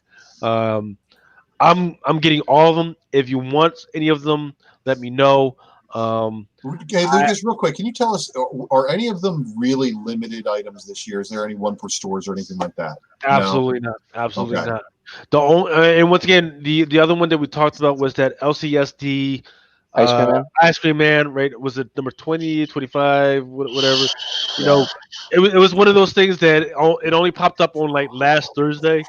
I'm getting all of them. If you want any of them, let me know. Okay, Lucas, real quick, can you tell us, are any of them really limited items this year? Is there any one per stores or anything like that? Absolutely not. Absolutely Okay. not. The only and once again, the other one that we talked about was that LCSD Ice Cream Man, right? Was it number 20, 25, whatever? You know, it was one of those things that it only popped up on like last Thursday.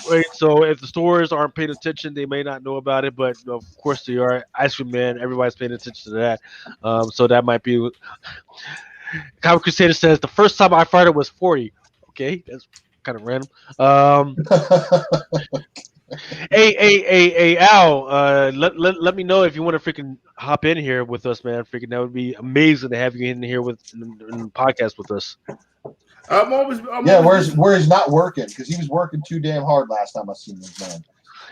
Right, so if the stores aren't paying attention, they may not know about it, but of course they are. Ice Cream Man, everybody's paying attention to that. So that might be. Comic Crusader says the first time I fired it was 40. Okay, that's kind of random. Hey, Al, let me know if you want to freaking hop in here with us, man. Freaking, that would be amazing to have you in here in the podcast with us. Where he's not working because he was working too damn hard last time I seen this man.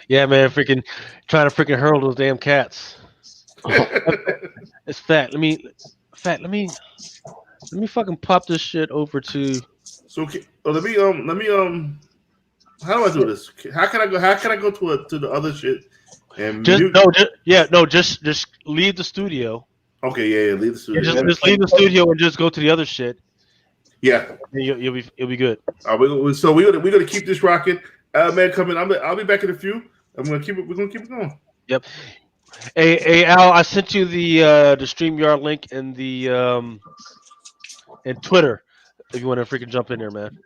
Yeah, man, freaking trying to freaking hurl those damn cats. It's fat. Let me fucking pop this shit over to. So let me how do I do this? How can I go to the other shit and just leave the studio. Okay, yeah, leave the studio. Just leave the studio and just go to the other shit. Yeah, you'll be good. So we're gonna keep this rocking. Man, come in. I'll be back in a few. We're gonna keep it going. Yep. Hey, Al, I sent you the StreamYard link and the and Twitter if you want to freaking jump in there, man.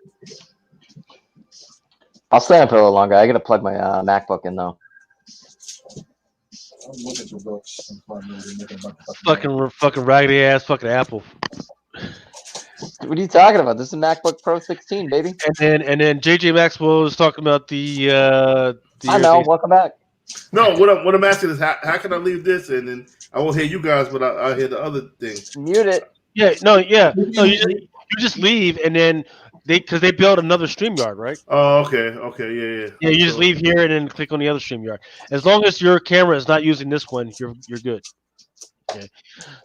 I'll stay up a little longer. I gotta plug my MacBook in though. Look at your books. Fucking raggedy ass fucking Apple. What are you talking about? This is a MacBook Pro 16, baby. And then JJ Maxwell was talking about the I know. Welcome back. No, what I'm asking is how can I leave this and then I won't hear you guys, but I'll hear the other thing. Mute it. No. You just leave and then because they built another StreamYard, right? Oh, okay, yeah. Yeah, you just leave here and then click on the other StreamYard. As long as your camera is not using this one, you're good. Okay.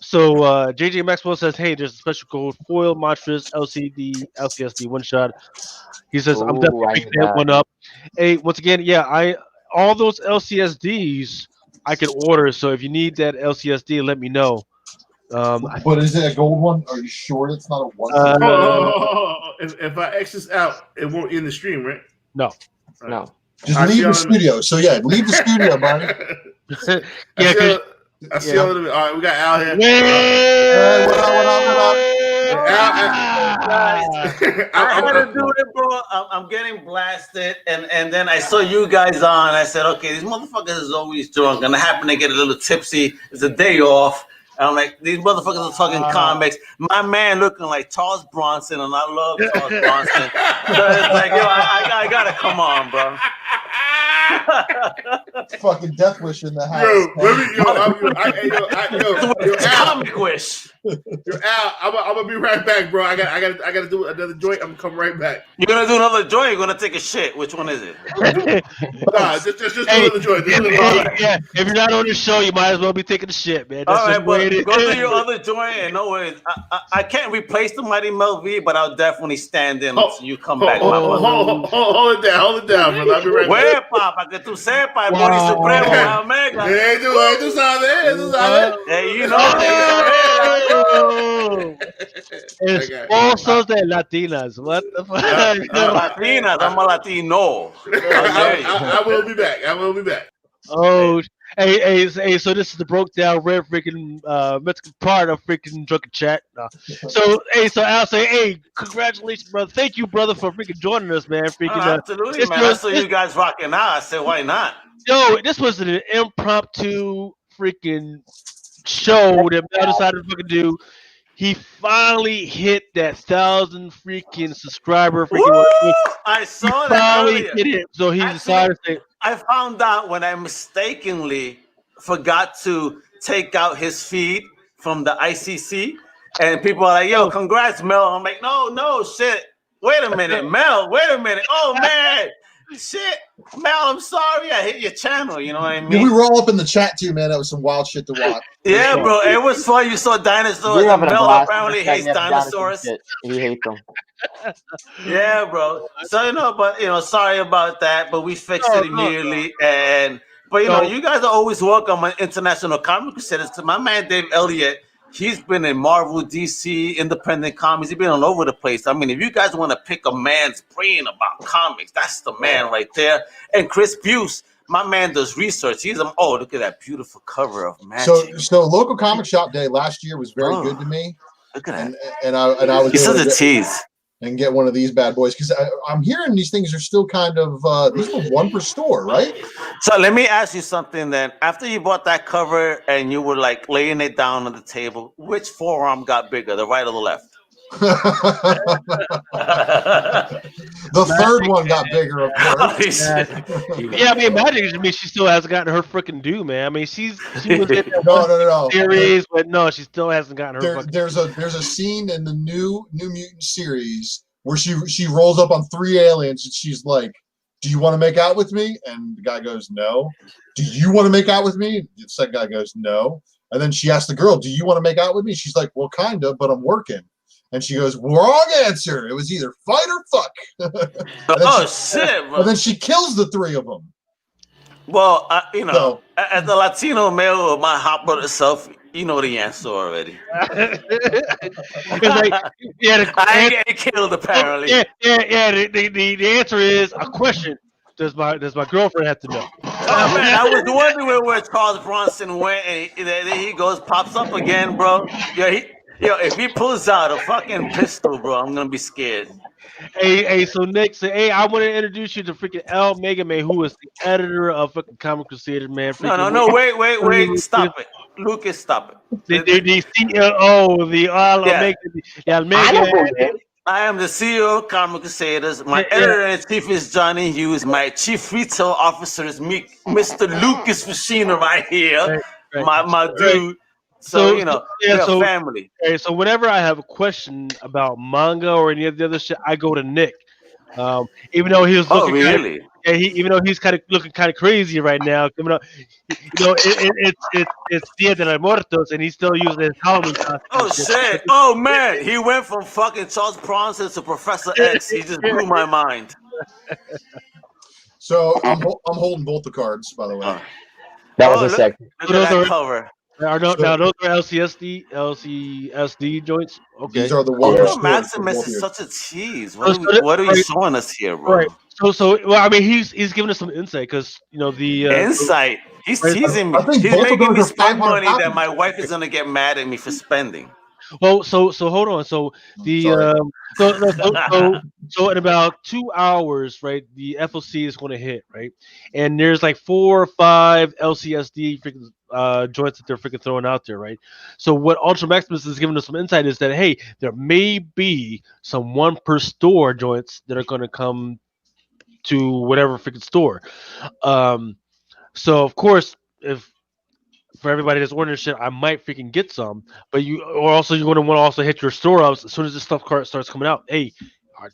So JJ Maxwell says, "Hey, there's a special code foil monstrous LCSD one shot." He says, "I'm definitely picking that one up." Hey, once again, all those LCSDs I can order. So if you need that LCSD, let me know. But is it a gold one? Are you sure it's not a one? If I X this out, it won't end the stream, right? No. Just leave the studio. So leave the studio, buddy. I see all of them. All right, we got Al here. What up? I had to do it, bro. I'm getting blasted, and then I saw you guys on. I said, okay, these motherfuckers is always drunk, and I happen to get a little tipsy. It's a day off. And I'm like, these motherfuckers are talking comics. My man looking like Charles Bronson, and I love Charles Bronson. So it's like, yo, I gotta come on, bro. Fucking Death Wish in the house. Comic Wish. Al, I'm gonna be right back, bro. I gotta do another joint. I'm gonna come right back. You're gonna do another joint? You're gonna take a shit? Which one is it? Nah, just do another joint. If you're not on the show, you might as well be taking a shit, man. That's all right, but go to your other joint, and no worries. I can't replace the Mighty Mel V, but I'll definitely stand in until you come back. Hold it down, brother. I'll be right back. Para que tú sepas, el Body Supremo, la Omega. Tú sabes. Hey, you know. Esposos de Latinas. What the fuck? Latinas, I'm a Latino. I will be back. Oh, hey, so this is the broke down rare freaking Mexican part of freaking Drunken Chat. So Al say, hey, congratulations, brother. Thank you, brother, for freaking joining us, man. Freaking, absolutely, man. I saw you guys rocking out. I said, why not? Yo, this was an impromptu freaking show that Mel decided to fucking do. He finally hit that 1,000 freaking subscriber. I saw that earlier. Hit it, so he decided to. I found out when I mistakenly forgot to take out his feed from the ICC, and people are like, "Yo, congrats, Mel." I'm like, "No, shit. Wait a minute, Mel. Wait a minute. Oh man, Shit, Mel, I'm sorry I hit your channel. You know what I mean? Yeah, we were all up in the chat too, man. That was some wild shit to watch. Yeah, bro, it was fun. You saw dinosaurs. You're having a Mel blast. apparently hates dinosaurs. Shit. He hates them. Yeah, bro. So but sorry about that, but we fixed it immediately. But you guys are always welcome on International Comic Crusaders. To my man Dave Elliott, he's been in Marvel, DC, independent comics. He's been all over the place. I mean, if you guys want to pick a man's brain about comics, that's the man right there. And Chris Buse, my man does research. He's look at that beautiful cover of Magic. So local comic shop day last year was very good to me. Look at that. And I was He's such a tease. And get one of these bad boys because I'm hearing these things are still kind of these were one per store, right? So let me ask you something then. After you bought that cover and you were like laying it down on the table, which forearm got bigger, the right or the left? The third one got bigger, of course. Yeah, I mean, Magic. I mean, she still hasn't gotten her freaking due, man. I mean, she was in that no series, but no, she still hasn't gotten her. There's a scene in the New Mutant series where she rolls up on 3 aliens and she's like, "Do you want to make out with me?" And the guy goes, "No." "Do you want to make out with me?" The second guy goes, "No." And then she asks the girl, "Do you want to make out with me?" She's like, "Well, kind of, but I'm working." And she goes, "Wrong answer. It was either fight or fuck." Shit, bro. And then she kills the 3 of them. Well, as the Latino male of my hot brother self, you know the answer already. I get killed apparently. Yeah. The answer is a question. Does my girlfriend have to know? Oh man, I was wondering where Charles Bronson went, and there he goes, pops up again, bro. If he pulls out a fucking pistol, bro, I'm gonna be scared. Hey, so Nick said, "Hey, I want to introduce you to freaking L Mega Man, who is the editor of fucking Comic Crusaders, man." No, wait, stop it, Lucas, stop it. The CEO, the Mega. I am the CEO of Comic Crusaders. My editor-in-chief is Johnny Hughes. My chief retail officer is Mr. Lucas Fashina right here, my dude. So family. So whenever I have a question about manga or any of the other shit, I go to Nick. Even though he was looking even though he's kind of looking kind of crazy right now, it's Dia de los Muertos, and he's still using his Halloween costume. Oh shit! Oh man, he went from fucking Charles Bronson to Professor X. He just blew my mind. So I'm holding both the cards, by the way. That was a second. Look at that cover. Now those are LCSD joints. Okay. These are the ones. Maximus is such a tease. What are you showing us here, bro? Right. So well, I mean, he's giving us some insight because the insight. He's teasing me. He's making me spend money that my wife is gonna get mad at me for spending. Well, so hold on. So so in about 2 hours, right? The FOC is going to hit, right? And there's like 4 or 5 LCSD freaking joints that they're freaking throwing out there, right? So what Ultra Maximus is giving us some insight is that hey, there may be some 1 per store joints that are going to come to whatever freaking store. So of course, if for everybody that's ordering shit, I might freaking get some. But you're going to want to also hit your store ups as soon as this stuff starts coming out. Hey,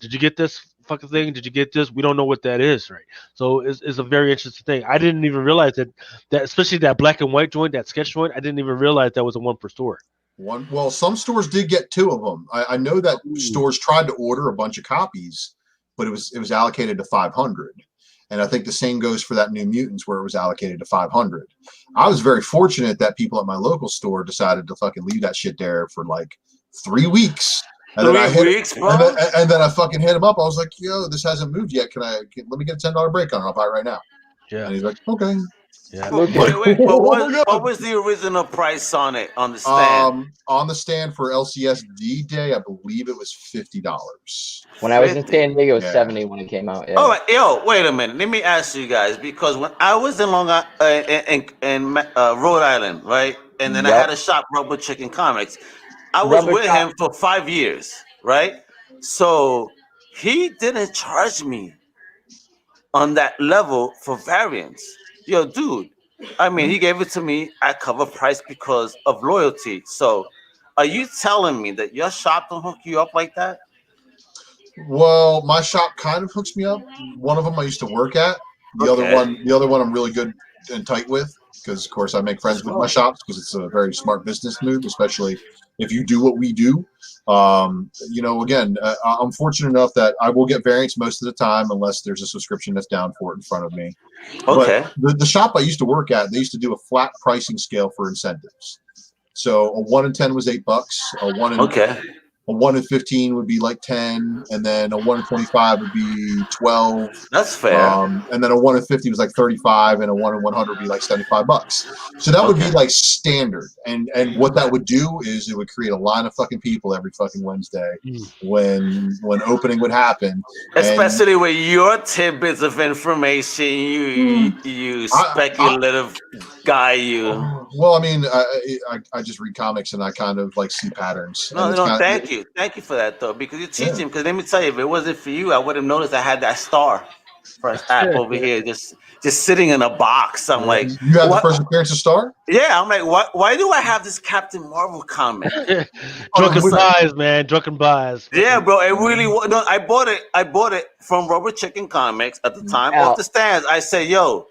did you get this fucking thing? Did you get this? We don't know what that is, right? So it's a very interesting thing. I didn't even realize that especially that black and white joint, that sketch joint. I didn't even realize that was a 1 per store. Well, some stores did get 2 of them. I know that stores tried to order a bunch of copies, but it was allocated to 500. And I think the same goes for that New Mutants where it was allocated to 500. I was very fortunate that people at my local store decided to fucking leave that shit there for like 3 weeks. And then I fucking hit him up. I was like, "Yo, this hasn't moved yet. Let me get a $10 break on it. I'll buy it right now." Yeah. And he's like, "Okay." Yeah. Wait, what was the original price on it on the stand? On the stand for LCSD Day, I believe it was $50. When I was in San Diego, it was 70 when it came out. Yeah. Oh, wait a minute. Let me ask you guys because when I was in in Rhode Island, right, and then I had a shop, Rubber Chicken Comics. I was with him for 5 years, right? So he didn't charge me on that level for variants. Yo, dude, I mean, he gave it to me at cover price because of loyalty. So are you telling me that your shop don't hook you up like that? Well, my shop kind of hooks me up. One of them I used to work at. The other one I'm really good and tight with because, of course, I make friends with my shops because it's a very smart business move, especially if you do what we do. Again, I'm fortunate enough that I will get variants most of the time unless there's a subscription that's down for it in front of me. Okay. But the shop I used to work at, they used to do a flat pricing scale for incentives. So a 1 in 10 was $8. A 1 in 15 would be like 10, and then a 1 in 25 would be 12. That's fair. And then a 1 in 50 was like 35, and a 1 in 100 would be like $75. So that would be like standard. And what that would do is it would create a line of fucking people every fucking Wednesday when opening would happen. Especially with your tidbits of information, you speculative guy. Well, I mean, I just read comics and I kind of like see patterns. No, thank you for that though, because you're teaching. Because let me tell you, if it wasn't for you, I would have noticed I had that star first app over here, just sitting in a box. I'm like, you have the first appearance of Star? Yeah, I'm like, why do I have this Captain Marvel comic? Drunken buys, man, drunken buys. Yeah, bro, it really. No, I bought it from Rubber Chicken Comics at the time off the stands. I said, yo,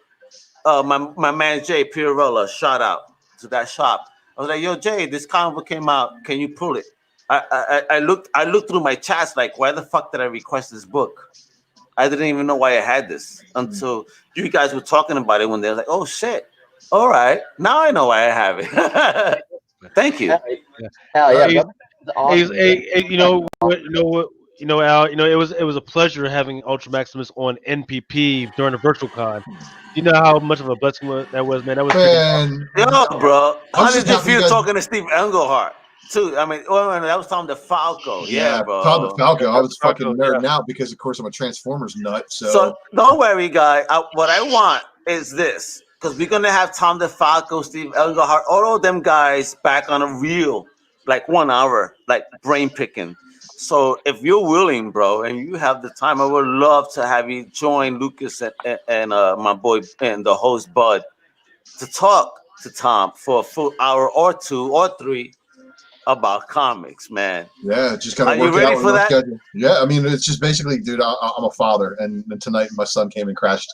my man Jay Pirella, shout out to that shop. I was like, yo, Jay, this comic book came out. Can you pull it? I looked through my chats like, why the fuck did I request this book? I didn't even know why I had this until you guys were talking about it when they were like, oh shit. All right. Now I know why I have it. Thank you. Hell yeah. Awesome. Al, it was a pleasure having Ultra Maximus on NPP during the virtual con. You know how much of a blessing that was, man. That was yo, bro. How did you feel talking to Steve Englehart? Too. I mean, that was Tom DeFalco. Yeah, bro. Tom DeFalco. I was fucking nerding out because, of course, I'm a Transformers nut. So don't worry, guy. What I want is this, because we're gonna have Tom DeFalco, Steve Englehart, all of them guys back on a real, like 1 hour, like brain picking. So if you're willing, bro, and you have the time, I would love to have you join Lucas and my boy and the host Bud to talk to Tom for a full hour or 2 or 3 about comics, man. Yeah, just kind of. Are you ready for that? Schedule. Yeah, I mean, it's just basically, dude. I'm a father, and tonight my son came and crashed.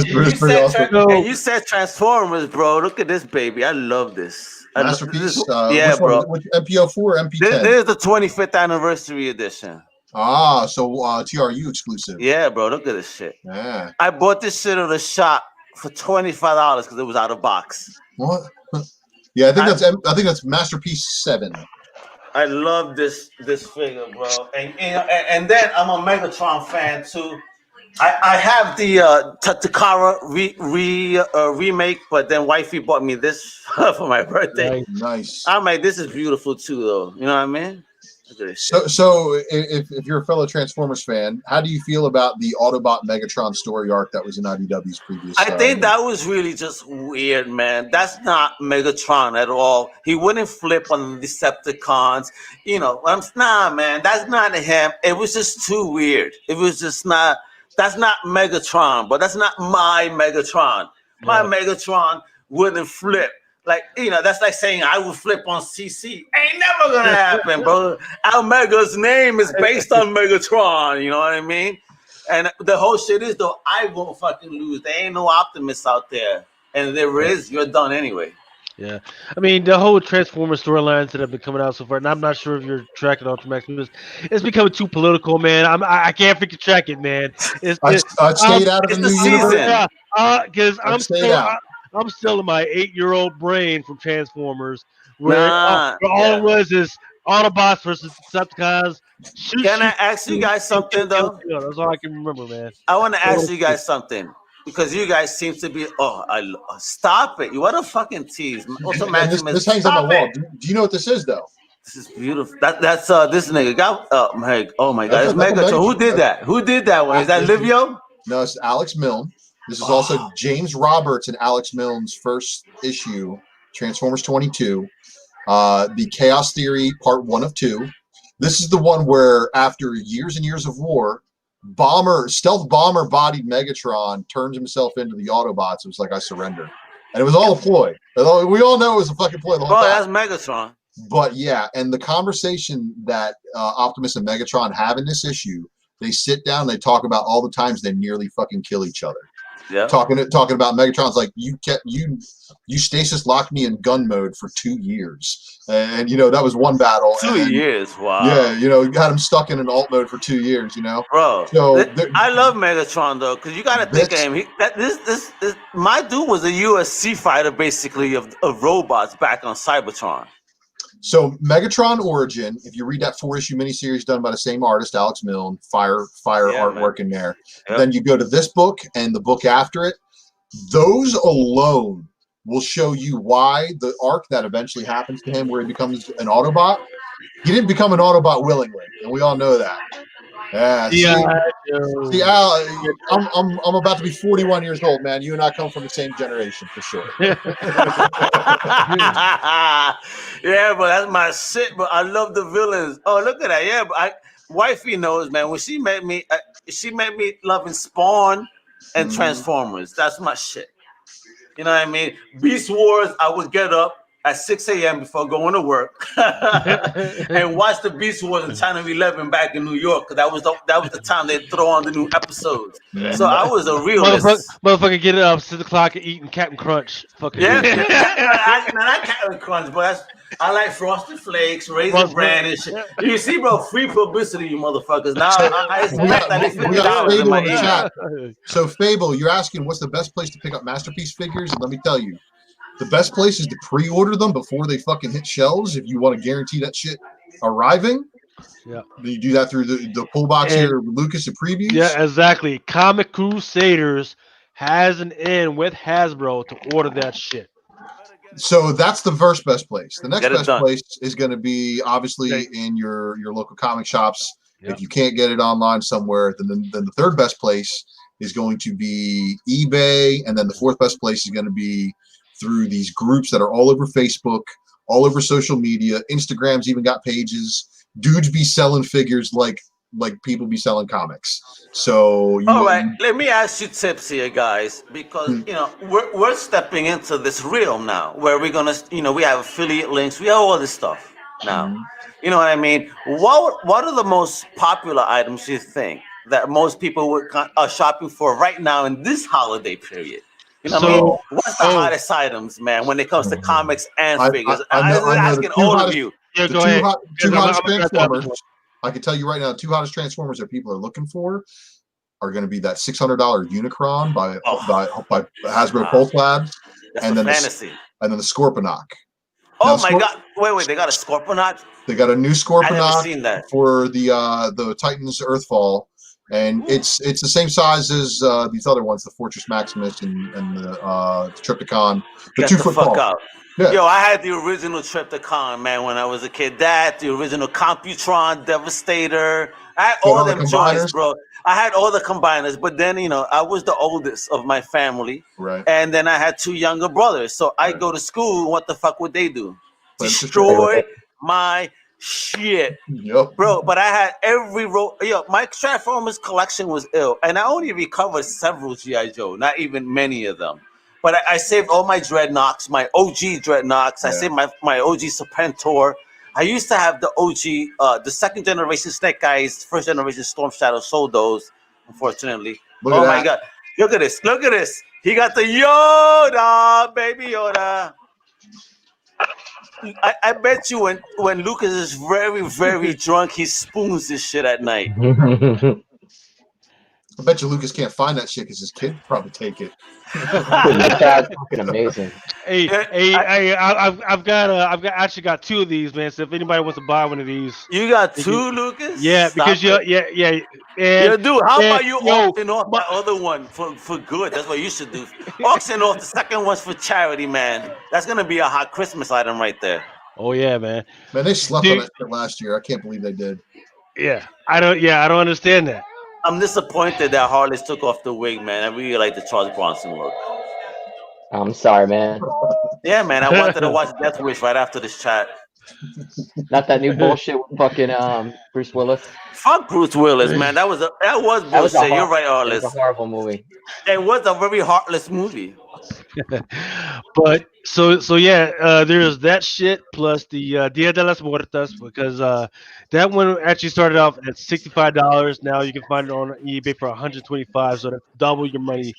You said Transformers, bro. Look at this baby. I love this. Masterpiece. Yeah, bro. Which MPO4 or MP10? This is the 25th anniversary edition. So TRU exclusive. Yeah, bro. Look at this shit. Yeah. I bought this shit at the shop for $25 because it was out of box. What? Yeah, I think that's Masterpiece 7. I love this figure, bro. And then I'm a Megatron fan too. I have the Takara remake, but then wifey bought me this for my birthday. Nice. I'm like, this is beautiful too, though. You know what I mean? So if you're a fellow Transformers fan, how do you feel about the Autobot Megatron story arc that was in IDW's previous? I think that was really just weird, man. That's not Megatron at all. He wouldn't flip on the Decepticons. Nah, man, that's not him. It was just too weird. It was just not. That's not Megatron, but that's not my Megatron. My Megatron wouldn't flip. Like, that's like saying I would flip on CC. Ain't never gonna happen, bro. Mega's name is based on Megatron, you know what I mean? And the whole shit is, though, I won't fucking lose. There ain't no Optimus out there. And if there is, you're done anyway. Yeah. I mean, the whole Transformers storylines that have been coming out so far, and I'm not sure if you're tracking Ultra Maximus, it's becoming too political, man. I can't freaking track it, man. I stayed out of the new universe. Yeah, because I'm still in my 8-year-old brain from Transformers, where all it was is Autobots versus Decepticons. Can I ask you guys something, though? That's all I can remember, man. I want to ask you guys something, because you guys seem to be, stop it. You want to fucking tease. Also, this hangs on my wall. Do you know what this is, though? This is beautiful. That's this nigga. Oh my God. It's Megatron. Who did that? Who did that one? Is that Livio? No, it's Alex Milne. This is also James Roberts and Alex Milne's first issue, Transformers 22, the Chaos Theory Part 1 of 2. This is the one where, after years and years of war, stealth bomber bodied Megatron turns himself into the Autobots. It was like, I surrender. And it was all a ploy. We all know it was a fucking ploy the whole time. That's Megatron. But yeah, and the conversation that Optimus and Megatron have in this issue, they sit down, they talk about all the times they nearly fucking kill each other. Yeah. Talking about Megatron's like, you stasis locked me in gun mode for 2 years, and that was one battle. 2 years, wow. Yeah, you got him stuck in an alt mode for 2 years. Bro. So I love Megatron though, because you got to think of him. This my dude was a USC fighter basically of robots back on Cybertron. So Megatron Origin, if you read that 4-issue miniseries done by the same artist, Alex Milne, fire artwork in there. Yep. Then you go to this book and the book after it. Those alone will show you why the arc that eventually happens to him, where he becomes an Autobot. He didn't become an Autobot willingly, and we all know that. Yeah. See, Al, I'm about to be 41 years old, man. You and I come from the same generation for sure. Yeah, but that's my shit. But I love the villains. Oh, look at that. Yeah, but wifey knows, man. When she met me loving Spawn and Transformers. That's my shit. You know what I mean? Beast Wars, I would get up at 6 a.m. before going to work and watch the Beast Wars on Channel 11 back in New York, because that was the time they'd throw on the new episodes. So I was a realist. Motherfucker get up 6 o'clock and eating Captain Crunch. Fucking not Captain Crunch, but I like Frosted Flakes, Raisin Bran, and shit. You see, bro, free publicity, you motherfuckers. Now I expect that $50 in my chat. So Fable, you're asking what's the best place to pick up Masterpiece figures? And let me tell you, the best place is to pre-order them before they fucking hit shelves if you want to guarantee that shit arriving. Yeah. You do that through the pull box here with Lucas and previews. Yeah, exactly. Comic Crusaders has an in with Hasbro to order that shit. So that's the first best place. The next best place is going to be obviously in your local comic shops. Yep. If you can't get it online somewhere, then the third best place is going to be eBay, and then the fourth best place is going to be through these groups that are all over Facebook, all over social media. Instagram's even got pages. Dudes be selling figures like people be selling comics. So all right, let me ask you tips here, guys, because we're stepping into this realm now where we're gonna, we have affiliate links, we have all this stuff now. You know what I mean? What are the most popular items you think that most people are shopping for right now in this holiday period? You know what I mean? What's the hottest items, man, when it comes to comics and figures? I'm asking all of you. Yeah, go ahead. Two hottest Transformers. I can tell you right now, the two hottest Transformers that people are looking for are going to be that $600 Unicron by Hasbro Pulse Labs, and then the Scorponok. Oh my God! Wait! They got a Scorponok. They got a new Scorponok. I've never seen that. For the Titans Earthfall. And it's the same size as these other ones, the Fortress Maximus and the Triptychon. Get the fuck out. Yeah. Yo, I had the original Triptychon, man, when I was a kid. The original Computron, Devastator. I had all them joints, bro. I had all the combiners, but then, I was the oldest of my family. Right. And then I had two younger brothers. So I go to school, what the fuck would they do? Destroy my shit. Yep. Bro, but I had every my Transformers collection was ill, and I only recovered several G.I. Joe, not even many of them. But I saved all my Dreadnoks, my OG Dreadnoks. I saved my OG Serpentor. I used to have the OG, the second generation Snake Eyes, first generation Storm Shadow. Sold those, unfortunately. My God. Look at this. Look at this. He got the Yoda, baby Yoda. I bet you when Lucas is very, very drunk, he spoons this shit at night. I bet you Lucas can't find that shit because his kid probably take it. That's fucking amazing. Hey, I've actually got two of these, man. So if anybody wants to buy one of these, you got two, Lucas? Yeah, because dude, how about you auction off that other one for good? That's what you should do. Auction off the second one's for charity, man. That's gonna be a hot Christmas item right there. Oh yeah, man. Man, they slept on that shit last year. I can't believe they did. Yeah, I don't understand that. I'm disappointed that Harless took off the wig, man. I really like the Charles Bronson look. I'm sorry, man. Yeah, man. I wanted to watch Death Wish right after this chat. Not that new bullshit with fucking Bruce Willis. Fuck Bruce Willis, man. That was bullshit. You're right, It was Arliss. a horrible movie. It was a very heartless movie. But yeah, there's that shit plus the Dia de las Muertas because that one actually started off at $65. Now you can find it on eBay for 125, so that's double your money.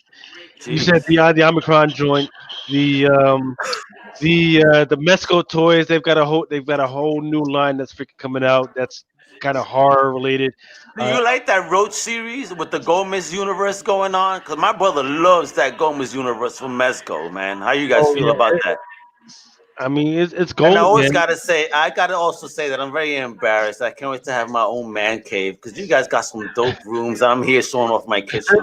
You said the Omicron joint, the Mesco toys. They've got a whole new line that's freaking coming out. That's kind of horror related. Do you like that Roach series with the Gomez universe going on? Because my brother loves that Gomez universe from Mezco, man. How you guys feel about that? I mean, it's gold. And I always gotta also say that I'm very embarrassed. I can't wait to have my own man cave because you guys got some dope rooms. I'm here showing off my kitchen.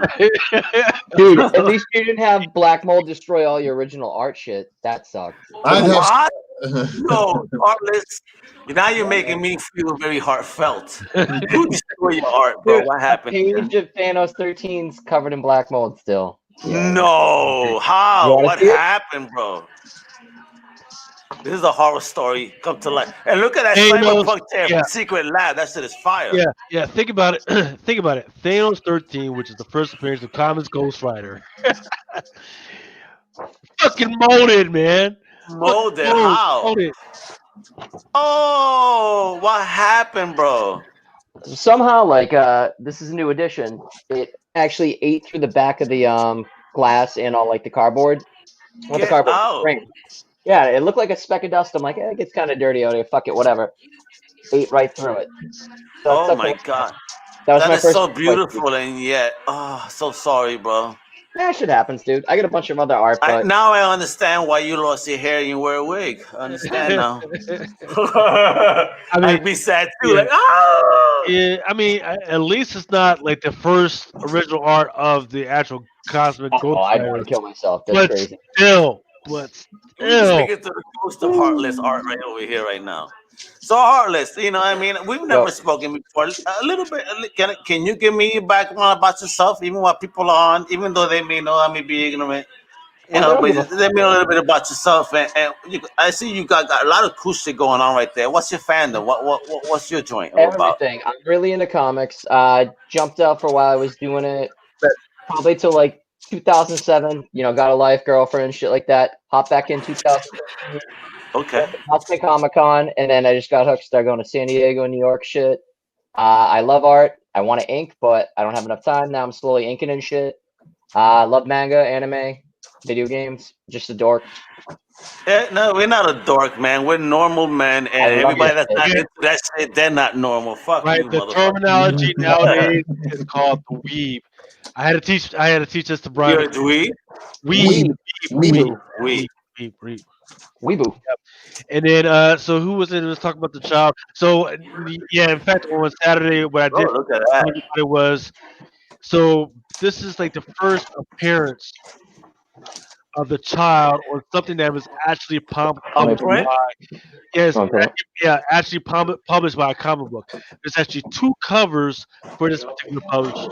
Dude, at least you didn't have Black Mold destroy all your original art shit. That sucked. What? No, Artless. Now you're making me feel very heartfelt. Who destroyed your art, bro? What happened? Page of Thanos 13's covered in black mold still. Yeah. No, how? What happened, bro? This is a horror story come to life. And look at that cyberpunk secret lab. That shit is fire. Yeah. Think about it. Think about it. Thanos 13, which is the first appearance of Commons Ghost Rider. Fucking molded, man. Molded? How? Molded. Oh, what happened, bro? Somehow, this is a new edition. It actually ate through the back of the glass and all the cardboard. The cardboard frame. Yeah, it looked like a speck of dust. I'm like, it gets kind of dirty out here. Fuck it, whatever. Ate right through it. So oh my god, that is so beautiful, and yet, so sorry, bro. Yeah, shit happens, dude. I got a bunch of other art. But... now I understand why you lost your hair and you wear a wig. I understand now. I'd be sad too. Yeah, I mean, at least it's not like the first original art of the actual cosmic ghost. I'd want to kill myself. That's crazy. We're speaking to the ghost of Heartless art right over here, right now. So Heartless, you know, I mean, we've never spoken before. A little bit. Can you give me a background about yourself, even while people are on, even though they may know I may be ignorant, you know, but let me know a little bit about yourself. And I see you got a lot of cool shit going on right there. What's your fandom? What's your joint Everything. I'm really into comics. Jumped out for a while. I was doing it probably till 2007. You know, got a life, girlfriend, shit like that. Hopped back in 2000. Okay. Boston Comic-Con, and then I just got hooked, started going to San Diego, New York shit. I love art. I want to ink, but I don't have enough time. Now I'm slowly inking and shit. I love manga, anime, video games. Just a dork. No, we're not a dork, man. We're normal men, and everybody that's not into that shit, they're not normal. Fuck you, the terminology nowadays is called the weeb. I had to teach this to Brian. You're a dweeb? Weeb. Weeboo. Yep. And then, so who was it? Let's talk about the child. So, yeah, in fact, on Saturday, what I did look at that. It was, so this is like the first appearance of the child or something that was actually published by a comic book. There's actually two covers for this particular publish.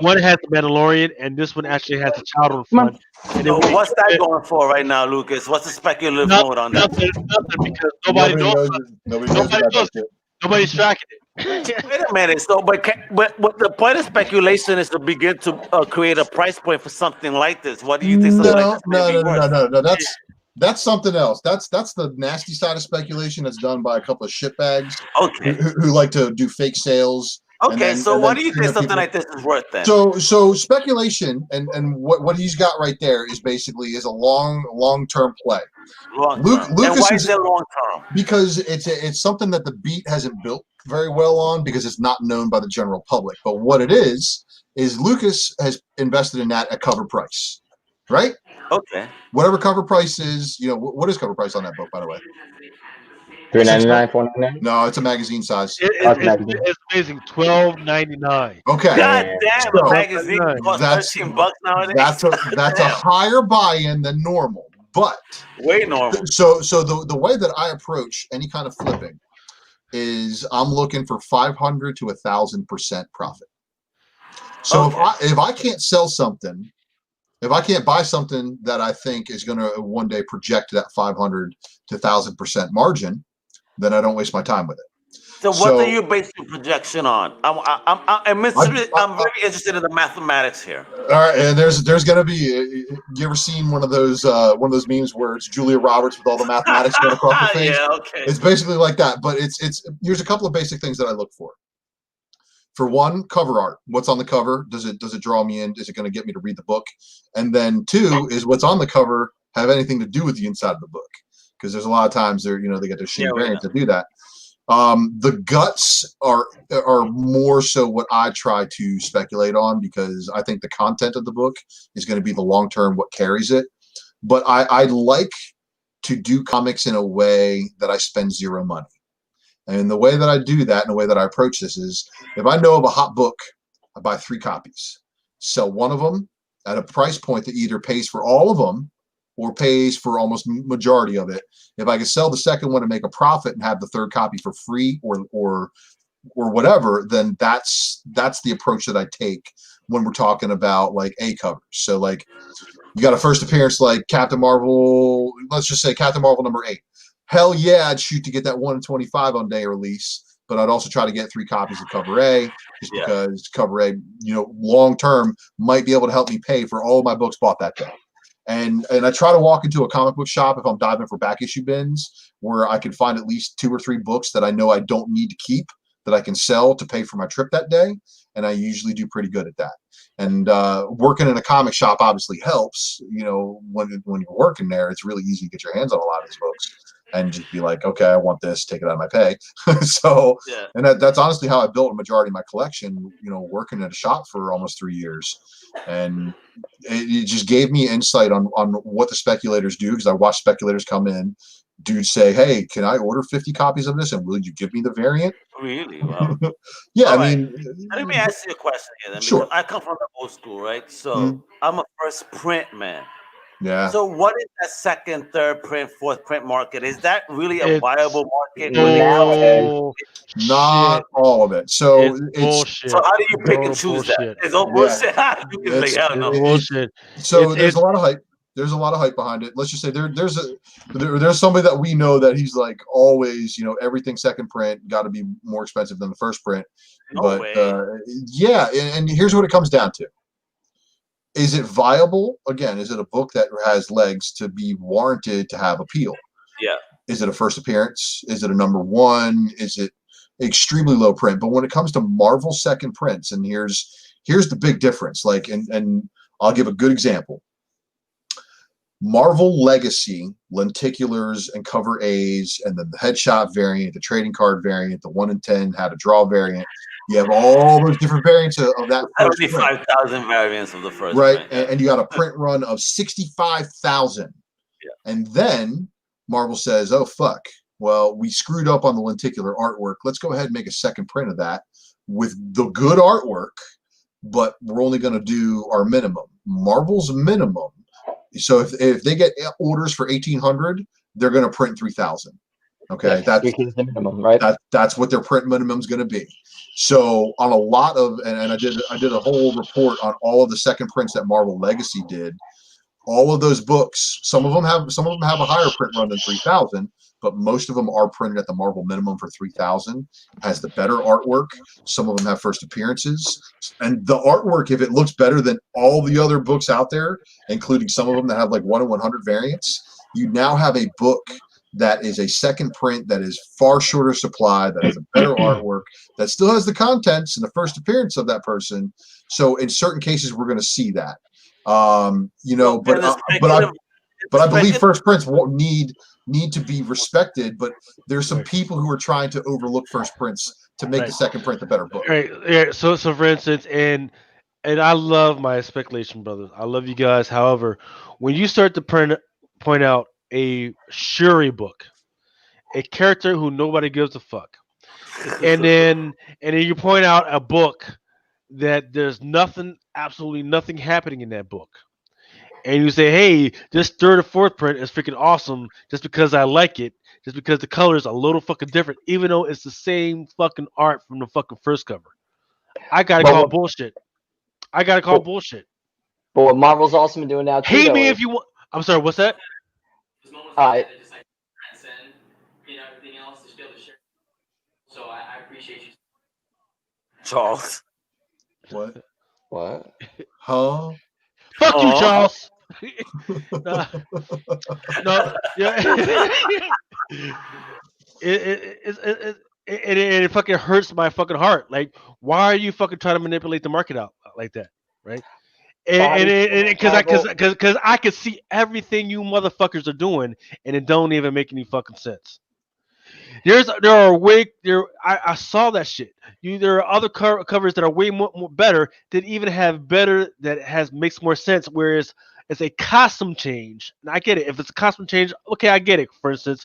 One has the Mandalorian, and this one actually has the child on front. And so what's that going for right now, Lucas? What's the speculative mode on that? Nothing, because nobody knows. Nobody's tracking it. Wait a minute. So, but the point of speculation is to begin to create a price point for something like this. What do you think? No. That's something else. That's the nasty side of speculation that's done by a couple of shitbags. Okay. Who like to do fake sales. Okay, so what do you think something like this is worth then? So speculation and what he's got right there is basically a long-term play. Lucas, and why is it long term? Because it's something that the beat hasn't built very well on because it's not known by the general public. But what it is Lucas has invested in that at cover price, right? Okay. Whatever cover price is, you know, what is cover price on that book, by the way? $3.99, $4.99? No, it's a magazine size. It's amazing. $12.99. Okay. God damn, a magazine costs $13 nowadays. That's a higher buy-in than normal, but way normal. So the way that I approach any kind of flipping is I'm looking for 500 to 1,000% profit. So if I can't sell something, if I can't buy something that I think is going to one day project that 500 to 1,000% margin, then I don't waste my time with it. So what are you basing your projection on? I'm very interested in the mathematics here. All right, and there's going to be. You ever seen one of those memes where it's Julia Roberts with all the mathematics going across her face? Yeah, okay. It's basically like that, but it's. Here's a couple of basic things that I look for. For one, cover art. What's on the cover? Does it draw me in? Is it going to get me to read the book? And then two is what's on the cover have anything to do with the inside of the book? Because there's a lot of times they get their shitty variants to do that. The guts are more so what I try to speculate on, because I think the content of the book is going to be the long term what carries it. But I like to do comics in a way that I spend zero money. And the way that I do that and the way that I approach this is, if I know of a hot book, I buy 3 copies, sell one of them at a price point that either pays for all of them or pays for almost majority of it. If I can sell the second one and make a profit and have the third copy for free or whatever, then that's the approach that I take when we're talking about like A covers. So like you got a first appearance like Captain Marvel, let's just say Captain Marvel number 8. Hell yeah, I'd shoot to get that 1 in 25 on day release, but I'd also try to get 3 copies of cover A, just because cover A, long term might be able to help me pay for all of my books bought that day. And I try to walk into a comic book shop if I'm diving for back issue bins where I can find at least 2 or 3 books that I know I don't need to keep, that I can sell to pay for my trip that day. And I usually do pretty good at that. And working in a comic shop obviously helps. When you're working there, it's really easy to get your hands on a lot of these books and just be like, okay, I want this, take it out of my pay. And that's honestly how I built a majority of my collection, working at a shop for almost 3 years. And it just gave me insight on what the speculators do, because I watch speculators come in, dudes say, hey, can I order 50 copies of this and will you give me the variant? Really? Wow. Yeah, All I right. mean, Let me ask you a question here then, sure. because I come from the old school, right? So I'm a first print man. Yeah. So what is that second, third print, fourth print market? Is that really a viable market? Not all of it. So it's bullshit. So how do you pick and choose that? It's all bullshit. Bullshit. So there's a lot of hype. There's a lot of hype behind it. Let's just say there's somebody that we know that he's like always, everything second print got to be more expensive than the first print. No way. Yeah, and here's what it comes down to. Is it viable? Again, is it a book that has legs to be warranted to have appeal? Yeah. Is it a first appearance? Is it a number 1? Is it extremely low print? But when it comes to Marvel second prints, and here's the big difference. Like, and I'll give a good example. Marvel Legacy, lenticulars and cover A's, and then the headshot variant, the trading card variant, the 1 in 10 how to draw variant. You have all those different variants of that. 75,000 variants of the first right, print. Yeah. And you got a print run of 65,000. Yeah. And then Marvel says, "Oh fuck! Well, we screwed up on the lenticular artwork. Let's go ahead and make a second print of that with the good artwork, but we're only going to do our minimum. Marvel's minimum. So if they get orders for 1,800, they're going to print 3,000. Okay, that's the minimum, right? That's what their print minimum is going to be. So on a lot of, and I did a whole report on all of the second prints that Marvel Legacy did. All of those books, some of them have a higher print run than 3,000, but most of them are printed at the Marvel minimum for 3,000. Has the better artwork. Some of them have first appearances, and the artwork, if it looks better than all the other books out there, including some of them that have like 1 in 100 variants, you now have a book that is a second print that is far shorter supply, that has a better artwork, that still has the contents and the first appearance of that person. So in certain cases, we're going to see that. But I believe first prints won't need to be respected, but there's some people who are trying to overlook first prints to make the second print the better book. Right. Yeah. So for instance, and I love my speculation brothers. I love you guys. However, when you start to point out a Shuri book, a character who nobody gives a fuck, and then you point out a book that there's absolutely nothing happening in that book, and you say, hey, this third or fourth print is freaking awesome just because I like it, just because the color is a little fucking different, even though it's the same fucking art from the fucking first cover. I gotta call bullshit. Bullshit. But what Marvel's also been doing now too. Hate me if you want. I'm sorry. What's that? Charles. What? What? Huh? Fuck you, Charles. No, no, yeah. It fucking hurts my fucking heart. Like, why are you fucking trying to manipulate the market out like that, right? And because I can see everything you motherfuckers are doing, and it don't even make any fucking sense. I saw that shit. There are other covers that are way more better that even have better that has makes more sense. Whereas it's a costume change. And I get it. If it's a costume change, okay, I get it. For instance,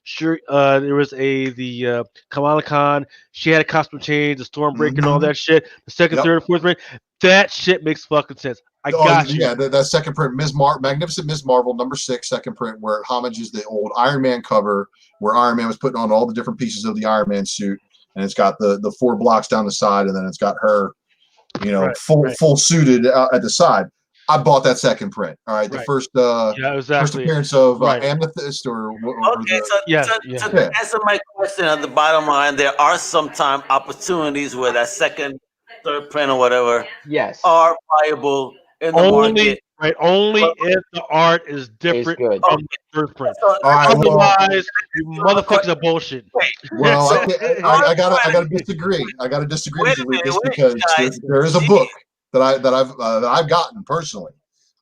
sure, there was the Kamala Khan. She had a costume change, the Stormbreaker, and all that shit. The second, third, fourth print, that shit makes fucking sense. I got you. Yeah, that second print, Magnificent Ms. Marvel, number 6, second print, where it homages the old Iron Man cover, where Iron Man was putting on all the different pieces of the Iron Man suit, and it's got the 4 blocks down the side, and then it's got her, full suited at the side. I bought that second print. All right, the first first appearance of Amethyst to answer my question on the bottom line, there are sometimes opportunities where that second, third print or whatever, are viable in the market. Right, only if the art is different from the first print. Otherwise, you motherfuckers are bullshit. Well, I gotta disagree. I gotta disagree with you, Lucas, because there is a book that I've gotten personally.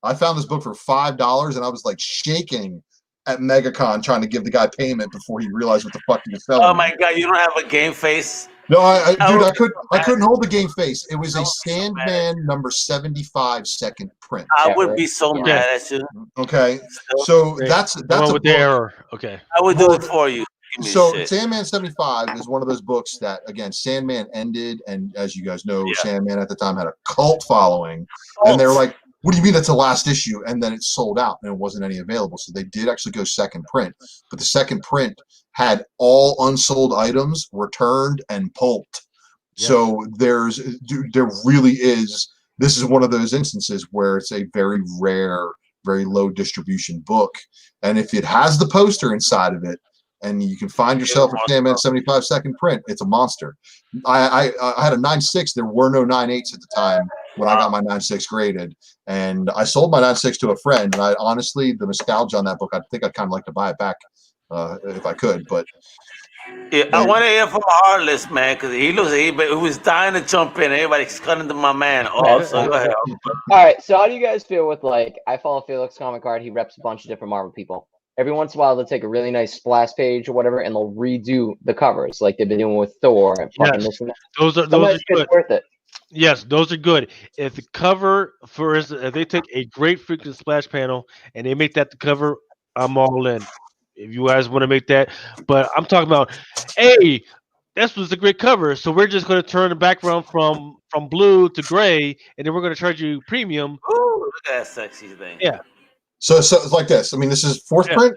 I found this book for $5, and I was like shaking at MegaCon trying to give the guy payment before he realized what the fuck he was selling. Oh my god, you don't have a game face? No, I couldn't hold the game face. It was a Sandman number 75 second print. I would be so mad at you. Okay, so that's a book. Error. Okay, I would do it for you. So Sandman 75 is one of those books that, again, Sandman ended, and as you guys know, Sandman at the time had a cult following, and they were like, what do you mean that's the last issue? And then it sold out and it wasn't any available. So they did actually go second print, but the second print had all unsold items returned and pulped. Yeah. So there really is, this is one of those instances where it's a very rare, very low distribution book. And if it has the poster inside of it, and you can find yourself a Sandman 75 second print, it's a monster. I had a 9.6. There were no 9.8s at the time when I got my 9.6 graded, and I sold my 9.6 to a friend. And I honestly, the nostalgia on that book, I think I'd kind of like to buy it back if I could. But I want to hear from Heartless, man, because he was dying to jump in. Everybody's cutting to my man. Also, go ahead. All right. So how do you guys feel with, like, I follow Felix Comic Art. He reps a bunch of different Marvel people. Every once in a while, they'll take a really nice splash page or whatever, and they'll redo the covers, like they've been doing with Thor. And this and that. Those are good. Worth it. Yes, those are good. If the cover, for instance, if they take a great freaking splash panel and they make that the cover, I'm all in. If you guys want to make that, but I'm talking about, hey, this was a great cover, so we're just going to turn the background from blue to gray, and then we're going to charge you premium. Ooh, look at that sexy thing. Yeah. So it's like this. I mean, this is fourth print.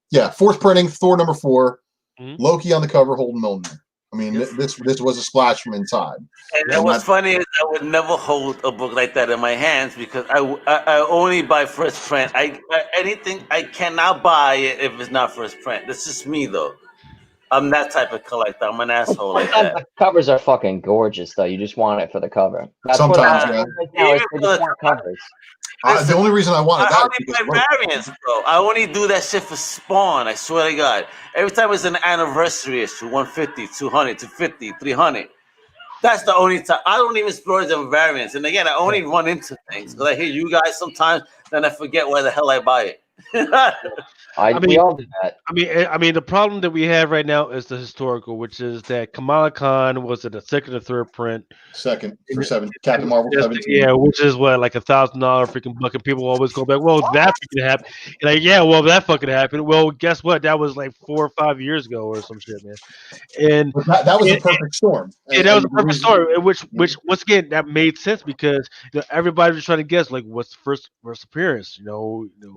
Yeah, fourth printing. Thor number 4. Mm-hmm. Loki on the cover, holding Mjolnir. I mean, this was a splash from inside. And what's funny is I would never hold a book like that in my hands because I only buy first print. Anything I cannot buy it if it's not first print. That's just me though. I'm that type of collector. I'm an asshole like that. The covers are fucking gorgeous though. You just want it for the cover. That's sometimes, they just want covers. The only reason I wanted that is because variants, bro. I only do that shit for Spawn. I swear to God. Every time it's an anniversary issue, 150, 200, 250, 300. That's the only time. I don't even splurge on variants. And again, I only run into things because I hear you guys sometimes, then I forget where the hell I buy it. We all do that. I mean, the problem that we have right now is the historical, which is that Kamala Khan was it a second or third print? Second for Captain Marvel 17. Yeah, which is what, like $1,000 freaking book, and people always go back. Well, that fucking happened. You're like, yeah, well, that fucking happened. Well, guess what? That was like 4 or 5 years ago or some shit, man. And that was a perfect storm. Yeah, that was a perfect storm. Which once again, that made sense because everybody was trying to guess like what's the first appearance,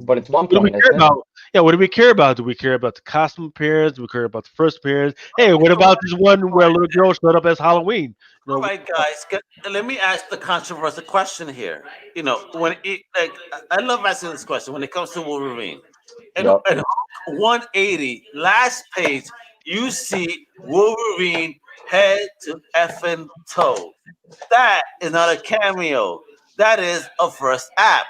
But it's one point. What do we care about? Do we care about the costume appearance? Do we care about the first appearance? Hey, what about this one where a little girl showed up as Halloween? All right, guys, let me ask the controversial question here. I love asking this question when it comes to Wolverine. And 180, last page, you see Wolverine head to effing toe. That is not a cameo. That is a first app.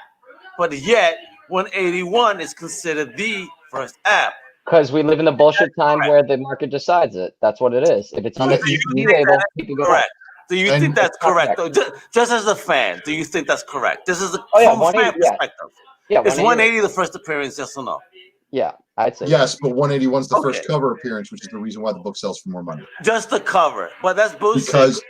But yet, 181 is considered the first app. Because we live in the bullshit time where the market decides it. That's what it is. If it's on the CCD label, people go correct. Do you think that's correct? Though? Just as a fan, do you think that's correct? This is from a fan perspective. Yeah, is 180 the first appearance? Yes or no? Yeah, I'd say yes, but 181's the first cover appearance, which is the reason why the book sells for more money. Just the cover, but that's bullshit. Because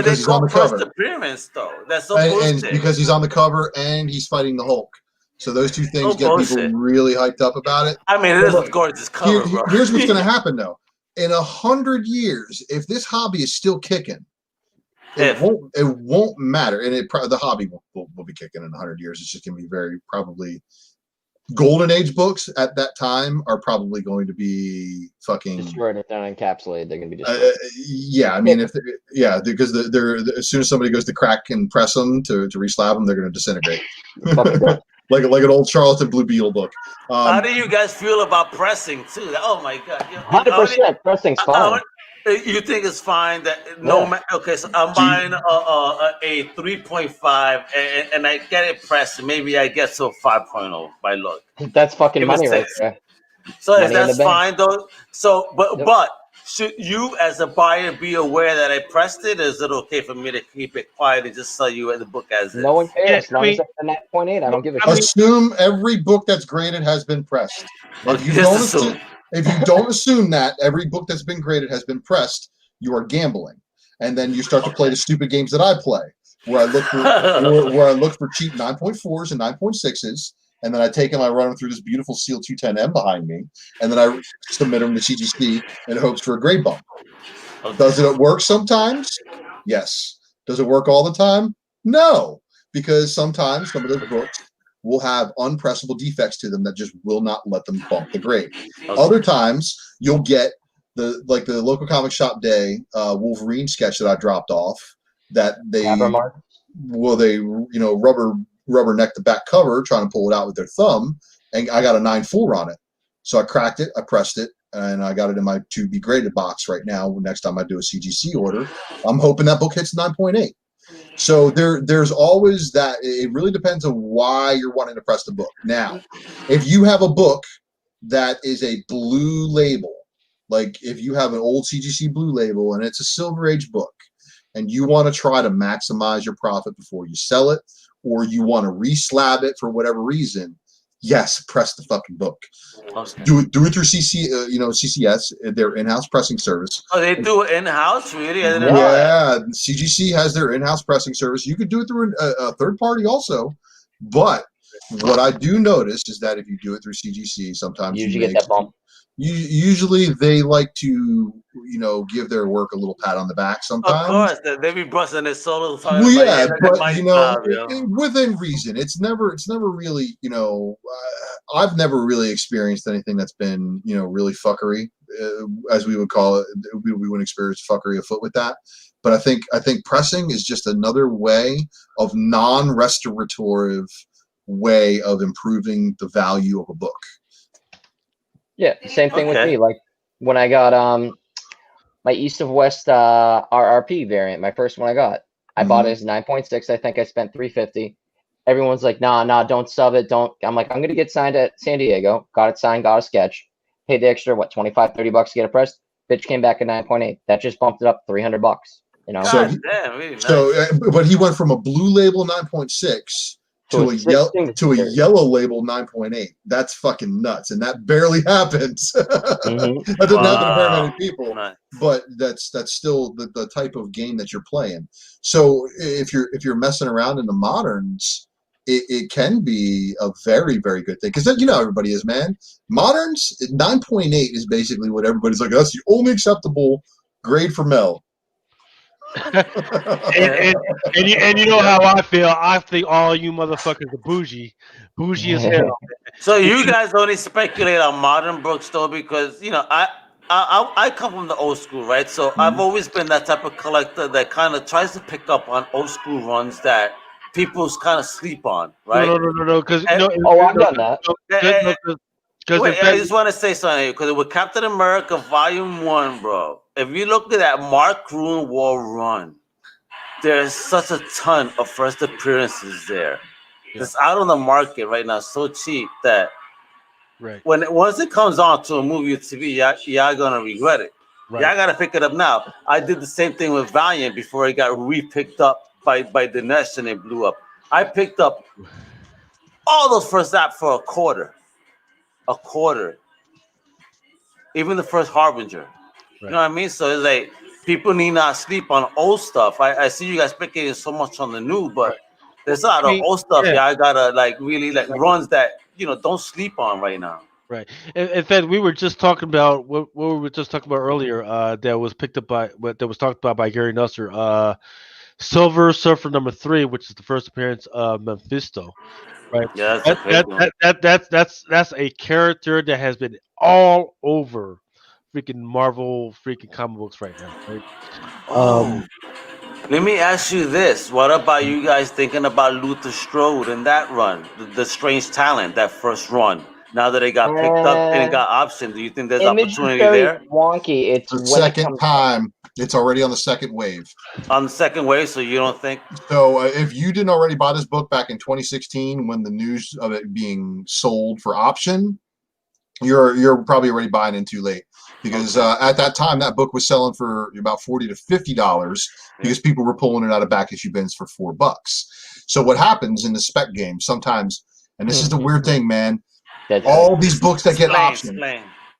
he's on the cover. First appearance, though, that's so bullshit. And because he's on the cover and he's fighting the Hulk. So those two things get people really hyped up about it. I mean, it is a gorgeous cover, bro. Here's what's going to happen, though. In 100 years, if this hobby is still kicking, it won't matter. And the hobby will be kicking in 100 years. It's just going to be very probably golden age books at that time are probably going to be fucking destroyed. If they're not encapsulated, they're going to be destroyed. Yeah, I mean, because they're as soon as somebody goes to crack and press them to reslab them, they're going to disintegrate. like an old Charlton Blue Beetle book. How do you guys feel about pressing too? Oh my god, 100% pressing's fine. You think it's fine that okay, so I'm buying a 3.5 and I get it pressed, and maybe I get to a 5.0 by luck. That's fucking money right there. So that's fine though. So but should you as a buyer be aware that I pressed it? Or is it okay for me to keep it quiet and just sell you the book as is? No one cares. As long as it's a 9.8, I don't give a shit. Assume every book that's graded has been pressed. If you don't assume that every book that's been graded has been pressed, you are gambling. And then you start to play the stupid games that I play, where I look for cheap 9.4s and 9.6s. And then I take them, I run them through this beautiful Seal 210M behind me, and then I submit them to CGC in hopes for a grade bump. Okay. Does it work sometimes? Yes. Does it work all the time? No. Because sometimes some of those books will have unpressable defects to them that just will not let them bump the grade. Okay. Other times, you'll get the local comic shop day Wolverine sketch that I dropped off that they rubberneck the back cover, trying to pull it out with their thumb, and I got a 9 full on it. So I cracked it, I pressed it, and I got it in my to be graded box right now. Next time I do a CGC order, I'm hoping that book hits 9.8. So there's always that. It really depends on why you're wanting to press the book. Now, if you have a book that is a blue label, like if you have an old CGC blue label and it's a Silver Age book, and you want to try to maximize your profit before you sell it, or you want to reslab it for whatever reason, yes, press the fucking book. Okay. Do it through CCS, their in-house pressing service. Oh, they do it in-house, really? Yeah, CGC has their in-house pressing service. You could do it through a third party also, but what I do notice is that if you do it through CGC, sometimes you get that bump. Usually they like to, give their work a little pat on the back sometimes. Of course, they be busting their solo. Well, yeah, but within reason. It's never really, I've never really experienced anything that's been, really fuckery, as we would call it. We wouldn't experience fuckery afoot with that. But I think pressing is just another way of non-restorative way of improving the value of a book. Yeah, same thing with me. Like when I got my East of West RRP variant, my first one I got, I bought it as 9.6. I think I spent $350. Everyone's like, nah, don't sub it. Don't. I'm like, I'm gonna get signed at San Diego. Got it signed, got a sketch, paid the extra $25-$30 to get it pressed. Bitch came back at 9.8. That just bumped it up $300. God damn, really nice. But he went from a blue label 9.6 to a yellow label 9.8. That's fucking nuts, and that barely happens. That doesn't happen to very many people. Nice. But that's still the type of game that you're playing. So if you're messing around in the moderns, it can be a very, very good thing, because then everybody is, man. Moderns 9.8 is basically what everybody's like. That's the only acceptable grade for Mel. and you know how I feel. I think all you motherfuckers are bougie as hell. So you guys only speculate on modern books, though, because I come from the old school, right? So I've always been that type of collector that kind of tries to pick up on old school runs that people kind of sleep on, right? No. Because I've done that. Wait, I just want to say something, because with Captain America Volume 1, bro, if you look at that Mark Gruenwald run, there's such a ton of first appearances there. It's out on the market right now, so cheap that once it comes on to a movie or TV, y'all gonna regret it. Y'all gotta pick it up now. I did the same thing with Valiant before it got re-picked up by Dinesh and it blew up. I picked up all those first app for a quarter. Even the first Harbinger. You know what I mean? So it's like people need not sleep on old stuff. I see you guys picking so much on the new, but there's a lot of old stuff. Yeah, I gotta like really like runs that don't sleep on right now. Right. In fact, we were just talking about what we were just talking about earlier. That was picked up that was talked about by Gary Nusser. Silver Surfer #3, which is the first appearance of Mephisto. Right. Yeah, That's a character that has been all over freaking Marvel freaking comic books right now. Right. Let me ask you this: what about you guys thinking about Luther Strode and that run, the Strange Talent, that first run? Now that it got picked up and it got optioned, do you think there's opportunity there? Wonky. It's the second time. It's already on the second wave. On the second wave, so you don't think? So if you didn't already buy this book back in 2016, when the news of it being sold for option, you're probably already buying in too late. Because at that time, that book was selling for about $40 to $50 because people were pulling it out of back issue bins for $4. So what happens in the spec game sometimes, and this is the weird thing, man, all these books that get optioned,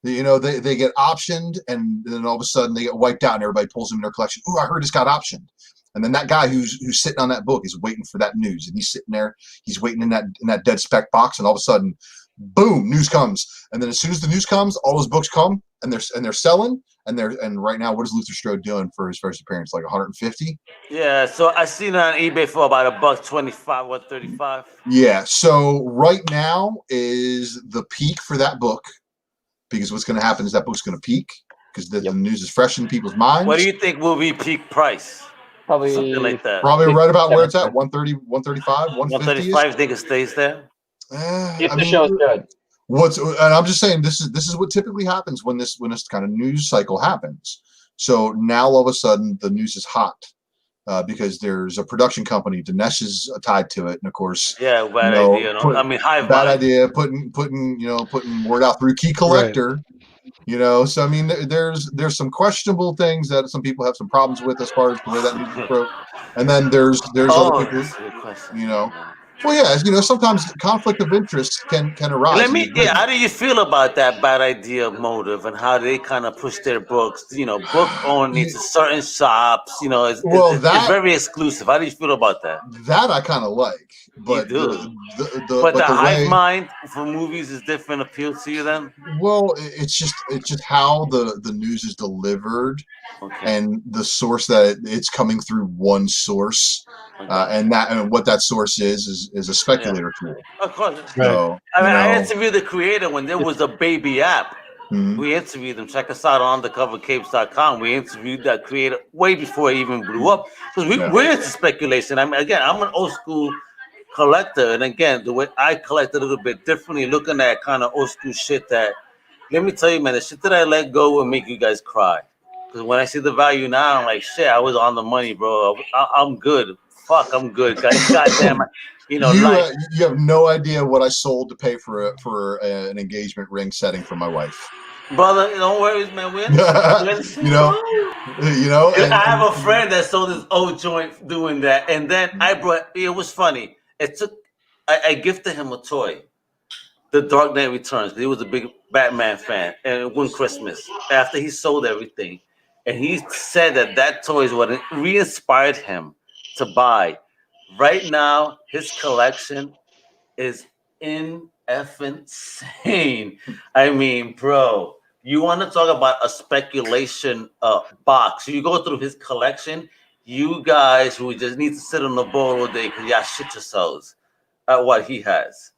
they get optioned, and then all of a sudden they get wiped out, and everybody pulls them in their collection. Oh, I heard it's got optioned. And then that guy who's sitting on that book is waiting for that news, and he's sitting there, he's waiting in that dead spec box, and all of a sudden, boom, news comes. And then as soon as the news comes, all those books come, and they're selling, and right now, what is Luther Strode doing for his first appearance? Like 150? Yeah, so I seen it on eBay for about $125, $135. Yeah, so right now is the peak for that book, because what's going to happen is that book's going to peak because the news is fresh in people's minds. What do you think will be peak price? Probably something like that. Probably right about where it's at, 130, 135, 150. 135. Think it stays there? If the show's good. And I'm just saying this is what typically happens when this kind of news cycle happens. So now all of a sudden the news is hot because there's a production company, Dinesh is tied to it, and of course, bad idea. Bad idea putting word out through Key Collector. Right. So I mean, there's some questionable things that some people have some problems with as far as the way that news is broke, and then there's other people, Well, yeah, sometimes conflict of interest can arise. How do you feel about that bad idea motive and how they kind of push their books? Book only to certain shops. It's very exclusive. How do you feel about that? That I kind of like, but the hive mind for movies is different appeal to you then? Well, it's just how the news is delivered, and the source that it's coming through one source. And what that source is a speculator tool. Of course. So, I interviewed the creator when there was a baby app. Mm-hmm. We interviewed them. Check us out on undercovercapes.com. We interviewed that creator way before it even blew up. Because we're into speculation. I'm an old school collector. And again, the way I collect a little bit differently, looking at kind of old school shit that, let me tell you, man, the shit that I let go will make you guys cry. Because when I see the value now, I'm like, shit, I was on the money, bro. I'm good. Fuck, I'm good, guys. Goddamn, you have no idea what I sold to pay for an engagement ring setting for my wife, brother. Don't worry, man. I have a friend that sold his old joint doing that, and then it was funny. I gifted him a toy, The Dark Knight Returns. He was a big Batman fan, and one Christmas after he sold everything, and he said that toy is what re-inspired him to buy. Right now, his collection is insane. I mean, bro, you want to talk about a speculation box? You go through his collection. You guys who just need to sit on the board all day because y'all shit yourselves at what he has.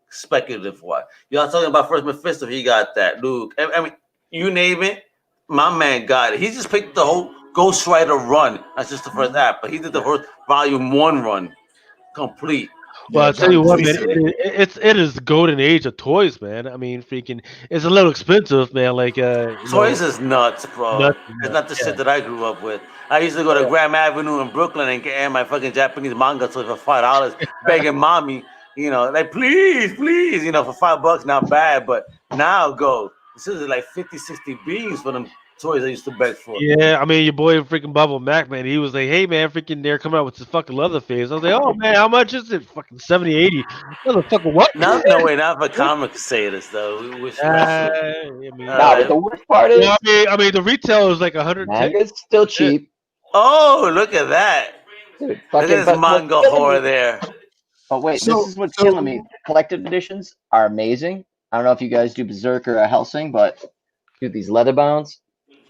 Speculative what? Y'all talking about first Mephisto? He got that. Luke, I mean, you name it, my man got it. He just picked the whole Ghost Rider run. That's just the first app, but he did the first volume 1 run complete. Well, Yeah, I'll tell you Johnny what, Boy man. too. It is the golden age of toys, man. I mean, freaking, it's a little expensive, man. Like, Toys is nuts, bro. nuts, It's nuts. not the Yeah. shit that I grew up with. I used to go to Graham Avenue in Brooklyn and get my fucking Japanese manga toys for $5, begging mommy, like please, please, for $5, not bad. But now this is like 50, 60 beans for them toys I used to beg for. Yeah, I mean, your boy freaking Bubble Mac, man, he was like, hey, man, freaking, they're coming out with this fucking Leatherface. I was like, oh, man, how much is it? Fucking 70, 80. Motherfucker, what? Not no way, not for comic say this though. We wish I mean, Nah, but the worst part is, well, I mean, the retail is like 110. manga's still cheap. Oh, look at that. Dude, Look fucking, at this but what's manga killing horror me? there. But wait, So- this is what's so- killing me. The collective editions are amazing. I don't know if you guys do Berserker or Helsing, but dude, these leather bounds,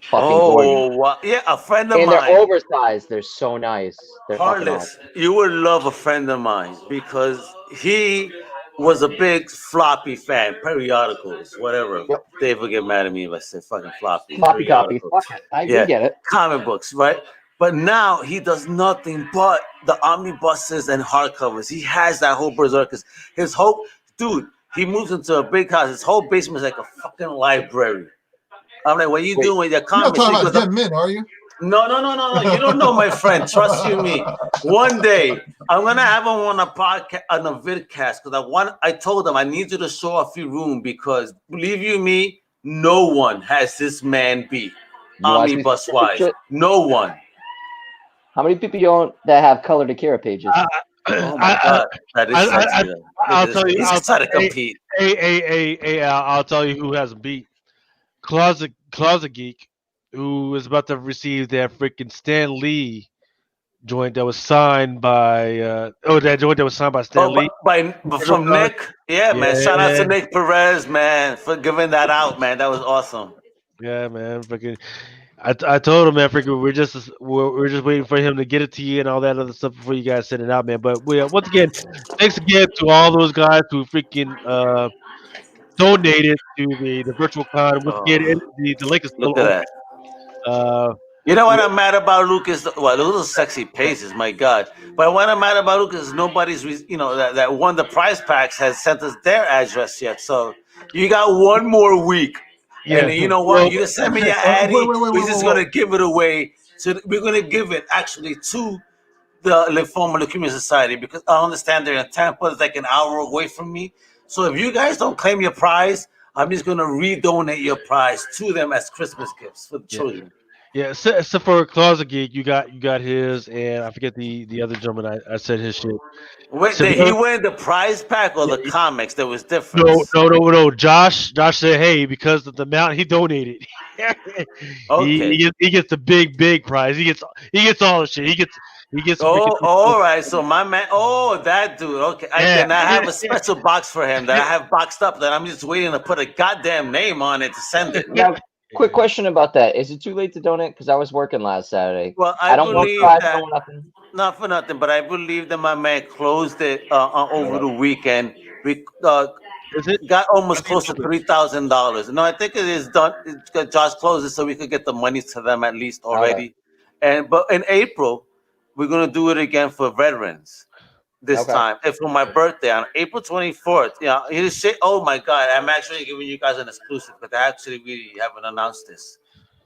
fucking gorgeous. Wow. Yeah, a friend of And mine. they're oversized. They're so nice. They're fucking Heartless, awesome. you would love a friend of mine because he was a big floppy fan, periodicals, whatever. Yep. Dave will get mad at me if I say fucking floppy. Floppy copy. periodicals. Fuck it. I Yeah. get it. Comic books, right? But now he does nothing but the omnibuses and hardcovers. He has that whole berserkers. His whole dude, he moves into a big house. His whole basement is like a fucking library. I'm like, what are you doing with your You're not comics? talking He about goes, Jen Min, are you? no. You don't know my friend. Trust you me. One day I'm gonna have him on a podcast, on a vidcast, because I told him I need you to show off your room because believe you me, no one has this man beat. You watch Omnibus these wise. shit? No one. How many people you own that have colored Akira pages? Oh my god. That is sexy. Though. I'll tell you. He's trying to compete. I'll tell you who hasn't beat. Closet Geek, who is about to receive that freaking Stan Lee joint that was signed by that joint that was signed by Stan Lee. From Nick. Yeah, man. Shout out to Nick Perez, man, for giving that out, man. That was awesome. Yeah, man. Freaking, I told him, man, freaking, we're just waiting for him to get it to you and all that other stuff before you guys send it out, man. But once again, thanks again to all those guys who freaking donated to the virtual con. Once again, the link is still Look at that. You know what I'm mad about, Lucas? Well, those sexy pages, my God. But what I'm mad about, Lucas, is nobody's, that won the prize packs has sent us their address yet. So you got one more week. Yeah. And you know what? You just send me your Addy. We're just going to give it away. We're going to give it actually to the Lymphoma Leukemia Society because I understand they're in Tampa. It's like an hour away from me. So if you guys don't claim your prize, I'm just going to redonate your prize to them as Christmas gifts for the children. Yeah, so for Closet Geek, you got his, and I forget the other gentleman. I said his shit. Wait, So did he win the prize pack or the comics? There was difference. No. Josh said, hey, because of the amount he donated, Okay. he gets the big prize. He gets all the shit. He gets. All right. So my man, that dude. Okay, I have a special box for him that I have boxed up that I'm just waiting to put a goddamn name on it to send it. Now, quick question about that: is it too late to donate? Because I was working last Saturday. Well, I don't believe want that. no nothing. Not for nothing, but I believe that my man closed it over the weekend. We got almost close to $3,000. No, I think it is done. Josh closed it so we could get the money to them at least already. But in April, we're gonna do it again for veterans. This time, and for my birthday on April 24th. Yeah, oh my God, I'm actually giving you guys an exclusive because I actually really haven't announced this.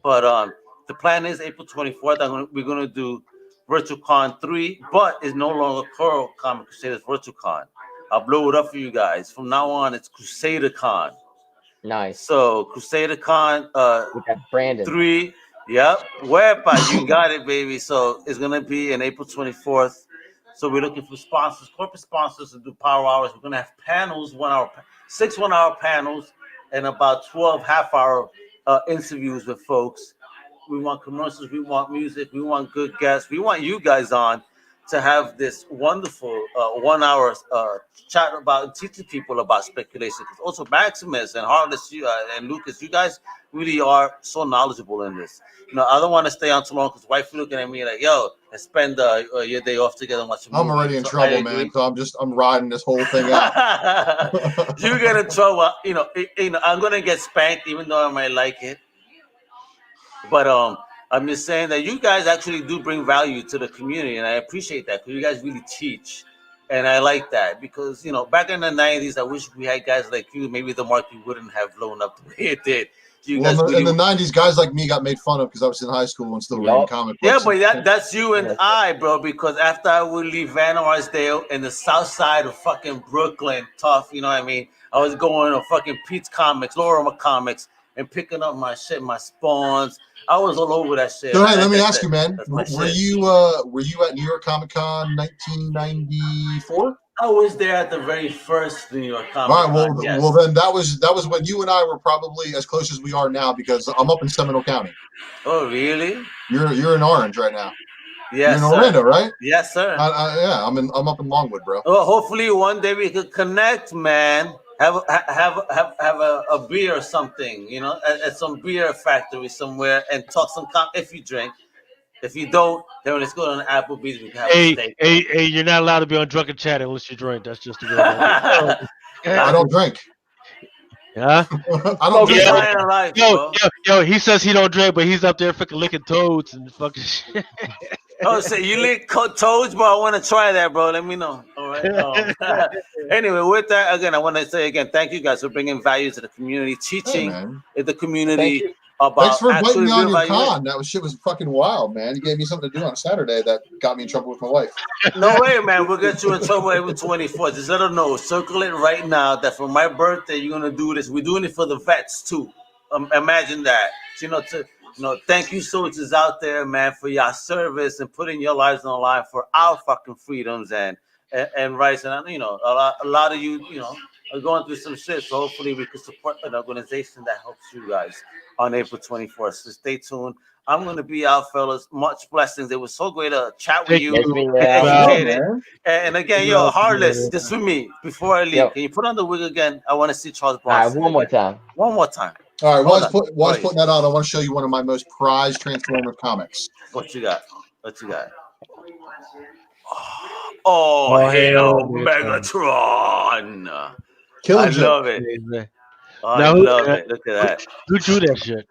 But the plan is April 24th. We're gonna do VirtualCon 3, but it's no longer Coral Comic Crusaders VirtualCon. I'll blow it up for you guys. From now on, it's CrusaderCon. Nice. So CrusaderCon we got Brandon 3. Yep. Wherepa, you got it, baby. So it's gonna be on April 24th. So we're looking for sponsors, corporate sponsors to do power hours. We're gonna have panels, 6 1-hour panels, and about 12 half-hour interviews with folks. We want commercials, we want music, we want good guests, we want you guys on to have this wonderful 1 hour chat about teaching people about speculation. Because also Maximus and Heartless and Lucas, you guys really are so knowledgeable in this. I don't want to stay on too long because wife looking at me like, yo, let's spend your day off together and watch a movie. I'm already in trouble, man. So I'm riding this whole thing out. You get in trouble. I'm gonna get spanked even though I might like it. But I'm just saying that you guys actually do bring value to the community, and I appreciate that because you guys really teach. And I like that because, back in the 90s, I wish we had guys like you. Maybe the market wouldn't have blown up the way it did. In the 90s, guys like me got made fun of because I was in high school and still reading comic books. Yeah, but that's you and I, bro, because after I would leave Van Arsdale in the south side of fucking Brooklyn, tough, you know what I mean? I was going to fucking Pete's Comics, Lorima Comics, and picking up my shit, my Spawns. I was all over that shit. So, hey, let me ask you, man. Were you at New York Comic Con 1994? I was there at the very first New York Comic Con. All right, well, then that was when you and I were probably as close as we are now because I'm up in Seminole County. Oh, really? You're in Orange right now. Yes, you're in Orlando, right? Yes, sir. Yeah, I'm up in Longwood, bro. Well, hopefully one day we could connect, man. Have a beer or something, at some beer factory somewhere and talk some if you drink. If you don't, then let's go to an Applebee's. We can have a steak. Hey, you're not allowed to be on Drunken Chat unless you drink. That's just the rule. I don't drink. Yeah? I don't drink. Yo, he says he don't drink, but he's up there fucking licking toads and fucking shit. Oh, so you lick toads, bro? I want to try that, bro. Let me know. All right. Anyway, with that, again, I want to say again, thank you guys for bringing value to the community, teaching the community. Thanks for inviting me on your con. That shit was fucking wild, man. You gave me something to do on Saturday that got me in trouble with my wife. No way, man. We'll get you in trouble every 24th. Just let her know. Circle it right now that for my birthday, you're going to do this. We're doing it for the vets, too. Imagine that. Thank you soldiers out there, man, for your service and putting your lives on the line for our fucking freedoms and rights. And, a lot of you, are going through some shit. So hopefully we can support an organization that helps you guys on April 24th. So stay tuned. I'm going to be out, fellas. Much blessings. It was so great to chat with you. And again, Heartless, just with me, before I leave, can you put on the wig again? I want to see Charles Bronson. One more time. One more time. All right, while I was putting that on, I want to show you one of my most prized Transformer comics. What you got? Oh, hell, Megatron. I love it. I love it. Look at that. Who drew that shit?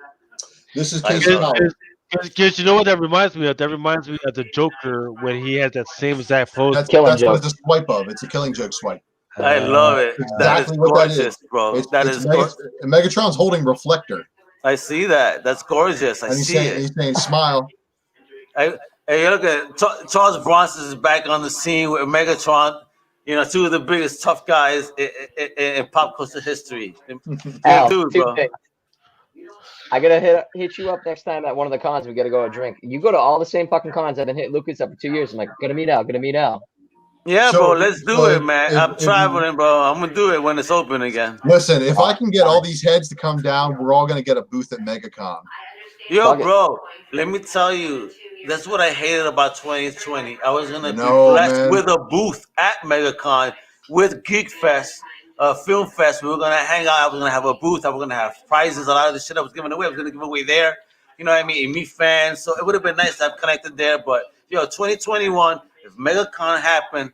This is Casey Collins. Because you know what that reminds me of? That reminds me of the Joker when he had that same exact pose. That's what it's a swipe of. It's a Killing Joke swipe. I love it. That is gorgeous, bro. That is gorgeous. Megatron's holding Reflector. I see that. That's gorgeous. I see it. He's saying smile. Hey, look at Charles Bronson is back on the scene with Megatron. Two of the biggest tough guys in pop culture history. Dude, bro. I gotta hit you up next time at one of the cons. We gotta go drink. You go to all the same fucking cons. I've been hitting Lucas up for 2 years. I'm like, gonna meet out. Yeah, bro, let's do it, man. I'm traveling, bro. I'm gonna do it when it's open again. Listen, if I can get all these heads to come down, we're all gonna get a booth at MegaCon. Yo, bro, let me tell you, that's what I hated about 2020. I was gonna be blessed with a booth at MegaCon with Geek Fest, Film Fest. We were gonna hang out. I was gonna have a booth. I was gonna have prizes. A lot of the shit I was giving away, I was gonna give away there. You know what I mean? And me fans. So it would have been nice to have connected there. But 2021. If MegaCon happened,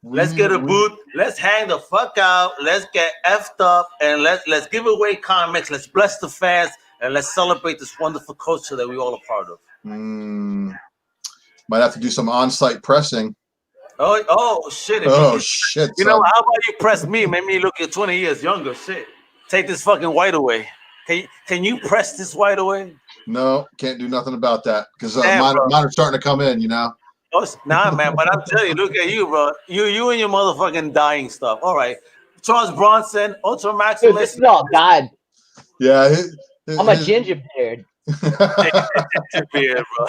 let's get a booth. Let's hang the fuck out. Let's get effed up and let's give away comics. Let's bless the fans and let's celebrate this wonderful culture that we all a part of. Might have to do some on-site pressing. Oh shit! Shit! How about you press me? Make me look at 20 years younger. Shit! Take this fucking white away. Can you press this white away? No, can't do nothing about that because mine are starting to come in. Oh, nah, man, but I'm telling you, look at you, bro. You and your motherfucking dying stuff. All right. Charles Bronson, Ultra Maximus. Dude, this is all God. Yeah. I'm a ginger beard. Ginger beard, bro.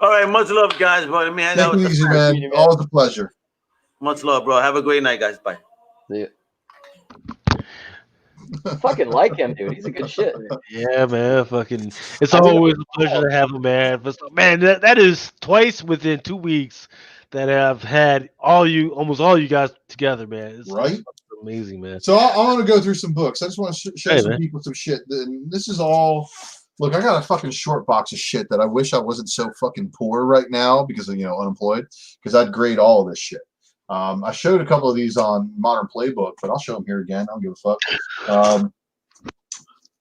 All right, much love, guys, bro. Let me hang out with easy, man. Always a pleasure. Much love, bro. Have a great night, guys. Bye. See you. Fucking like him, dude. He's a good shit. Yeah, man. It's always a pleasure to have him, man. But man, that is twice within 2 weeks that I've had almost all you guys together, man. It's amazing, man. So I want to go through some books. I just want to show some people some shit. And this is all. Look, I got a fucking short box of shit that I wish I wasn't so fucking poor right now because of unemployed. Because I'd grade all of this shit. I showed a couple of these on Modern Playbook, but I'll show them here again. I don't give a fuck.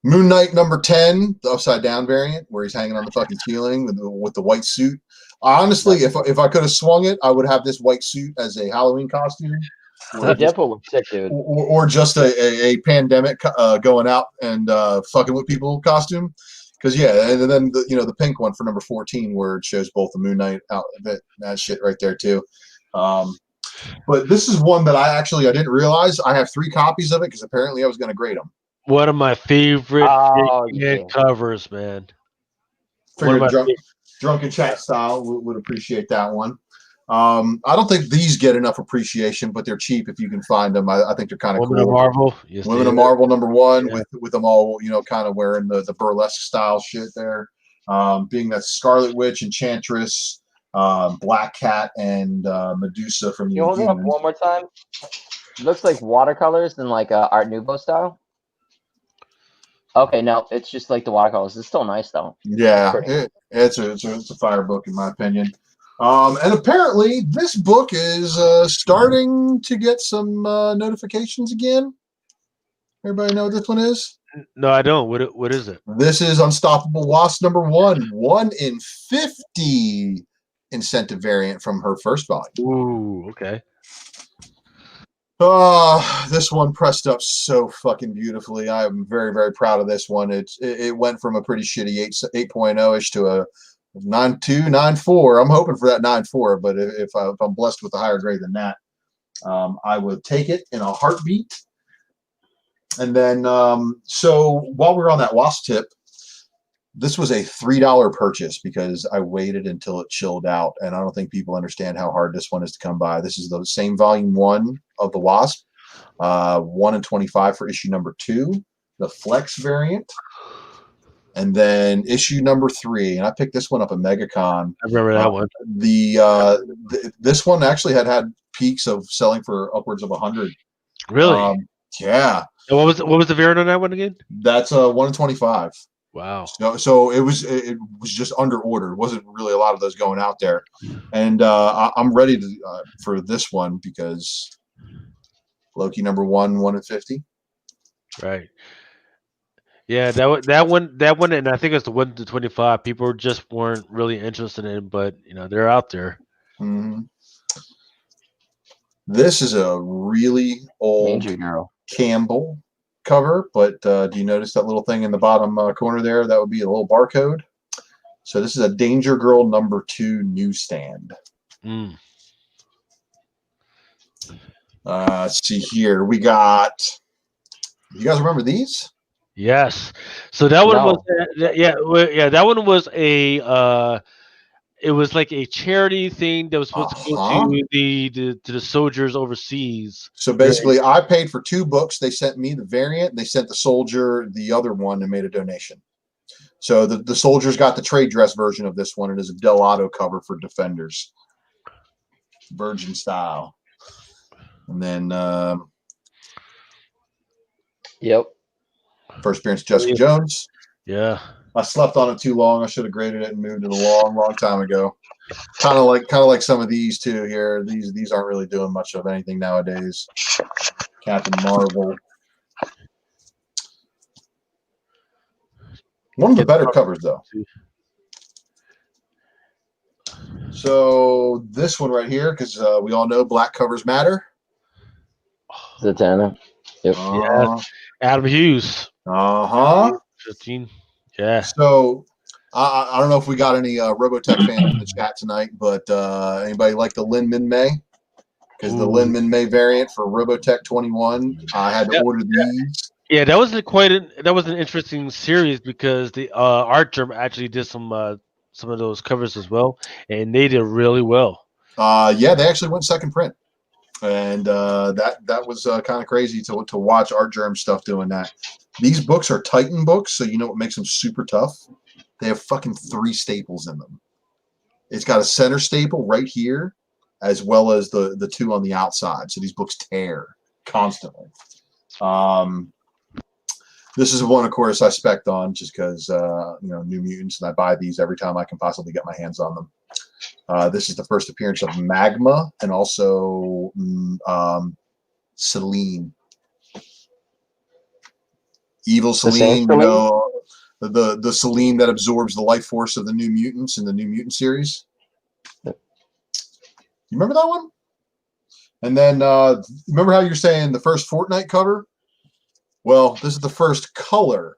Moon Knight number 10, the upside down variant, where he's hanging on the fucking ceiling with the white suit. Honestly, if I could have swung it, I would have this white suit as a Halloween costume. Deadpool looks sick, dude. Or just a pandemic going out and fucking with people costume. Because and then the pink one for number 14 where it shows both the Moon Knight outfit, that shit right there too. But this is one that I didn't realize. I have 3 copies of it because apparently I was going to grade them. One of my favorite covers, man. Figured Drunken Chat style would appreciate that one. I don't think these get enough appreciation, but they're cheap if you can find them. I think they're kind of cool. Women of Marvel. Yes, Women of Marvel number 1 with them all, kind of wearing the burlesque style shit there. Being that Scarlet Witch, Enchantress, Black Cat, and Medusa from you hold it up one more time? It looks like watercolors in like Art Nouveau style. Okay, no, it's just like the watercolors. It's still nice though. Yeah, it's a fire book in my opinion. And apparently this book is starting to get some notifications again. Everybody know what this one is? No, I don't. What is it? This is Unstoppable Wasp number 1, 1 in 50 incentive variant from her first volume. Ooh, okay. This one pressed up so fucking beautifully. I am very, very proud of this one. It went from a pretty shitty 8.0-ish to a 9.2, 9.4. I'm hoping for that 9.4, but if I'm blessed with a higher grade than that, I would take it in a heartbeat. And then, so while we're on that Wasp tip, this was a $3 purchase because I waited until it chilled out, and I don't think people understand how hard this one is to come by. This is the same volume 1 of the Wasp, 1 in 25 for issue number 2, the Flex variant, and then issue number 3. And I picked this one up at MegaCon. I remember that one. This one actually had peaks of selling for upwards of 100. Really? Yeah. And what was the variant on that one again? That's 1 in 25. Wow. So it was just under order. It wasn't really a lot of those going out there, and I'm ready for this one because Loki number 1, 1 in 50. Right. Yeah, that one, and I think it's the 1 to 25. People just weren't really interested in, but they're out there. Mm-hmm. This is a really old Danger Girl Campbell cover, but do you notice that little thing in the bottom corner there? That would be a little barcode. So this is a Danger Girl number 2 newsstand. Let's see here. We got. You guys remember these? Yes. So that one was that one was a it was like a charity thing that was supposed to go to the soldiers overseas. So basically, I paid for 2 books. They sent me the variant. They sent the soldier the other one and made a donation. So the soldiers got the trade dress version of this one. It is a Del Otto cover for Defenders, Virgin style. And then, yep, first appearance Jessica Jones. Yeah. I slept on it too long. I should have graded it and moved it a long, long time ago. Kind of like some of these too here. These aren't really doing much of anything nowadays. Captain Marvel. One of the better covers though. So this one right here, because we all know black covers matter. Zatanna. Yep. Yeah. Adam Hughes. 15. Yeah. So I don't know if we got any Robotech fans in the chat tonight, but anybody like the Lin Min May? Because the Lin Min May variant for Robotech 21, I had to order these. Yeah, that was an interesting series because the art germ actually did some of those covers as well, and they did really well. Yeah, they actually went second print, and that was kind of crazy to watch Art Germ stuff doing that. These books are Titan books, so you know what makes them super tough? They have fucking 3 staples in them. It's got a center staple right here, as well as the 2 on the outside. So these books tear constantly. This is one, of course, I spec'd on just because New Mutants, and I buy these every time I can possibly get my hands on them. This is the first appearance of Magma and also Selene. Evil same Selene, Selene? the Selene that absorbs the life force of the New Mutants in the New Mutant series. You remember that one? And then remember how you're saying the first Fortnite cover? Well, this is the first color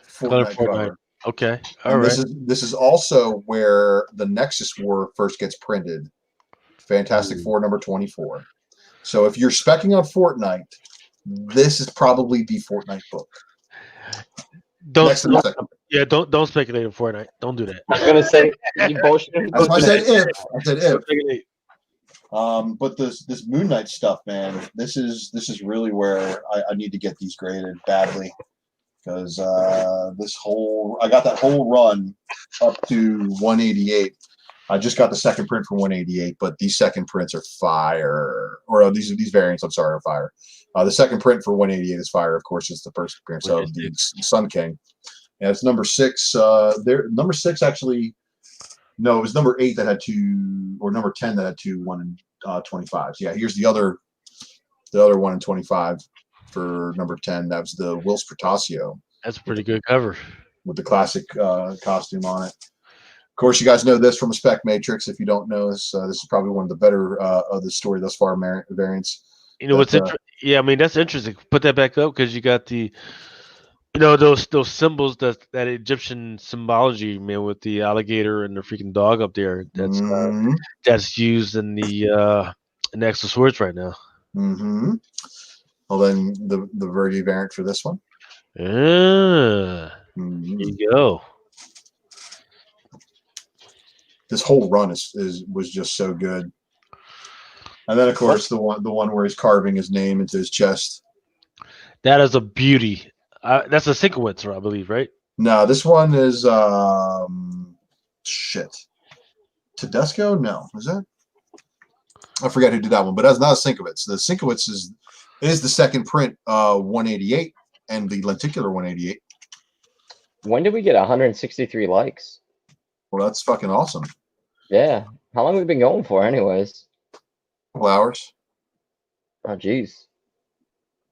Fortnite cover. Okay, and this is also where the Nexus War first gets printed. Fantastic Four number 24. So if you're specking on Fortnite, this is probably the Fortnite book. Don't speculate on Fortnite. Don't do that. I was gonna say you bullshit. That's why I said if. I said if. But this Moon Knight stuff, man, this is really where I need to get these graded badly, because I got that whole run up to 188. I just got the second print for 188, but these second prints are fire. Or these variants, I'm sorry, are fire. The second print for 188 is fire. Of course, it's the first appearance of the Sun King. And it's number 6. Number 6 actually. No, it was number 8 that had 2, or number 10 that had 2 1 and 25s. Yeah, here's the other 1 and 25 for number 10. That was the Whilce Portacio. That's a pretty good cover with the classic costume on it. Of course, you guys know this from a Spec Matrix. If you don't know this, this is probably one of the better of the story thus far variants. You know what's interesting? Yeah, I mean that's interesting. Put that back up because you got the. You know those symbols that Egyptian symbology, man, with the alligator and the freaking dog up there. That's used in the Nexus Swords right now. Mm-hmm. Well, then the Verdi variant for this one. There you go. This whole run was just so good. And then of course the one where he's carving his name into his chest. That is a beauty. That's a sequence, I believe, right? No, this one is Tedesco? No, is that? I forget who did that one, but that's not a Sienkiewicz. The Sienkiewicz is the second print, 188, and the lenticular 188. When did we get 163 likes? Well, that's fucking awesome. Yeah. How long have we been going for, anyways? A couple hours. Oh, geez.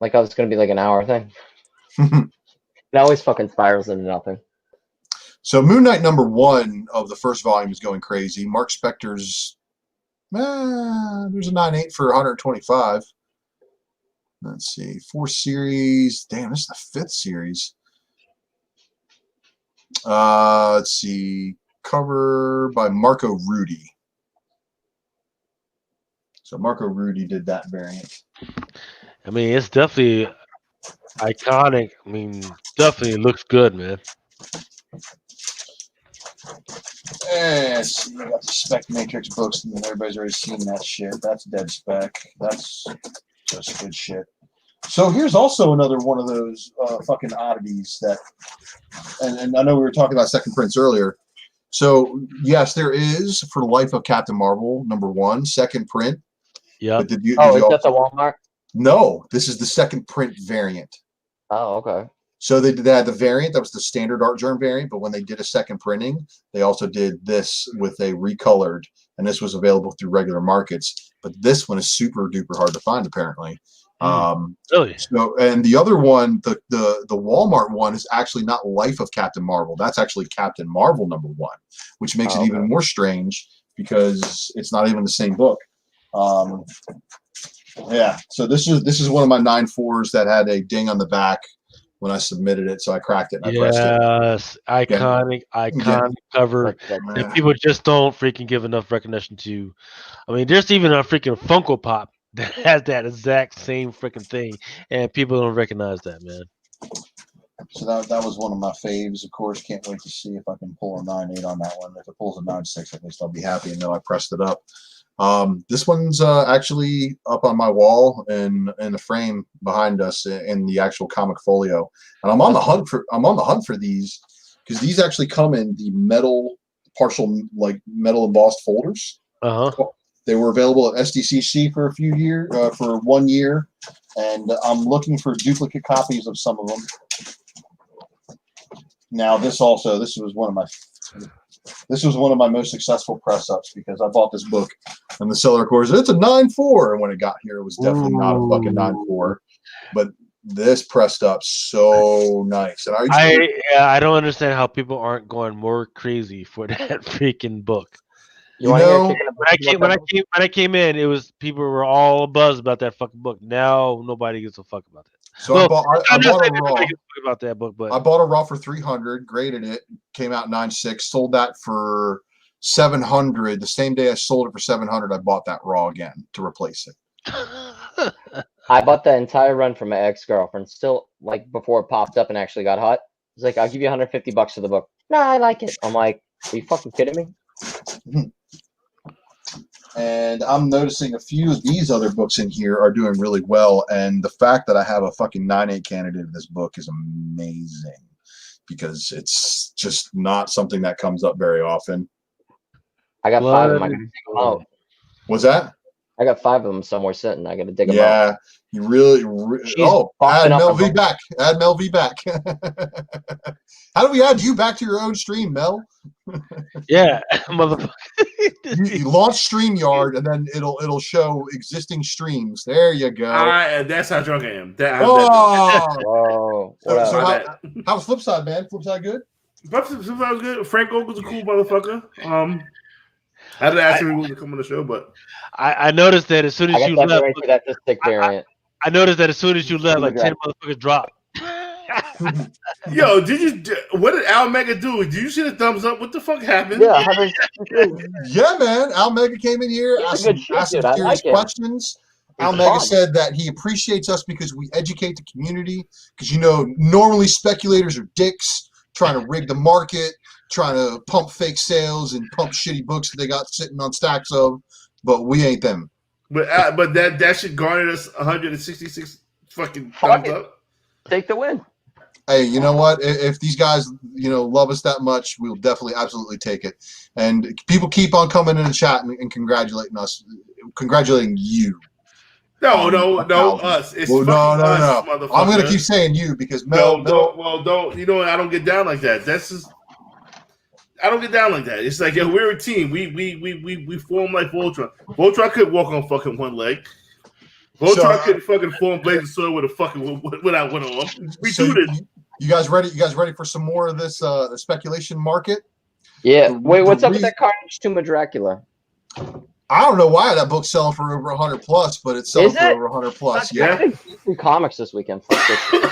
Like I was going to be like an hour thing. It always fucking spirals into nothing. So Moon Knight number 1 of the first volume is going crazy. Mark Spector's there's a 9.8 for 125. Let's see. 4 series. Damn, this is the 5th series. Let's see. Cover by Marco Rudy. So Marco Rudy did that variant. I mean, it's definitely iconic. I mean, definitely looks good, man. See, I got the Spec Matrix books, and everybody's already seen that shit. That's dead spec. That's just good shit. So here's also another one of those fucking oddities that, and I know we were talking about second prints earlier. So yes, there is for the Life of Captain Marvel number 1 second print. Yeah. Is that the Walmart? No, this is the second print variant. Oh, okay. So they had the variant that was the standard art germ variant, but when they did a second printing, they also did this with a recolored, and this was available through regular markets. But this one is super duper hard to find, apparently. Really? So, and the other one, the Walmart one, is actually not Life of Captain Marvel. That's actually Captain Marvel number 1, which makes it even more strange because it's not even the same book. Yeah. So this is one of my 9.4s that had a ding on the back when I submitted it, so I cracked it and I pressed it. Yes, iconic cover that people just don't freaking give enough recognition to. I mean, there's even a freaking Funko Pop that has that exact same freaking thing, and people don't recognize that, man. So that was one of my faves. Of course, can't wait to see if I can pull a 9.8 on that one. If it pulls a 9.6, at least I'll be happy and know I pressed it up. This one's actually up on my wall in the frame behind us in the actual comic folio, and I'm on the hunt for these because these actually come in the metal metal embossed folders. They were available at SDCC for for 1 year, and I'm looking for duplicate copies of some of them. Now this was one of my most successful press ups because I bought this book and the seller, of course, it's a 9.4, and when it got here, it was definitely not a fucking 9.4. But this pressed up so nice. And I don't understand how people aren't going more crazy for that freaking book. You know, when I came in, it was people were all buzz about that fucking book. Now nobody gives a fuck about that. So I bought a raw. About that book, but I bought a raw for 300, graded it, came out 9.6, sold that for 700. The same day I sold it for 700, I bought that raw again to replace it. I bought the entire run from my ex-girlfriend, still like before it popped up and actually got hot. It's like, I'll give you $150 for the book. No, I like it. I'm like, are you fucking kidding me? And I'm noticing a few of these other books in here are doing really well. And the fact that I have a fucking 9.8 candidate in this book is amazing because it's just not something that comes up very often. I got 5 of them. I gotta dig them out. What's that? I got 5 of them somewhere sitting. I gotta dig them out. Yeah, you really add Mel V back. Add Mel V back. How do we add you back to your own stream, Mel? Yeah, motherfucker. You launch StreamYard and then it'll show existing streams. There you go. That's how drunk I am. Oh, so how's Flipside, man? Flipside good? Flipside was good. Frank Oak's a cool motherfucker. I didn't ask him if he wanted to come on the show, but I noticed that as soon as you left, I noticed that as soon as you left, like 10 motherfuckers dropped. Yo, what did Al Mega do? Did you see the thumbs up? What the fuck happened? Yeah, man. Al Mega came in here, asked some serious questions. Al Mega said that he appreciates us because we educate the community. Because, normally speculators are dicks trying to rig the market, trying to pump fake sales and pump shitty books that they got sitting on stacks of. But we ain't them. But that should garner us 166 fucking thumbs up. Take the win. Hey, you know what? If these guys, love us that much, we'll definitely, absolutely take it. And people keep on coming in the chat and congratulating us, congratulating you. No, us. It's no. Us, I'm gonna keep saying you because Mel. Don't. I don't get down like that. That's just. I don't get down like that. It's like, we're a team. We form like Voltron. Voltron couldn't walk on fucking one leg. Voltron couldn't fucking form Blazing Sword with a fucking without one arm. We do this. You guys ready? You guys ready for some more of this speculation market? Yeah. Wait, what's up with that Carnage Tume Dracula? I don't know why that book's selling for over 100 plus, but it's selling for over 100 plus. Yeah. Comics this weekend.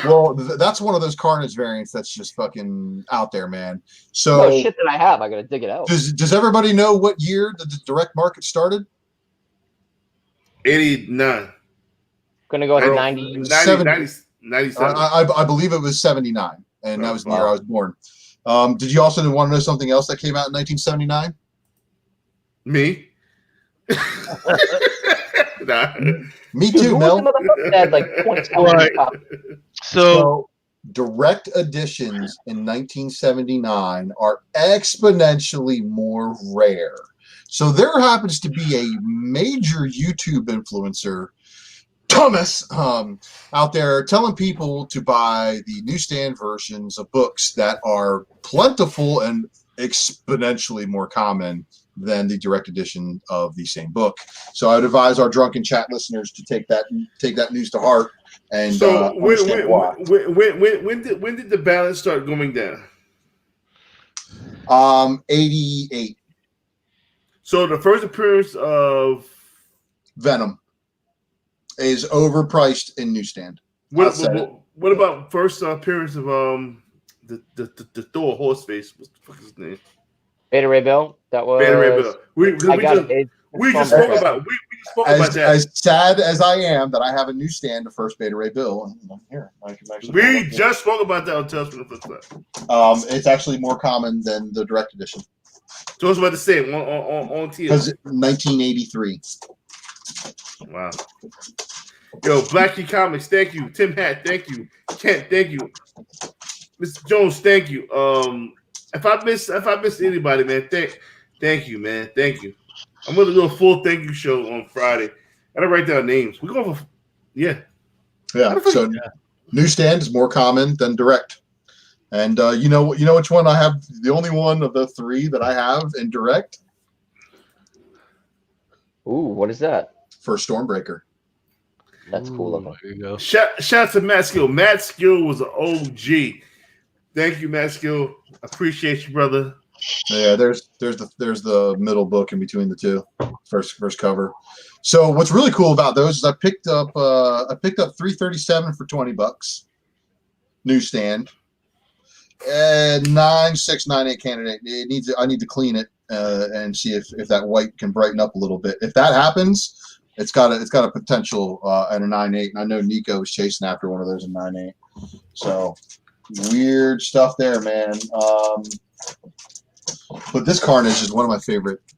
Well, that's one of those Carnage variants that's just fucking out there, man. So shit that I have, I gotta dig it out. Does everybody know what year the direct market started? 89. Gonna go with 97. I believe it was 79, and that was the year I was born. Did you also want to know something else that came out in 1979? Me? Nah. Me too, Mel. So direct editions in 1979 are exponentially more rare. So there happens to be a major YouTube influencer, Thomas, out there telling people to buy the newsstand versions of books that are plentiful and exponentially more common than the direct edition of the same book. So I would advise our Drunken Chat listeners to take that news to heart. And so when did the balance start going down? 88. So the first appearance of Venom is overpriced in newsstand. What about first appearance of the Thor horse face? What the fuck is his name? Beta Ray Bill. That was Beta Ray Bill. We just spoke about that. As sad as I am that I have a newsstand of first Beta Ray Bill, and here I can actually. We just spoke about that on Tales from the Flip Side. It's actually more common than the direct edition. So I was about to say on TV. Because 1983. Wow. Yo, Blackie Comics, thank you. Tim Hat, thank you. Kent, thank you. Mr. Jones, thank you. If I miss anybody, man, thank you, man. Thank you. I'm gonna do a full thank you show on Friday. I gotta write down names. We're going for Yeah. So newsstand is more common than direct. And you know which one I have? The only one of the three that I have in direct. Ooh, what is that? For Stormbreaker. That's cool looking. There you go. Shout out to Matt Skill. Matt Skill was an OG. Thank you, Matt Skill. Appreciate you, brother. Yeah, there's the middle book in between the two, first cover. So what's really cool about those is I picked up 337 for $20, newsstand, and 9698 candidate. I need to clean it and see if that white can brighten up a little bit. If that happens, it's got a potential at a 9.8, and I know Nico was chasing after one of those in 9.8. So weird stuff there, man. But this Carnage is one of my favorites.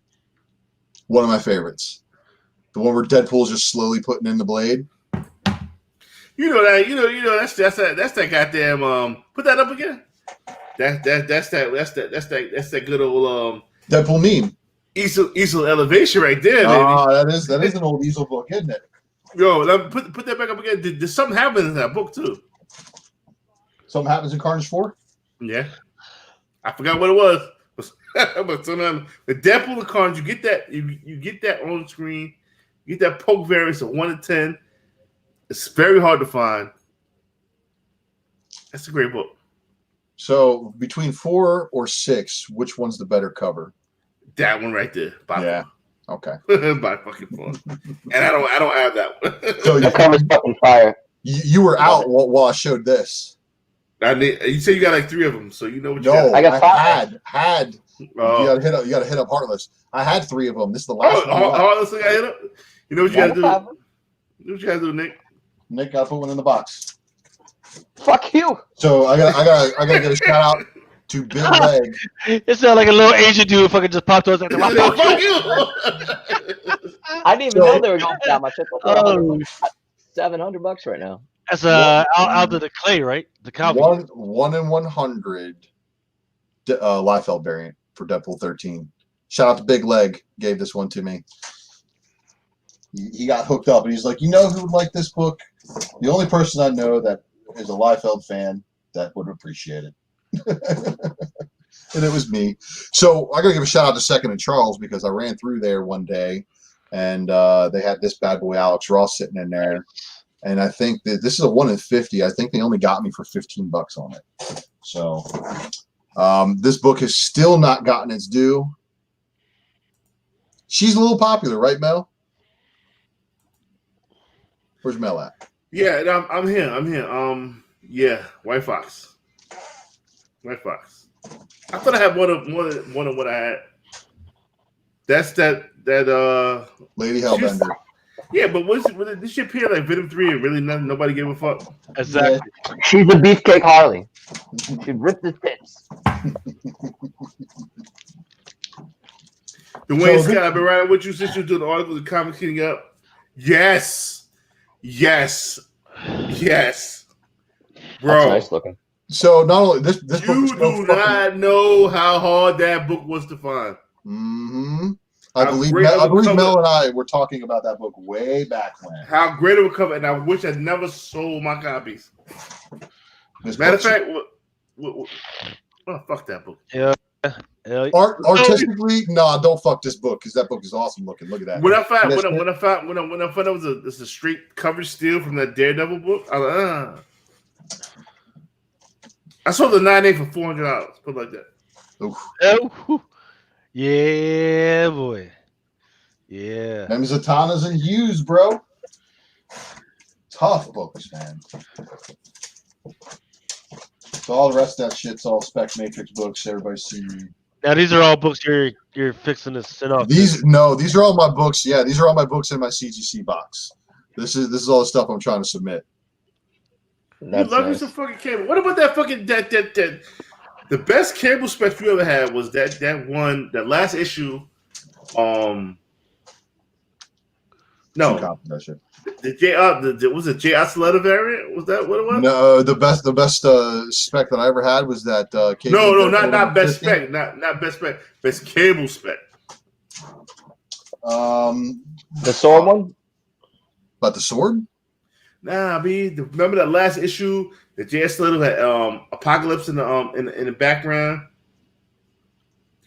The one where Deadpool's just slowly putting in the blade. You know that's that goddamn put that up again. That's that good old Deadpool meme. Easel elevation right there, baby. Oh, that is an old Easel book, isn't it? Yo, let me put that back up again. Did something happen in that book too? Something happens in Carnage 4? Yeah. I forgot what it was. But sometimes the Deadpool and Carnage, you get that on screen, you get that poke variance of 1 to 10. It's very hard to find. That's a great book. So between 4 or 6, which one's the better cover? That one right there. Yeah. Okay. By fucking far. And I don't have that one. So the cover's fucking fire. You were out while I showed this. You say you got like 3 of them, so you know what you got. I got 5. Had. You gotta hit up Heartless. I had 3 of them. This is the last one. Heartless got hit up. You know what you gotta do? You know what you gotta do, Nick? Nick gotta put one in the box. Fuck you. So I gotta give a shout out to Big Leg. It sounded like a little Asian dude fucking just popped out. Like, Fuck you. I didn't even know they were going for that much. $700 right now. That's out of the clay, right? The Calvin. 1 in 100 Liefeld variant for Deadpool 13. Shout out to Big Leg, gave this one to me. He got hooked up, and he's like, you know who would like this book? The only person I know that is a Liefeld fan that would appreciate it. And it was me. So I got to give a shout out to Second and Charles because I ran through there one day, and they had this bad boy Alex Ross sitting in there. And I think that this is a 1 in 50. I think they only got me for $15 on it. So this book has still not gotten its due. She's a little popular, right, Mel? Where's Mel at? Yeah, I'm here. Yeah, White Fox. I thought I had more than what I had. That's that Lady Hellbender. Yeah, but was this shit appear like Venom 3 and really nobody gave a fuck? Exactly. She's a beefcake Harley. She ripped his tits. Dwayne Scott, I've been riding with you since you doing the article, the comics heating up. Yes. Bro. That's nice looking. So not only this book you do not know how hard that book was to find. Mm-hmm. I believe Mel and I were talking about that book way back when. How great it would cover, and I wish I'd never sold my copies. Matter of fact, fuck that book. Yeah. Artistically, don't fuck this book because that book is awesome looking. Look at that. When I found it was a straight cover steal from that Daredevil book, I was like, I sold the 9.8 for $400. Put it like that. Oh. Yeah, boy. Yeah. Them Zatannas and Hughes, bro. Tough books, man. So all the rest of that shit's all Spec Matrix books. Everybody's seen. Now these are all books you're fixing to send off. These are all my books. Yeah, these are all my books in my CGC box. This is all the stuff I'm trying to submit. That's you love me some fucking cable. What about that fucking that the best cable spec you ever had was that one, that last issue. No, that shit. Was it J. Oscillata variant? Was that what it was? No, the best spec that I ever had was that. No, not best spec, not best spec, best cable spec. The sword one. About the sword? Nah, remember that last issue that J.S. Little had Apocalypse in the background.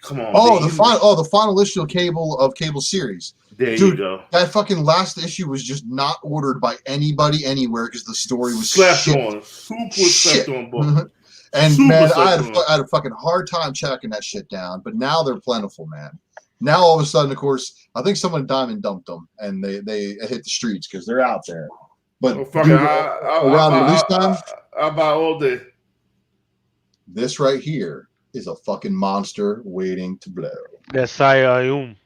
Come on. Oh, the final issue of Cable series. There Dude, you go. That fucking last issue was just not ordered by anybody anywhere because the story was slept shit. on. Super slept on book. And Super man, I slept had a fucking hard time tracking that shit down. But now they're plentiful, man. Now all of a sudden, of course, I think someone diamond dumped them and they hit the streets because they're out there. But around release time, I buy all day. This right here is a fucking monster waiting to blow. That's Sayayum.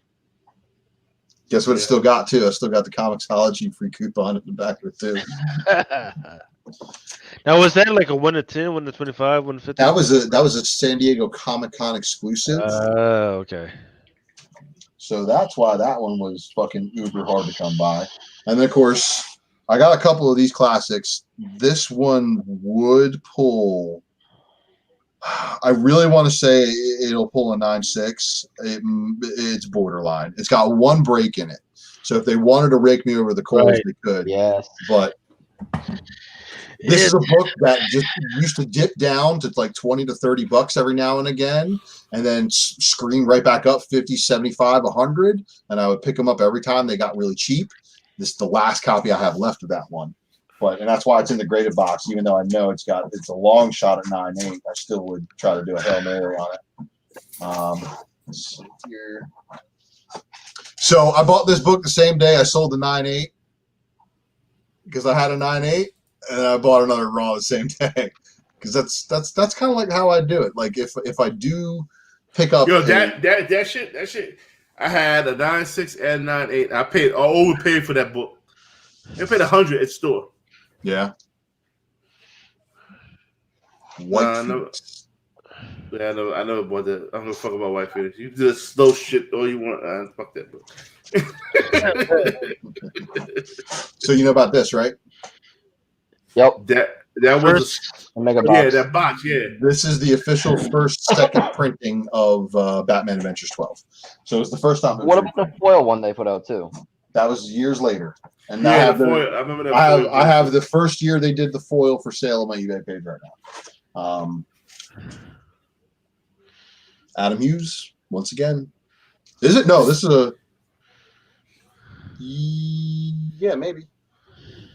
Guess what? It still got too. I still got the Comixology free coupon at the back of it too. Now was that like a 1 to 10, 1 to 25, 1 to 50? That was a San Diego Comic-Con exclusive. Okay. So that's why that one was fucking uber hard to come by. And then of course, I got a couple of these classics. This one would pull. I really want to say it'll pull a 9.6. It's borderline. It's got one break in it. So if they wanted to rake me over the coals, they could. Yes. But this is a book that just used to dip down to like $20 to $30 every now and again, and then scream right back up 50, 75, 100. And I would pick them up every time they got really cheap. This is the last copy I have left of that one. And that's why it's in the graded box, even though I know it's a long shot at 9.8. I still would try to do a Hail Mary on it. Let's see here. So I bought this book the same day I sold the 9.8 because I had a 9.8, and I bought another Raw the same day because that's kind of like how I do it. Like if I do pick up, that shit. I had a 9.6 and 9.8. I overpaid for that book. I paid $100 at store. Yeah. I never bought that. I'm gonna fuck about White Phoenix. You do the slow shit all you want. Fuck that book. So you know about this, right? Yep. That was a mega box. Yeah, that box. Yeah. This is the official second printing of Batman Adventures 12. So it's the first time. What about the foil one they put out too? That was years later. And I remember that. I have the first year they did the foil for sale on my eBay page right now. Adam Hughes, once again. Is it? No, this is a. Yeah, maybe.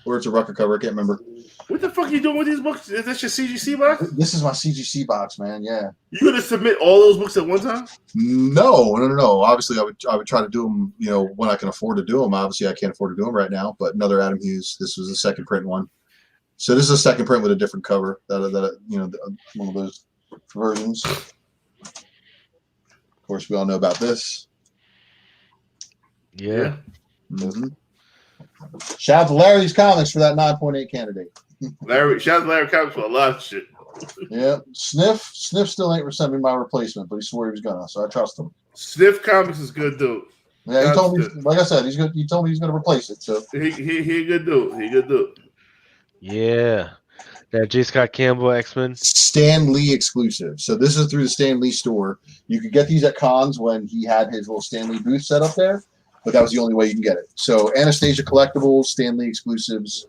Or it's a record cover. I can't remember. What the fuck are you doing with these books? Is that your CGC box? This is my CGC box, man. Yeah. You gonna submit all those books at one time? No. Obviously, I would try to do them. When I can afford to do them. Obviously, I can't afford to do them right now. But another Adam Hughes. This was a second print one. So this is a second print with a different cover. One of those versions. Of course, we all know about this. Yeah. Mm-hmm. Shout out to Larry's Comics for that 9.8 candidate. Shout out to Larry Comics for a lot of shit. Yeah, Sniff still ain't sent me my replacement, but he swore he was gonna, so I trust him. Sniff Comics is good dude. Yeah, he told me, like I said, he told me he's gonna replace it. So he a good dude. He good dude. Yeah, that J. Scott Campbell X-Men Stan Lee exclusive. So this is through the Stan Lee store. You could get these at cons when he had his little Stan Lee booth set up there, but that was the only way you can get it. So Anastasia Collectibles, Stan Lee exclusives,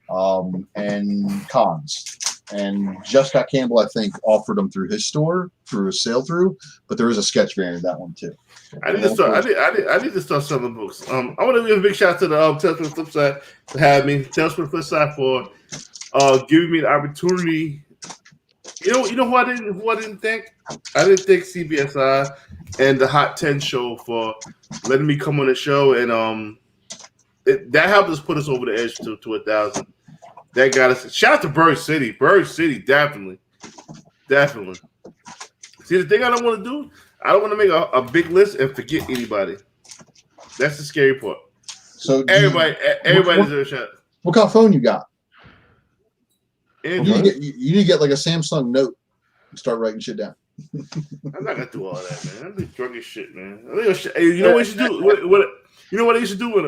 and cons. And Just Scott Campbell, I think, offered them through his store, through a sale through, but there is a sketch variant of that one too. I need to start selling books. I want to give a big shout out to the Tales from the Flip Side for having me. Tales from the Flip Side for giving me the opportunity. You know who I didn't thank? I didn't thank CBSI and the Hot 10 show for letting me come on the show, and that helped us put us over the edge to 1,000. That got us. Shout out to Bird City. Bird City, definitely. See, the thing I don't want to do, I don't want to make a big list and forget anybody. That's the scary part. So everybody deserves a shot. What kind of phone you got? You need to get like a Samsung Note and start writing shit down. I'm not gonna do all that, man. I'm just drunk as shit, man. You know what you should do? You know what I used to do with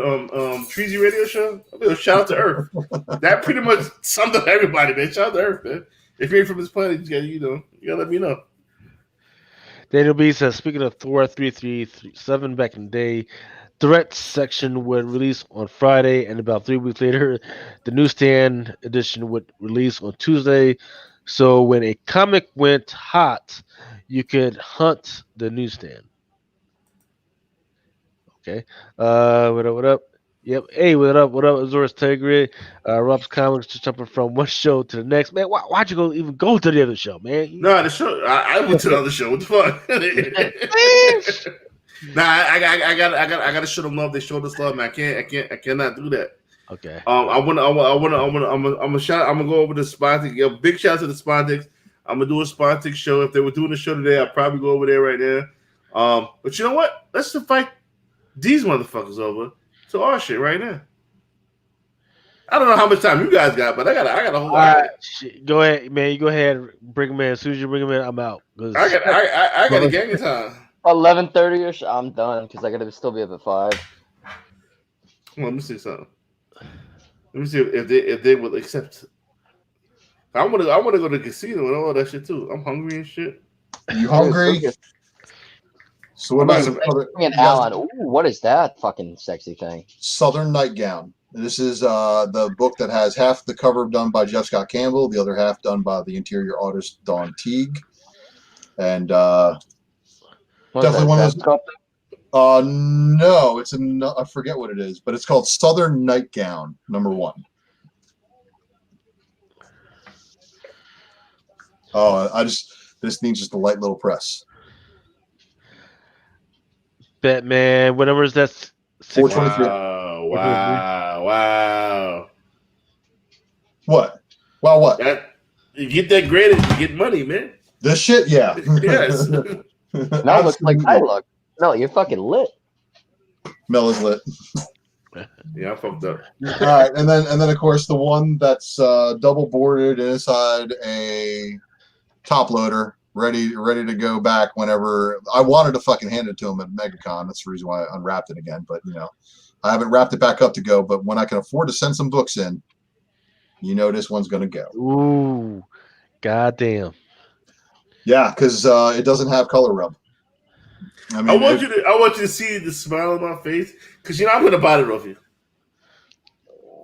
Treasy Radio Show? Shout out to Earth. That pretty much summed up everybody, man. Shout out to Earth, man. If you're from this planet, you gotta let me know. Daniel B says, speaking of Thor 337 back in the day, Direct section would release on Friday, and about 3 weeks later, the newsstand edition would release on Tuesday. So when a comic went hot, you could hunt the newsstand. Okay. What up? What up? Yep. Hey, what up? What up? Azores Tegrid. Rob's Comics just jumping from one show to the next. Man, why'd you even go to the other show, man? No, the show. I went to the other show. What the fuck? Nah, I got to show them love. They showed us love, man. I cannot do that. Okay. I'm gonna go over the Spontics. A big shout out to the Spontics. I'm gonna do a Spontic show. If they were doing a show today, I'd probably go over there right now. But you know what? Let's just fight these motherfuckers over to our shit right now. I don't know how much time you guys got, but I got a whole lot. Right. Go ahead, man. You go ahead. Bring him in. As soon as you bring him in, I'm out. I got a gang of time. 11:30ish. I'm done because I gotta still be up at 5. Well, let me see something. Let me see if they will accept. I want to go to the casino and all that shit too. I'm hungry and shit. You hungry? So what about some other? An Alan. Ooh, what is that fucking sexy thing? Southern Nightgown. This is the book that has half the cover done by Jeff Scott Campbell, the other half done by the interior artist Don Teague, and definitely one of those. No, it's I forget what it is, but it's called Southern Nightgown #1. Oh, this needs just a light little press. Batman, whatever is that? 423. Wow. What? Wow, what? You get that graded, you get money, man. This shit, yeah. Yes. Now it looks like I look. No, you're fucking lit. Mel is lit. Yeah, I fucked up. All right, and then of course the one that's double boarded inside a top loader, ready to go back whenever. I wanted to fucking hand it to him at MegaCon. That's the reason why I unwrapped it again. But I haven't wrapped it back up to go. But when I can afford to send some books in, this one's gonna go. Ooh, goddamn. Yeah, because it doesn't have color rub. I want you to see the smile on my face because I'm gonna buy it off you.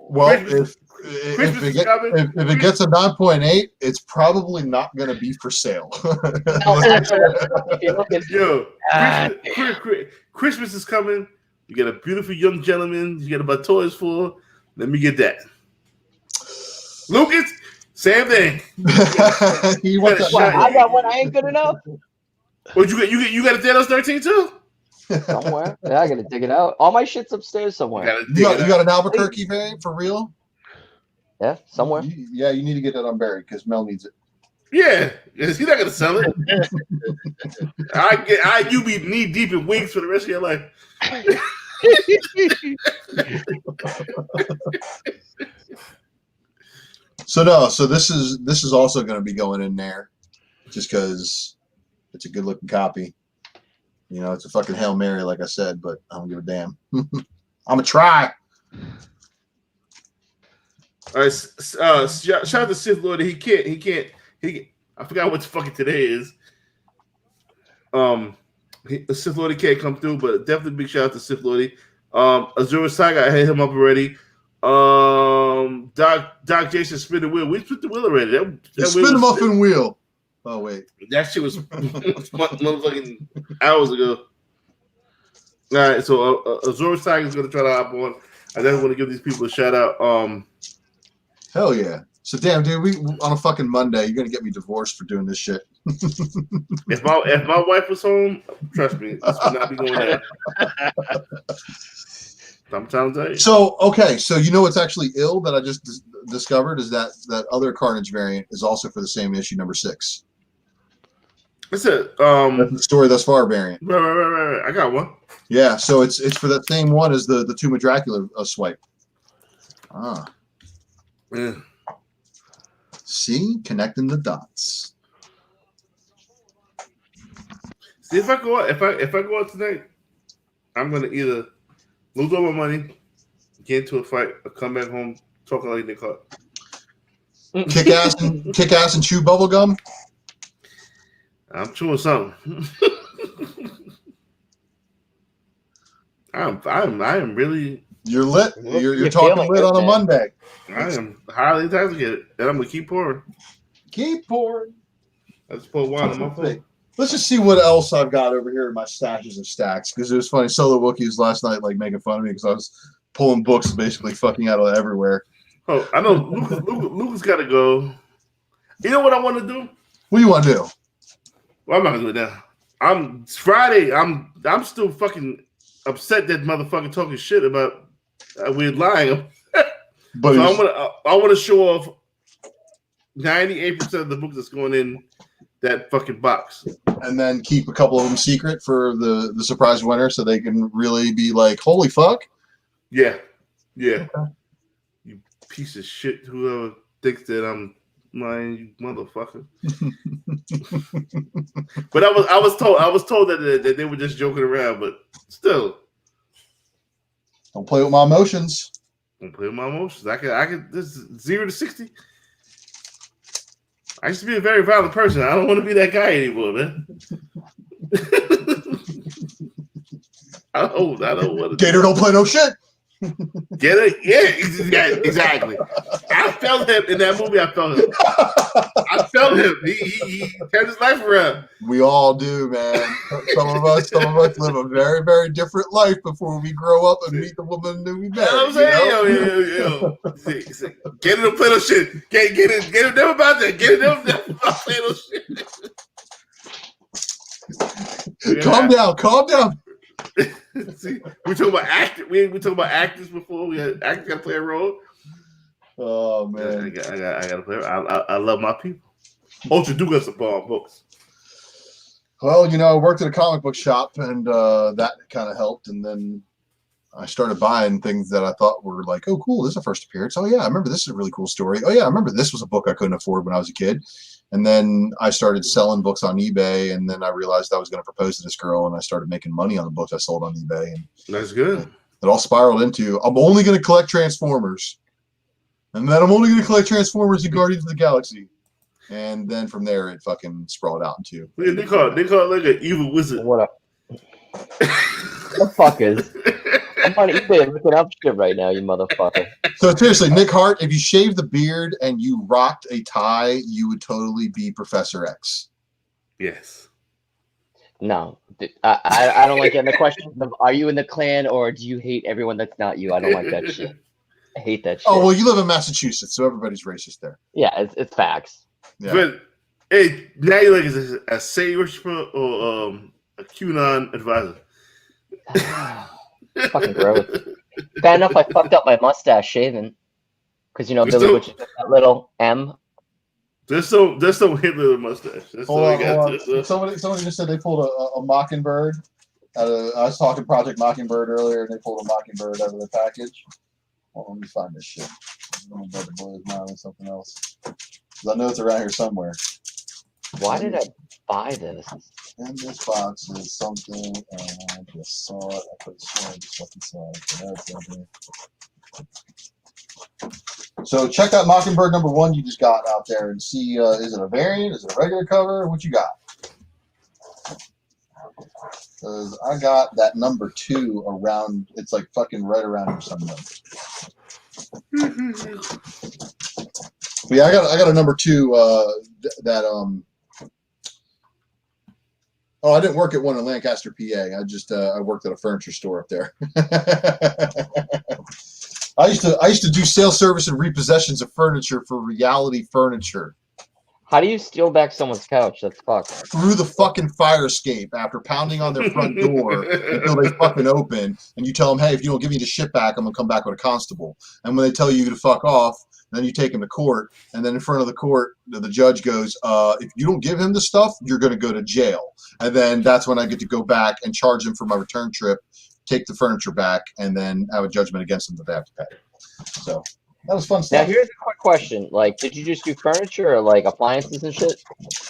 Well, if it gets a 9.8, it's probably not going to be for sale. Yo, Christmas is coming. You get a beautiful young gentleman. You get about toys for. Let me get that. Lucas, same thing. I got one. I ain't good enough. What you got a Thanos 13 too? Somewhere. Yeah, I gotta dig it out. All my shit's upstairs somewhere. You got an Albuquerque variant for real? Yeah, somewhere. You need to get that unburied because Mel needs it. Yeah, he's not gonna sell it. You be knee deep in wings for the rest of your life. So this is also going to be going in there, just because it's a good looking copy. It's a fucking Hail Mary, like I said, but I don't give a damn. I'm gonna try. All right, shout out to Sith Lord. He can't. I forgot what the fucking today is. Sith Lord can't come through, but definitely big shout out to Sith Lord. Azura Saga, I had him up already. Doc Jason spin the wheel. We split the wheel already. That spin the muffin wheel. Oh wait, that shit was motherfucking hours ago. All right, so Azura Saga is gonna try to hop on. I definitely want to give these people a shout out. Hell yeah. So damn, dude, we on a fucking Monday, you're gonna get me divorced for doing this shit. If my wife was home, trust me, this would not be going down. I'm trying to tell you. So what's actually ill that I just discovered is that other Carnage variant is also for the same issue #6. What's it? That's the story thus far variant. Right. I got one. Yeah, so it's for that same one as the Tume Dracula swipe. Yeah. See, connecting the dots. See, if I go out tonight, I'm gonna either lose all my money, get into a fight, or come back home talking like they caught. Kick ass and chew bubble gum. I'm chewing something. I am really. You're lit. You're talking lit on a Monday. I am highly intoxicated, and I'm gonna keep pouring. Keep pouring. I just pour wine on my phone. Let's just see what else I've got over here in my stashes and stacks. Because it was funny. Solo Wookiees last night, like making fun of me because I was pulling books, basically fucking out of everywhere. Oh, I know. Lucas got to go. You know what I want to do? What do you want to do? Well, I'm not gonna do it now. It's Friday. I'm still fucking upset that motherfucker talking shit about we're lying. But so I want to show off 98% of the books that's going in that fucking box, and then keep a couple of them secret for the surprise winner, so they can really be like, "Holy fuck!" Yeah. Okay. You piece of shit. Whoever thinks that I'm lying, you motherfucker. But I was told that they were just joking around, but still. Don't play with my emotions. Don't play with my emotions. I can this is 0 to 60. I used to be a very violent person. I don't want to be that guy anymore, man. I don't want to. Gator don't play no shit. Get it? Yeah, exactly. I felt him in that movie. I felt him. He turned his life around. We all do, man. Some of us live a very, very different life before we grow up and meet the woman that we marry. You know what I'm saying? Yo. Get it, don't play no shit. Get it, never about that. Get it, never about play no shit. Calm down. See, we talking about actors. We talking about actors before. We had actors got to play a role. Oh man, I got to play. I love my people. Ultra do got some bomb books. Well, I worked at a comic book shop, and that kind of helped. And then I started buying things that I thought were like, oh, cool, this is a first appearance. Oh yeah, I remember this is a really cool story. Oh yeah, I remember this was a book I couldn't afford when I was a kid. And then I started selling books on eBay, and then I realized I was going to propose to this girl, and I started making money on the books I sold on eBay. And that's good. It all spiraled into, I'm only going to collect Transformers. And then I'm only going to collect Transformers and Guardians of the Galaxy. And then from there, it fucking sprawled out into. Yeah, they call it like an evil wizard. What up? Motherfuckers. I'm on eBay looking up shit right now, you motherfucker. So seriously, Nick Hart, if you shaved the beard and you rocked a tie, you would totally be Professor X. Yes. No, I don't like it. The question of, are you in the Klan or do you hate everyone that's not you? I don't like that shit. I hate that shit. Oh, well, you live in Massachusetts, so everybody's racist there. Yeah, it's facts. Yeah. But, hey, now you're like a Say worshiper or a QAnon advisor. Fucking gross. Bad enough I fucked up my mustache shaving. Because, Billy Butch is that little M. There's some Hitler mustache. Hold on. Somebody just said they pulled a Mockingbird. I was talking Project Mockingbird earlier, and they pulled a Mockingbird out of the package. Hold on, let me find this shit. I'm about to blow his mind with something else. Because I know it's around here somewhere. Why did I buy this? In this box is something, and I just saw it. I could have sworn I just fucking saw it. So that's in here. So check out Mockingbird #1 you just got out there and see, is it a variant? Is it a regular cover? What you got? Because I got that #2 around, it's like fucking right around here somewhere. But yeah, I got a #2 that oh, I didn't work at one in Lancaster, PA. I worked at a furniture store up there. I used to do sales service and repossessions of furniture for Reality Furniture. How do you steal back someone's couch? That's fucked. Through the fucking fire escape after pounding on their front door until they fucking open, and you tell them, hey, if you don't give me the shit back, I'm gonna come back with a constable. And when they tell you to fuck off, then you take him to court, and then in front of the court, the judge goes, if you don't give him the stuff, you're gonna go to jail. And then that's when I get to go back and charge him for my return trip, take the furniture back, and then have a judgment against them that they have to pay. So that was fun stuff. Now here's a quick question: like, did you just do furniture or like appliances and shit?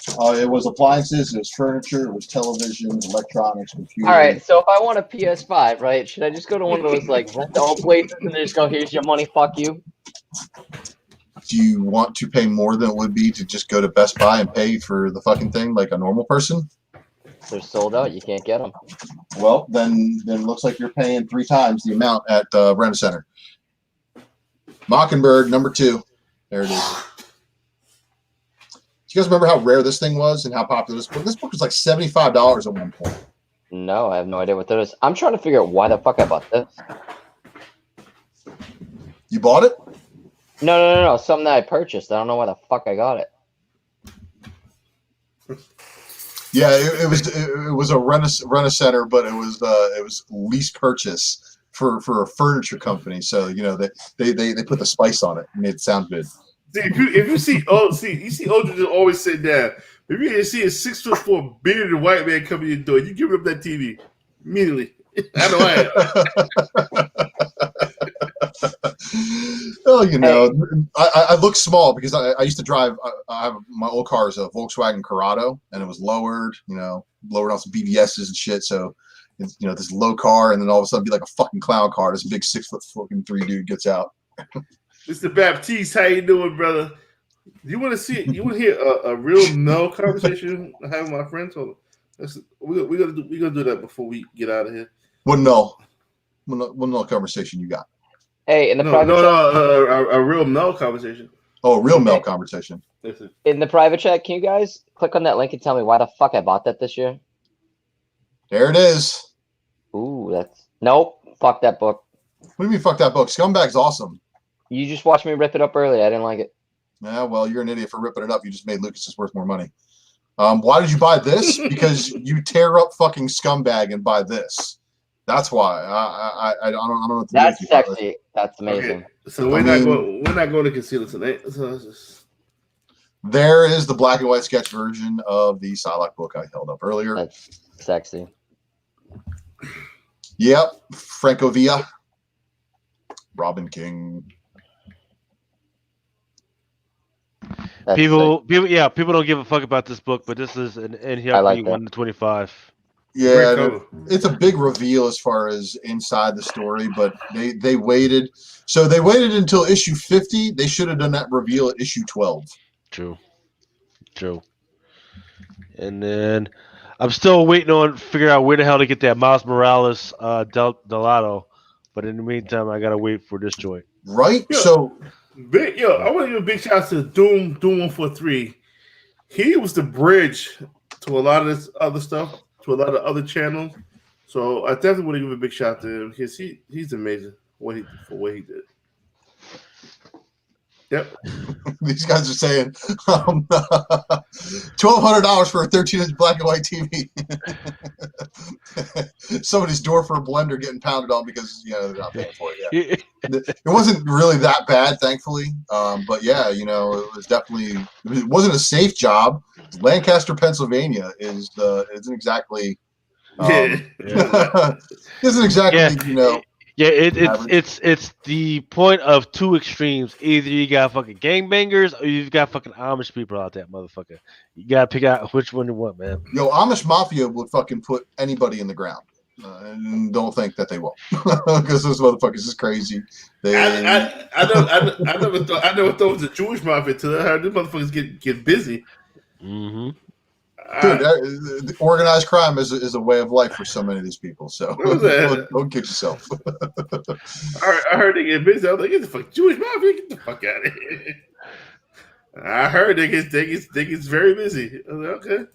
It was appliances, it was furniture, it was televisions, electronics, computers. All right, so if I want a PS5, right, should I just go to one of those like rental places and they just go, "Here's your money, fuck you"? Do you want to pay more than it would be to just go to Best Buy and pay for the fucking thing like a normal person? They're sold out. You can't get them. Well, then it looks like you're paying 3 times the amount at Rent-A-Center. Mockingbird #2. There it is. you guys remember how rare this thing was and how popular this book? This book was like $75 at one point. No, I have no idea what that is. I'm trying to figure out why the fuck I bought this. You bought it? No. Something that I purchased. I don't know why the fuck I got it. Yeah, it was a rent-a-center, but it was lease purchase for a furniture company. So they put the spice on it and made it sound good. See, if you see Aldridge always sit down. If you see a 6'4" bearded white man coming in your door, you give him that TV immediately. I know I am. Oh, I look small because I used to drive. I have my old car is a Volkswagen Corrado, and it was lowered. Lowered on some BBSs and shit. So, this low car, and then all of a sudden be like a fucking clown car. This big 6'3" dude gets out. Mr. Baptiste, how you doing, brother? You want to see? You want to hear a real no conversation I have with my friends? Hold on. We're gonna do that before we get out of here. What no conversation you got? Hey, in the private chat, a real Mel conversation. Oh, a real Mel conversation. In the private chat, can you guys click on that link and tell me why the fuck I bought that this year? There it is. Ooh, nope. Fuck that book. What do you mean fuck that book? Scumbag's awesome. You just watched me rip it up earlier. I didn't like it. Yeah, well, you're an idiot for ripping it up. You just made Lucas worth more money. Why did you buy this? Because you tear up fucking Scumbag and buy this. That's why. I don't know what to do. That's sexy. That's amazing. Okay. So we're not going to conceal it tonight. So there is the black and white sketch version of the Psylocke book I held up earlier. That's sexy. Yep, Franco Villa, Robin King. People don't give a fuck about this book, but this is an NHLP 1-25. Yeah, it's a big reveal as far as inside the story, but they waited. So they waited until issue 50. They should have done that reveal at issue 12. True. And then I'm still waiting on figure out where the hell to get that Miles Morales Delado. But in the meantime, I gotta wait for this joint. Right? I want to give a big shout out to Doom 143. He was the bridge to a lot of this other stuff, to a lot of other channels. So I definitely want to give a big shout out to him because he's amazing for what he did. Yep. These guys are saying $1,200 for a 13-inch black and white TV. Somebody's door for a blender getting pounded on because they're not paying for it yet. It wasn't really that bad, thankfully. But yeah, it was definitely it wasn't a safe job. Lancaster, Pennsylvania isn't exactly isn't exactly Yeah, it's the point of two extremes. Either you got fucking gangbangers or you've got fucking Amish people out there, motherfucker. You gotta pick out which one you want, man. Yo, Amish Mafia would fucking put anybody in the ground. And don't think that they won't, because those motherfuckers is crazy. I never thought it was a Jewish mafia till I heard these motherfuckers get busy. Mm-hmm. Dude, organized crime is a way of life for so many of these people. So don't kid yourself. I heard they get busy. I was like, get the fuck Jewish mafia, get the fuck out of here. I heard they get very busy. I was like, okay.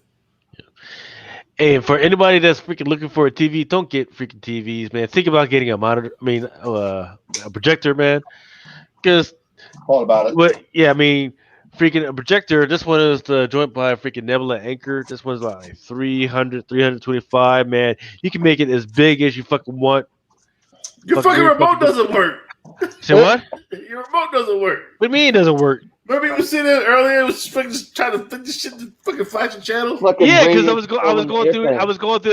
And for anybody that's freaking looking for a TV, don't get freaking TVs, man. Think about getting a monitor. A projector, man. Because all about it. Freaking a projector. This one is the joint by freaking Nebula Anchor. This one's like 325. Man, you can make it as big as you fucking want. Your fucking remote doesn't work. Say what? Your remote doesn't work. What do you mean it doesn't work? Remember you were sitting there earlier, was just trying to fit this shit to fucking flashing channels. Yeah, because I was going through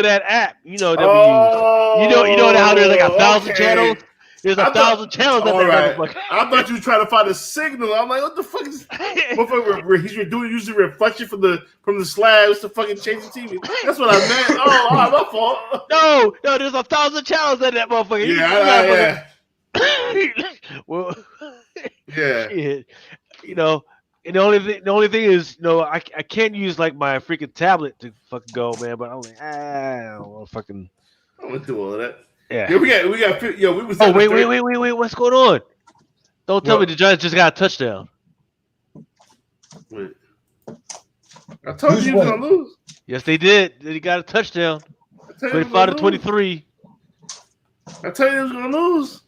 that app. You know that we use. You know how there's like 1,000 channels. There's 1,000 channels. Right. I thought you were trying to find a signal. I'm like, what the fuck is? He's doing using reflection from the slabs to fucking change the TV. That's what I meant. Oh, my fault. No, there's 1,000 channels in that motherfucker. Yeah. Well, yeah. And the only thing is, I can't use like my freaking tablet to fucking go, man. But I'm like, I don't want to fucking. I went through all of that. Yeah. We got. Yo, we was. Oh wait! What's going on? Don't tell me the Giants just got a touchdown. Wait. I told you he was gonna lose. Yes, they did. He got a touchdown. 25-23. I tell you he was gonna lose.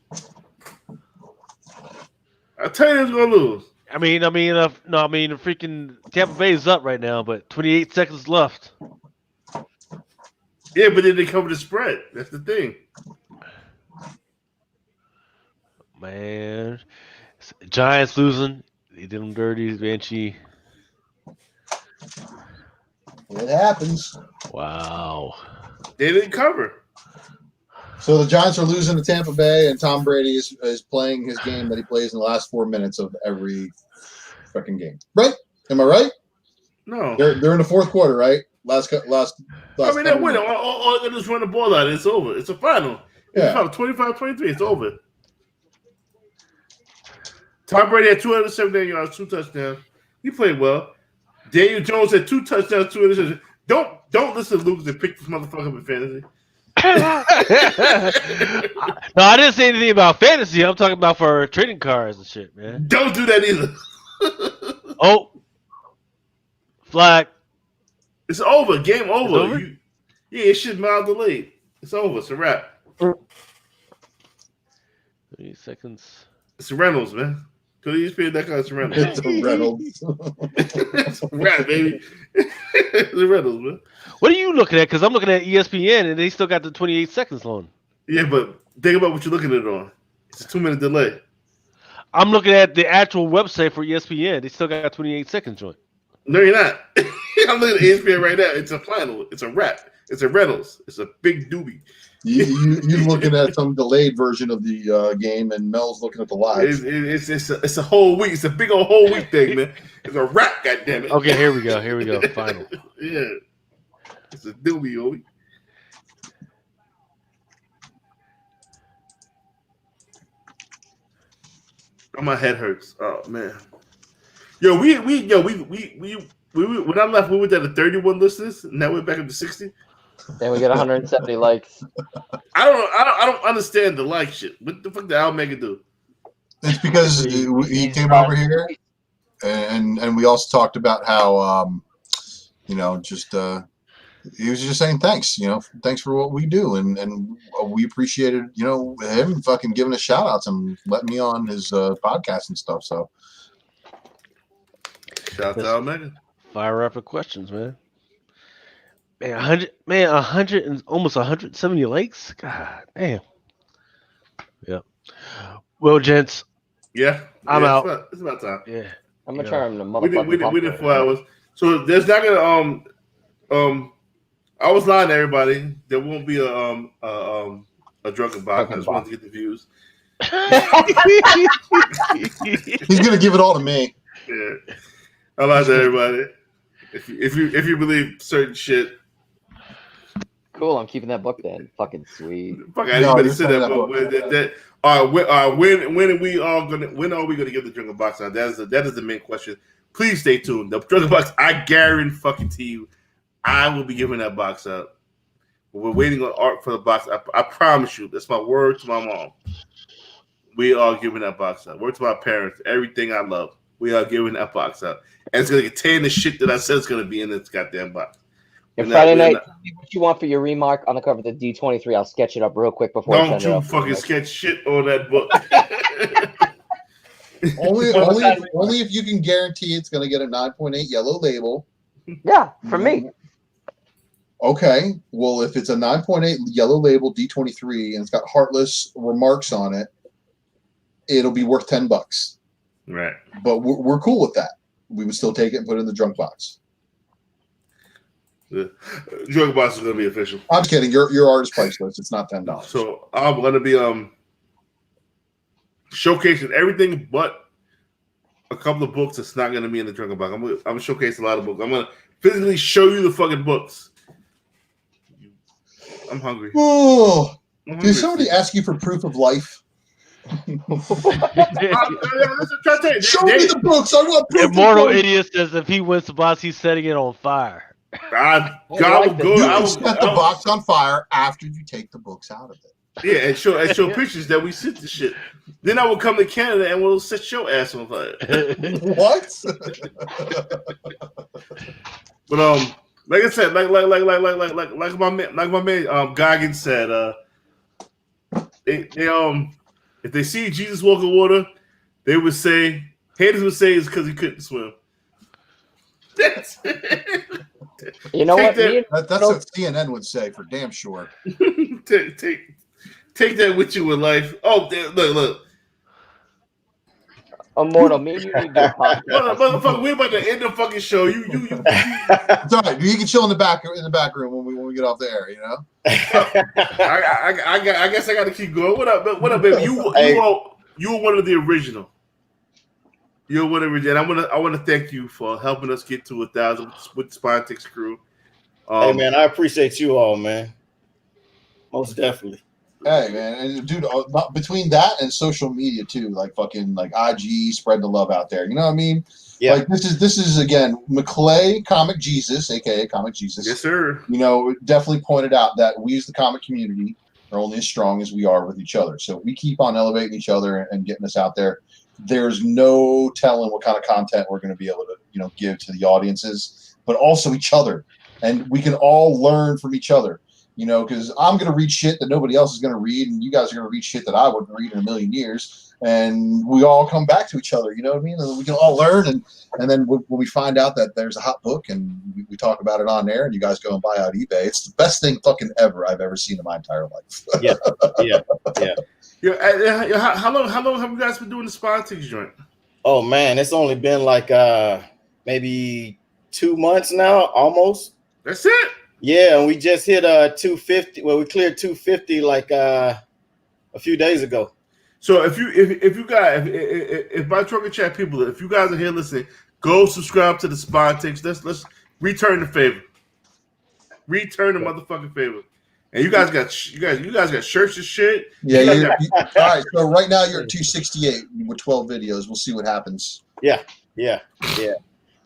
I tell you he was gonna lose. I mean, freaking Tampa Bay is up right now, but 28 seconds left. Yeah, but then they cover the spread. That's the thing. Man, Giants losing. They did them dirty, Banshee. It happens. Wow. They didn't cover. So the Giants are losing to Tampa Bay, and Tom Brady is playing his game that he plays in the last 4 minutes of every fucking game. Right? Am I right? No. They're in the fourth quarter, right? Last I mean, they're winning. All they just run the ball out. It's over. It's a final. It's 25-23. It's over. Tom Brady had 279 yards, 2 touchdowns. He played well. Daniel Jones had 2 touchdowns, 2 interceptions. Don't listen to Lucas and pick this motherfucker up in fantasy. No, I didn't say anything about fantasy. I'm talking about for trading cards and shit, man. Don't do that either. Oh, flag. It's over. Game over. It should mild delayed. It's over. It's a wrap. 30 seconds. It's Reynolds, man. Please pay that kind of Reynolds. It's a Reynolds. It's a wrap, baby. It's a Reynolds, man. What are you looking at? Because I'm looking at ESPN and they still got the 28 seconds on. Yeah, but think about what you're looking at it on. It's a 2-minute delay. I'm looking at the actual website for ESPN. They still got 28 seconds on. No, you're not. I'm looking at ESPN right now. It's a final. It's a wrap. It's a Reynolds. It's a big doobie. You're looking at some delayed version of the game, and Mel's looking at the live. It's a whole week. It's a big old whole week thing, man. It's a wrap, goddammit. Okay, here we go. Final. Yeah. It's a doobie, Obi. Oh, my head hurts. Oh man. Yo, we when I left, we went down to 31 listeners, and now we're back up to 60. Then we get 170 likes. I don't understand the like shit. What the fuck did Al Mega do? It's because he came over here, and we also talked about how he was just saying thanks, thanks for what we do, and we appreciated him fucking giving us shout outs and letting me on his podcast and stuff. So shout out to Al Mega. Fire up with questions, man. 100 and almost 170 likes. God damn. Yeah. Well, gents. Yeah. I'm out. It's about time. Yeah. I'm gonna try him to motherfucker. We did 4 hours. So there's not gonna I was lying to everybody. There won't be a drunken box. I just wanted to get the views. He's gonna give it all to me. Yeah. I lied to everybody. If you believe certain shit. Cool, I'm keeping that book then. Fucking sweet. Fuck, I didn't say that book. When are we gonna get the drunken box out? That is the main question. Please stay tuned. The drunken box, I guarantee you, I will be giving that box out. We're waiting on art for the box. I promise you. That's my word to my mom. We are giving that box out. Word to my parents. Everything I love. We are giving that box out. And it's going to contain the shit that I said it's going to be in this goddamn box. And Friday night, what you want for your remark on the cover of the D23? I'll sketch it up real quick before I send it Don't up. you fucking sketch shit on that book. only if you can guarantee it's going to get a 9.8 yellow label. Yeah, for me. Okay, well, if it's a 9.8 yellow label D23 and it's got heartless remarks on it, it'll be worth $10. Right. But we're cool with that. We would still take it and put it in the drunk box. The drunk box is going to be official. I'm kidding. Your art is priceless. It's not $10. So I'm going to be showcasing everything but a couple of books that's not going to be in the drunken box. I'm going to showcase a lot of books. I'm going to physically show you the fucking books. I'm hungry. Oh, did somebody ask you for proof of life? Show me the books. I want proof. Immortal Idiot says if he wins the box, he's setting it on fire. You can set the box on fire after you take the books out of it. Yeah, and show pictures that we sent the shit. Then I will come to Canada and we'll set your ass on fire. What? But like I said, like my man Goggins said, they if they see Jesus walk in water, they would say haters would say it's because he couldn't swim. That's You know what? That's what CNN would say for damn sure. Take that with you in life. Oh, look. Immortal, me and you need to talk. Motherfucker, we're about to end the fucking show. You. It's all right. You can chill in the back room when we get off the air. You know. I guess I got to keep going. What up, baby? You were one of the original. You're one of the original. And I want to thank you for helping us get to 1,000 with the Spontex crew. Hey man, I appreciate you all, man. Most definitely. Hey man, and dude, between that and social media too, like fucking like IG, spread the love out there. You know what I mean? Yeah. Like this is again McClay Comic Jesus, aka Comic Jesus. Yes, sir. You know, definitely pointed out that we as the comic community are only as strong as we are with each other. So if we keep on elevating each other and getting us out there, there's no telling what kind of content we're going to be able to, you know, give to the audiences, but also each other, and we can all learn from each other. You know, because I'm going to read shit that nobody else is going to read, and you guys are going to read shit that I wouldn't read in a million years, and we all come back to each other, you know what I mean? And we can all learn, and then when we find out that there's a hot book, and we talk about it on there, and you guys go and buy out eBay, it's the best thing fucking ever I've ever seen in my entire life. Yeah. How long have you guys been doing the Spontex joint? Oh, man, it's only been like maybe 2 months now, almost. That's it? Yeah, and we just hit 250. Well, we cleared 250 like a few days ago. So if my Drunken Chat people, if you guys are here listening, go subscribe to the Spontex. Let's return the favor. Return the motherfucking favor. And you guys got shirts and shit. Yeah. All right. So right now you're at 268 with 12 videos. We'll see what happens. Yeah.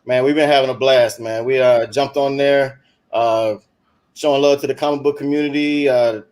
Man, we've been having a blast, man. We jumped on there. Showing love to the comic book community,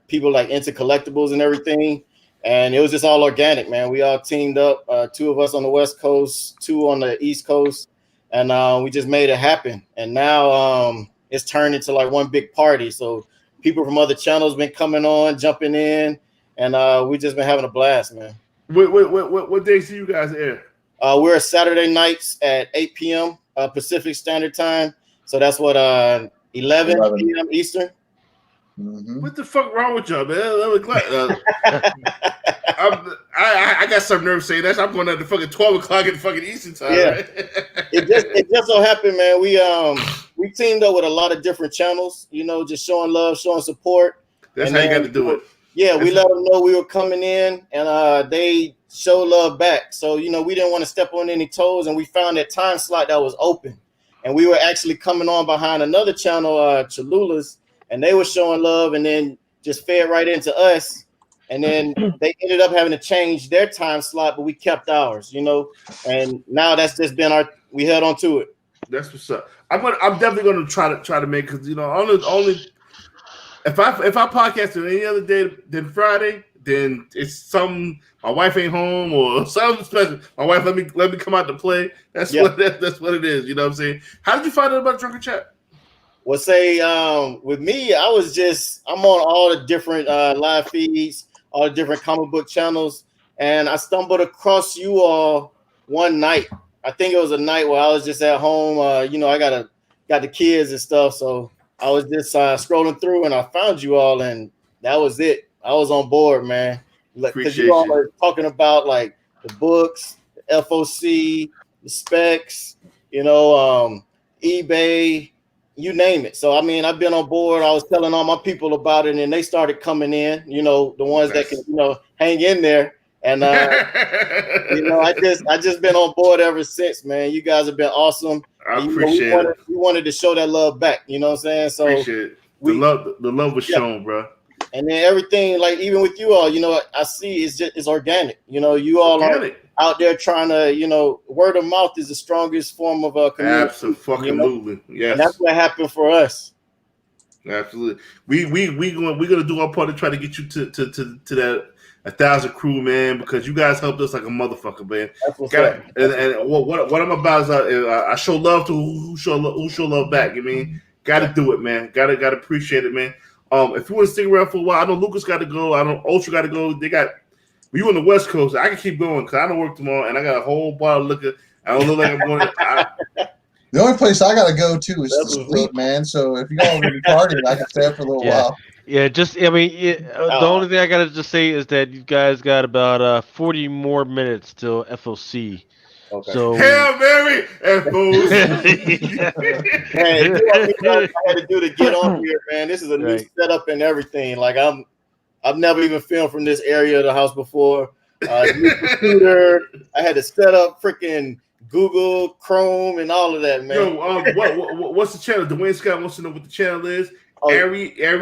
people like into collectibles and everything, and it was just all organic, man. We all teamed up, 2 of us on the West Coast, 2 on the East Coast, and we just made it happen. And now it's turned into like one big party. So people from other channels been coming on, jumping in, and we just been having a blast, man. What days do you guys air? We're Saturday nights at 8 p.m. Pacific Standard Time. So that's what 11 p.m. Eastern. Mm-hmm. What the fuck wrong with y'all, man? I got some nerve saying that. I'm going at the fucking 12 o'clock at the fucking Eastern time. Yeah. Right? it just so happened, man. We teamed up with a lot of different channels, you know, just showing love, showing support. That's how you got to do it. Yeah, we let them know we were coming in, and they showed love back. So, you know, we didn't want to step on any toes, and we found that time slot that was open. And we were actually coming on behind another channel, Cholula's, and they were showing love and then just fed right into us. And then they ended up having to change their time slot, but we kept ours, you know. And now that's just been we held on to it. That's what's up. I'm definitely going to try to make, because, you know, only if I podcast on any other day than Friday, then it's my wife ain't home or something special. My wife let me come out to play. That's what it is. You know what I'm saying? How did you find out about Drunken Chat? Well, say with me, I'm on all the different live feeds, all the different comic book channels, and I stumbled across you all one night. I think it was a night where I was just at home. You know, I got the kids and stuff, so I was just scrolling through, and I found you all, and that was it. I was on board, man. Because you all are talking about like the books, the FOC, the specs, you know, eBay, you name it. So I mean, I've been on board. I was telling all my people about it, and they started coming in. You know, the ones that can, you know, hang in there. And you know, I just been on board ever since, man. You guys have been awesome. I appreciate it. We wanted to show that love back. You know what I'm saying? So appreciate it. The love was shown, bro. And then everything, like even with you all, you know, I see it's organic. You know, you all are out there trying to, you know, word of mouth is the strongest form of community. Absolutely, you know? Yes. And that's what happened for us. Absolutely. We're gonna do our part to try to get you to that 1,000 crew, man, because you guys helped us like a motherfucker, man. That's what's up. And what I'm about is I show love to who show love back. You mean, gotta do it, man. Gotta appreciate it, man. If you want to stick around for a while, I know Lucas got to go. I know Ultra got to go. They got you on the West Coast. I can keep going because I don't work tomorrow, and I got a whole bottle of liquor. I don't look like I'm going. The only place I gotta go to is to sleep, man. So if you all want to be partying, I can stay up for a little while. Yeah, the only thing I gotta just say is that you guys got about 40 more minutes till FOC. Okay. So Hail Mary FOC. Man, do what I had to do to get on here, man. This is a new setup and everything. Like I've never even filmed from this area of the house before. New computer. I had to set up freaking Google, Chrome, and all of that, man. Yo, what's the channel? Dwayne Scott wants to know what the channel is. Ari, that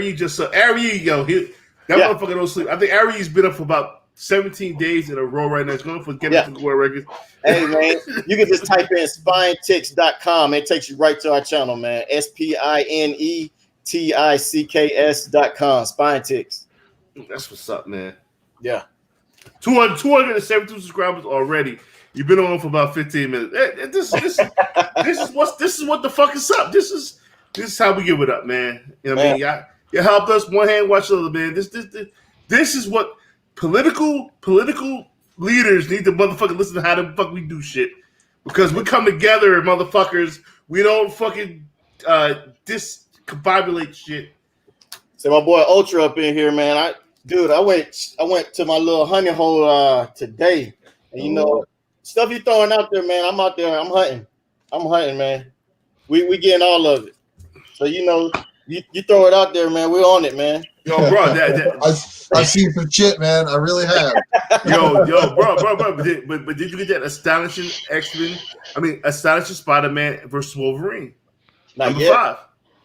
motherfucker don't sleep. I think Ari's been up for about 17 days in a row right now. It's going for Get Up to Gore Records. Hey, man, you can just type in spinetix.com. It takes you right to our channel, man. SPINETICKS.com. Spinetix. That's what's up, man. Yeah. 272 subscribers already. You've been on for about 15 minutes. This is what the fuck is up. This is how we give it up, man. You know what I mean? You helped us. One hand watch the other, man. This is what political leaders need to motherfucking listen to how the fuck we do shit. Because we come together, motherfuckers. We don't fucking discombobulate shit. So my boy Ultra up in here, man. I went to my little honey hole today, and you know stuff you throwing out there, man. I'm out there. I'm hunting, man. We getting all of it. So you know, you throw it out there, man. We're on it, man. Yo, bro, I've seen some shit, man. I really have. Yo, bro. But did you get that astonishing Spider-Man versus Wolverine? Number 5.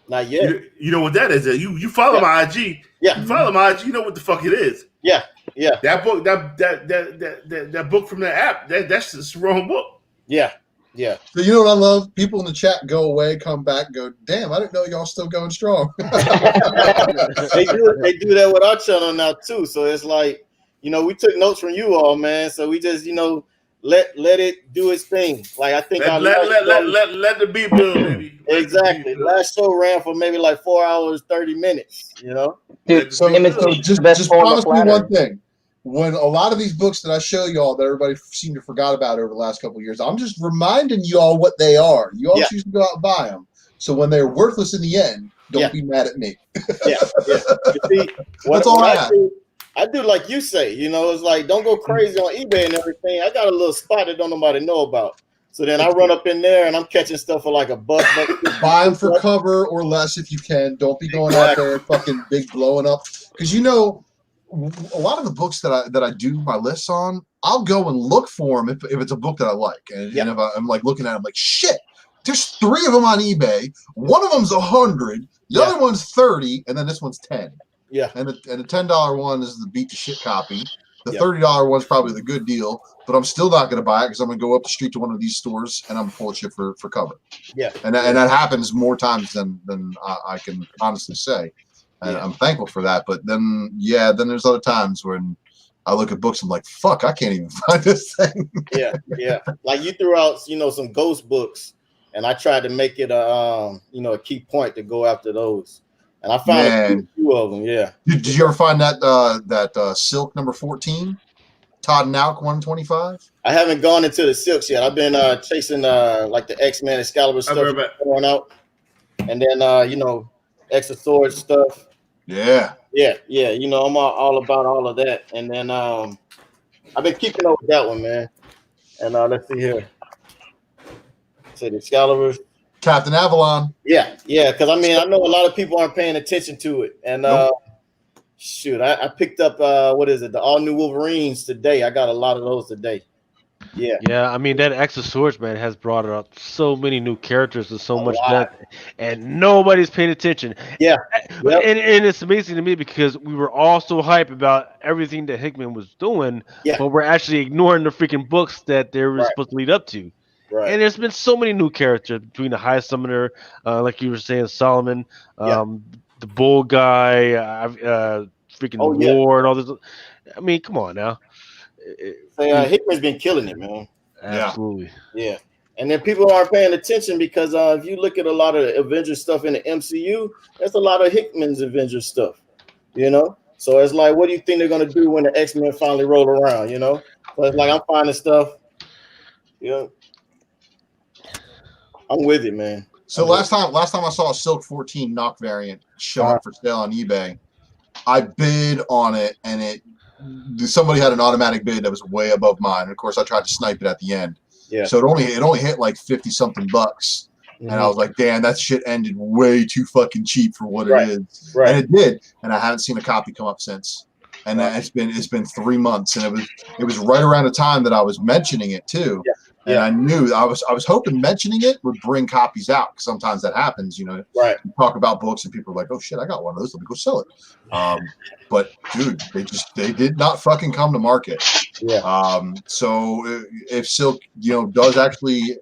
Not yet. You know what that is? You follow my IG. Yeah. You follow my IG. You know what the fuck it is. Yeah. That book, that book from the app. That's the wrong book. Yeah. So you know what I love? People in the chat go away, come back, go, damn, I didn't know y'all still going strong. They do that with our channel now too. So it's like, you know, we took notes from you all, man. So we just, you know, let it do its thing. Like I think let the beat build, baby. Exactly. Last show ran for maybe like 4 hours, 30 minutes, you know? Dude, so just promise me one thing. When a lot of these books that I show y'all that everybody seemed to forgot about over the last couple of years, I'm just reminding y'all what they are. You all choose to go out and buy them. So when they're worthless in the end, don't be mad at me. Yeah. See, that's all I have. I do like you say, you know, it's like don't go crazy on eBay and everything. I got a little spot that don't nobody know about. So then I run up in there and I'm catching stuff for like $1. Buy them for cover or less if you can. Don't be going out there and fucking big blowing up. Because you know, a lot of the books that I do my lists on, I'll go and look for them if it's a book that I like. And if I'm like looking at them like, shit, there's 3 of them on eBay. One of them's 100. The other one's 30. And then this one's 10. Yeah. And the $10 one is the beat the shit copy. The $30 one's probably the good deal, but I'm still not going to buy it because I'm going to go up the street to one of these stores and I'm full of shit for cover. Yeah. And that happens more times than I can honestly say. And I'm thankful for that. But then there's other times when I look at books, I'm like, fuck, I can't even find this thing. Yeah. Like you threw out, you know, some ghost books, and I tried to make it a key point to go after those. And I found a few of them. Yeah. Did you ever find that Silk number 14? Todd and Alk 125? I haven't gone into the Silks yet. I've been chasing like the X-Men Excalibur stuff going out, and then X of Swords stuff. Yeah. You know, I'm all about all of that. And then I've been keeping up with that one, man. And let's see here. Say the Excalibur. Captain Avalon. Yeah. Because I mean, I know a lot of people aren't paying attention to it. And shoot, I picked up the all new Wolverines today. I got a lot of those today. Yeah. I mean, that X of Swords, man, has brought up so many new characters and so much depth, and nobody's paying attention. Yeah. And it's amazing to me because we were all so hyped about everything that Hickman was doing, but we're actually ignoring the freaking books that they were supposed to lead up to. Right. And there's been so many new characters between the High Summoner, like you were saying, Solomon, the bull guy, freaking Oh, yeah. war and all this. I mean, come on now. Hickman's been killing it, man. Absolutely. Yeah. And then people aren't paying attention because if you look at a lot of the Avengers stuff in the MCU, that's a lot of Hickman's Avengers stuff, you know? So it's like, what do you think they're going to do when the X-Men finally roll around, you know? So it's like, I'm finding stuff, you know? I'm with it, man. So last time I saw a Silk 14 knock variant show up for sale on eBay, I bid on it, and somebody had an automatic bid that was way above mine. And of course, I tried to snipe it at the end. Yeah. So it only hit like 50 something bucks, and I was like, damn, that shit ended way too fucking cheap for what it is. Right. And it did, and I haven't seen a copy come up since. And it's been 3 months, and it was right around the time that I was mentioning it too. Yeah. And I knew I was hoping mentioning it would bring copies out, because sometimes that happens, you know. Right. You talk about books and people are like, oh shit, I got one of those, let me go sell it. But dude, they did not fucking come to market. Yeah. So if Silk, you know, does actually,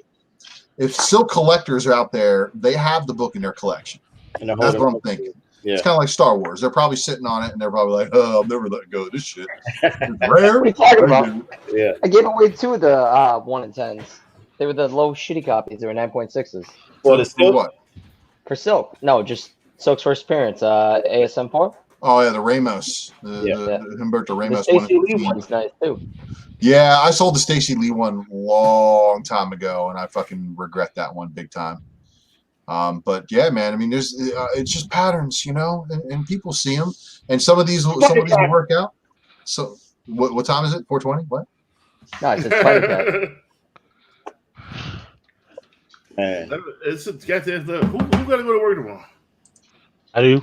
if Silk collectors are out there, they have the book in their collection. That's what I'm thinking. Yeah. It's kind of like Star Wars. They're probably sitting on it, and they're probably like, "Oh, I'll never let go of this shit." It's rare. What are you talking about? Yeah. I gave away 2 of the 1 in 10s. They were the low shitty copies. They were 9.6s. For what? For Silk. No, just Silk's first appearance. ASM 4. Oh yeah, the Ramos, the Humberto Ramos the one. Stacey Lee one's nice too. Yeah, I sold the Stacey Lee one long time ago, and I fucking regret that one big time. But yeah, man, I mean, there's it's just patterns, you know, and people see them, and some of these will work out. So what time is it? 4:20? What? No, it's just Spider Cat. Man, who got to go to work tomorrow? I do.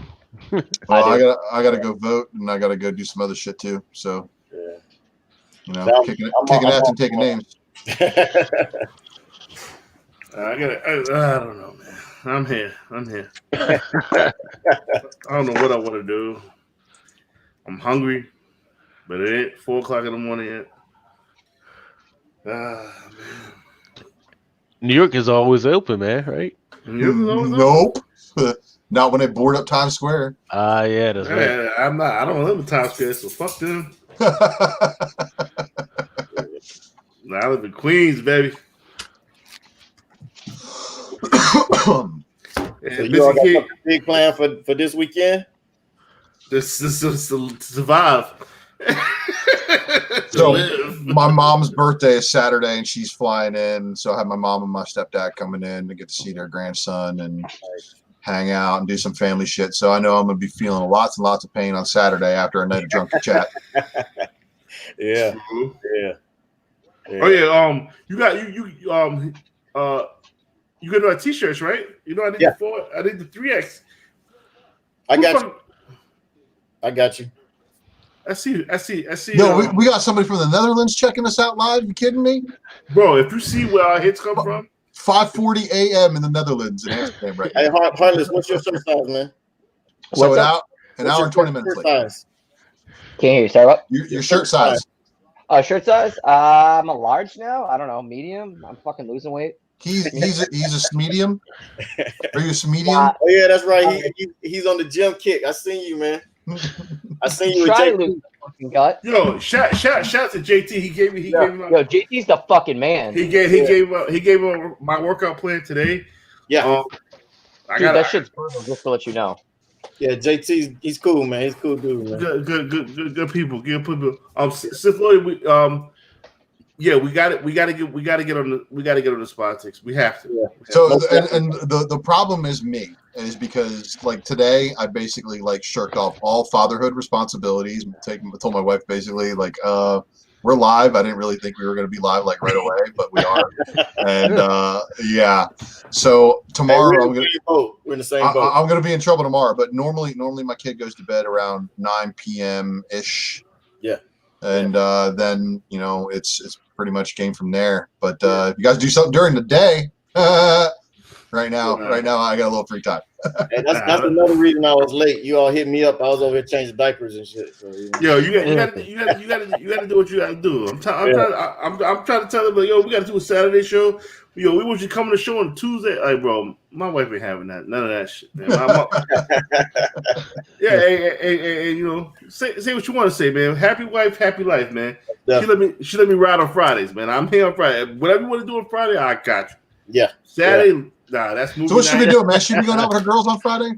Well, I gotta go vote, and I gotta go do some other shit too. So, you know, kicking ass and taking names. I don't know, man. I'm here. I don't know what I want to do. I'm hungry, but it ain't 4:00 in the morning yet. Man. New York is always open, man, right? New York is always nope. Not when they board up Times Square. Yeah, that's right. I'm not. I don't live in Times Square, so fuck them. I live in Queens, baby. So you all got a big plan for this weekend? This is to survive. So my mom's birthday is Saturday, and she's flying in. So I have my mom and my stepdad coming in to get to see their grandson and hang out and do some family shit. So I know I'm gonna be feeling lots and lots of pain on Saturday after a night of drunken chat. Yeah. Oh yeah. You got our t-shirts, right? You know, I need the 3X. I got you. I see. No, we got somebody from the Netherlands checking us out live. You kidding me? Bro, if you see where our hits come from. 5:40 a.m. in the Netherlands in Amsterdam right now. Hey, Heartless, what's your shirt size, man? So an hour and 20 minutes later. Can't hear you. Sorry, what? Your shirt size. Shirt size? I'm a large now. I don't know, medium. I'm fucking losing weight. He's a medium. Are you a medium? Oh yeah, that's right. He's on the gym kick. I seen you, man. I seen you with JT. Gut. Yo, shout to JT. He gave me. JT's the fucking man. He gave my workout plan today. Yeah. That shit's brutal. Just to let you know. Yeah, JT, he's cool, man. He's a cool dude, man. Good people. Good people. Sith Lloyd, we got to get on the politics. We have to. Yeah. So and the problem is because like today I basically like shirked off all fatherhood responsibilities. Told my wife basically like we're live. I didn't really think we were going to be live like right away, but we are. And yeah. So tomorrow we're in the same boat. I'm going to be in trouble tomorrow. But normally my kid goes to bed around 9 p.m. ish. Yeah. And then you know it's pretty much game from there. But if you guys do something during the day, Right now, I got a little free time. And that's another reason I was late. You all hit me up. I was over here changing diapers and shit. So, Yo, you got to do what you got to do. I'm trying to tell them, like, yo, we got to do a Saturday show. Yo, we want you to come on the show on Tuesday. Like, bro, my wife ain't having that. None of that shit, man. Yeah, hey, you know, say what you want to say, man. Happy wife, happy life, man. Definitely. She let me ride on Fridays, man. I'm here on Friday. Whatever you want to do on Friday, I got you. Yeah. Saturday, nah, that's movie. So what night. should we do, man? Should we be going out with her girls on Friday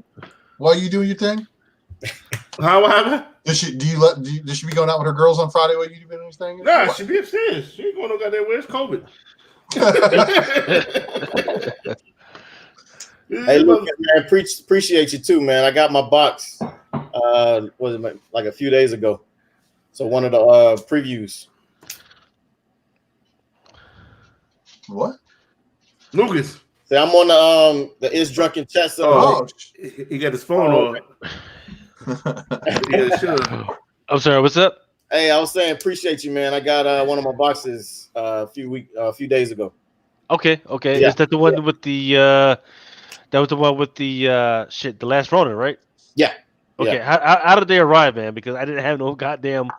while you doing your thing? What happened? Does she be going out with her girls on Friday while you doing your thing? Nah, she be upstairs. She ain't going no goddamn where's COVID. Hey, look, man, appreciate you too, man. I got my box. Was it like a few days ago? So one of the previews. What? Lucas. See, I'm on the Is Drunken chat. He got his phone on. Yeah, sure. I'm sorry. What's up? Hey, I was saying, appreciate you, man. I got one of my boxes a few days ago. Okay. Yeah. Is that the one with the? That was the one with the the Last Ronin, right? Yeah. Okay. Yeah. How did they arrive, man? Because I didn't have no goddamn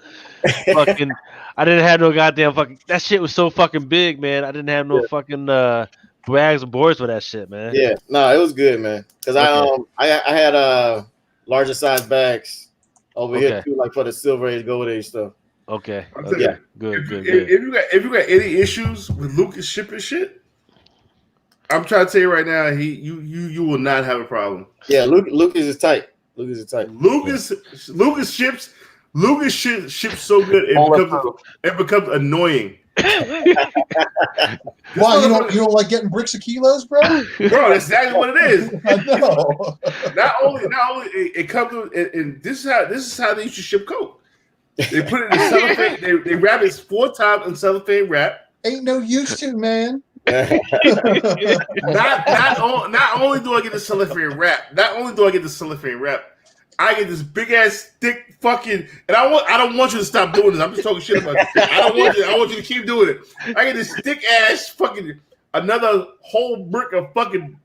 fucking. I didn't have no goddamn fucking. That shit was so fucking big, man. I didn't have no fucking bags and boards for that shit, man. Yeah. No, it was good, man. Because I had larger size bags over here too, like for the Silver Age, Gold Age stuff. Okay. Yeah. Good. If you got any issues with Lucas shipping shit, I'm trying to tell you right now, you will not have a problem. Yeah, Lucas is tight. Lucas ships so good it becomes annoying. Why you don't like getting bricks of kilos, bro? Bro, that's exactly what it is. I know. Not only it comes and this is how they used to ship coke. They put it in cellophane. They wrap it 4 times in cellophane wrap. Ain't no use to, man. Not only do I get the cellophane wrap, I get this big ass thick fucking, and I don't want you to stop doing this. I'm just talking shit about it. I want you to keep doing it. I get this thick ass fucking another whole brick of fucking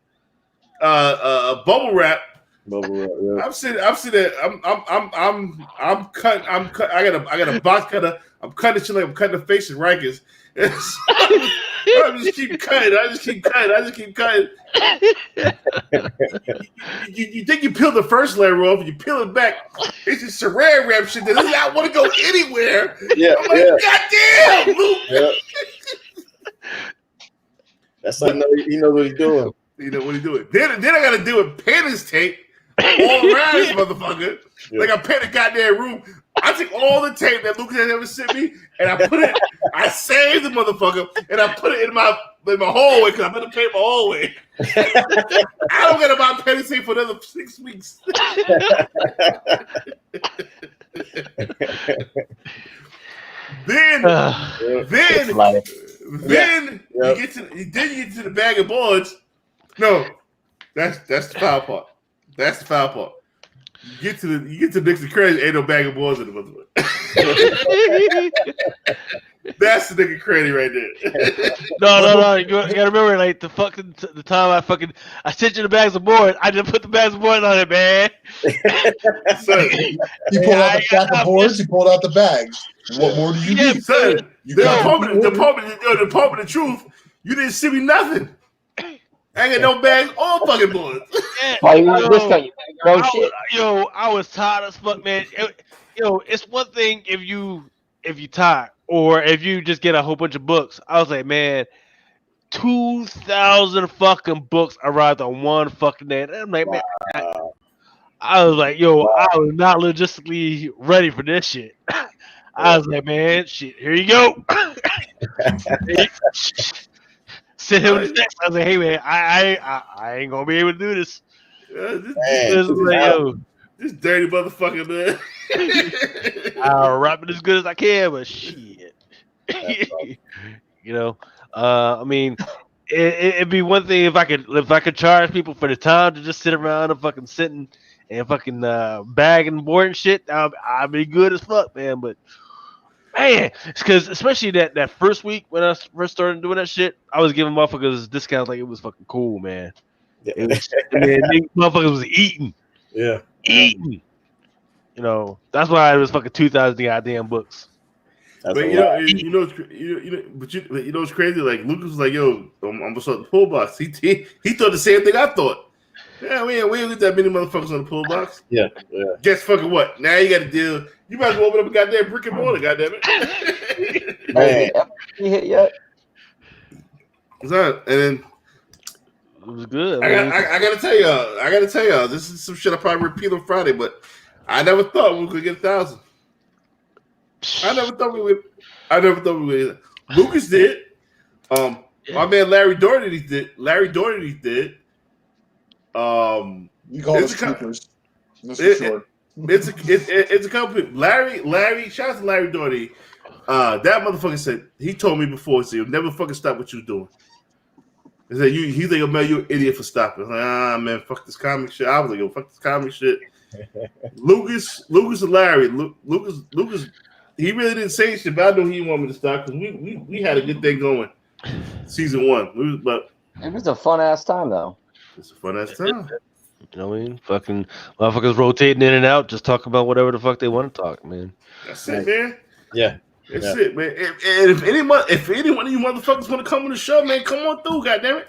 bubble wrap. Yeah. I'm sitting there. I'm cutting. I got a box cutter. I'm cutting shit like I'm cutting the face of Rikers. I just keep cutting. You think you peel the first layer off, and you peel it back. It's just saran wrap shit that does not want to go anywhere. Yeah, I'm like, goddamn, Luke. Yeah. That's how he knows what he's doing. You know what he's doing. Then I got to deal with painter's tape all around this motherfucker. Yeah. Like I paint a goddamn room. I take all the tape that Lucas has ever sent me, and I saved the motherfucker, and I put it in my hallway because I'm going to paint my hallway. I don't get to buy painter's tape for another 6 weeks. Then you get to the bag of boards. No, that's the foul part. That's the foul part. You get to the Dixie Crazy, ain't no bag of boards in the motherfucker. That's the nigga crazy right there. No. You gotta remember, like the time I sent you the bags of boards. I just put the bags of boards on it, man. Son, you pulled out the stack of boards. You pulled out the bags. What more do you need? Son, the Department of Truth. You didn't send me nothing. I ain't got no bags or fucking boards. Why you want discount? I was tired as fuck, man. It's one thing if you tired or if you just get a whole bunch of books. I was like, man, 2,000 fucking books arrived on one fucking day. And I'm like, man, I was like, I was not logistically ready for this shit. I was like, man, shit, here you go. Sent him the text. I was like, hey man, I ain't gonna be able to do this. This dirty motherfucker, man. I'll wrap it as good as I can, but shit. I mean, it'd be one thing if I could charge people for the time to just sit around and fucking sitting and fucking bag and board and shit. I'd be good as fuck, man. But man, because especially that first week when I first started doing that shit, I was giving motherfuckers discounts like it was fucking cool, man. It was, these motherfuckers was eating. Yeah. Eating. You know, that's why it was fucking 2,000 goddamn books. That's but you know, it's crazy. Like Lucas was like, "Yo, I'm gonna start the pull box." He thought the same thing I thought. Yeah, we ain't got that many motherfuckers on the pull box. Yeah. Guess fucking what? Now you got to deal. You might as well open up a goddamn brick and mortar. Goddamn it. Man. You hit yet? What's that? And then it was good. I gotta tell y'all. This is some shit I probably repeat on Friday, but I never thought we could get 1,000. I never thought we would. Lucas did. My man Larry Doherty did. You call it scoopers. That's for sure. It's a couple. Larry. Shout out to Larry Doherty. That motherfucker said he told me before. He said you'll never fucking stop what you're doing. He said he think, man, you're an idiot for stopping. Like, man, fuck this comic shit. I was like, yo, fuck this comic shit. Lucas and Larry. Lucas. He really didn't say shit, but I know he didn't want me to stop because we had a good thing going. Season 1, but it was a fun ass time though. It's a fun ass time. You know what I mean? Fucking motherfuckers rotating in and out, just talk about whatever the fuck they want to talk, man. That's it, man. Yeah. That's it, man. And if any one of you motherfuckers want to come on the show, man, come on through, goddammit.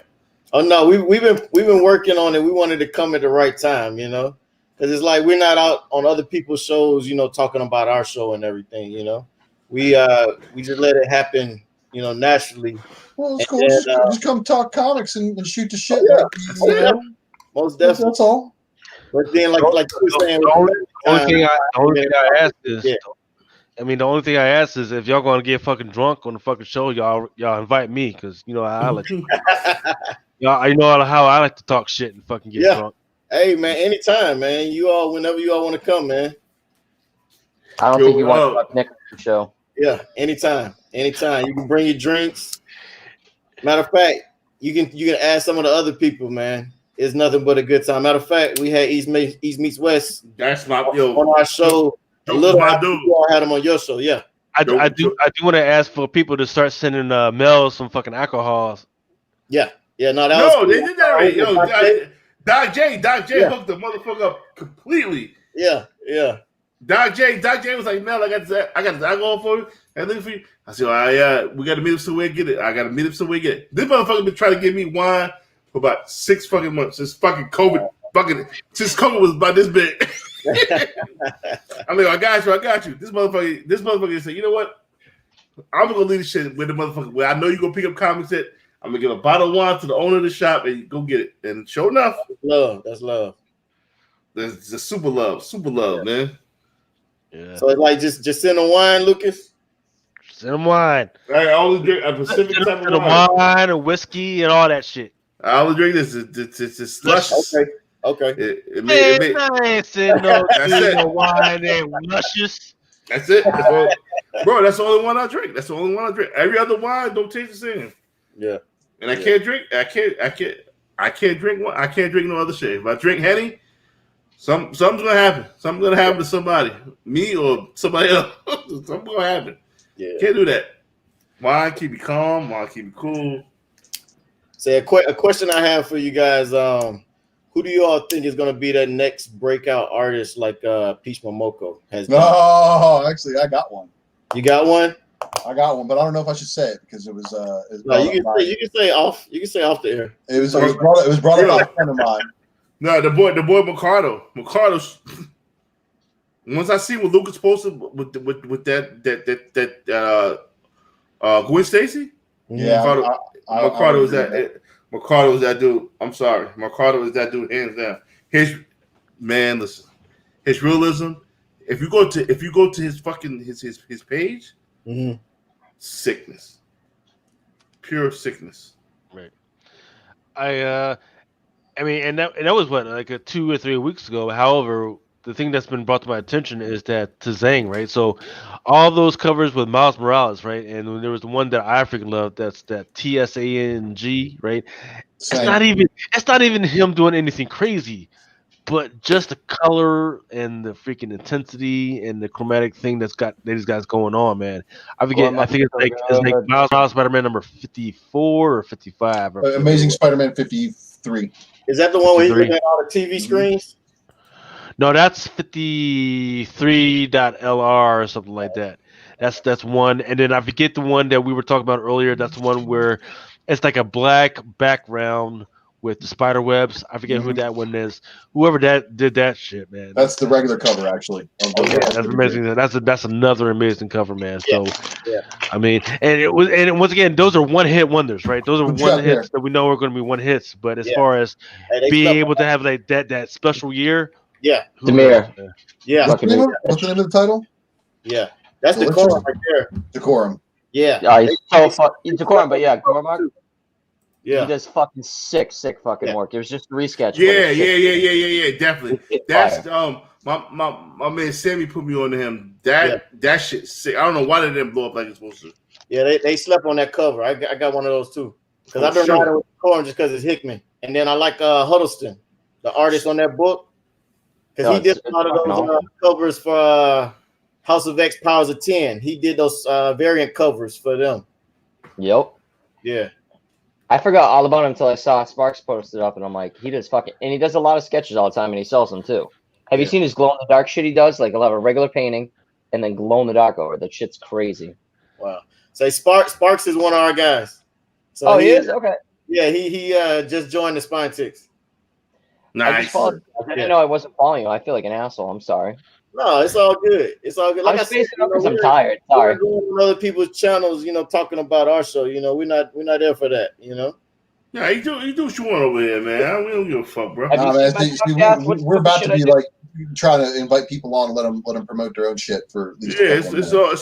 Oh no, we've been working on it. We wanted to come at the right time, you know, because it's like we're not out on other people's shows, you know, talking about our show and everything, you know. We just let it happen, you know, naturally. Well, it's cool. Just come talk comics and shoot the shit. Most definitely. That's all. But then, like you were saying, the only thing I ask is, the only thing I ask is if y'all gonna get fucking drunk on the fucking show, y'all invite me because you know I like y'all. I know how I like to talk shit and fucking get drunk. Hey man, anytime, man. Whenever you all want to come, man. I don't think you want to fuck Nick on the show. Yeah, anytime. You can bring your drinks. Matter of fact, you can ask some of the other people, man. It's nothing but a good time. Matter of fact, we had East Meets West. That's my on our show. A little after you all had him on your show, yeah. I do want to ask for people to start sending Mel some fucking alcohols. Yeah, no, they did that already. Yo, Doc J hooked the motherfucker up completely. Yeah. Doc J was like, Mel, I got this alcohol for you. And then for you. I said, all right, we got to meet him somewhere and get it. I got to meet him somewhere and get it. This motherfucker been trying to give me wine for about 6 fucking months. Since fucking COVID, since COVID was about this big. I'm like, I got you. This motherfucker said, you know what? I'm gonna leave this shit with the motherfucker. Where I know you're gonna pick up comics at. I'm gonna give a bottle of wine to the owner of the shop and go get it. And sure enough, that's love. That's the super love, man. Yeah. So it's like just send them wine, Lucas. Send them wine. I always drink a Pacific type of wine and whiskey and all that shit. I always drink this. It's luscious. Okay. I ain't send no wine and luscious. That's it. Bro, that's the only one I drink. Every other wine don't taste the same. Yeah. And I can't drink. I can't drink one. I can't drink no other shit. If I drink Henny, something's gonna happen. Something's gonna happen to somebody, me or somebody else. Something's gonna happen. Yeah. Can't do that. Wine keep me calm. Wine keep me cool. Say a question I have for you guys. Who do you all think is going to be that next breakout artist like Peach Momoko has been? No, actually, I got one. You got one? I got one, but I don't know if I should say it because it was. No, you can say off. You can say off the air. It was brought up by a friend of mine. No, the boy Mercado. Once I see what Lucas posted with that Gwen Stacy. Yeah, Mercado is that. Mercado is that dude. I'm sorry. Mercado is that dude, hands down. Listen. His realism. If you go to his fucking his page, sickness. Pure sickness. Right. I mean, and that was what, like 2 or 3 weeks ago. However, the thing that's been brought to my attention is that Tazang, right? So all those covers with Miles Morales, right? And when there was the one that I freaking love, that's that TSANG, right? It's not even him doing anything crazy, but just the color and the freaking intensity and the chromatic thing that these guys going on, man. I think it's like Miles Spider-Man number 54 or 55. Amazing Spider-Man 53. Is that the one where he's 53. looking at all the TV screens? No, that's 53.LR or something like that. That's one. And then I forget the one that we were talking about earlier. That's the one where it's like a black background with the spider webs. I forget who that one is. Whoever that did that shit, man. That's the regular cover, actually. That's amazing. That's another amazing cover, man. So, Yeah. I mean, once again, those are one hit wonders, right? Those are one hits that we know are going to be one hits. But as far as being able to have like that special year, Demir. Yeah. What's the name of the title? Yeah. That's Decorum right there. Decorum. Yeah. He's so Decorum, but yeah, Cormac. Yeah. He does fucking sick fucking work. It was just a resketch. Yeah. Definitely. That's my man Sammy put me on to him. That shit's sick. I don't know why they didn't blow up like it's supposed to. Yeah, they slept on that cover. I got one of those too. Because I've been riding with Decorum just because it's Hickman. And then I like Huddleston, the artist on that book. Because he did a lot of those covers for House of X Powers of 10. He did those variant covers for them. Yep. Yeah. I forgot all about him until I saw Sparks posted up, and I'm like, he does fucking, and he does a lot of sketches all the time, and he sells them too. Have you seen his glow in the dark shit he does? Like, he'll have a regular painting and then glow in the dark over. That shit's crazy. Wow. So Sparks is one of our guys. So he is? Okay. Yeah, he just joined the Spine Ticks. Nice. I didn't know I wasn't following you. I feel like an asshole. I'm sorry. No, it's all good. It's all good. Like I'm I said, I'm tired. Sorry. We're going on other people's channels, talking about our show. We're not there for that. Yeah, you do what you want over here, man. We don't give a fuck, bro. We're about to be like trying to invite people on and let them promote their own shit for at least. Yeah, it's all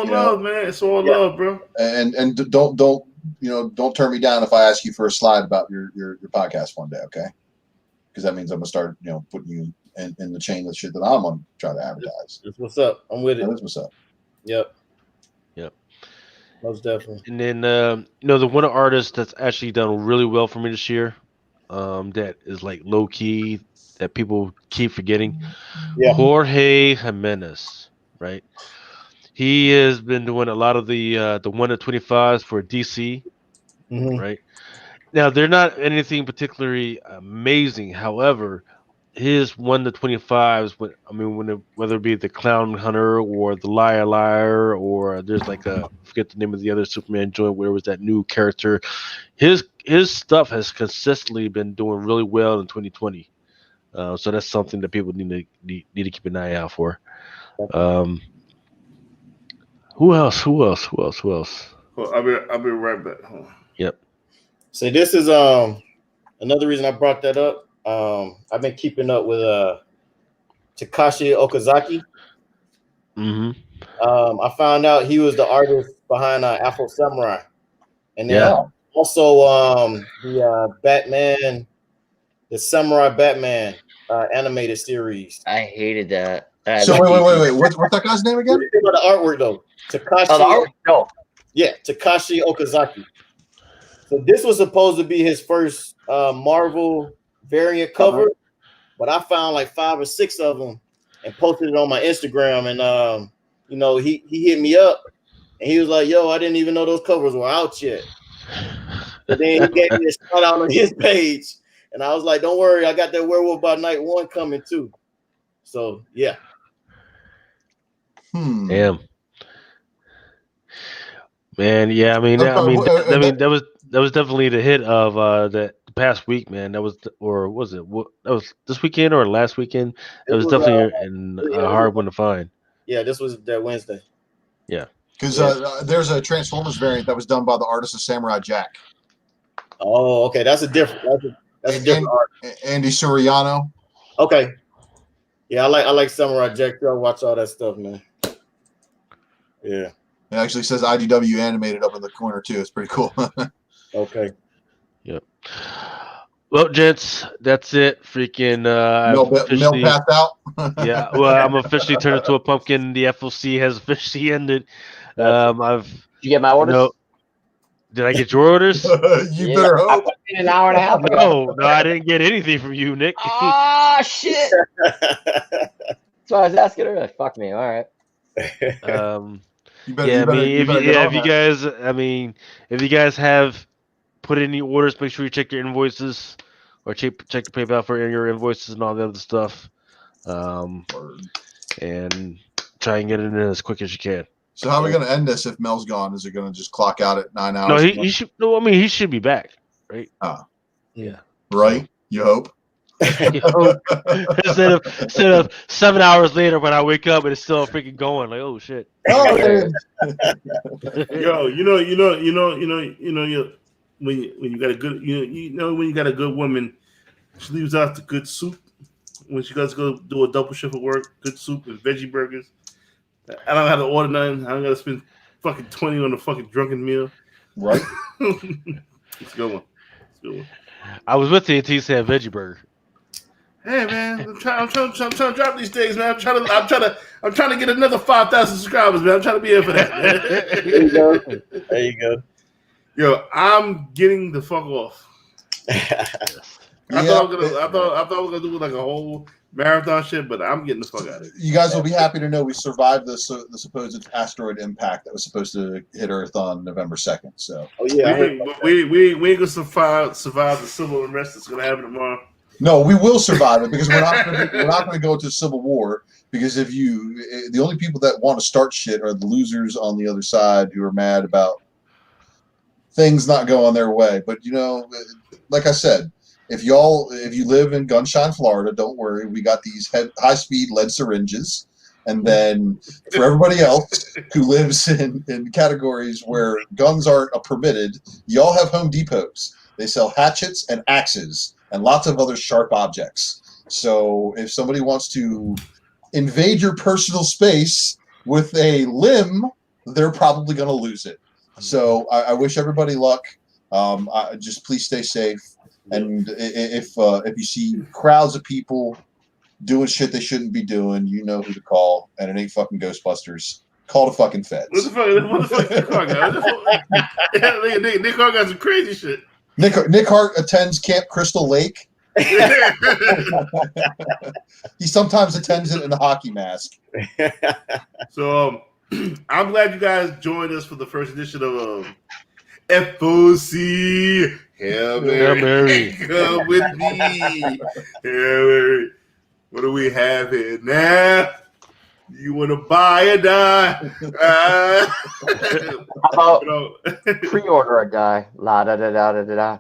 love, man. It's all love, bro. And don't turn me down if I ask you for a slide about your podcast one day, okay? Because that means I'm gonna start putting you in the chain of shit that I'm gonna try to advertise. That's what's up. I'm with it. That's what's up. Yep. Most definitely. And then the one artist that's actually done really well for me this year, that is like low key that people keep forgetting. Yeah. Jorge Jimenez, right? He has been doing a lot of the 1-25s for DC, right? Now they're not anything particularly amazing. However, his 1-25s, whether it be the Clown Hunter or the Liar, or there's like I forget the name of the other Superman joint where it was that new character. His stuff has consistently been doing really well in 2020. So that's something that people need to keep an eye out for. Who else? Well, I'll be right back. Hold on. Yep. So this is another reason I brought that up. I've been keeping up with Takashi Okazaki. I found out he was the artist behind Afro Samurai, and then also the Batman, the Samurai Batman animated series. I hated that. So wait. What's that guy's name again? The artwork though, Takashi. Oh, the artwork. No. Yeah, Takashi Okazaki. So this was supposed to be his first Marvel variant cover, but I found like 5 or 6 of them and posted it on my Instagram. And he hit me up and he was like, "Yo, I didn't even know those covers were out yet." But then he gave me a shout out on his page, and I was like, "Don't worry, I got that Werewolf by Night 1 coming too." So yeah. Damn. Man, yeah, that was definitely the hit of the past week, man. That was, or was it? That was this weekend or last weekend? That was definitely a hard one to find. Yeah, this was that Wednesday. Yeah, because there's a Transformers variant that was done by the artist of Samurai Jack. Oh, okay, that's a different art. Andy Suriano. Okay, yeah, I like Samurai Jack. I watch all that stuff, man. Yeah. It actually says IDW animated up in the corner too. It's pretty cool. Okay. Yep. Well, gents, that's it. Freaking Mel passed out. Yeah. Well, I'm officially turned into a pumpkin. The FOC has officially ended. Did you get my orders? No. Did I get your orders? You better hope. In an hour and a half ago. No, I didn't get anything from you, Nick. Ah, shit. That's why I was asking her. Fuck me. All right. If you guys have put any orders, make sure you check your invoices. or check the PayPal for your invoices and all the other stuff, and try and get it in as quick as you can. So how are we going to end this if Mel's gone? Is it going to just clock out at 9 hours? No, he should. No, I mean he should be back, right? Yeah. Right? So. You hope. instead of 7 hours later when I wake up and it's still freaking going, like, oh shit. Oh, yo, when you got a good when you got a good woman, she leaves out the good soup when she goes to go do a double shift of work. Good soup and veggie burgers. I don't have to order nothing. I don't got to spend fucking 20 on a fucking drunken meal. Right. It's a good one. I was with you until you said veggie burger. Hey man, I'm trying to drop these things, man. I'm trying to get another 5,000 subscribers, man. I'm trying to be here for that. There you go. Yo, I'm getting the fuck off. I thought we were gonna do like a whole marathon shit, but I'm getting the fuck out of it. You guys will be happy to know we survived the supposed asteroid impact that was supposed to hit Earth on November 2nd. So, we ain't gonna survive the civil unrest that's gonna happen tomorrow. No, we will survive it because we're not going to go into a civil war. Because the only people that want to start shit are the losers on the other side who are mad about things not going their way. But like I said, if you live in Gunshine, Florida, don't worry. We got these high-speed lead syringes. And then for everybody else who lives in categories where guns aren't permitted, y'all have Home Depots. They sell hatchets and axes and lots of other sharp objects. So if somebody wants to invade your personal space with a limb, they're probably going to lose it. So I wish everybody luck. Just please stay safe. And if you see crowds of people doing shit they shouldn't be doing, you know who to call, and it ain't fucking Ghostbusters. Call the fucking feds. What the fuck Nick Hart got? Nick Hart got some crazy shit. Nick Hart attends Camp Crystal Lake. He sometimes attends it in a hockey mask. So I'm glad you guys joined us for the first edition of FOC. Hail Mary. Come with me. Hail Mary. What do we have here now? You want to buy or die? How about pre-order a die? La da da da da da da.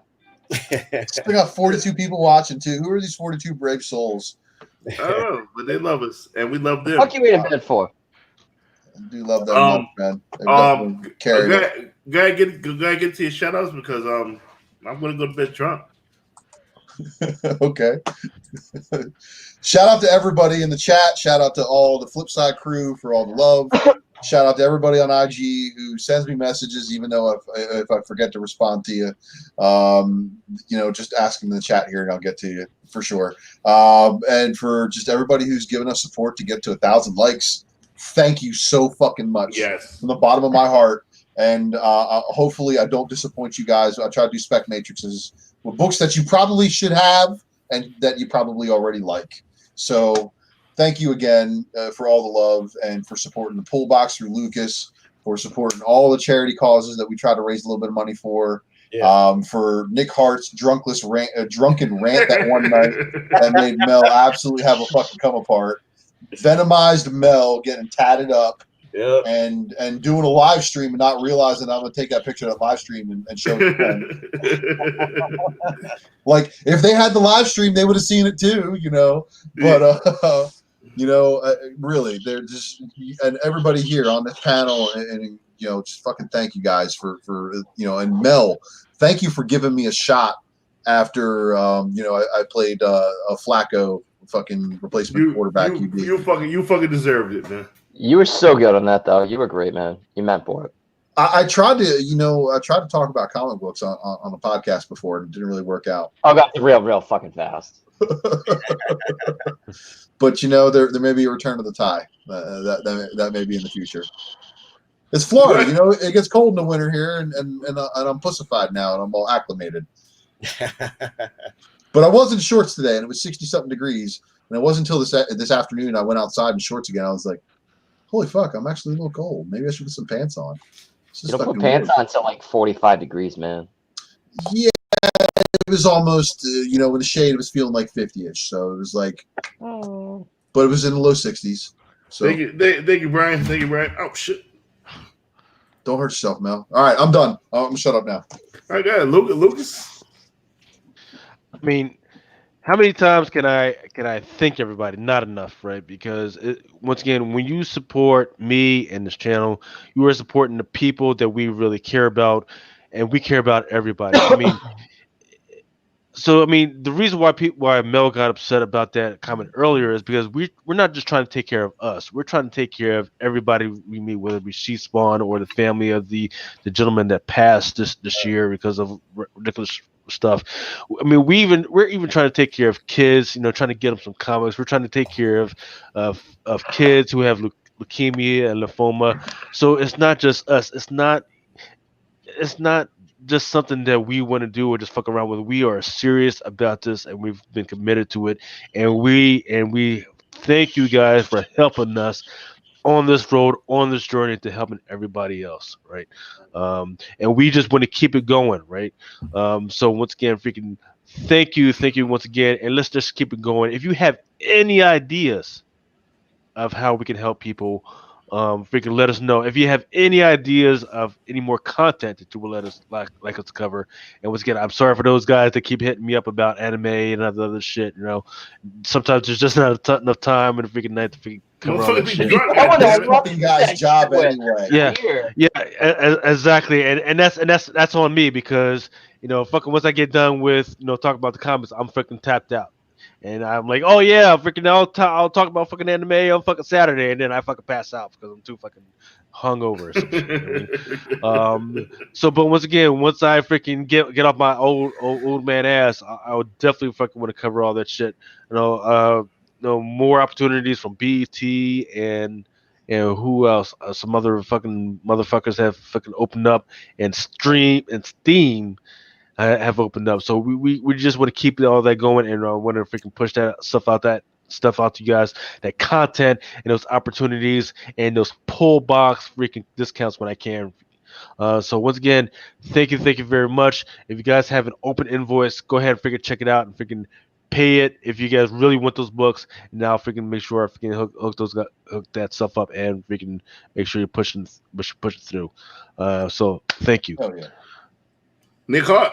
We got 42 people watching too. Who are these 42 brave souls? I don't know, but they love us, and we love them. What you waiting bed for? I do love them, man. Go ahead, get to your shout outs because I'm gonna go to bed drunk. Okay. Shout out to everybody in the chat. Shout out to all the Flipside crew for all the love. Shout out to everybody on IG who sends me messages, even though if I forget to respond to you. Just ask them in the chat here and I'll get to you for sure. And for just everybody who's given us support to get to 1,000 likes, thank you so fucking much. Yes. From the bottom of my heart. And hopefully I don't disappoint you guys. I try to do spec matrices with books that you probably should have and that you probably already like. So thank you again for all the love and for supporting the Pull Box through Lucas, for supporting all the charity causes that we try to raise a little bit of money for. Yeah. For Nick Hart's drunken rant that one night that made Mel absolutely have a fucking come apart. Venomized Mel getting tatted up. Yep. And doing a live stream and not realizing I'm going to take that picture of that live stream and show it. Like, if they had the live stream, they would have seen it too, But, really, they're just – and everybody here on this panel and just fucking thank you guys for and Mel, thank you for giving me a shot after, I played a Flacco fucking replacement quarterback. You fucking deserved it, man. You were so good on that, though. You were great, man. You meant for it. I tried to talk about comic books on the podcast before, and it didn't really work out. I got real fucking fast. But there may be a return of the tie. That may be in the future. It's Florida, it gets cold in the winter here, and I'm pussified now, and I'm all acclimated. But I was in shorts today, and it was 60-something degrees, and it wasn't until this afternoon I went outside in shorts again. I was like, holy fuck, I'm actually a little cold. Maybe I should put some pants on. You don't put pants on until like 45 degrees, man. Yeah, was almost, with the shade, it was feeling like 50-ish. So it was like, but it was in the low 60s. So thank you, Brian. Thank you, Brian. Oh shit! Don't hurt yourself, Mel. All right, I'm done. I'm gonna shut up now. All right, guys. Lucas. I mean, how many times can I thank everybody? Not enough, right? Because once again, when you support me and this channel, you are supporting the people that we really care about, and we care about everybody. I mean, the reason why Mel got upset about that comment earlier is because we're not just trying to take care of us. We're trying to take care of everybody we meet, whether it be She Spawn or the family of the gentleman that passed this year because of ridiculous stuff. I mean, we're even trying to take care of kids. Trying to get them some comics. We're trying to take care of kids who have leukemia and lymphoma. So it's not just us. It's not just something that we want to do or just fuck around with. We are serious about this, and we've been committed to it. And we thank you guys for helping us on this road, on this journey to helping everybody else, right? And we just want to keep it going, right? So once again, freaking thank you once again, and let's just keep it going. If you have any ideas of how we can help people, freaking let us know. If you have any ideas of any more content that you will let us like us to cover. And once again, I'm sorry for those guys that keep hitting me up about anime and other shit. Sometimes there's just not enough time and a freaking night to freaking cover all that shit. This fucking guy's job anyway. Yeah, exactly, and that's on me because fucking once I get done with talking about the comics, I'm freaking tapped out. And I'm like, oh yeah, freaking, I'll talk about fucking anime on fucking Saturday, and then I fucking pass out because I'm too fucking hungover or some shit. But once again, once I freaking get off my old man ass, I would definitely fucking want to cover all that shit. More opportunities from BT and who else? Some other fucking motherfuckers have fucking opened up, and Steam have opened up. So we just want to keep all that going, and want to freaking push that stuff out to you guys, that content and those opportunities and those pull box freaking discounts when I can. So once again, thank you very much. If you guys have an open invoice, go ahead and freaking check it out and freaking pay it if you guys really want those books. And now freaking make sure I freaking hook that stuff up and freaking make sure you're pushing through. So thank you. Oh yeah. Nick Hart.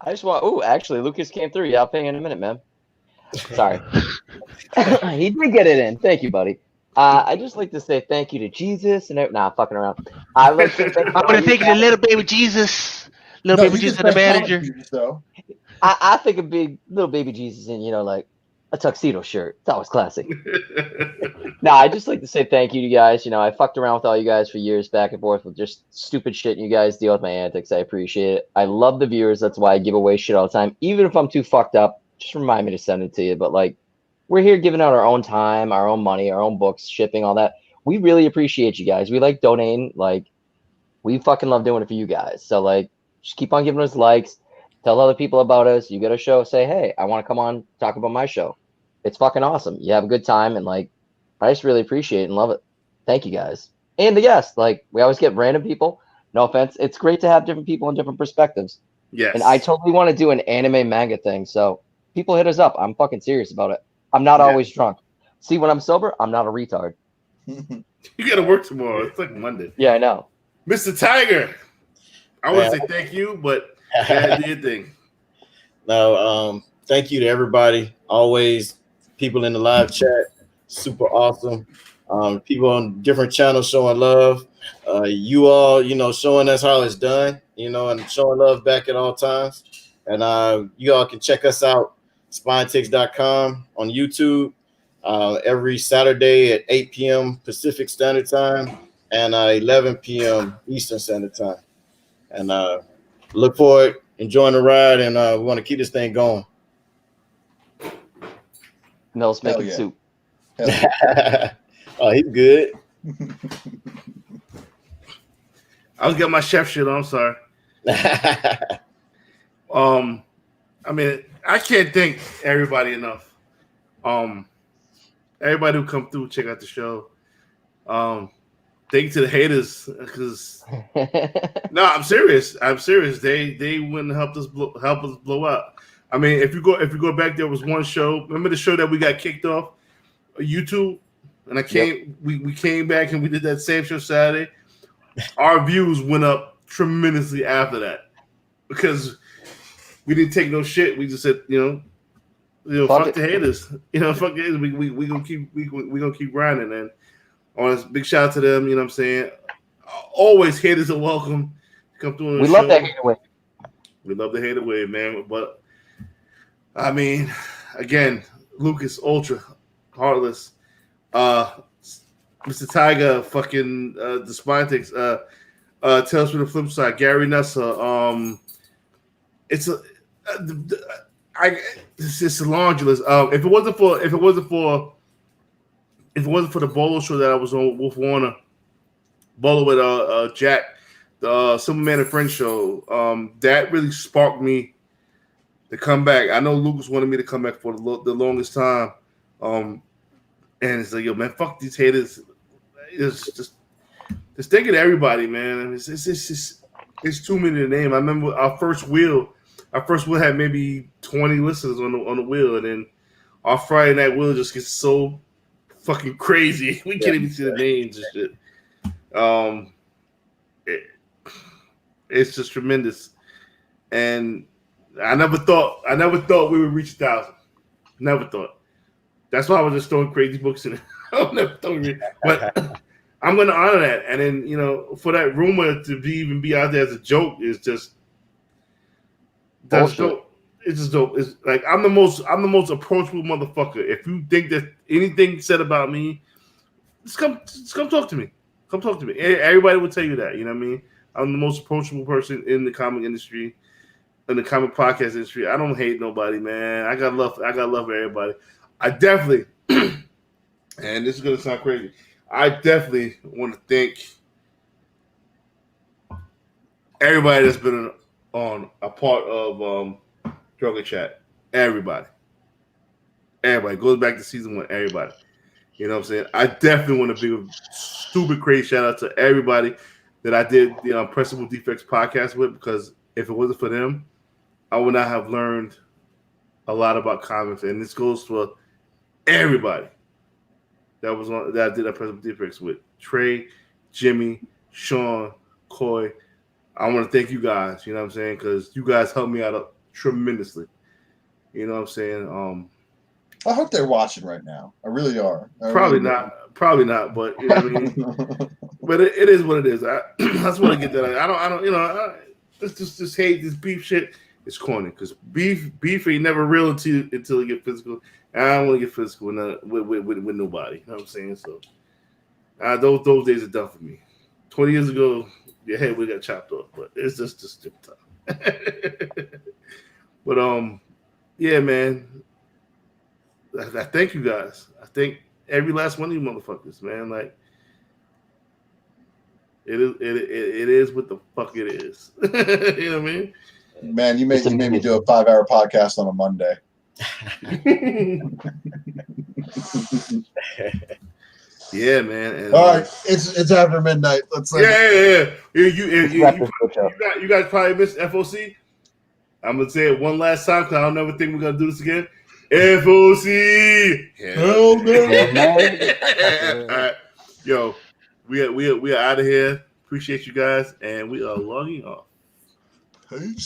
I just want. Oh, actually, Lucas came through. Yeah, I'll pay you in a minute, man. Sorry. He did get it in. Thank you, buddy. I just like to say thank you to Jesus and nah, fucking around. I like to thank I want to thank you to little baby Jesus, baby Jesus, the manager. I think of little baby Jesus in like a tuxedo shirt. It's always classic. No, I just like to say thank you to you guys. I fucked around with all you guys for years back and forth with just stupid shit, and you guys deal with my antics. I appreciate it. I love the viewers. That's why I give away shit all the time. Even if I'm too fucked up, just remind me to send it to you. But we're here giving out our own time, our own money, our own books, shipping, all that. We really appreciate you guys. We like donating. We fucking love doing it for you guys. So just keep on giving us likes. Tell other people about us. You get a show, say, hey, I want to come on, talk about my show. It's fucking awesome. You have a good time, and I just really appreciate it and love it. Thank you guys. And the guests. We always get random people. No offense. It's great to have different people and different perspectives. Yes. And I totally want to do an anime manga thing. So people hit us up. I'm fucking serious about it. I'm not always drunk. See, when I'm sober, I'm not a retard. You got to work tomorrow. It's Monday. Yeah, I know. Mr. Tiger. I want to say thank you, but do your thing. No, thank you to everybody. Always people in the live chat. Super awesome. People on different channels showing love. You all, showing us how it's done, and showing love back at all times. And you all can check us out, spinetix.com on YouTube every Saturday at 8 p.m. Pacific Standard Time and 11 p.m. Eastern Standard Time. And look forward, enjoying the ride, and we want to keep this thing going. Mel's making soup. Oh, he's good. I was getting my chef shit on. I'm sorry. I can't thank everybody enough. Everybody who come through, check out the show. thank you to the haters because no, I'm serious. I'm serious. They wouldn't help us blow up. I mean, if you go back, there was one show. Remember the show that we got kicked off YouTube, and we came back and we did that same show Saturday. Our views went up tremendously after that because we didn't take no shit. We just said, fuck the haters. Fuck the haters. We gonna keep grinding. And I want a big shout out to them. You know what I'm saying? Always haters are welcome to come through. We love that hater wave. We love the hater wave, man. But I mean, again, Lucas Ultra Heartless, Mr. Tiger, fucking the Spinetics, Tales from the Flip Side, Gary Nessa. It's a laundry list. If it wasn't for the Bolo show that I was on, Wolf Warner, Bolo with Jack, the Superman and Friends show, that really sparked me to come back. I know Lucas wanted me to come back for the longest time, and it's like, yo, man, fuck these haters. It's just thinking of everybody, man. It's too many to name. I remember our first wheel had maybe 20 listeners on the wheel, and then our Friday night wheel just gets so fucking crazy. We can't even see the names and shit. It's just tremendous, and I never thought we would reach 1,000. Never thought. That's why I was just throwing crazy books in it. I never thought but I'm going to honor that, and then for that rumor to even be out there as a joke is just that's dope. It's just dope. It's like I'm the most approachable motherfucker. If you think that anything said about me, just come talk to me. Come talk to me. Everybody will tell you that. You know what I mean? I'm the most approachable person in the comic industry, in the comic podcast industry. I don't hate nobody, man. I got love for everybody. I definitely, and this is gonna sound crazy, I definitely want to thank everybody that's been on a part of Drunken Chat. Everybody goes back to season 1. Everybody, you know what I'm saying? I definitely want to give a stupid crazy shout out to everybody that I did the Unpressable Defects podcast with, because if it wasn't for them, I would not have learned a lot about comics. And this goes for everybody that I did Unpressable Defects with. Trey, Jimmy, Sean, Coy. I want to thank you guys, you know what I'm saying? Because you guys helped me out tremendously. You know what I'm saying? I hope they're watching right now. I really are. Probably not, but you know what I mean? But it is what it is. I just want to get that. I don't this hate, this beef shit is corny, because beef ain't never real until you get physical. And I don't want to get physical with nobody. You know what I'm saying? So those days are done for me. 20 years ago, your head would got chopped off, but it's just different time. But yeah, man. I thank you guys. I thank every last one of you motherfuckers, man. Like, it is what the fuck it is. You know what I mean? Man, you made me do a 5-hour podcast on a Monday. Yeah, man. And, all right, it's after midnight. Let's yeah. You guys probably missed FOC. I'm gonna say it one last time because I don't ever think we're gonna do this again. FOC. Hell no. All right, yo, we are out of here. Appreciate you guys, and we are logging off. Peace.